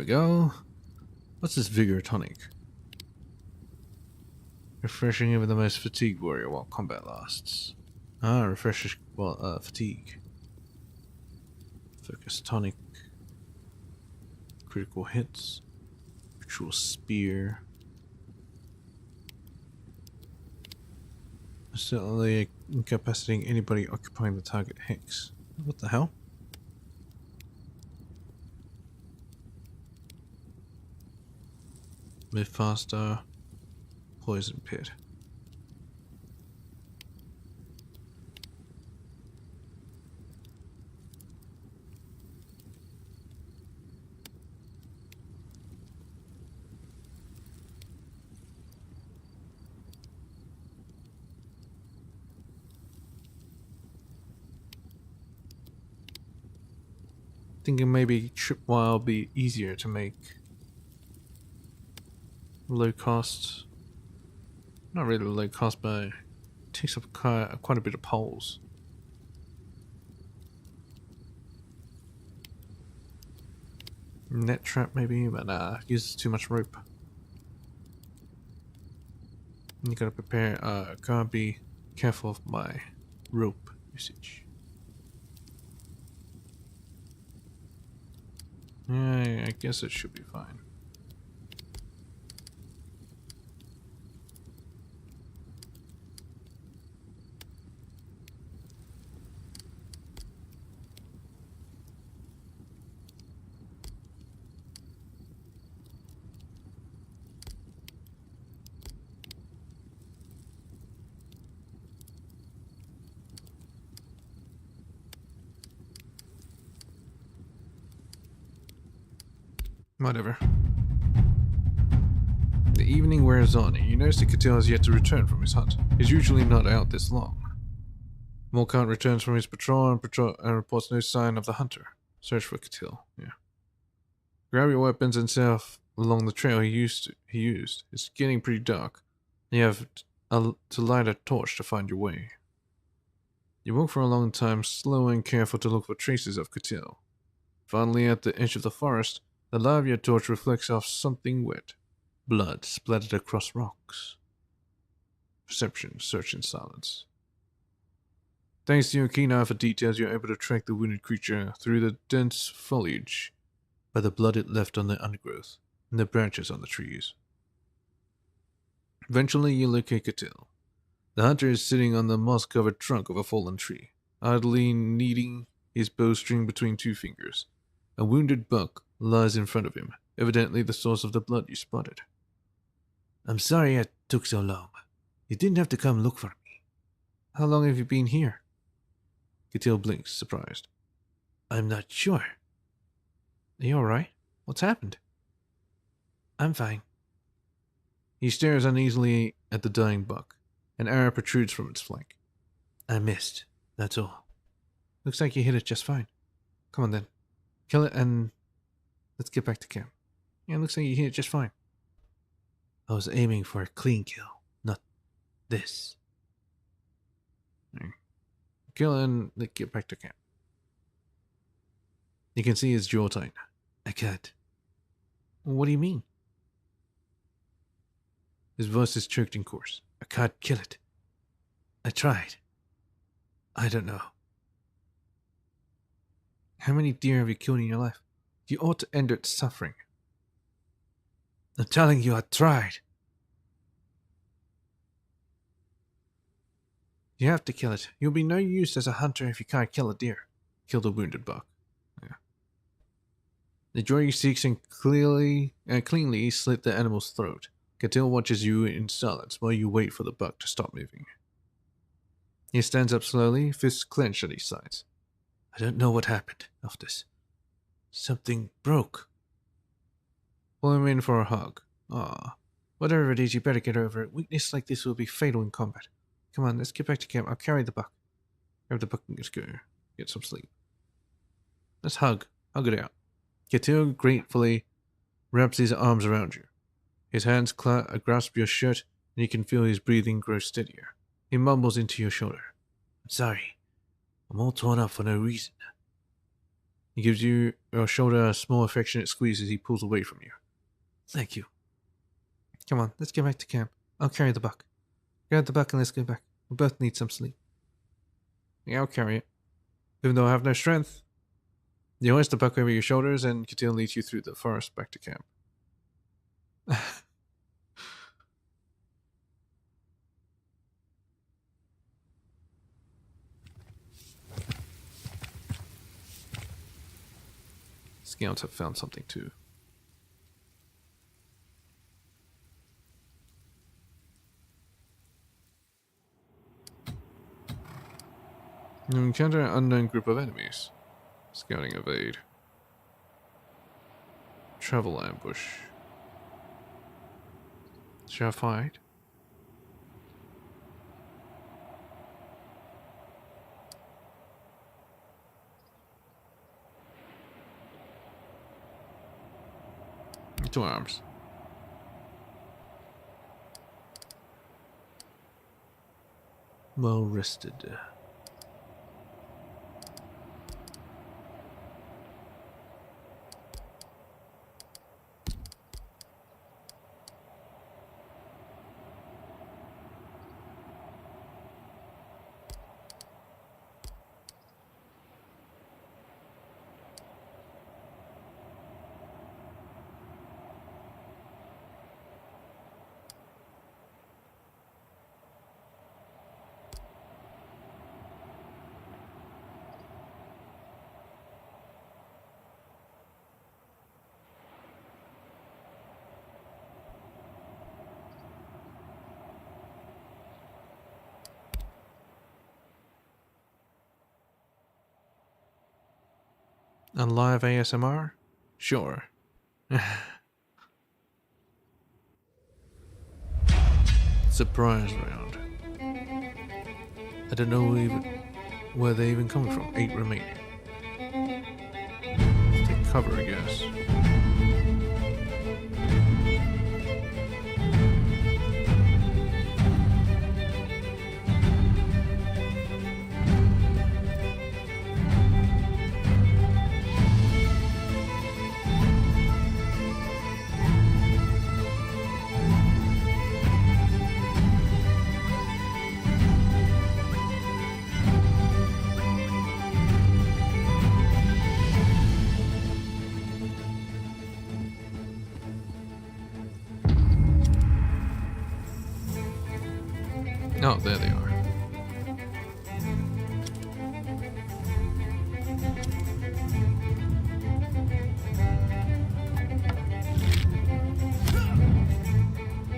we go. What's this vigor tonic? Refreshing even the most fatigued warrior while combat lasts. Ah, refreshes while fatigue. Focus tonic. Critical hits. Ritual spear. Certainly incapacitating anybody occupying the target hex. What the hell? Move faster. Poison pit. Thinking maybe tripwire will be easier to make. Low cost. Not really low cost, but it takes up quite a bit of poles. Net trap maybe, but nah, uses too much rope. You gotta prepare, gotta be careful of my rope usage. Yeah, I guess it should be fine. Whatever. The evening wears on, and you notice that Catil has yet to return from his hunt. He's usually not out this long. Morcant returns from his patrol and reports no sign of the hunter. Search for Catil. Yeah. Grab your weapons and set off along the trail he used. It's getting pretty dark. You have to light a torch to find your way. You walk for a long time, slow and careful to look for traces of Catil. Finally, at the edge of the forest, the light of your torch reflects off something wet. Blood splattered across rocks. Perception, search in silence. Thanks to your keen eye for details, you're able to track the wounded creature through the dense foliage by the blood it left on the undergrowth and the branches on the trees. Eventually, you locate Catil. The hunter is sitting on the moss-covered trunk of a fallen tree, idly kneading his bowstring between two fingers. A wounded buck lies in front of him, evidently the source of the blood you spotted. I'm sorry it took so long. You didn't have to come look for me. How long have you been here? Catil blinks, surprised. I'm not sure. Are you alright? What's happened? I'm fine. He stares uneasily at the dying buck. An arrow protrudes from its flank. I missed, that's all. Looks like you hit it just fine. Come on then. Kill it and let's get back to camp. Yeah, looks like you hit it just fine. I was aiming for a clean kill, not this. Kill and let's get back to camp. You can see his jaw tighten. I can't. What do you mean? His voice is choked and coarse. I can't kill it. I tried. I don't know. How many deer have you killed in your life? You ought to end its suffering. I'm telling you, I tried. You have to kill it. You'll be no use as a hunter if you can't kill a deer. Kill the wounded buck. Yeah. The droid seeks and cleanly slit the animal's throat. Catil watches you in silence while you wait for the buck to stop moving. He stands up slowly, fists clenched at his sides. I don't know what happened after this. Something broke. Pull him in for a hug. Ah, whatever it is, you better get over it. Weakness like this will be fatal in combat. Come on, let's get back to camp. I'll carry the buck. Grab the buck and let's go. Get some sleep. Let's hug. Hug it out. Catil gratefully wraps his arms around you. His hands grasp your shirt, and you can feel his breathing grow steadier. He mumbles into your shoulder. I'm sorry. I'm all torn up for no reason. He gives you your shoulder a small affectionate squeeze as he pulls away from you. Thank you. Come on, let's get back to camp. I'll carry the buck. Grab the buck and let's get back. We both need some sleep. Yeah, I'll carry it. Even though I have no strength. You hoist the buck over your shoulders and Katil leads you through the forest back to camp. Scouts have found something too. You encounter an unknown group of enemies. Scouting evade. Travel ambush. Shall I fight? Two arms. Well rested. And live ASMR? Sure. Surprise round. I don't know where they even come from. 8 remaining. Take cover, I guess. Oh, there they are.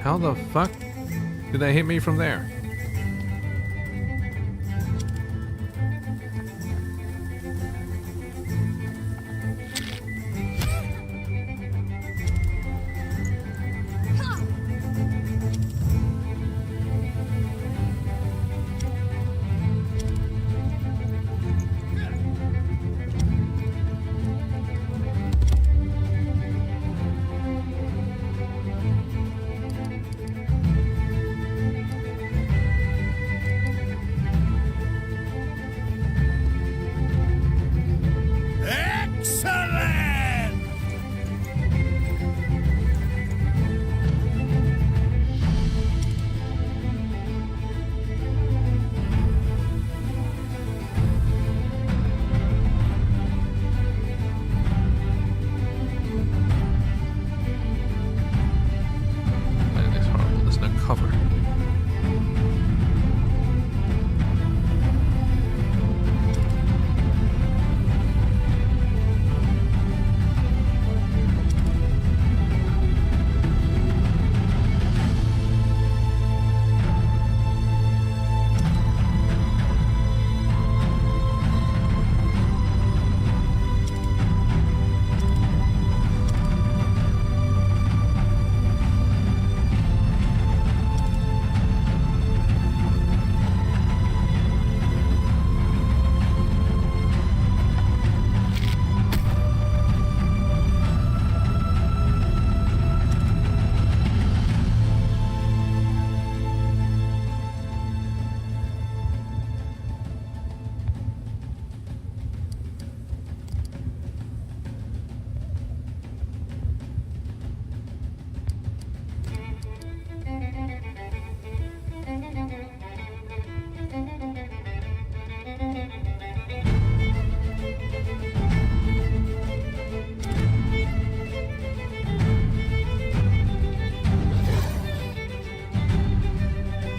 How the fuck did they hit me from there?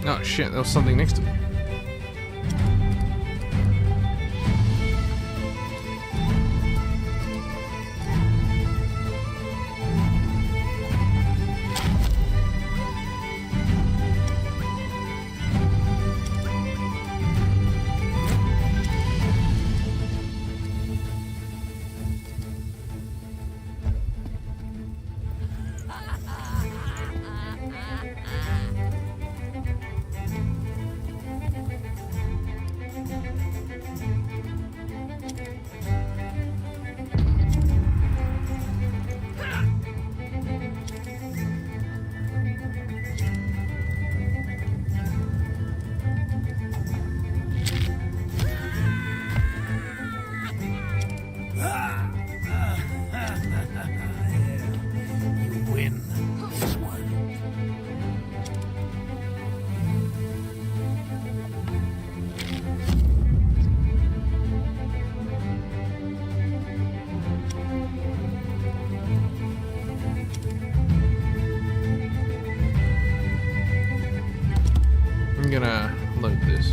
Oh shit, there was something next to me. You win this one. I'm gonna load this.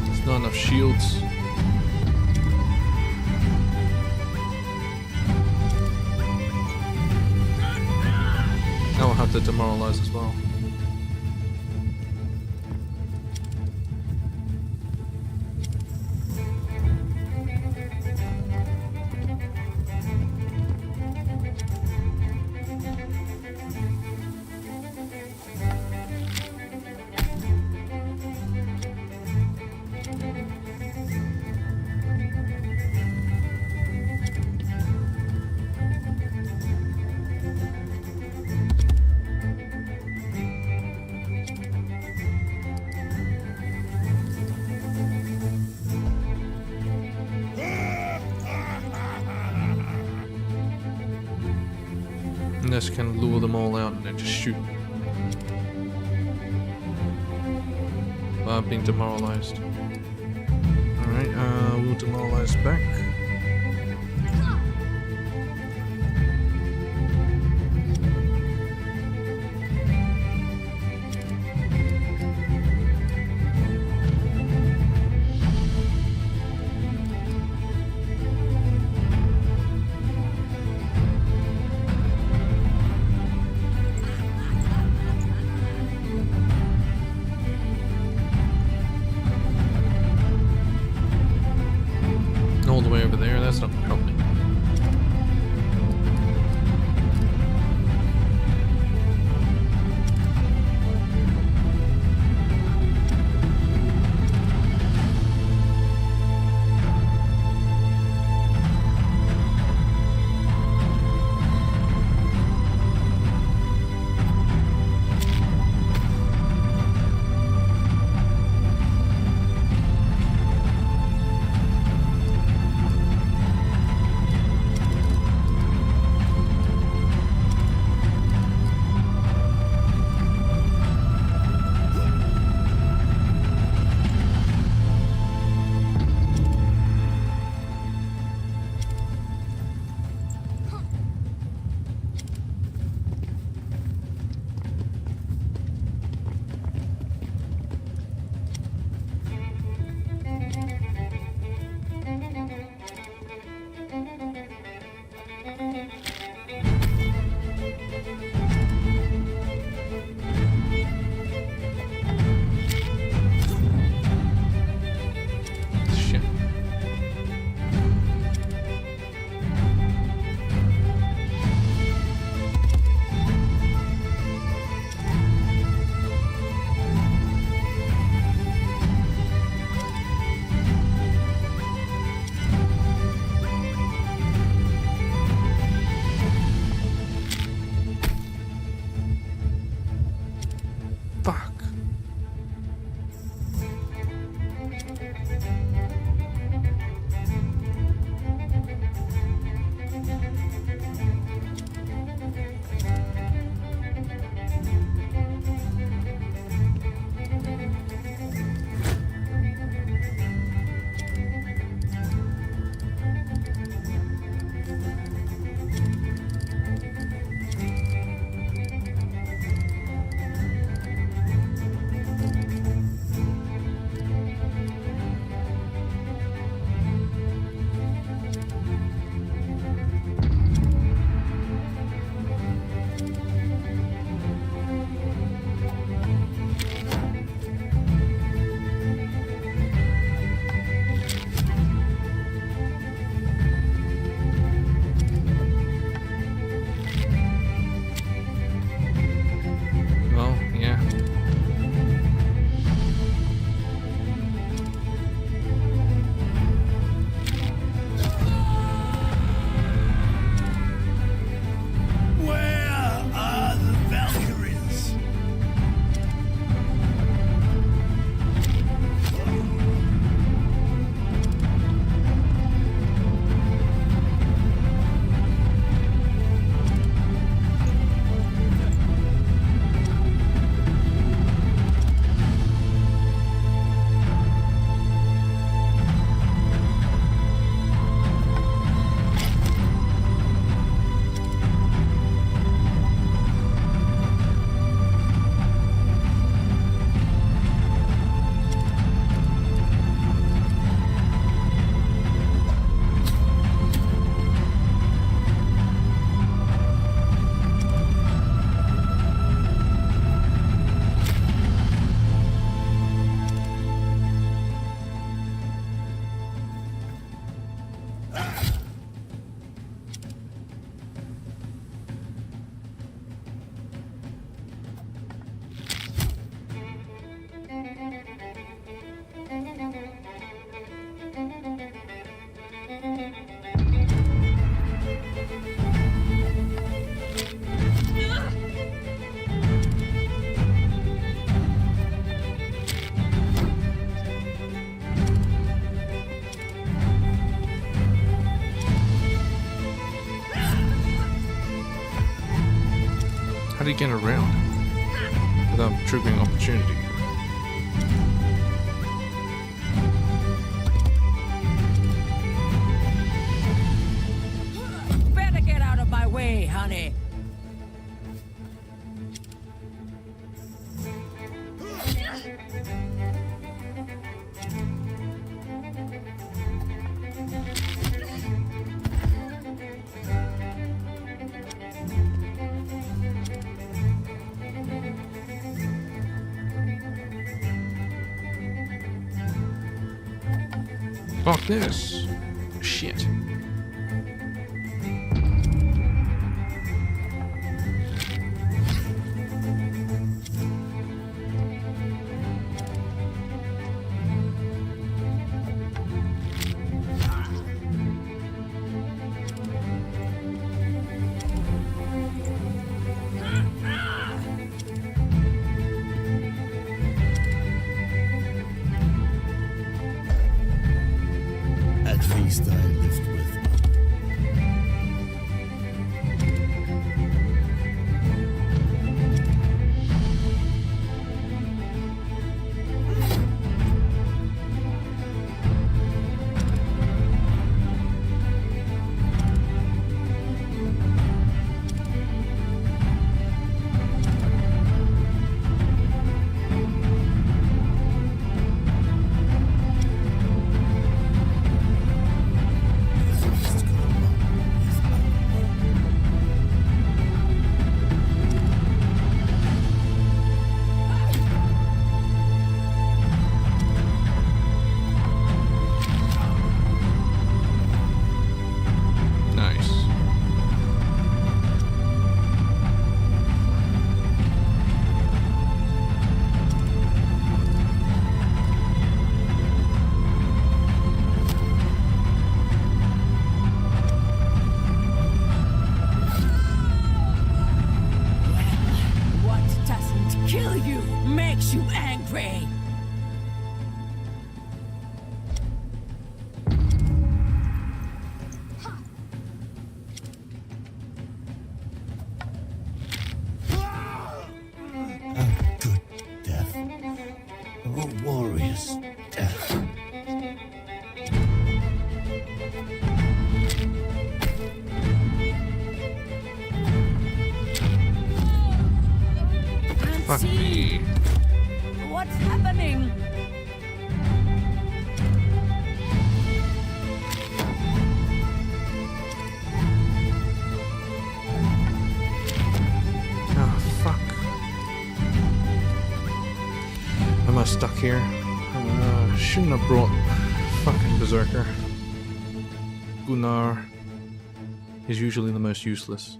There's not enough shields. I'll have to demoralize as well. And this can lure them all out and then just shoot. I've been demoralized. Alright, we'll demoralize back. All the way over there, that's not gonna help me. How do you get around without triggering opportunity? Better get out of my way, honey. Fuck this. Shit. At least I lived with Mother. Nice. What doesn't kill you makes you angry. A good death. A warrior's death. Fuck See me. what's happening? Oh, fuck. Am I stuck here? Shouldn't have brought fucking Berserker. Gunnar is usually the most useless.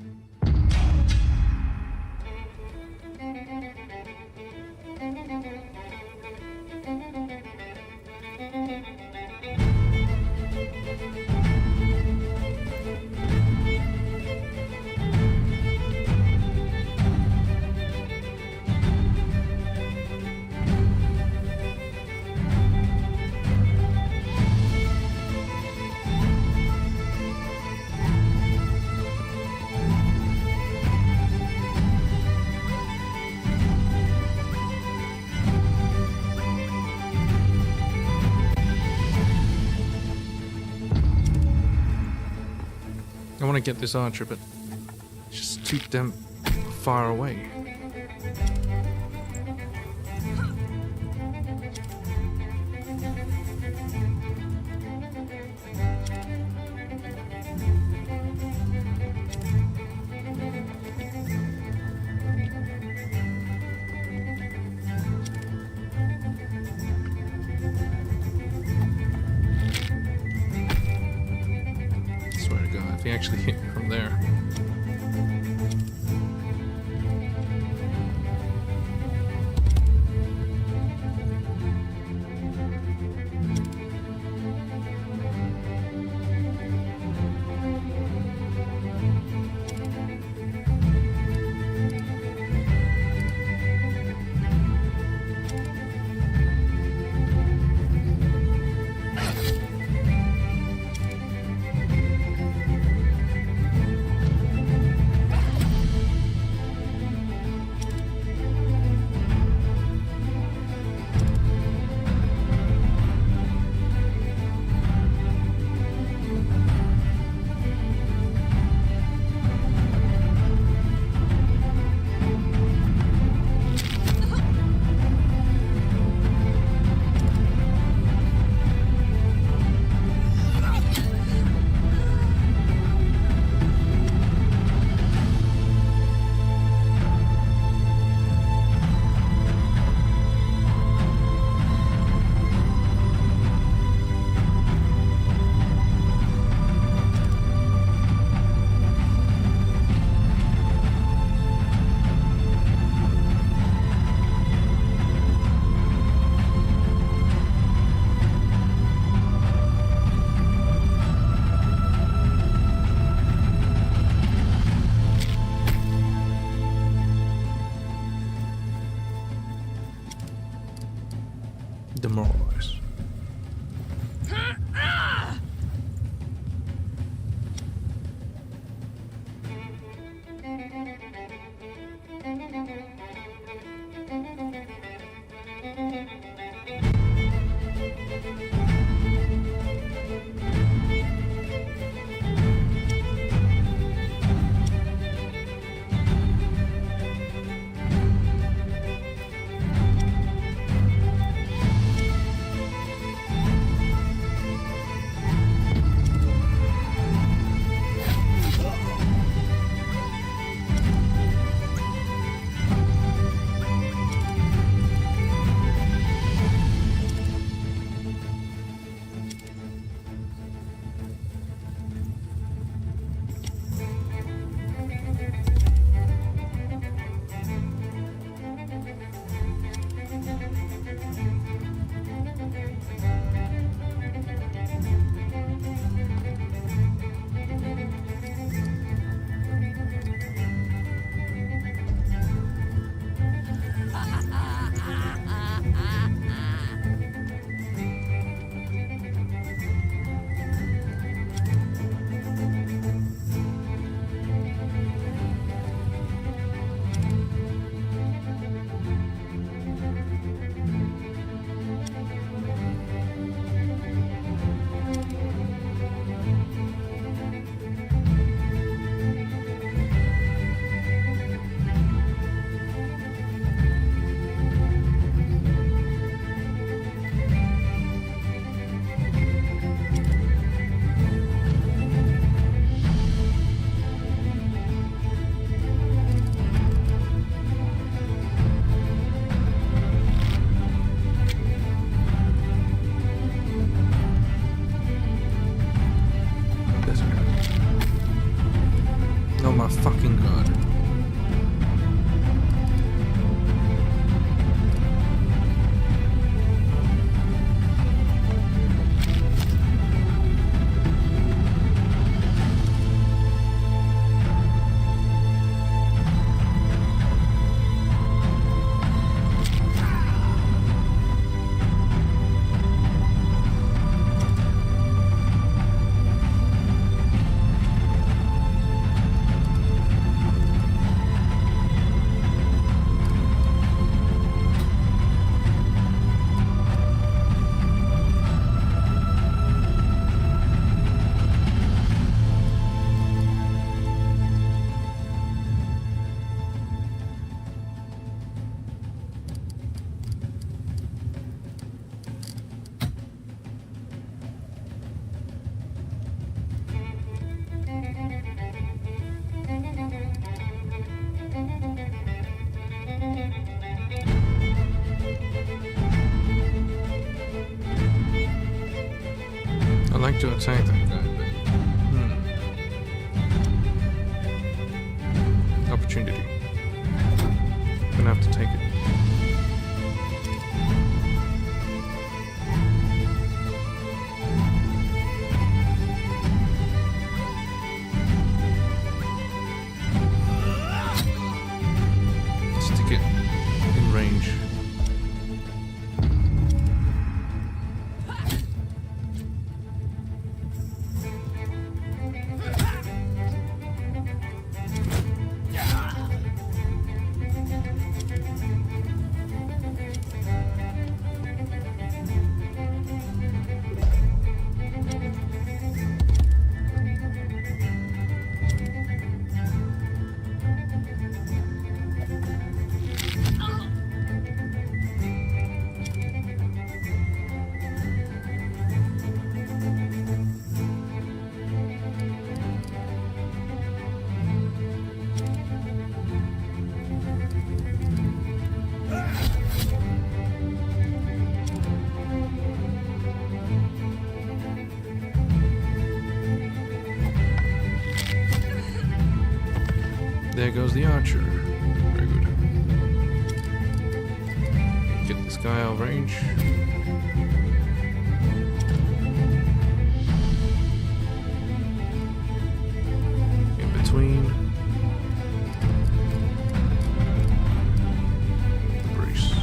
I want to get this archer, but it's just too damn far away. Swear to God, if he actually hit me from there. I like to attack that guy, but opportunity. Gonna have to take it. Stick it in range. There goes the archer. Very good. Get this guy out of range. In between. Brace.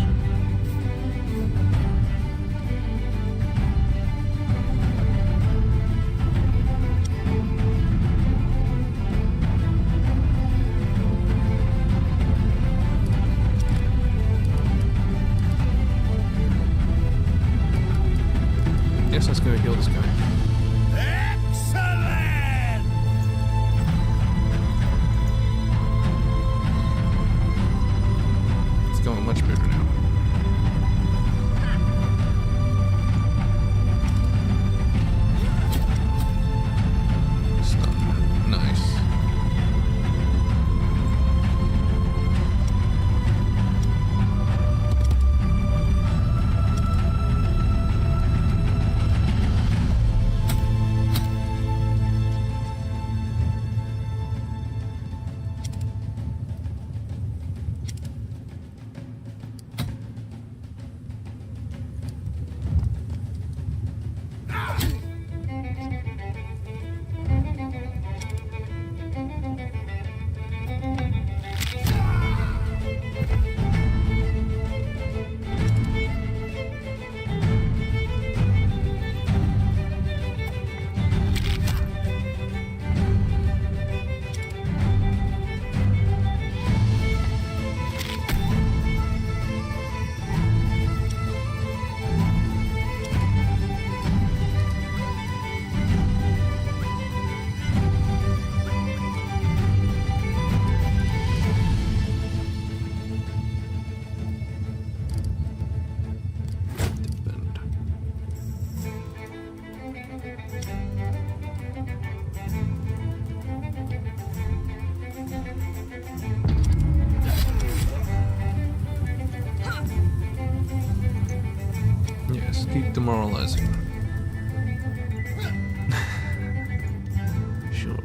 Yes, let's go heal this guy. Excellent! It's going much better now. Stun. Nice. Yes, keep demoralizing. Sure.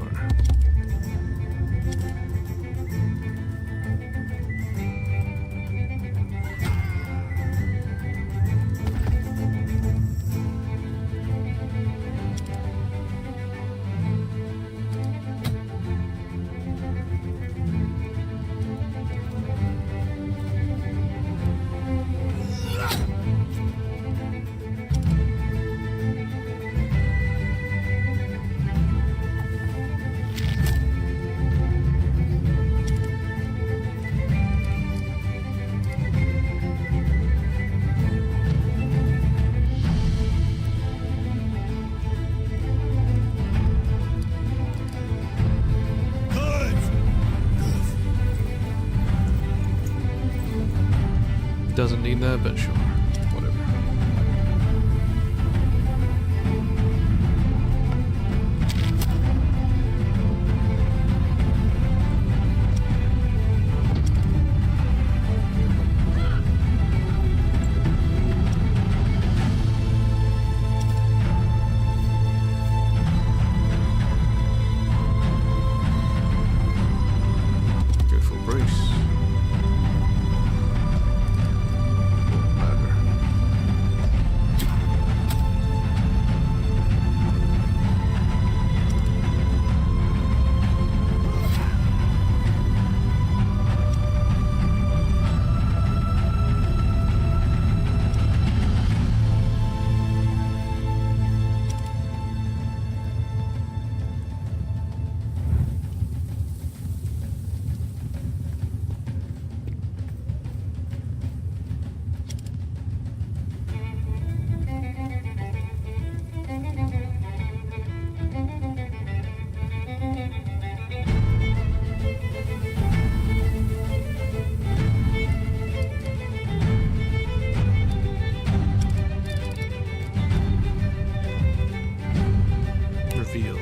Doesn't need that, but sure. Whatever. feel.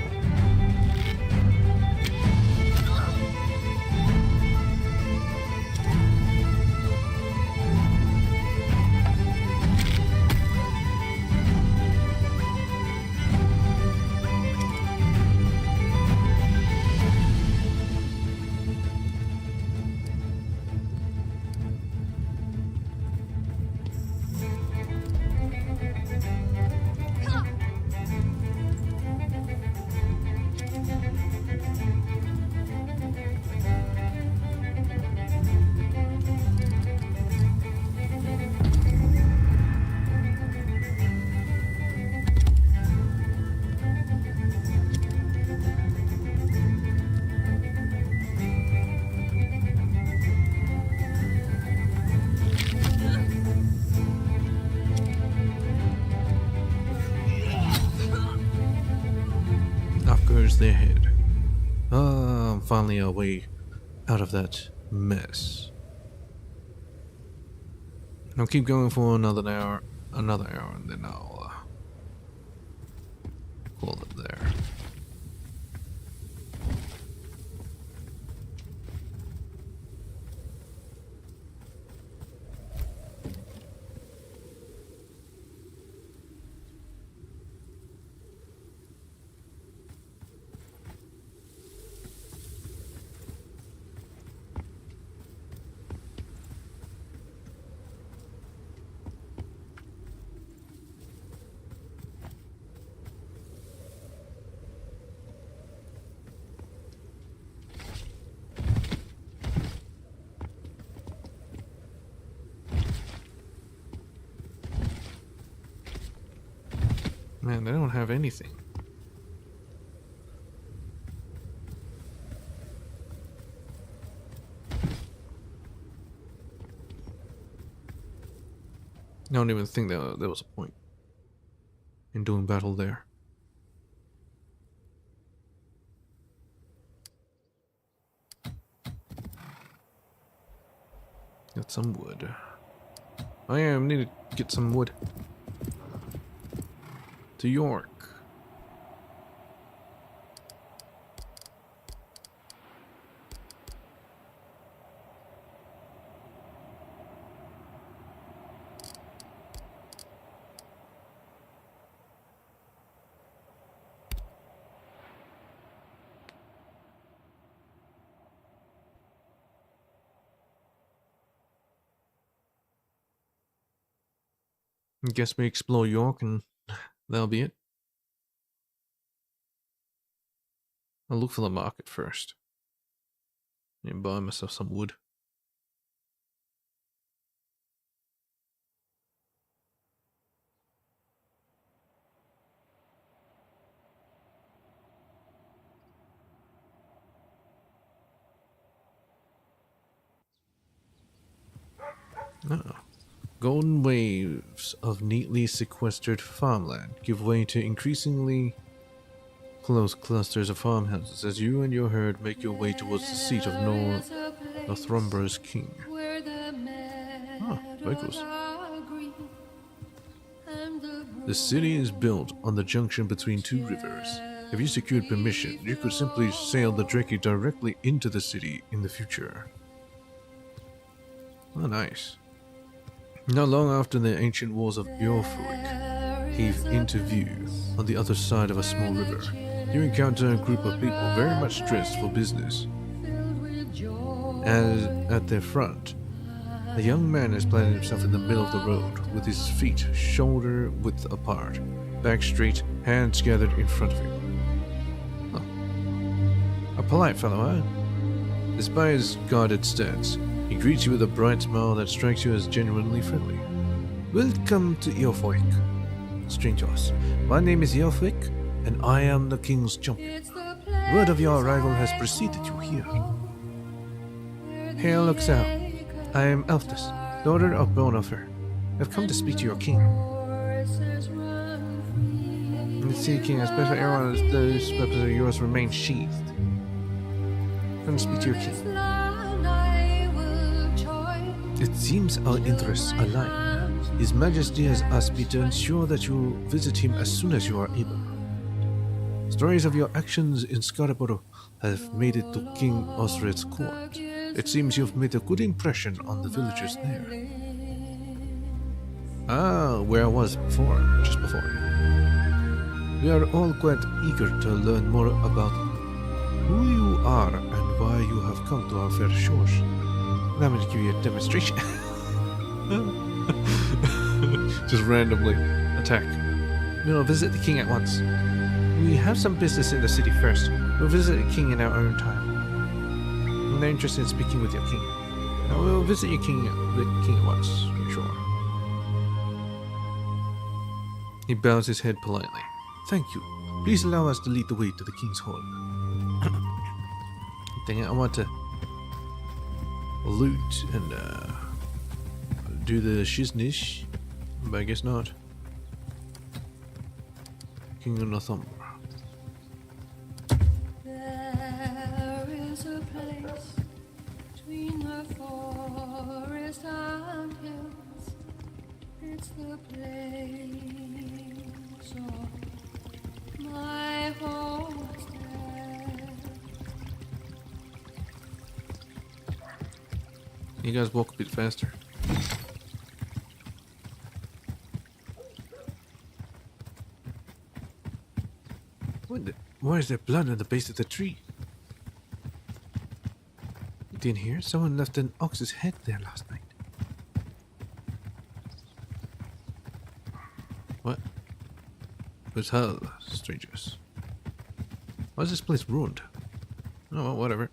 Off goes their head. I'm finally a way out of that mess. I'll keep going for another hour, and then I'll call it there. Man, they don't have anything. I don't even think that there was a point in doing battle there. Got some wood. I need to get some wood. To York. I guess we explore York and that'll be it. I'll look for the market first. And buy myself some wood. Golden waves of neatly sequestered farmland give way to increasingly close clusters of farmhouses as you and your herd make your way towards the seat of Northumber's king. Vikings. The city is built on the junction between two rivers. If you secured permission, you could simply sail the Dreki directly into the city in the future. Oh, nice. Not long after the ancient walls of Bjorfrik heave into view on the other side of a small river, you encounter a group of people very much dressed for business. As at their front, a young man has planted himself in the middle of the road with his feet shoulder width apart, back straight, hands gathered in front of him. Oh. A polite fellow, eh? Despite his guarded stance, he greets you with a bright smile that strikes you as genuinely friendly. Welcome to Eofwik, strangers. My name is Eofwik, and I am the king's champion. Word of your arrival has preceded you here. Hail Luxel. I am Elftis, daughter of Bonofer. I've come to speak to your king. The Sea King has better arrows, those weapons of yours remain sheathed. Come to speak to your king. It seems our interests align. His Majesty has asked me to ensure that you visit him as soon as you are able. Stories of your actions in Scarborough have made it to King Osred's court. It seems you've made a good impression on the villagers there. Ah, where I was before, just before. We are all quite eager to learn more about who you are and why you have come to our fair shores. I'm going to give you a demonstration. Just randomly attack. We'll visit the king at once. We have some business in the city first. We'll visit the king in our own time. I'm not interested in speaking with your king. Now we'll visit the king at once, sure. He bows his head politely. Thank you. Please allow us to lead the way to the king's hall. Dang it, I want to loot and do the shiznish, but I guess not. King of Northumbria. There is a place between the forest and hills. It's the place of my homestead. You guys walk a bit faster. Why is there blood at the base of the tree? You didn't hear? Someone left an ox's head there last night. What? Who's hell, strangers? Why is this place ruined? Oh, well, whatever.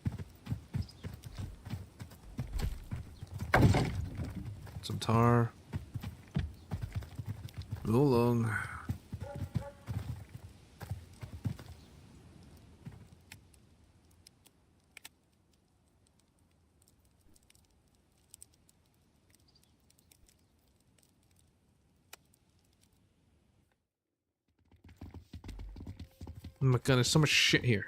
Some tar. Go along. Oh my god, there's so much shit here.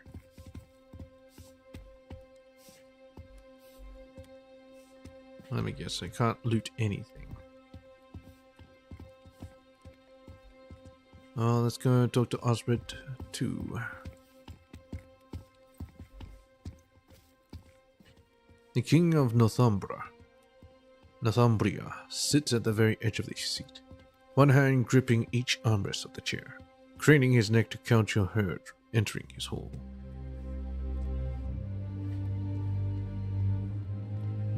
Let me guess, I can't loot anything. Oh, let's go talk to Osred too. The King of Northumbria sits at the very edge of the seat, one hand gripping each armrest of the chair, craning his neck to count your herd entering his hall.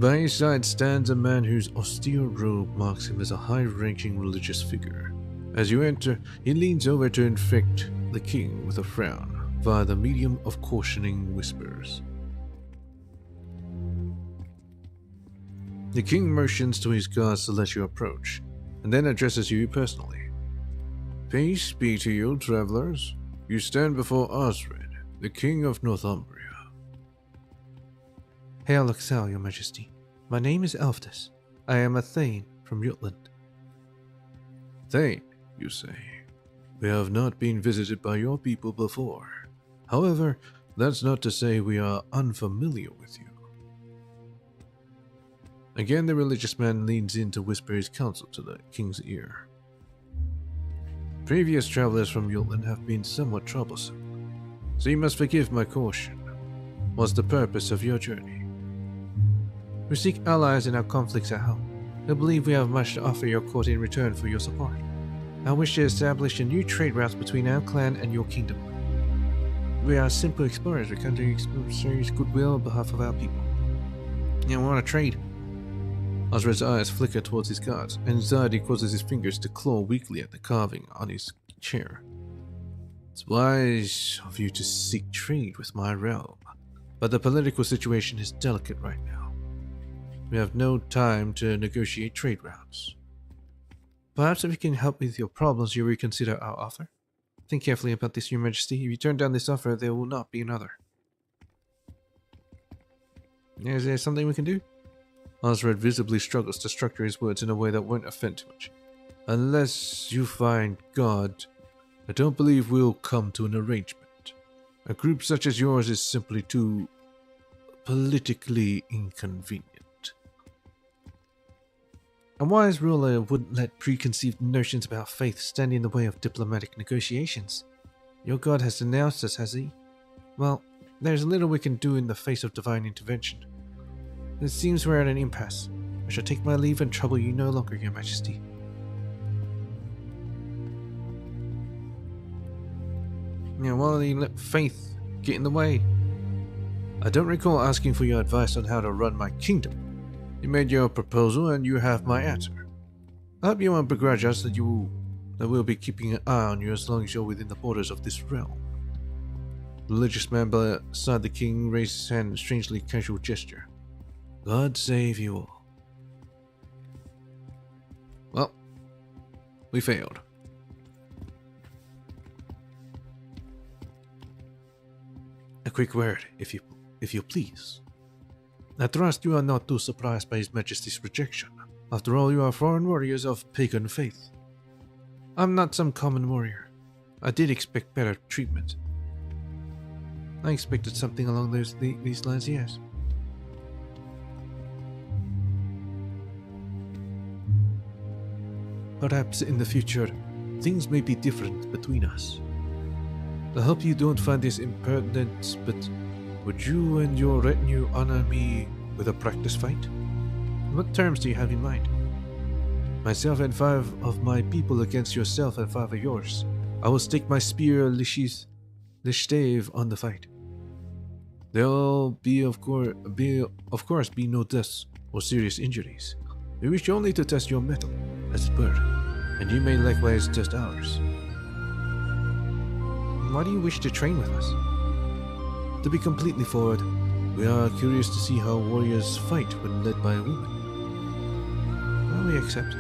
By his side stands a man whose austere robe marks him as a high-ranking religious figure. As you enter, he leans over to infect the king with a frown via the medium of cautioning whispers. The king motions to his guards to let you approach, and then addresses you personally. Peace be to you, travelers. You stand before Osred, the king of Northumbria. Hail Excel, your majesty. My name is Elftus. I am a Thane from Jutland. Thane, you say? We have not been visited by your people before. However, that's not to say we are unfamiliar with you. Again, the religious man leans in to whisper his counsel to the king's ear. Previous travelers from Jutland have been somewhat troublesome, so you must forgive my caution. What's the purpose of your journey? We seek allies in our conflicts at home. I believe we have much to offer your court in return for your support. I wish to establish a new trade route between our clan and your kingdom. We are simple explorers. We come to experience goodwill on behalf of our people. You want to trade? Osred's eyes flicker towards his guards. Anxiety causes his fingers to claw weakly at the carving on his chair. It's wise of you to seek trade with my realm, but the political situation is delicate right now. We have no time to negotiate trade routes. Perhaps if you can help with your problems, you'll reconsider our offer. Think carefully about this, your majesty. If you turn down this offer, there will not be another. Is there something we can do? Osred visibly struggles to structure his words in a way that won't offend too much. Unless you find God, I don't believe we'll come to an arrangement. A group such as yours is simply too politically inconvenient. A wise ruler wouldn't let preconceived notions about faith stand in the way of diplomatic negotiations. Your god has denounced us, has he? Well, there's little we can do in the face of divine intervention. It seems we're at an impasse. I shall take my leave and trouble you no longer, Your Majesty. Now, why do you let faith get in the way? I don't recall asking for your advice on how to run my kingdom. You made your proposal and you have my answer. I hope you won't begrudge us that we'll be keeping an eye on you as long as you're within the borders of this realm. The religious man beside the king raised his hand in a strangely casual gesture. God save you all. Well, we failed. A quick word, if you please. I trust you are not too surprised by His Majesty's rejection. After all, you are foreign warriors of pagan faith. I'm not some common warrior. I did expect better treatment. I expected something along these lines, yes. Perhaps in the future, things may be different between us. I hope you don't find this impertinent, but would you and your retinue honor me with a practice fight? What terms do you have in mind? Myself and 5 of my people against yourself and 5 of yours. I will stake my spear Lishtave on the fight. There'll be of course be no deaths or serious injuries. We wish only to test your mettle, as it were, and you may likewise test ours. Why do you wish to train with us? To be completely forward, we are curious to see how warriors fight when led by a woman. Well, we accept.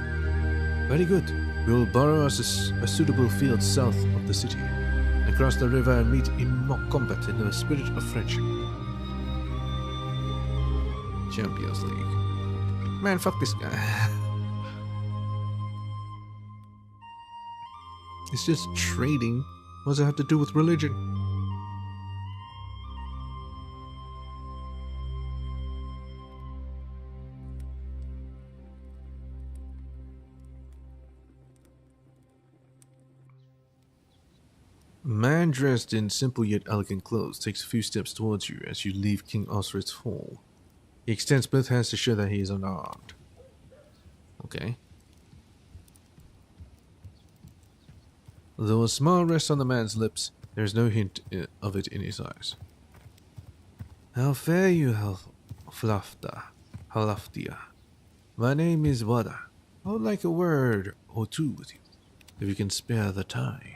Very good. We will borrow us a suitable field south of the city, and cross the river and meet in mock combat in the spirit of friendship. Champions League. Man, fuck this guy. It's just trading. What does it have to do with religion? A man dressed in simple yet elegant clothes takes a few steps towards you as you leave King Osric Hall. He extends both hands to show that he is unarmed. Okay. Though a smile rests on the man's lips, there is no hint of it in his eyes. How fare you, Halaftia? My name is Wada. I would like a word or two with you, if you can spare the time.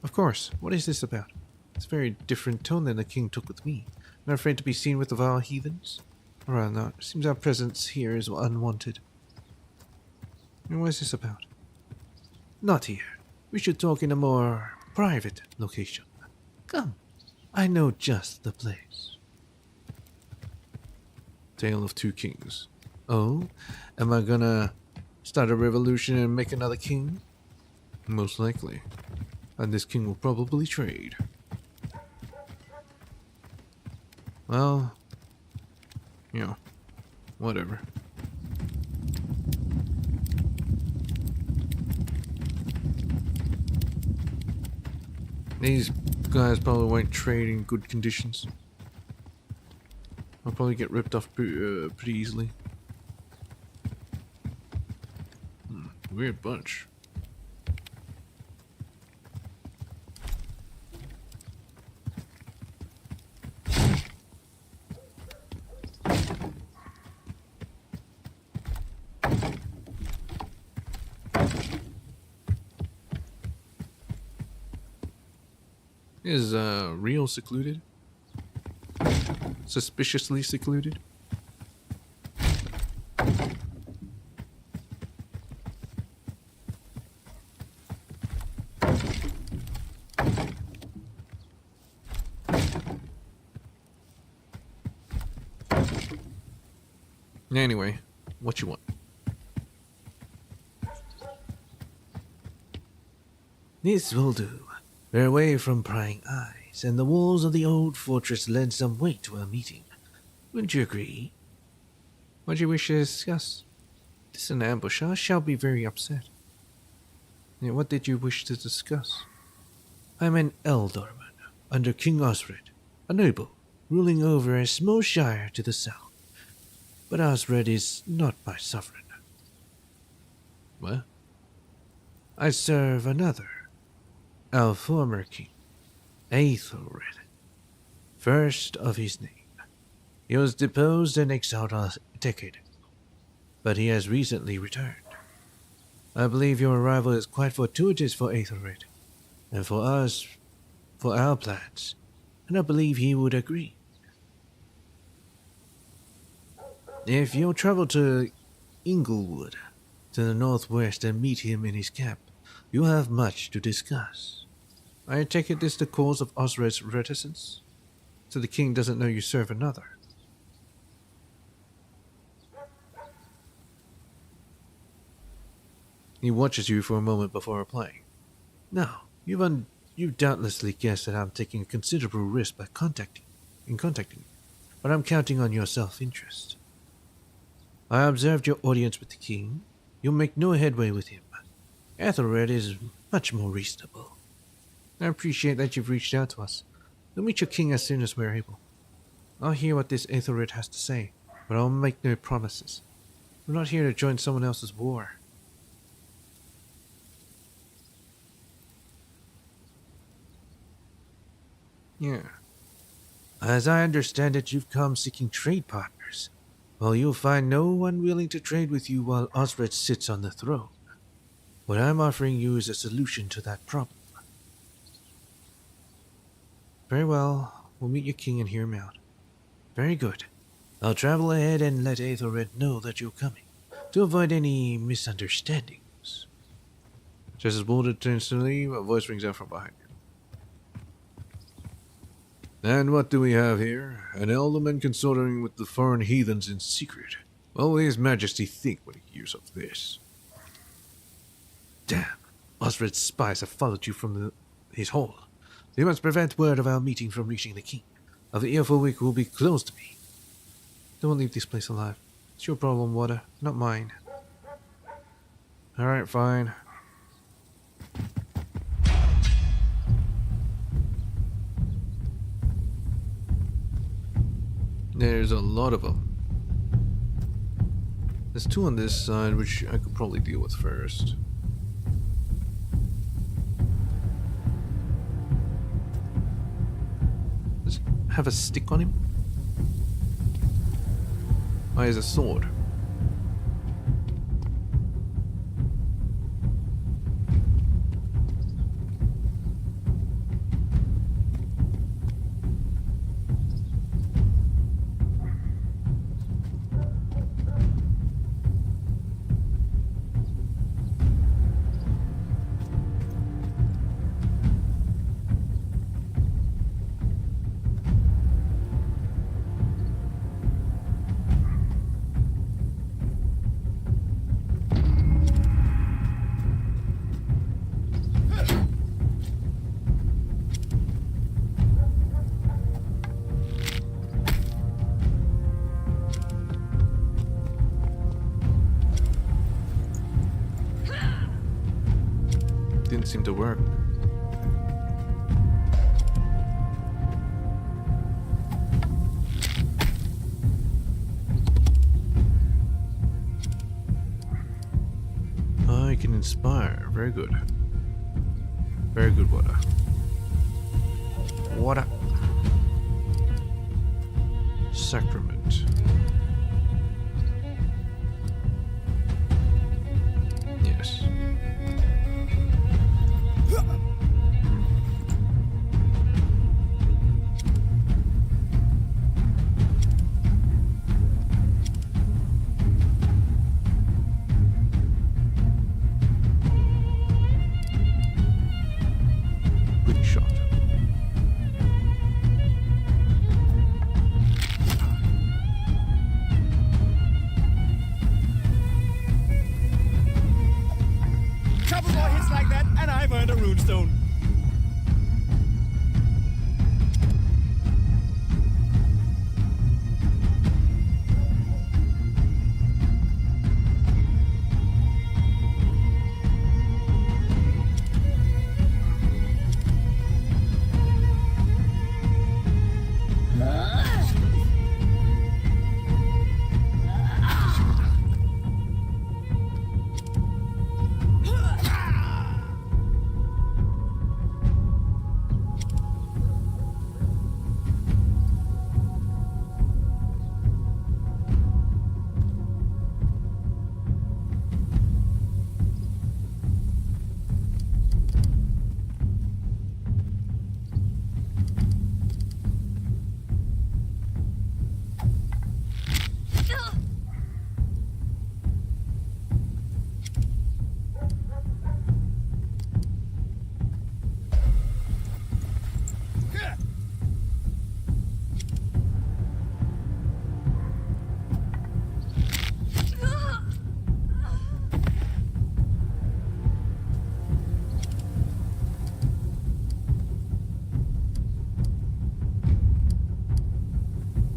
Of course, what is this about? It's a very different tone than the king took with me. Not afraid to be seen with the vile heathens? Or rather not. It seems our presence here is unwanted. And what is this about? Not here. We should talk in a more private location. Come, I know just the place. Tale of Two Kings. Oh, am I gonna start a revolution and make another king? Most likely. And this king will probably trade. Well, yeah, whatever. These guys probably won't trade in good conditions. I'll probably get ripped off pretty easily. Weird bunch. Is real secluded? Suspiciously secluded? Anyway, what you want? This will do. We're away from prying eyes, and the walls of the old fortress lend some weight to our meeting. Wouldn't you agree? What do you wish to discuss? This is an ambush. I shall be very upset. What did you wish to discuss? I'm an ealdorman under King Osred, a noble ruling over a small shire to the south. But Osred is not my sovereign. What? I serve another, our former king, Aethelred, first of his name. He was deposed and exiled a decade ago, but he has recently returned. I believe your arrival is quite fortuitous for Aethelred, and for us, for our plans, and I believe he would agree. If you'll travel to Inglewood, to the northwest, and meet him in his camp, you'll have much to discuss. I take it this the cause of Osred's reticence? So the king doesn't know you serve another. He watches you for a moment before replying. Now, you've doubtlessly guessed that I'm taking a considerable risk by contacting you, but I'm counting on your self-interest. I observed your audience with the king. You'll make no headway with him. Ethelred is much more reasonable. I appreciate that you've reached out to us. We'll meet your king as soon as we're able. I'll hear what this Ethelred has to say, but I'll make no promises. We're not here to join someone else's war. Yeah. As I understand it, you've come seeking trade partners. Well, you'll find no one willing to trade with you while Osred sits on the throne. What I'm offering you is a solution to that problem. Very well, we'll meet your king and hear him out. Very good. I'll travel ahead and let Aethelred know that you're coming, to avoid any misunderstandings. Just as Boulder turns to leave, a voice rings out from behind him. And what do we have here? An alderman consorting with the foreign heathens in secret. What will his majesty think when he hears of this? Damn, Osred's spies have followed you from his hole. They must prevent word of our meeting from reaching the king, or the earful week will be closed to me. Don't leave this place alive. It's your problem, Water, not mine. Alright, fine. There's a lot of them. There's two on this side, which I could probably deal with first. Does it have a stick on him? Oh, he has a sword. Didn't seem to work. I can inspire. Very good. Very good, Water. Water. Sacrament. Yes. Good shot. Couple more hits like that, and I've earned a runestone.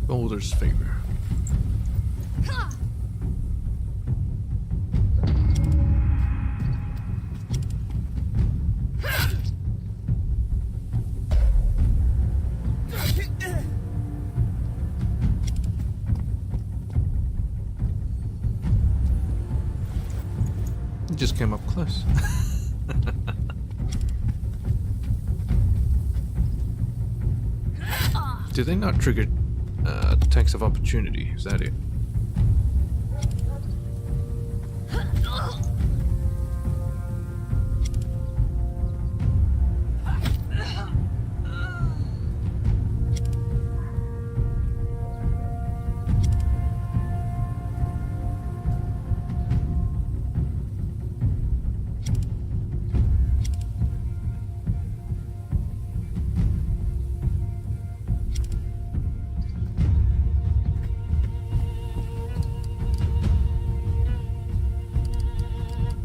Boulder's favor. It just came up close. Do they not trigger attacks of opportunity? Is that it?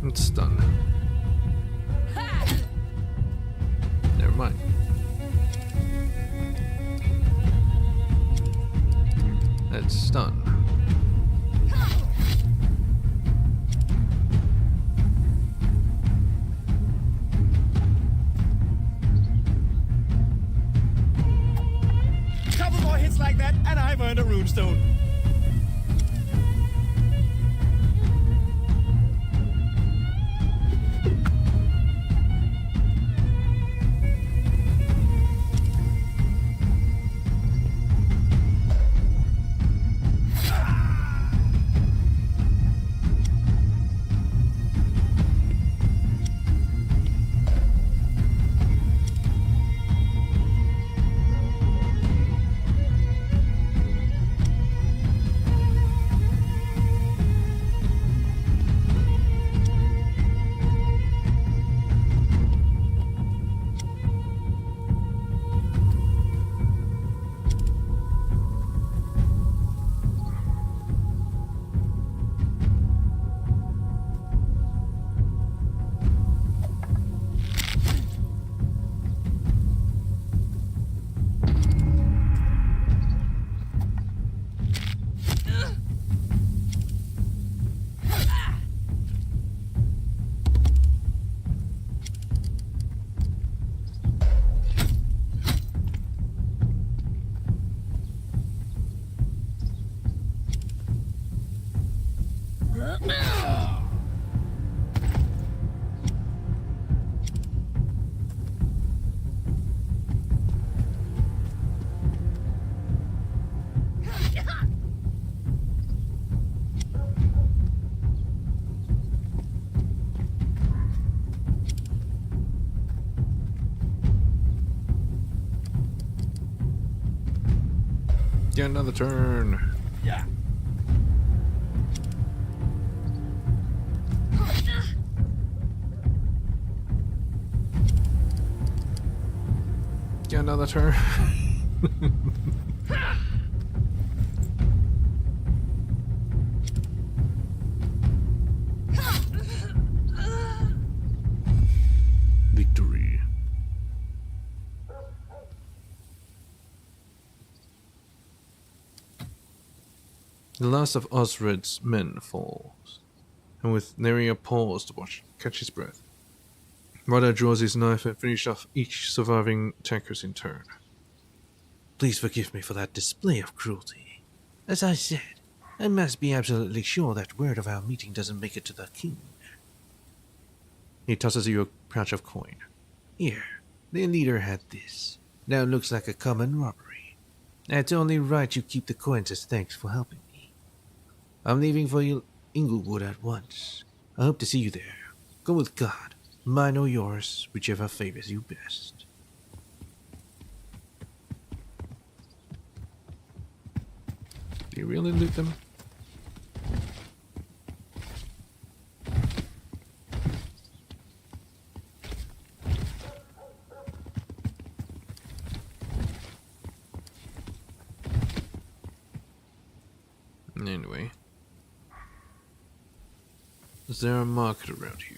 It's done. Never mind. That's done. Couple more hits like that, and I've earned a runestone. Get another turn. Yeah. Get another turn. Victory. The last of Osred's men falls, and with nary a pause to catch his breath, Ryder draws his knife and finishes off each surviving attackers in turn. Please forgive me for that display of cruelty. As I said, I must be absolutely sure that word of our meeting doesn't make it to the king. He tosses you a pouch of coin. Here, the leader had this. Now it looks like a common robbery. It's only right you keep the coins as thanks for helping me. I'm leaving for Inglewood at once. I hope to see you there. Go with God. Mine or yours, whichever favors you best. Do you really loot them? Anyway. Is there a market around here?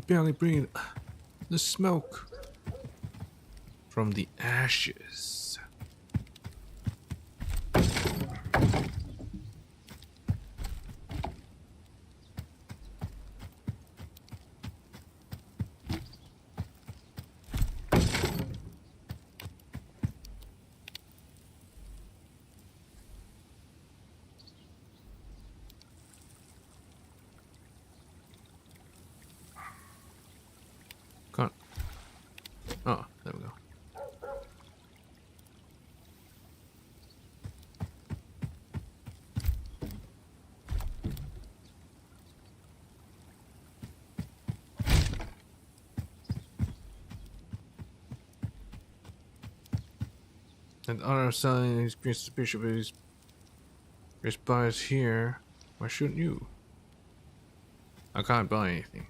can barely breathe. The smoke from the ashes. Can't. Oh, there we go. And other selling these great bishop is buys here. Why shouldn't you? I can't buy anything.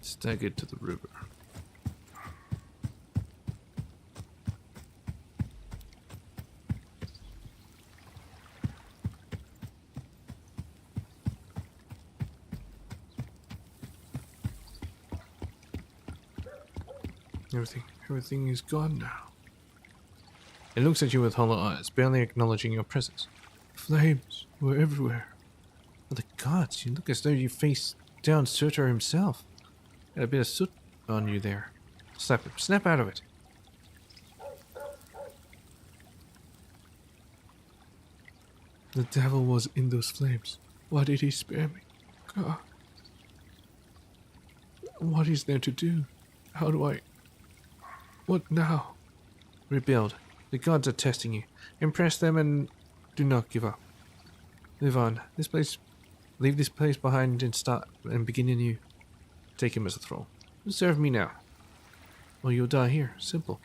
Staggered to the river. Everything is gone now. It looks at you with hollow eyes, barely acknowledging your presence. Flames were everywhere. Oh, the gods, you look as though you faced down Surtur himself. Got a bit of soot on you there. Slap him. Snap out of it. The devil was in those flames. Why did he spare me? God. What is there to do? How do I... What now? Rebuild. The gods are testing you. Impress them and do not give up. Live on. Leave this place behind and begin anew. Take him as a thrall. Serve me now. Or you'll die here. Simple.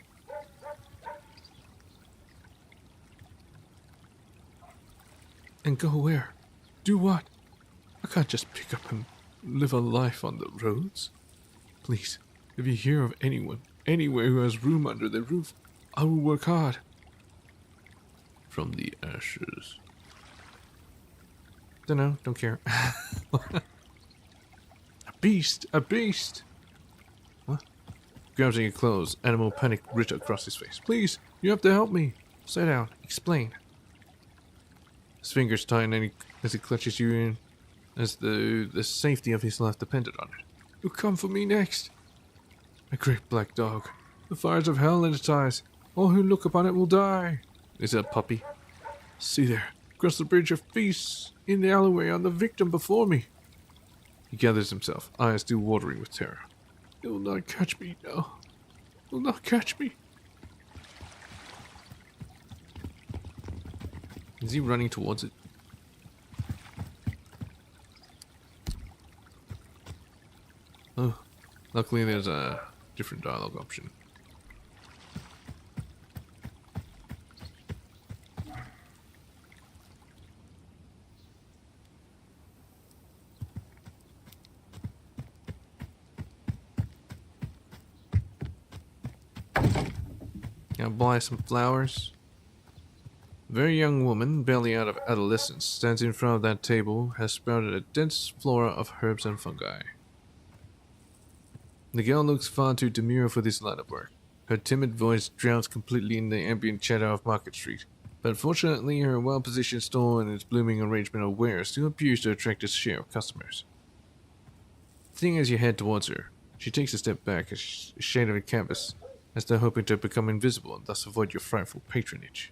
And go where? Do what? I can't just pick up and live a life on the roads. Please, if you hear of anyone, anywhere who has room under their roof, I will work hard. From the ashes. Dunno, don't care. A beast! What? Grabs at your clothes, animal panic writ across his face. Please, you have to help me. Sit down, explain. His fingers tighten as he clutches you in, as the safety of his life depended on it. You'll come for me next. A great black dog. The fires of hell in its eyes. All who look upon it will die. Is it a puppy? See there, across the bridge of peace, in the alleyway on the victim before me. He gathers himself, eyes still watering with terror. It will not catch me, no. It will not catch me. Is he running towards it? Oh, luckily there's a different dialogue option. I'll buy some flowers. A very young woman, barely out of adolescence, stands in front of that table, has sprouted a dense flora of herbs and fungi. The girl looks far too demure for this line of work. Her timid voice drowns completely in the ambient chatter of Market Street, but fortunately her well-positioned store and its blooming arrangement of wares still appears to attract a share of customers. Seeing as you head towards her, she takes a step back, a shade of a canvas, as though hoping to become invisible and thus avoid your frightful patronage.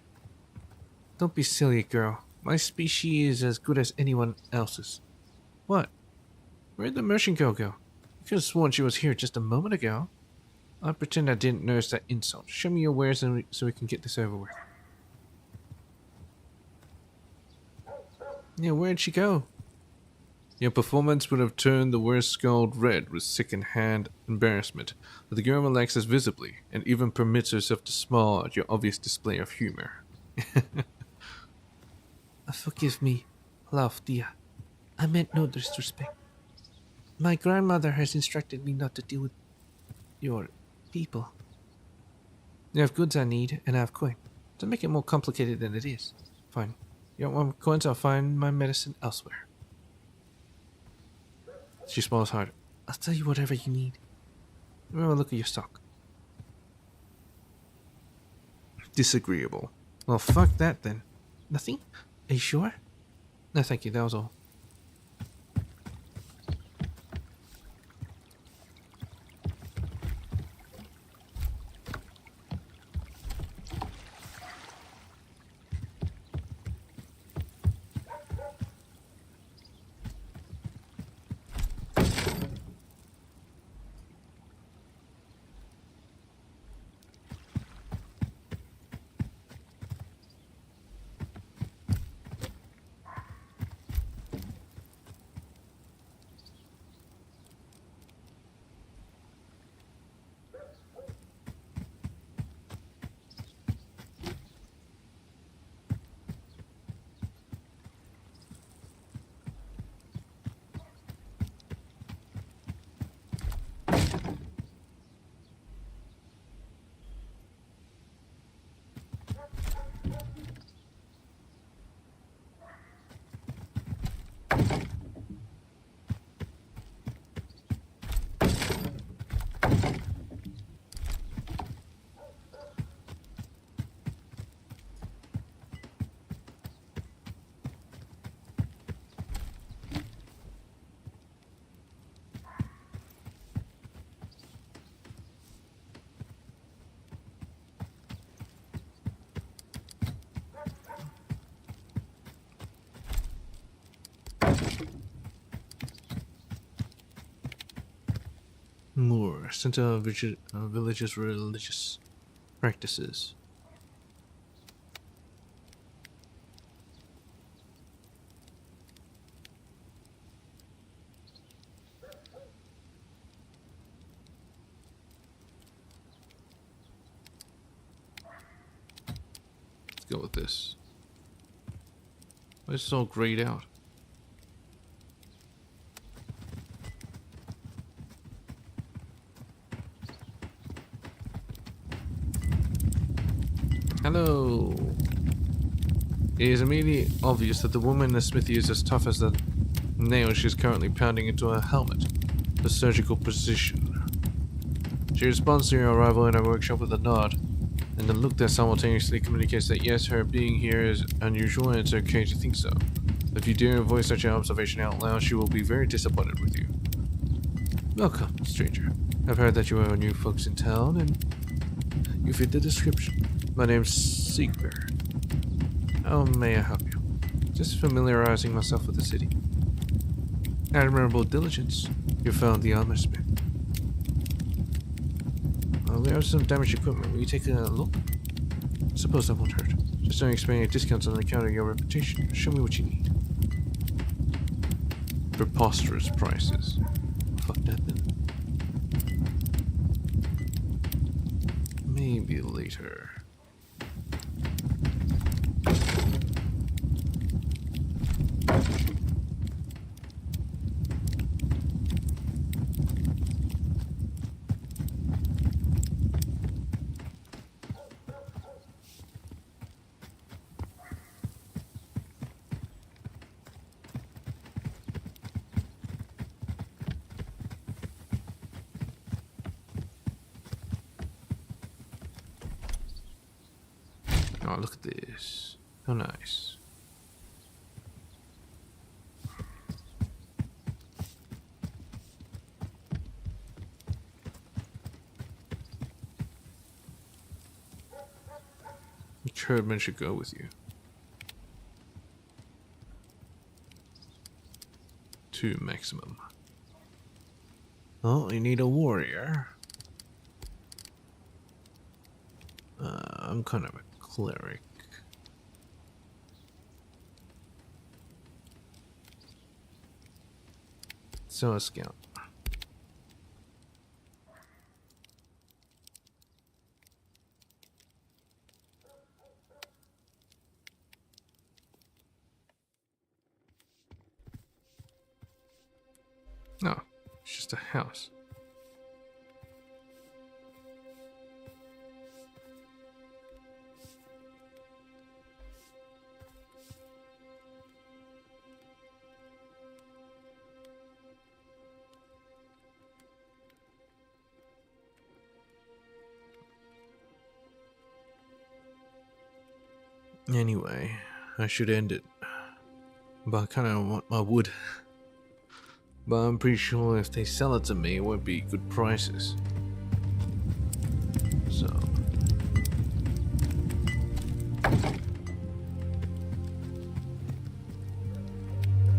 Don't be silly, girl. My species is as good as anyone else's. What? Where'd the merchant girl go? You could have sworn she was here just a moment ago. I'll pretend I didn't notice that insult. Show me your wares so we can get this over with. Yeah, where'd she go? Your performance would have turned the worst skull red with second-hand embarrassment, but the girl relaxes visibly and even permits herself to smile at your obvious display of humor. Forgive me, love, dear. I meant no disrespect. My grandmother has instructed me not to deal with your people. You have goods I need, and I have coin. To make it more complicated than it is. Fine. You don't want coins, I'll find my medicine elsewhere. She smiles hard. I'll tell you whatever you need. Remember, look at your stock. Disagreeable. Well, fuck that then. Nothing? Are you sure? No, thank you. That was all. More. Center of villages' religious practices. Let's go with this. It's all grayed out. Hello. It is immediately obvious that the woman in the smithy is as tough as the nail she is currently pounding into her helmet, the surgical precision. She responds to your arrival in her workshop with a nod, and the look that simultaneously communicates that yes, her being here is unusual and it's okay to think so. If you dare voice such an observation out loud, she will be very disappointed with you. Welcome, stranger. I've heard that you are new folks in town, and you fit the description. My name's Siegbert. How may I help you? Just familiarizing myself with the city. Admirable diligence. You found the armor smith. We have some damaged equipment. Will you take a look? Suppose that won't hurt. Just don't expect any discounts on account of your reputation. Show me what you need. Preposterous prices. Fuck that then. Maybe later. Oh, look at this. How nice. Which herdman should go with you? 2 maximum. Oh, you need a warrior. I'm kind of a cleric. So a scout. No, it's just a house. Anyway, I should end it. But I kind of want my wood. But I'm pretty sure if they sell it to me, it won't be good prices. So.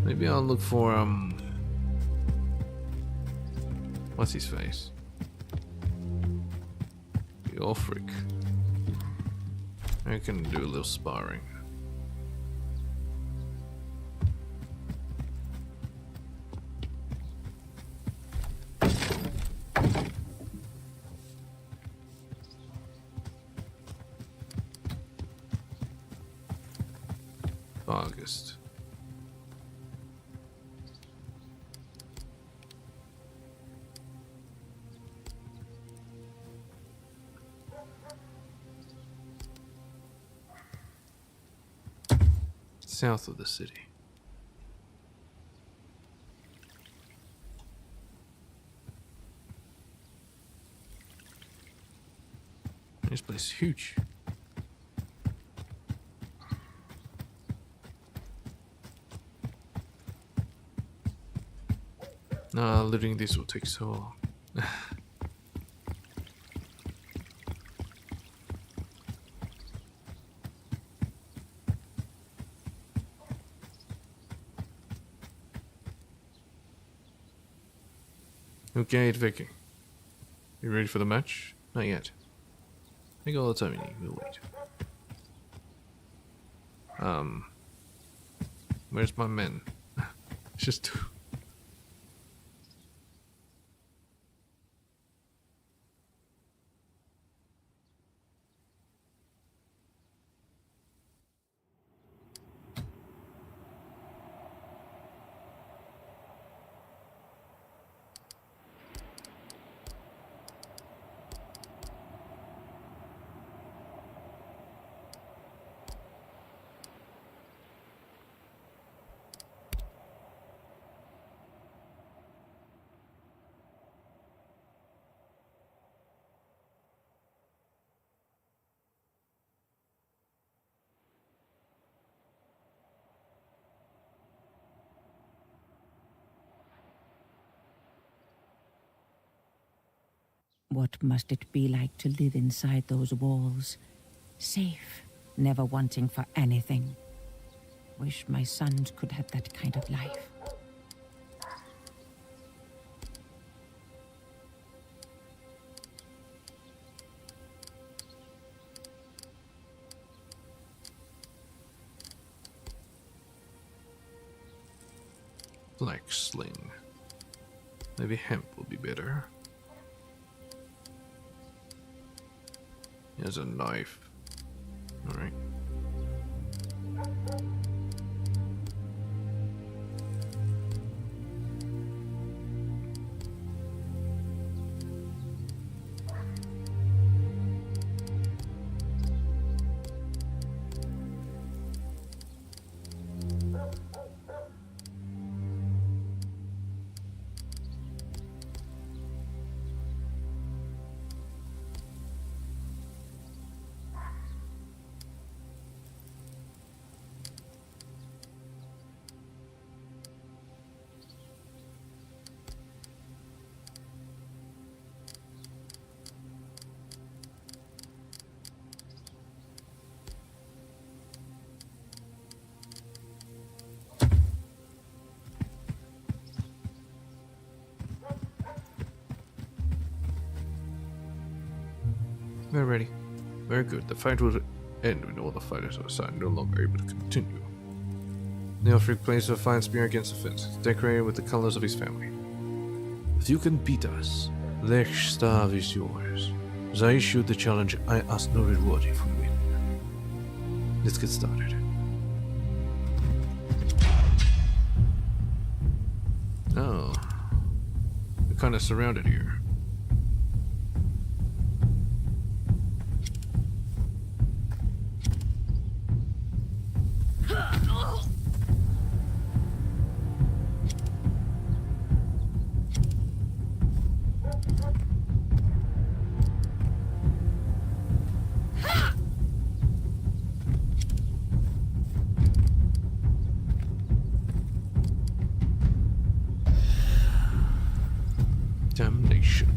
Maybe I'll look for, what's his face? The Ulfric. I can do a little sparring. August. South of the city. This place is huge. Nah, looting this will take so long. Okay, Viking. You ready for the match? Not yet. Take all the time you need. We'll wait. Where's my men? It's just two. What must it be like to live inside those walls? Safe, never wanting for anything. Wish my sons could have that kind of life. Black sling. Maybe hemp will be better. Here's a knife. Alright. We're ready. Very good. The fight will end when all the fighters are assigned no longer able to continue. The Ulfric placed a fine spear against the fence, decorated with the colors of his family. If you can beat us, Lechstav is yours. As I issued the challenge, I ask no reward if we win. Let's get started. Oh, kind of surrounded here. Damnation.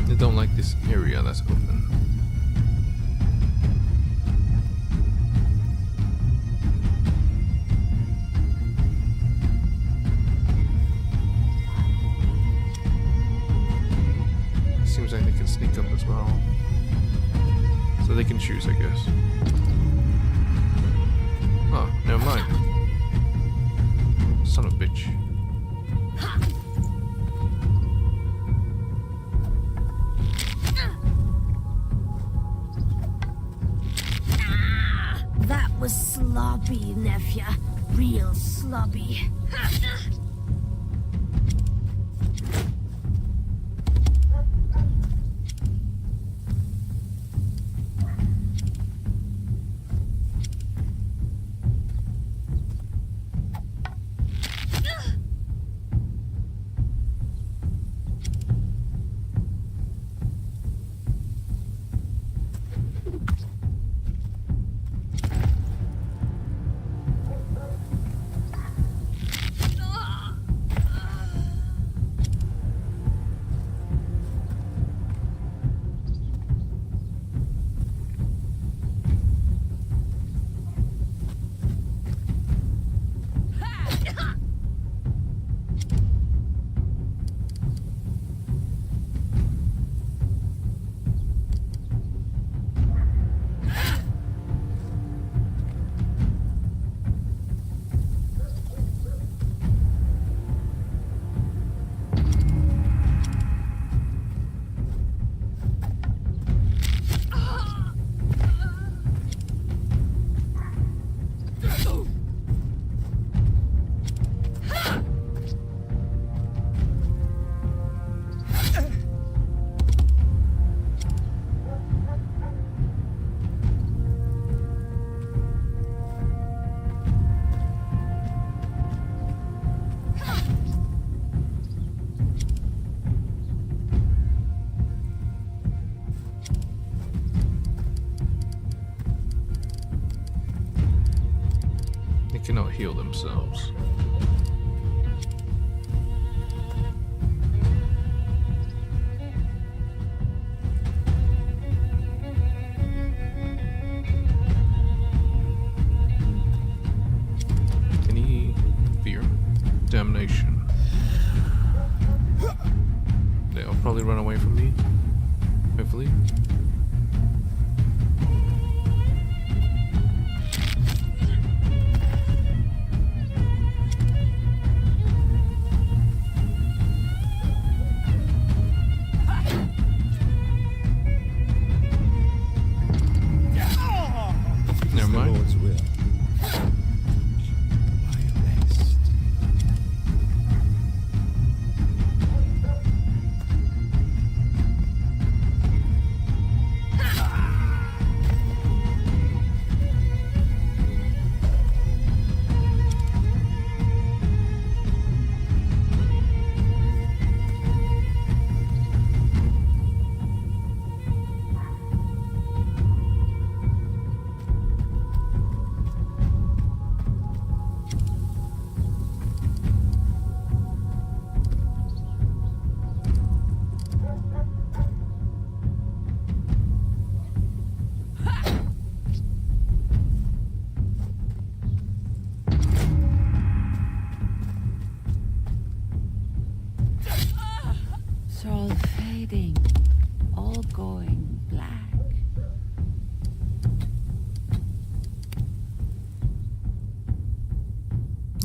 I don't like this area that's open. Seems like they can sneak up as well. So they can choose, I guess. Oh, never mind. Son of a bitch. That was sloppy, nephew. Real sloppy. Cannot heal themselves. Any fear? Damnation. They'll probably run away from me. Hopefully. It's all fading, all going black.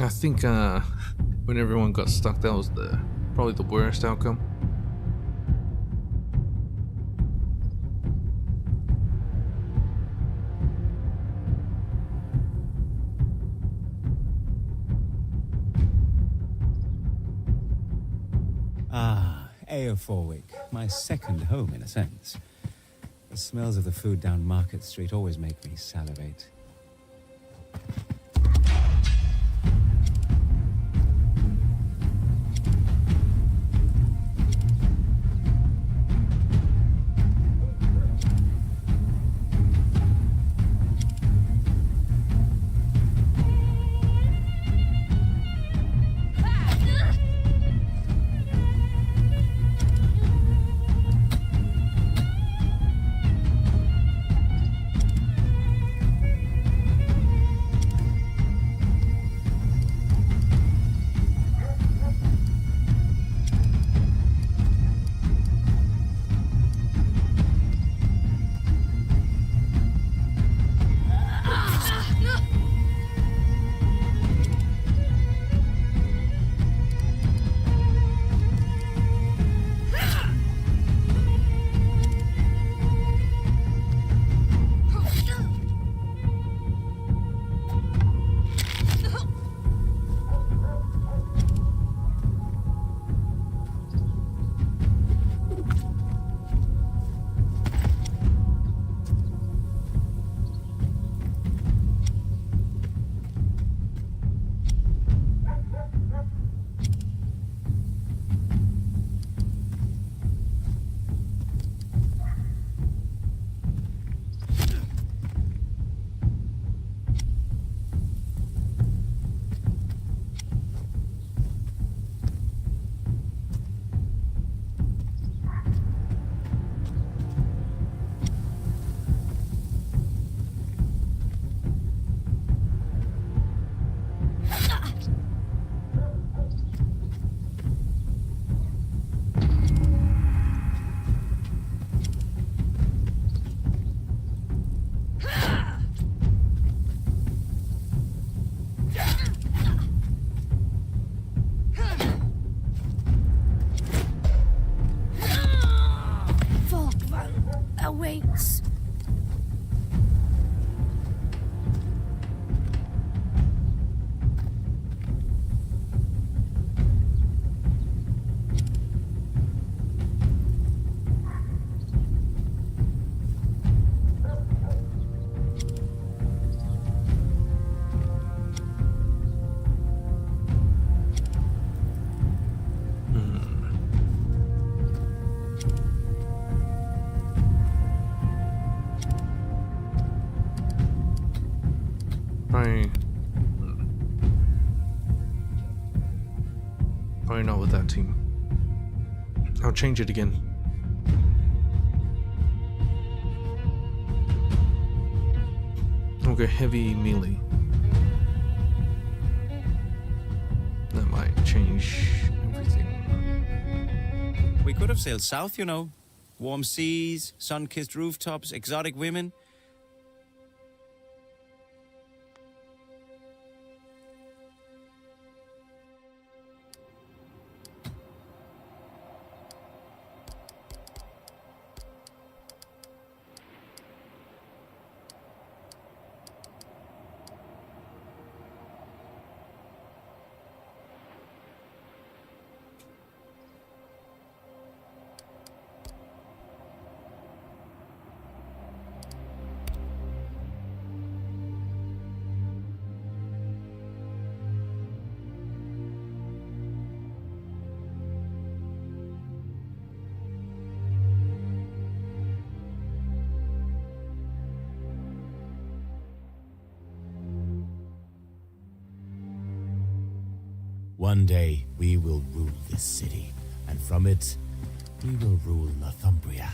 I think when everyone got stuck, that was probably the worst outcome. Ah, Aoforwick, my second home in a sense. The smells of the food down Market Street always make me salivate. Awaits. Probably not with that team. I'll change it again. Okay, heavy melee. That might change everything. We could have sailed south, you know. Warm seas, sun-kissed rooftops, exotic women. One day we will rule this city, and from it, we will rule Northumbria.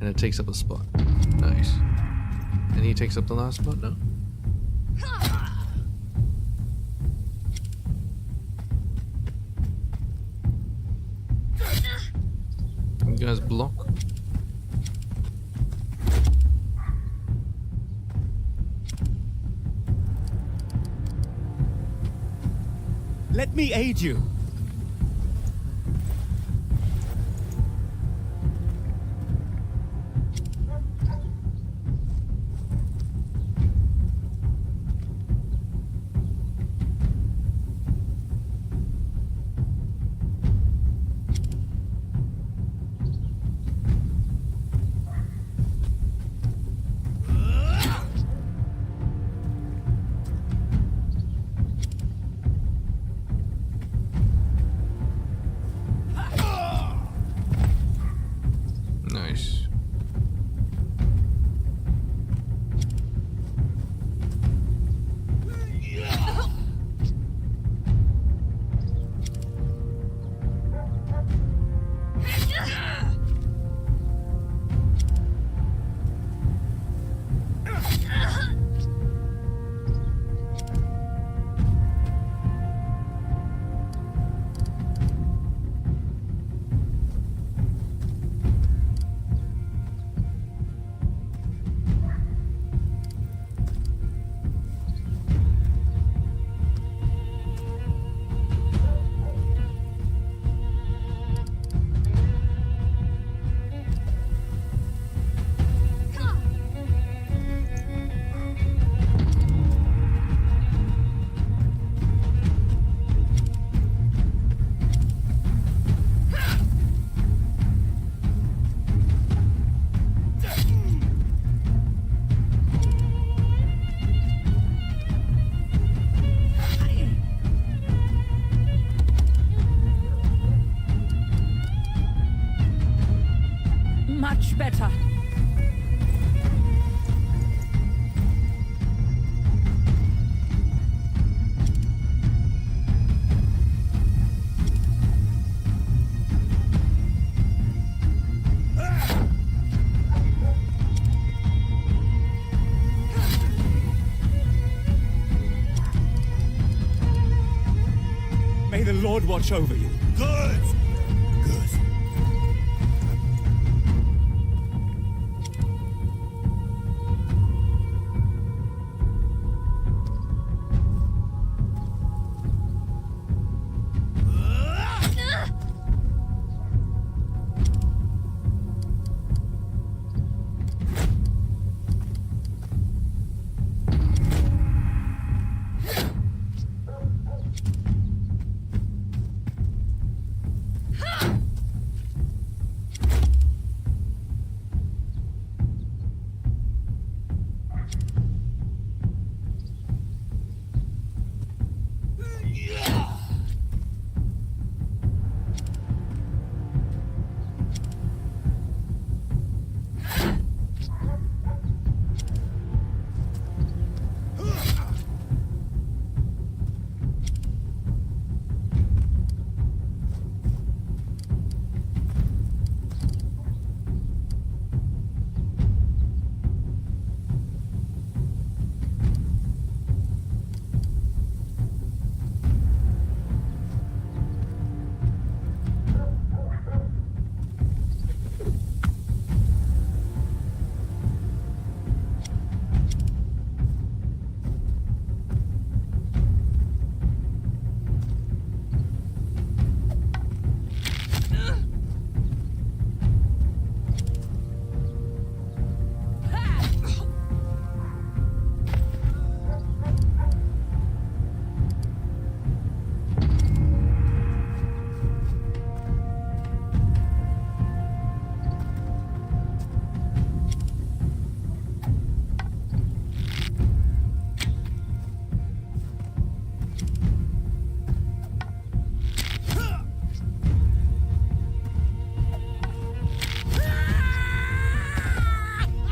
And it takes up a spot. Nice. And he takes up the last spot? No? You guys block? Let me aid you. Nice. Much better. May the Lord watch over you. Good. Good.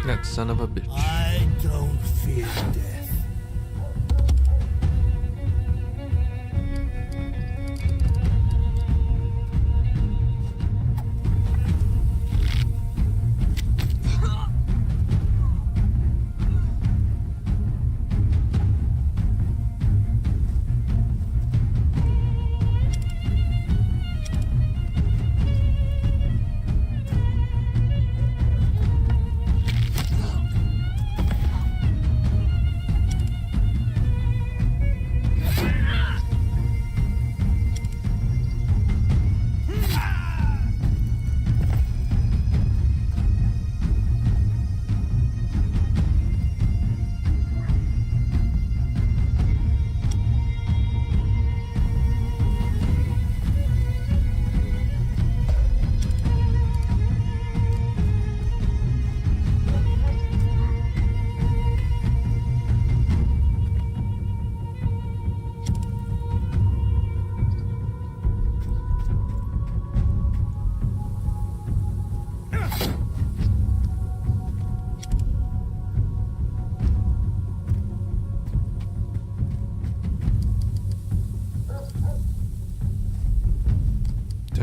That son of a bitch. I don't fear death.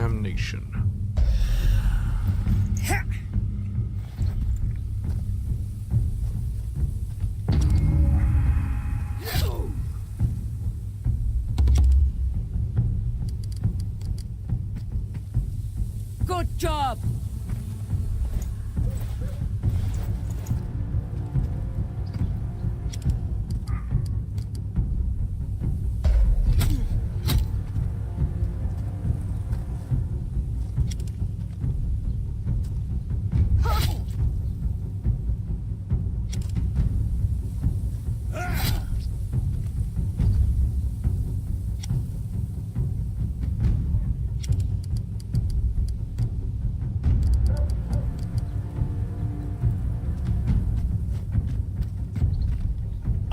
Damnation. Good job!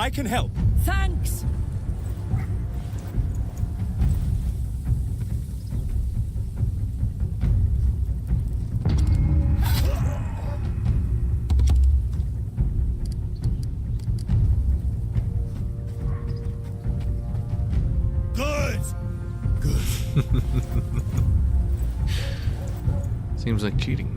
I can help. Thanks! Good! Good. Seems like cheating.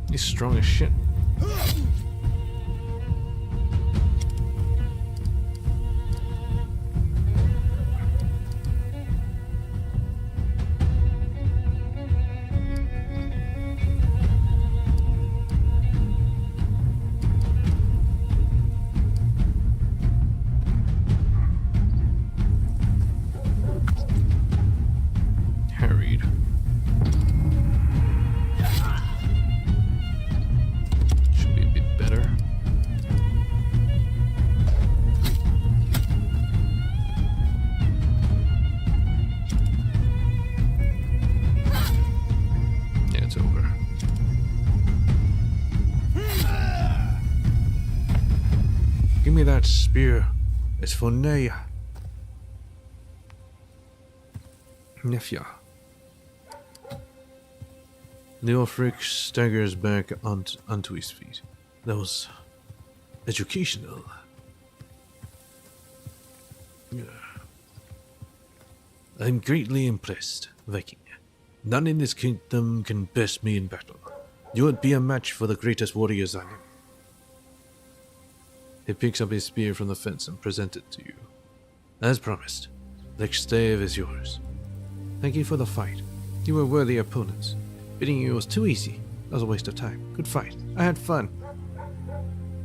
He's strong as shit. Harried. Should be a bit better. Yeah, it's over. Give me that spear. It's for Naya. Nefja. Leofric staggers back onto his feet. That was educational. Yeah. I'm greatly impressed, Viking. None in this kingdom can best me in battle. You would be a match for the greatest warriors I know. He picks up his spear from the fence and presents it to you. As promised, the stave is yours. Thank you for the fight. You were worthy opponents. Beating you was too easy. That was a waste of time. Good fight. I had fun.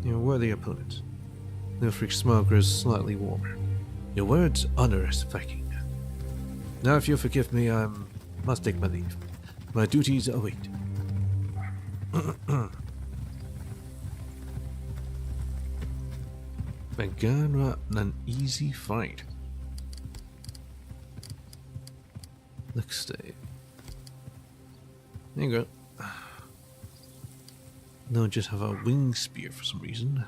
You're a worthy opponent. Leofric's smile grows slightly warmer. Your words honor us, Viking. Now if you'll forgive me, I must take my leave. My duties await. Began an easy fight. Let's stay. There you go. No, just have a wing spear for some reason.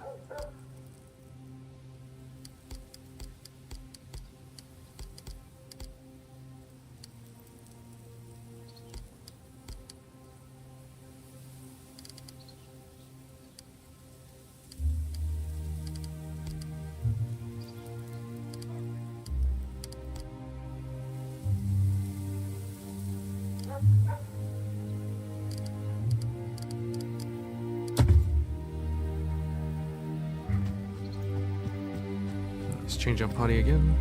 Let's change our party again.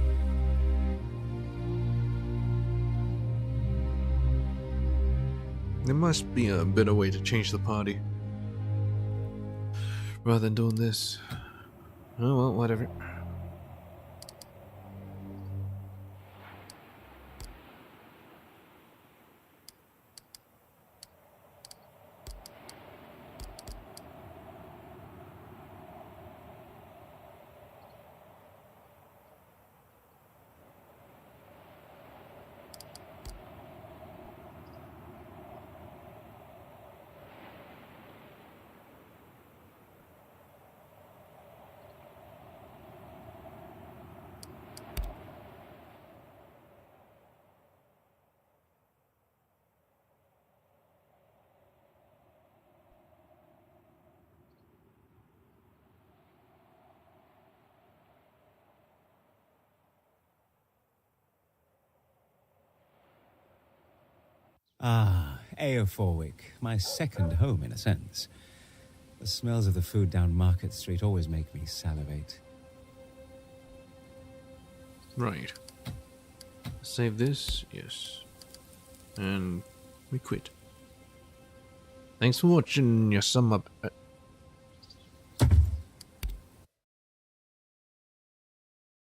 There must be a better way to change the party. Rather than doing this. Oh well, whatever. Ah, Aoforwick, my second home in a sense. The smells of the food down Market Street always make me salivate. Right. Save this, yes. And we quit. Thanks for watching your summer